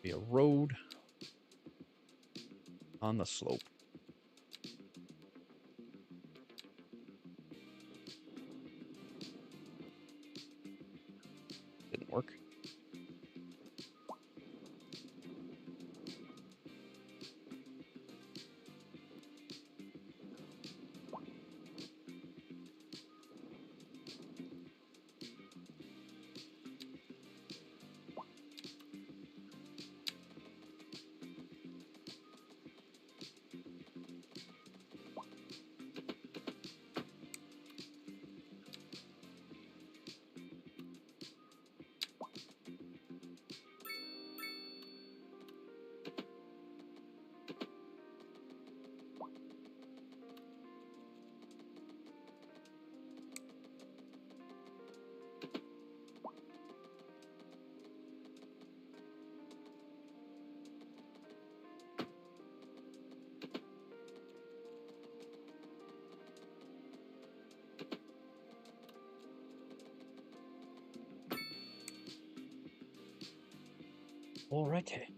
Be a road on the slope. Didn't work. Alrighty.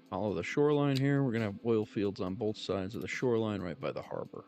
Follow the shoreline here. We're going to have oil fields on both sides of the shoreline right by the harbor.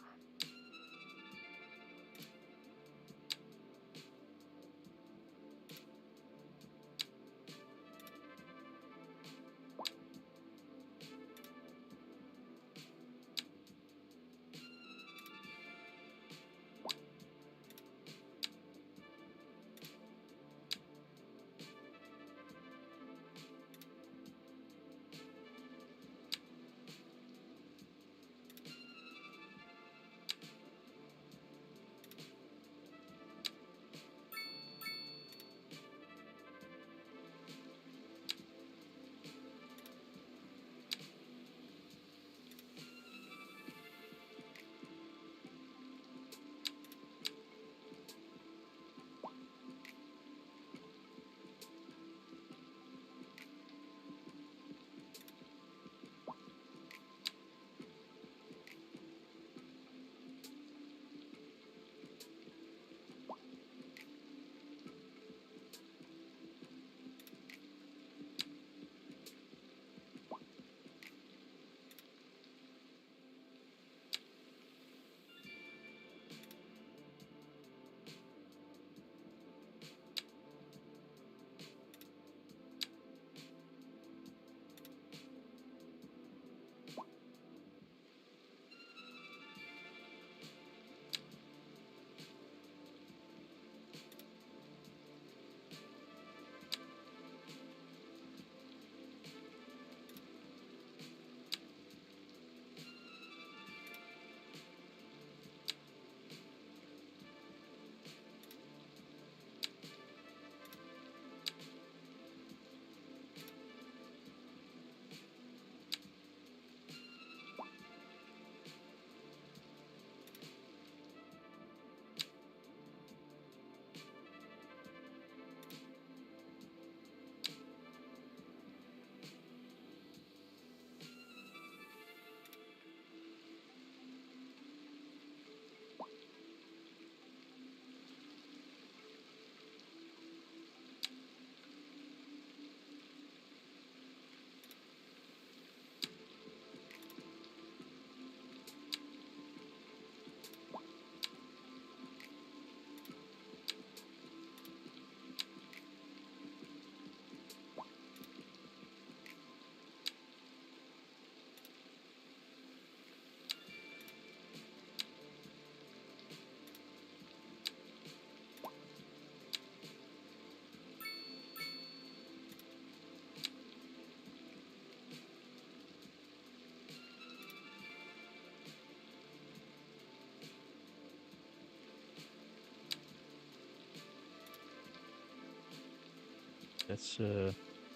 That's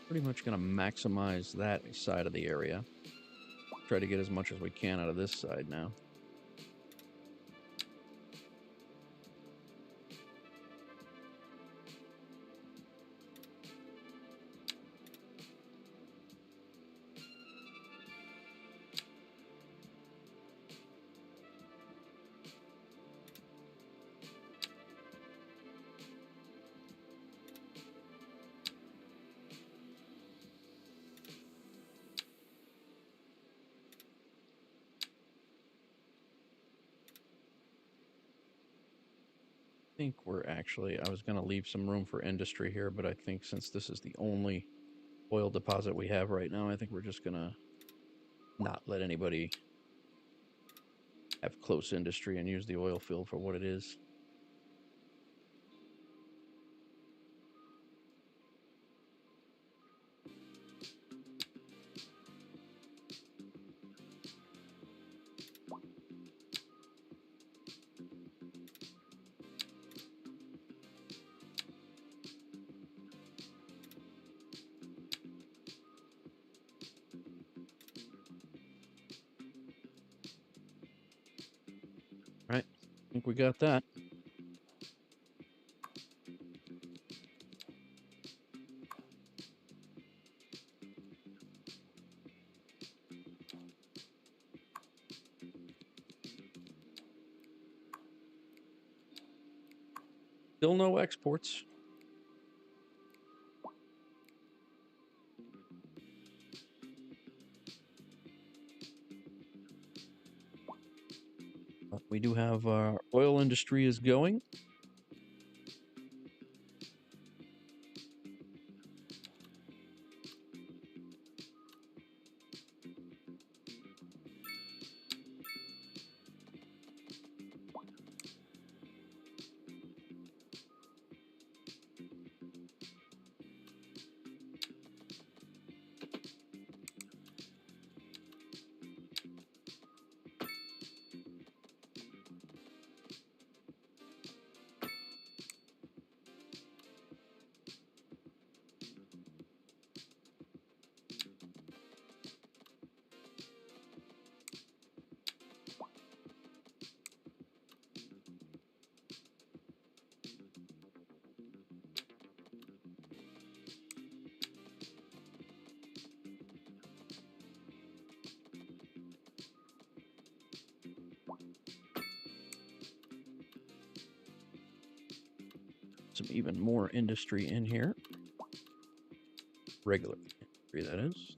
pretty much going to maximize that side of the area. Try to get as much as we can out of this side now. I think we're actually, I was going to leave some room for industry here, but I think since this is the only oil deposit we have right now, I think we're just going to not let anybody have close industry and use the oil field for what it is. Right, I think we got that. Still no exports. But we do have our oil industry is going. Some even more industry in here. Regular industry, that is.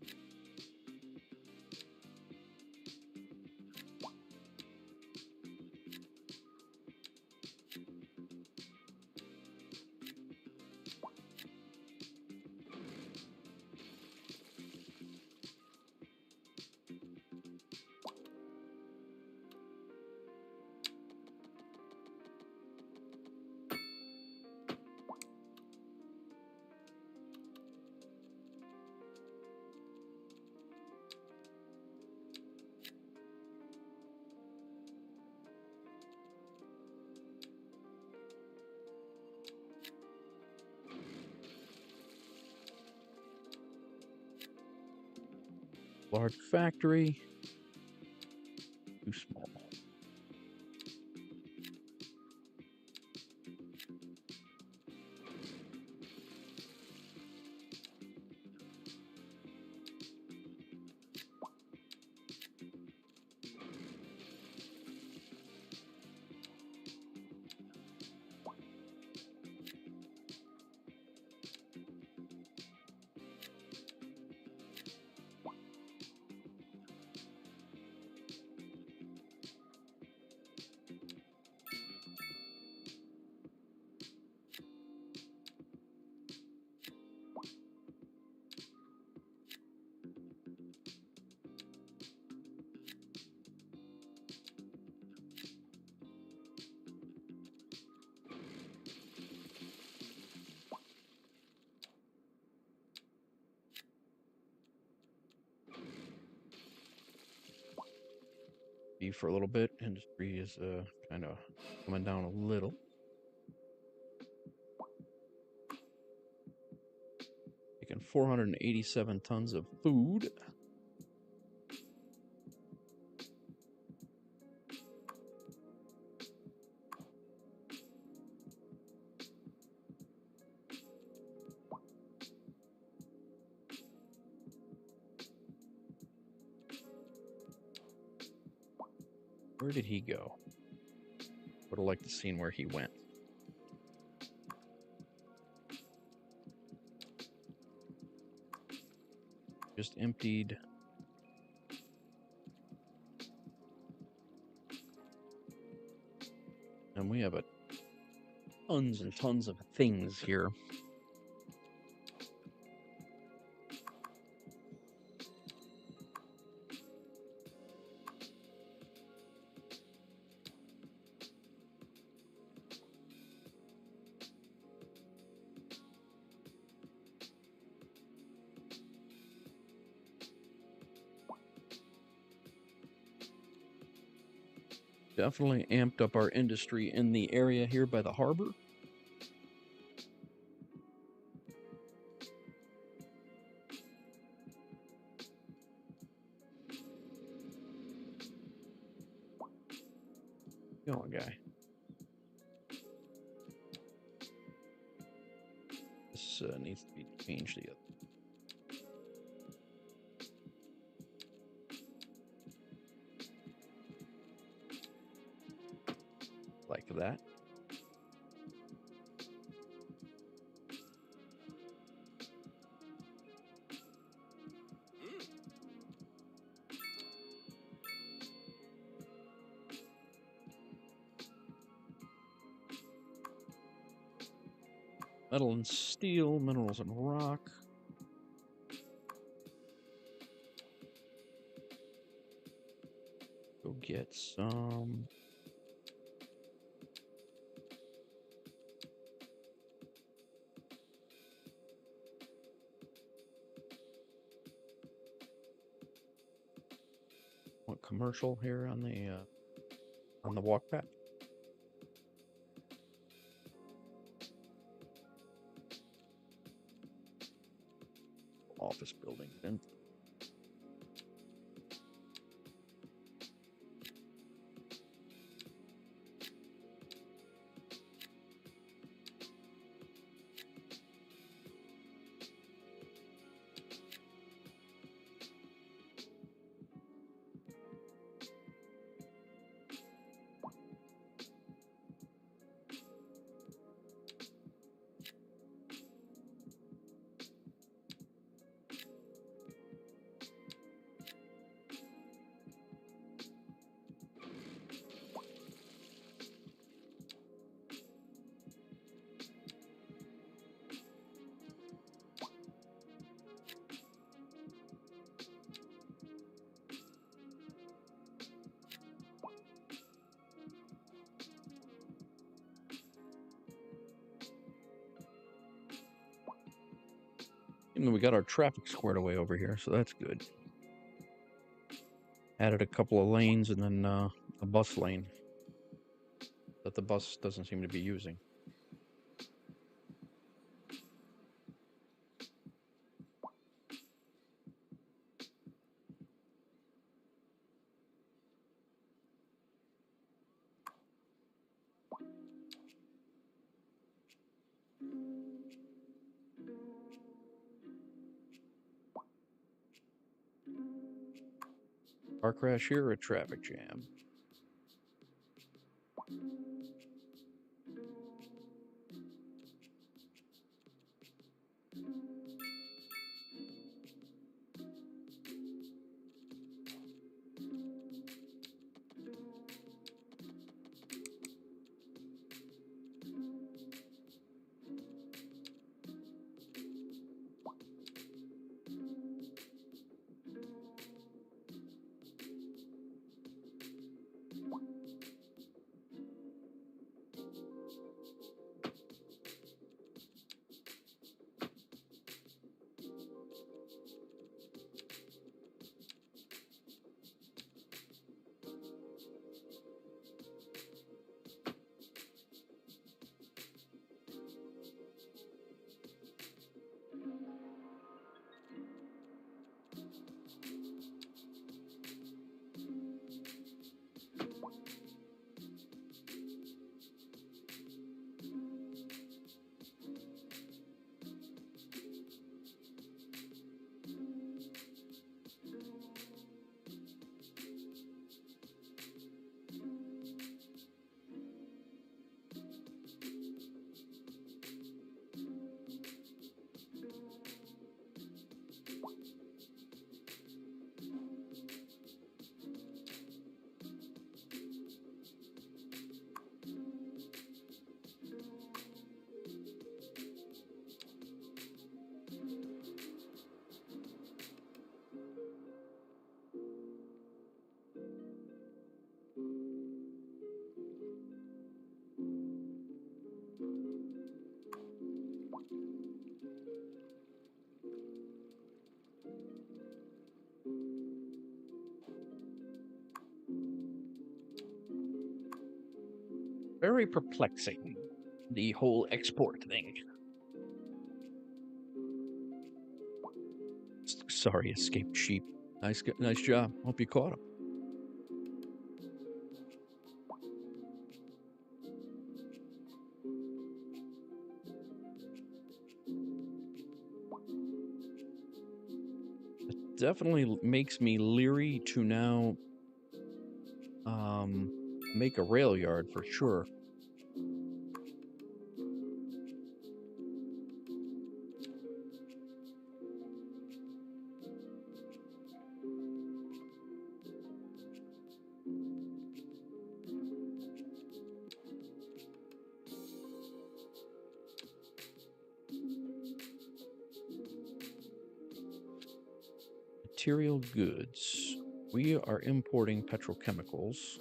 Large factory. Too small. Be for a little bit. Industry is kind of coming down a little. 487 tons of food. Where did he go? Would have liked to see where he went. Just emptied. And we have tons and tons of things here. Definitely amped up our industry in the area here by the harbor. Come on, guy. This needs to be changed together. Like that. Metal and steel, minerals and rock. Go get some. Want commercial here on the walk path. Office building then. And we got our traffic squared away over here, so that's good. Added a couple of lanes and then a bus lane that the bus doesn't seem to be using. Car crash here, a traffic jam. very perplexing, the whole export thing. Sorry, escaped sheep. Nice job. Hope you caught him. It definitely makes me leery to now make a rail yard for sure. Material goods. We are importing petrochemicals.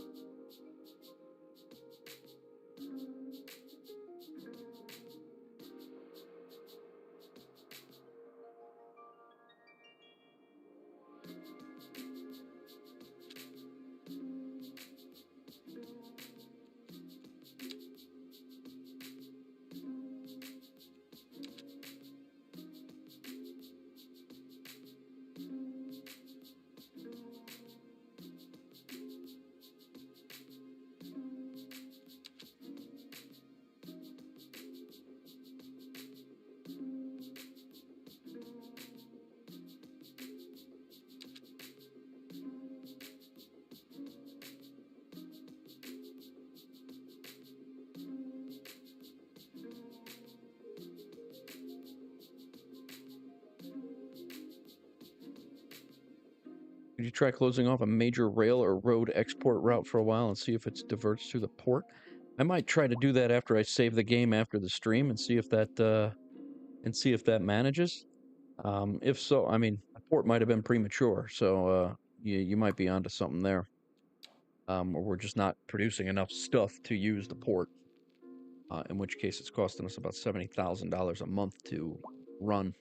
Could you try closing off a major rail or road export route for a while and see if it diverts to the port? I might try to do that after I save the game after the stream and see if that manages. If so, I mean, the port might have been premature, so you might be onto something there. Or we're just not producing enough stuff to use the port. In which case, it's costing us about $70,000 a month to run.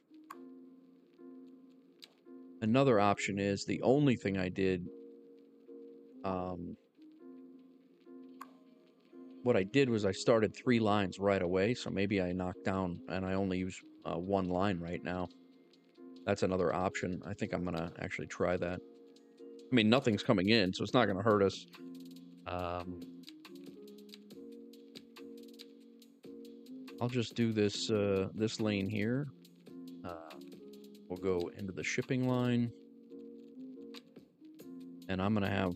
Another option is the only thing I did. What I did was I started 3 lines right away, so maybe I knocked down and I only use 1 line right now. That's another option. I think I'm gonna actually try that. I mean, nothing's coming in, so it's not gonna hurt us. I'll just do this this lane here. We'll go into the shipping line, and I'm gonna have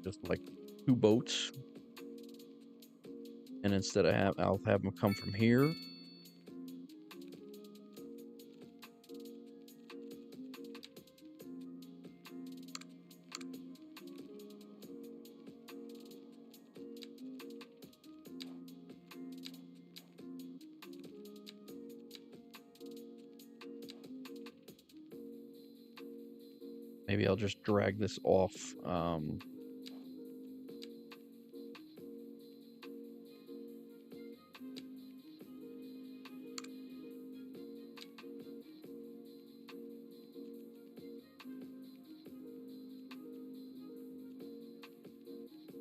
just like 2 boats. And instead I'll have them come from here. Maybe I'll just drag this off.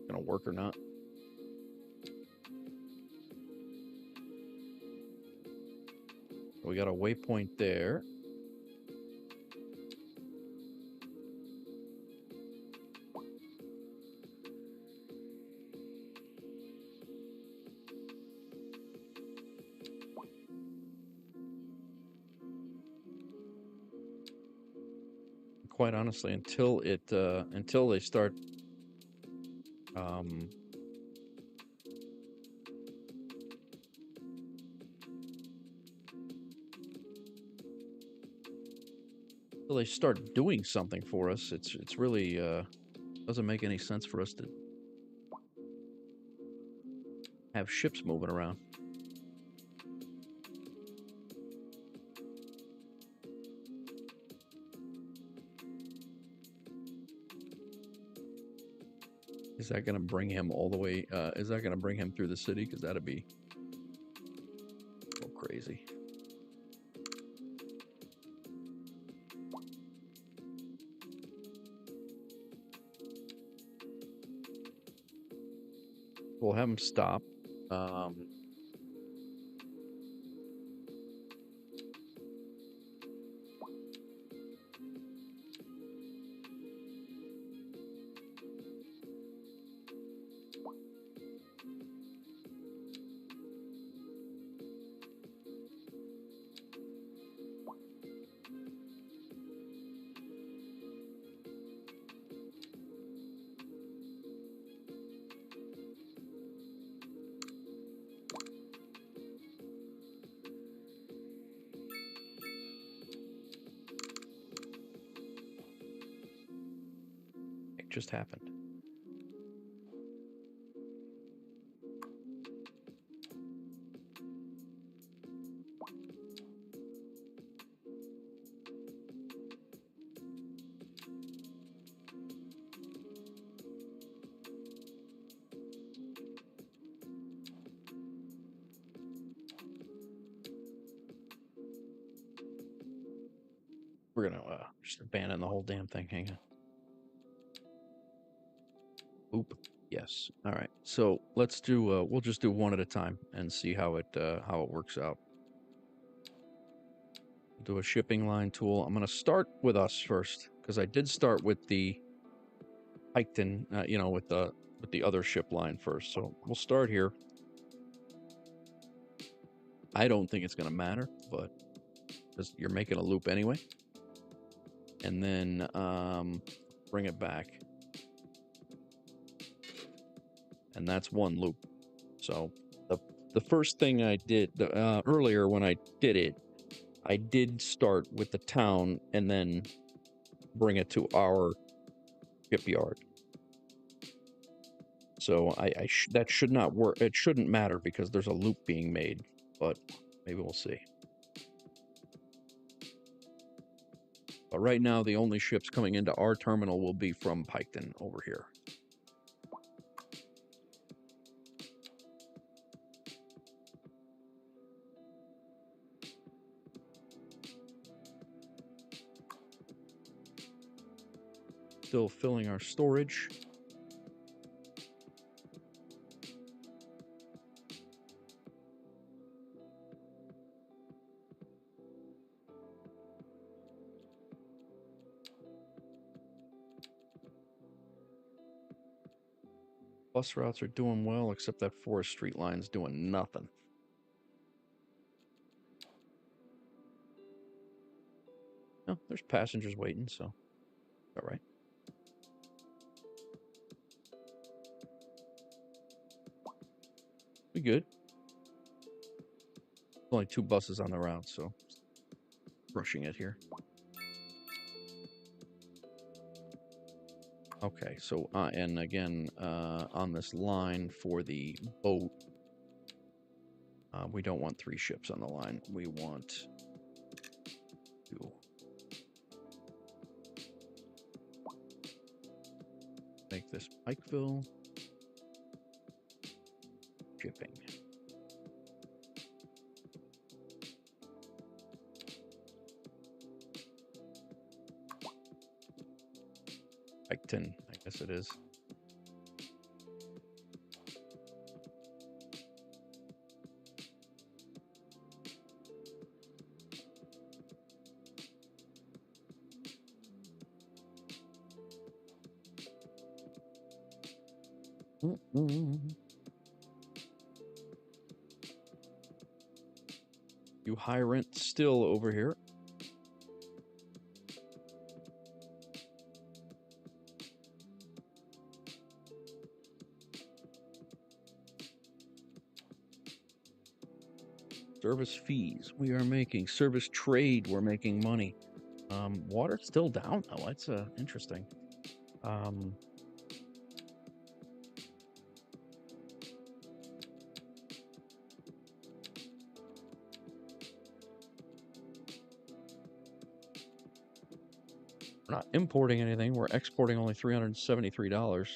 Gonna work or not. We got a waypoint there. Quite honestly, until they start until they start doing something for us, it's really doesn't make any sense for us to have ships moving around. Is that going to bring him all the way? Is that going to bring him through the city? Because that'd be a little crazy. We'll have them stop. It just happened. We're gonna just abandon the whole damn thing. Hang on. Oop. Yes. All right. So let's do. We'll just do one at a time and see how it works out. Do a shipping line tool. I'm gonna start with us first because I did start with the Piketon, you know, with the other ship line first. So we'll start here. I don't think it's gonna matter, but because you're making a loop anyway. And then bring it back. And that's one loop. So the first thing I did earlier when I did it, I did start with the town and then bring it to our shipyard. So that should not work. It shouldn't matter because there's a loop being made, but maybe we'll see. But right now, the only ships coming into our terminal will be from Piketon over here. Still filling our storage. Bus routes are doing well, except that Forest Street line's doing nothing. No, there's passengers waiting, so all right. We good. Only 2 buses on the route, so rushing it here. Okay, so and again on this line for the boat, we don't want 3 ships on the line. We want 2. Make this Pikeville shipping. Piketon, I guess it is. You high rent still over here. Service fees, we are making. Service trade, we're making money. Water still down though. That's interesting. We're not importing anything. We're exporting only $373.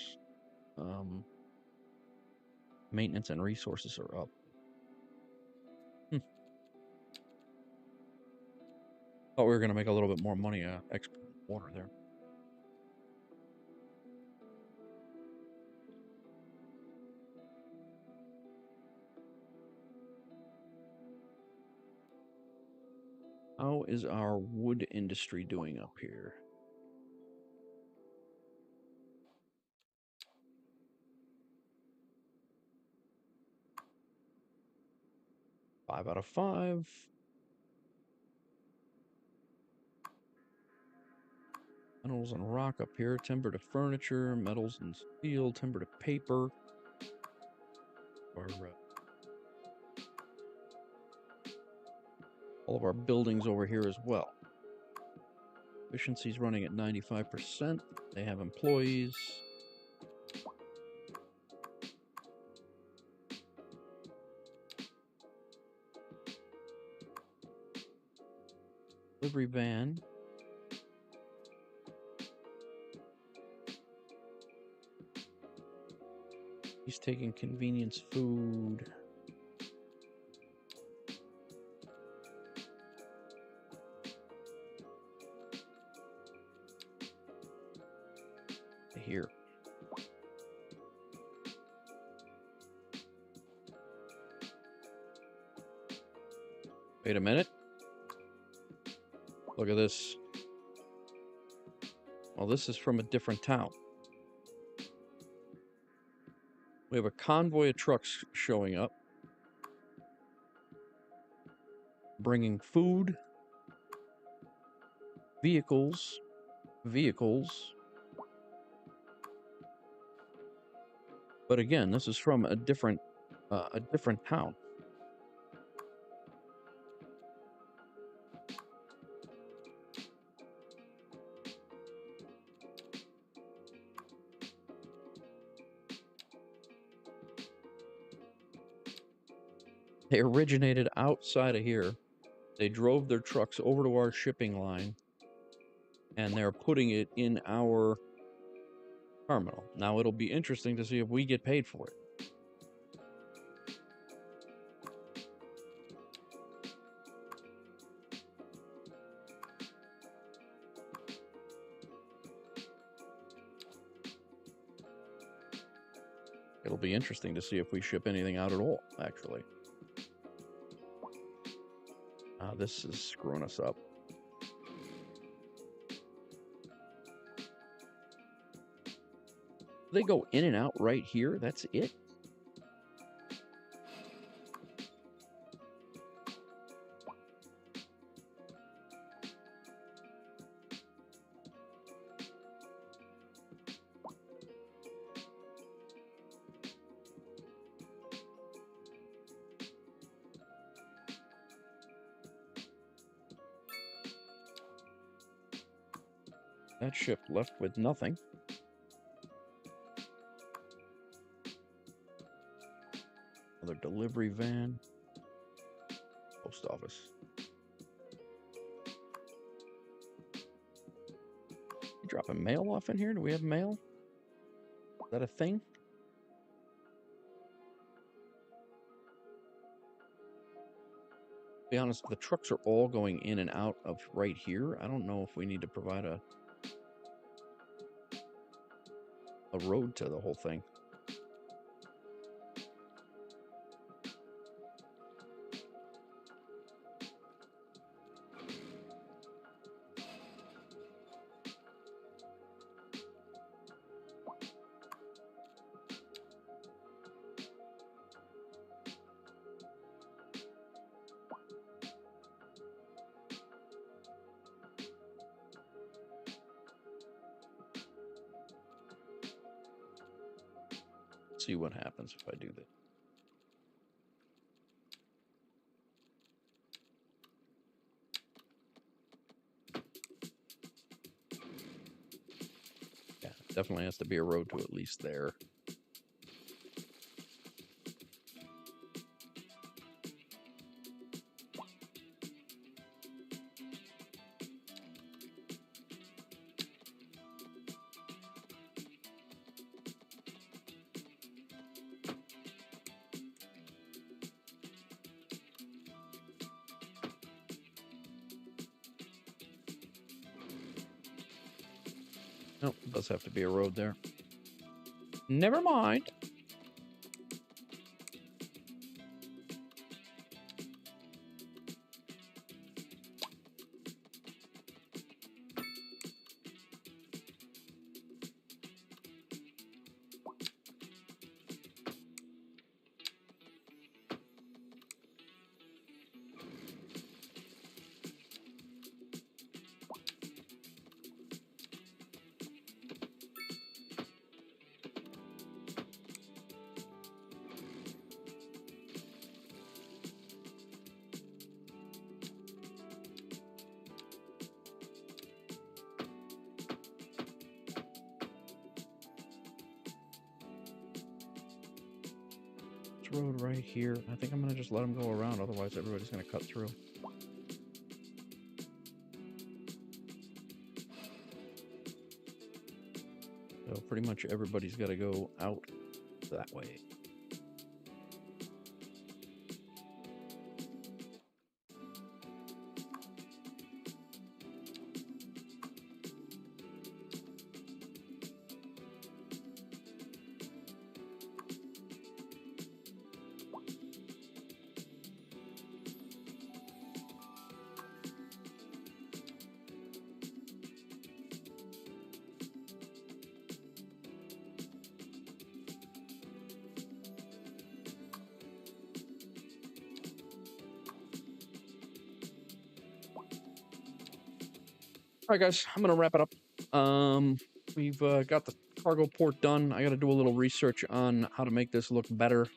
Maintenance and resources are up. Thought we were going to make a little bit more money exporting water there. is our wood industry doing up here? Five out of 5. Metals and rock up here. Timber to furniture. Metals and steel. Timber to paper. Or all of our buildings over here as well. Efficiency's running at 95%. They have employees. Delivery van. He's taking convenience food. Here. Wait a minute. Look at this. Well, this is from a different town. We have a convoy of trucks showing up, bringing food, vehicles. But again, this is from a different town. They originated outside of here. They drove their trucks over to our shipping line, and they're putting it in our terminal. Now, it'll be interesting to see if we get paid for it. It'll be interesting to see if we ship anything out at all, actually. This is screwing us up. They go in and out right here. That's it. That ship left with nothing. Another delivery van. Post office. You dropping mail off in here? Do we have mail? Is that a thing? To be honest, the trucks are all going in and out of right here. I don't know if we need to provide a road to the whole thing. See what happens if I do this. Yeah, definitely has to be a road to at least there. Nope, does have to be a road there. Never mind. this road right here. I think I'm going to just let them go around. Otherwise, everybody's going to cut through. So pretty much everybody's got to go out that way. All right, guys, I'm going to wrap it up. We've got the cargo port done. I got to do a little research on how to make this look better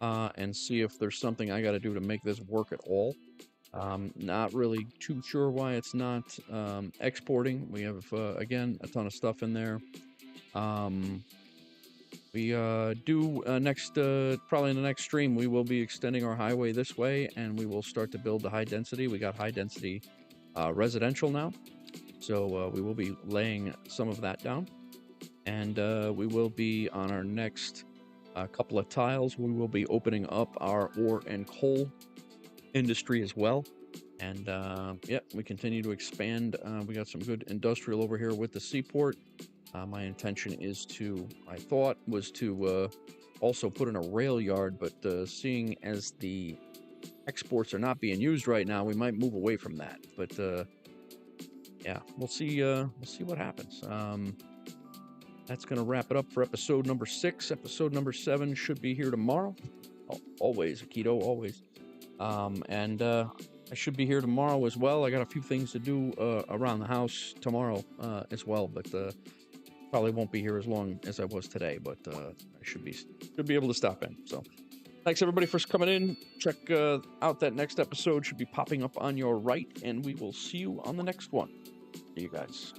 and see if there's something I got to do to make this work at all. Not really too sure why it's not exporting. We have, again, a ton of stuff in there. We do next, probably in the next stream, we will be extending our highway this way, and we will start to build the high density. We got high density residential now. So we will be laying some of that down, and we will be on our next couple of tiles. We will be opening up our ore and coal industry as well. And yeah, we continue to expand. We got some good industrial over here with the seaport. My intention is to, I thought, was to also put in a rail yard, but seeing as the exports are not being used right now, we might move away from that. But yeah, we'll see what happens. That's going to wrap it up for episode number 6. Episode number 7 should be here tomorrow. Oh, always, Akito, always. And I should be here tomorrow as well. I got a few things to do around the house tomorrow as well, but probably won't be here as long as I was today, but I should be able to stop in. So thanks everybody for coming in. Check out that next episode. Should be popping up on your right, and we will see you on the next one. See you guys.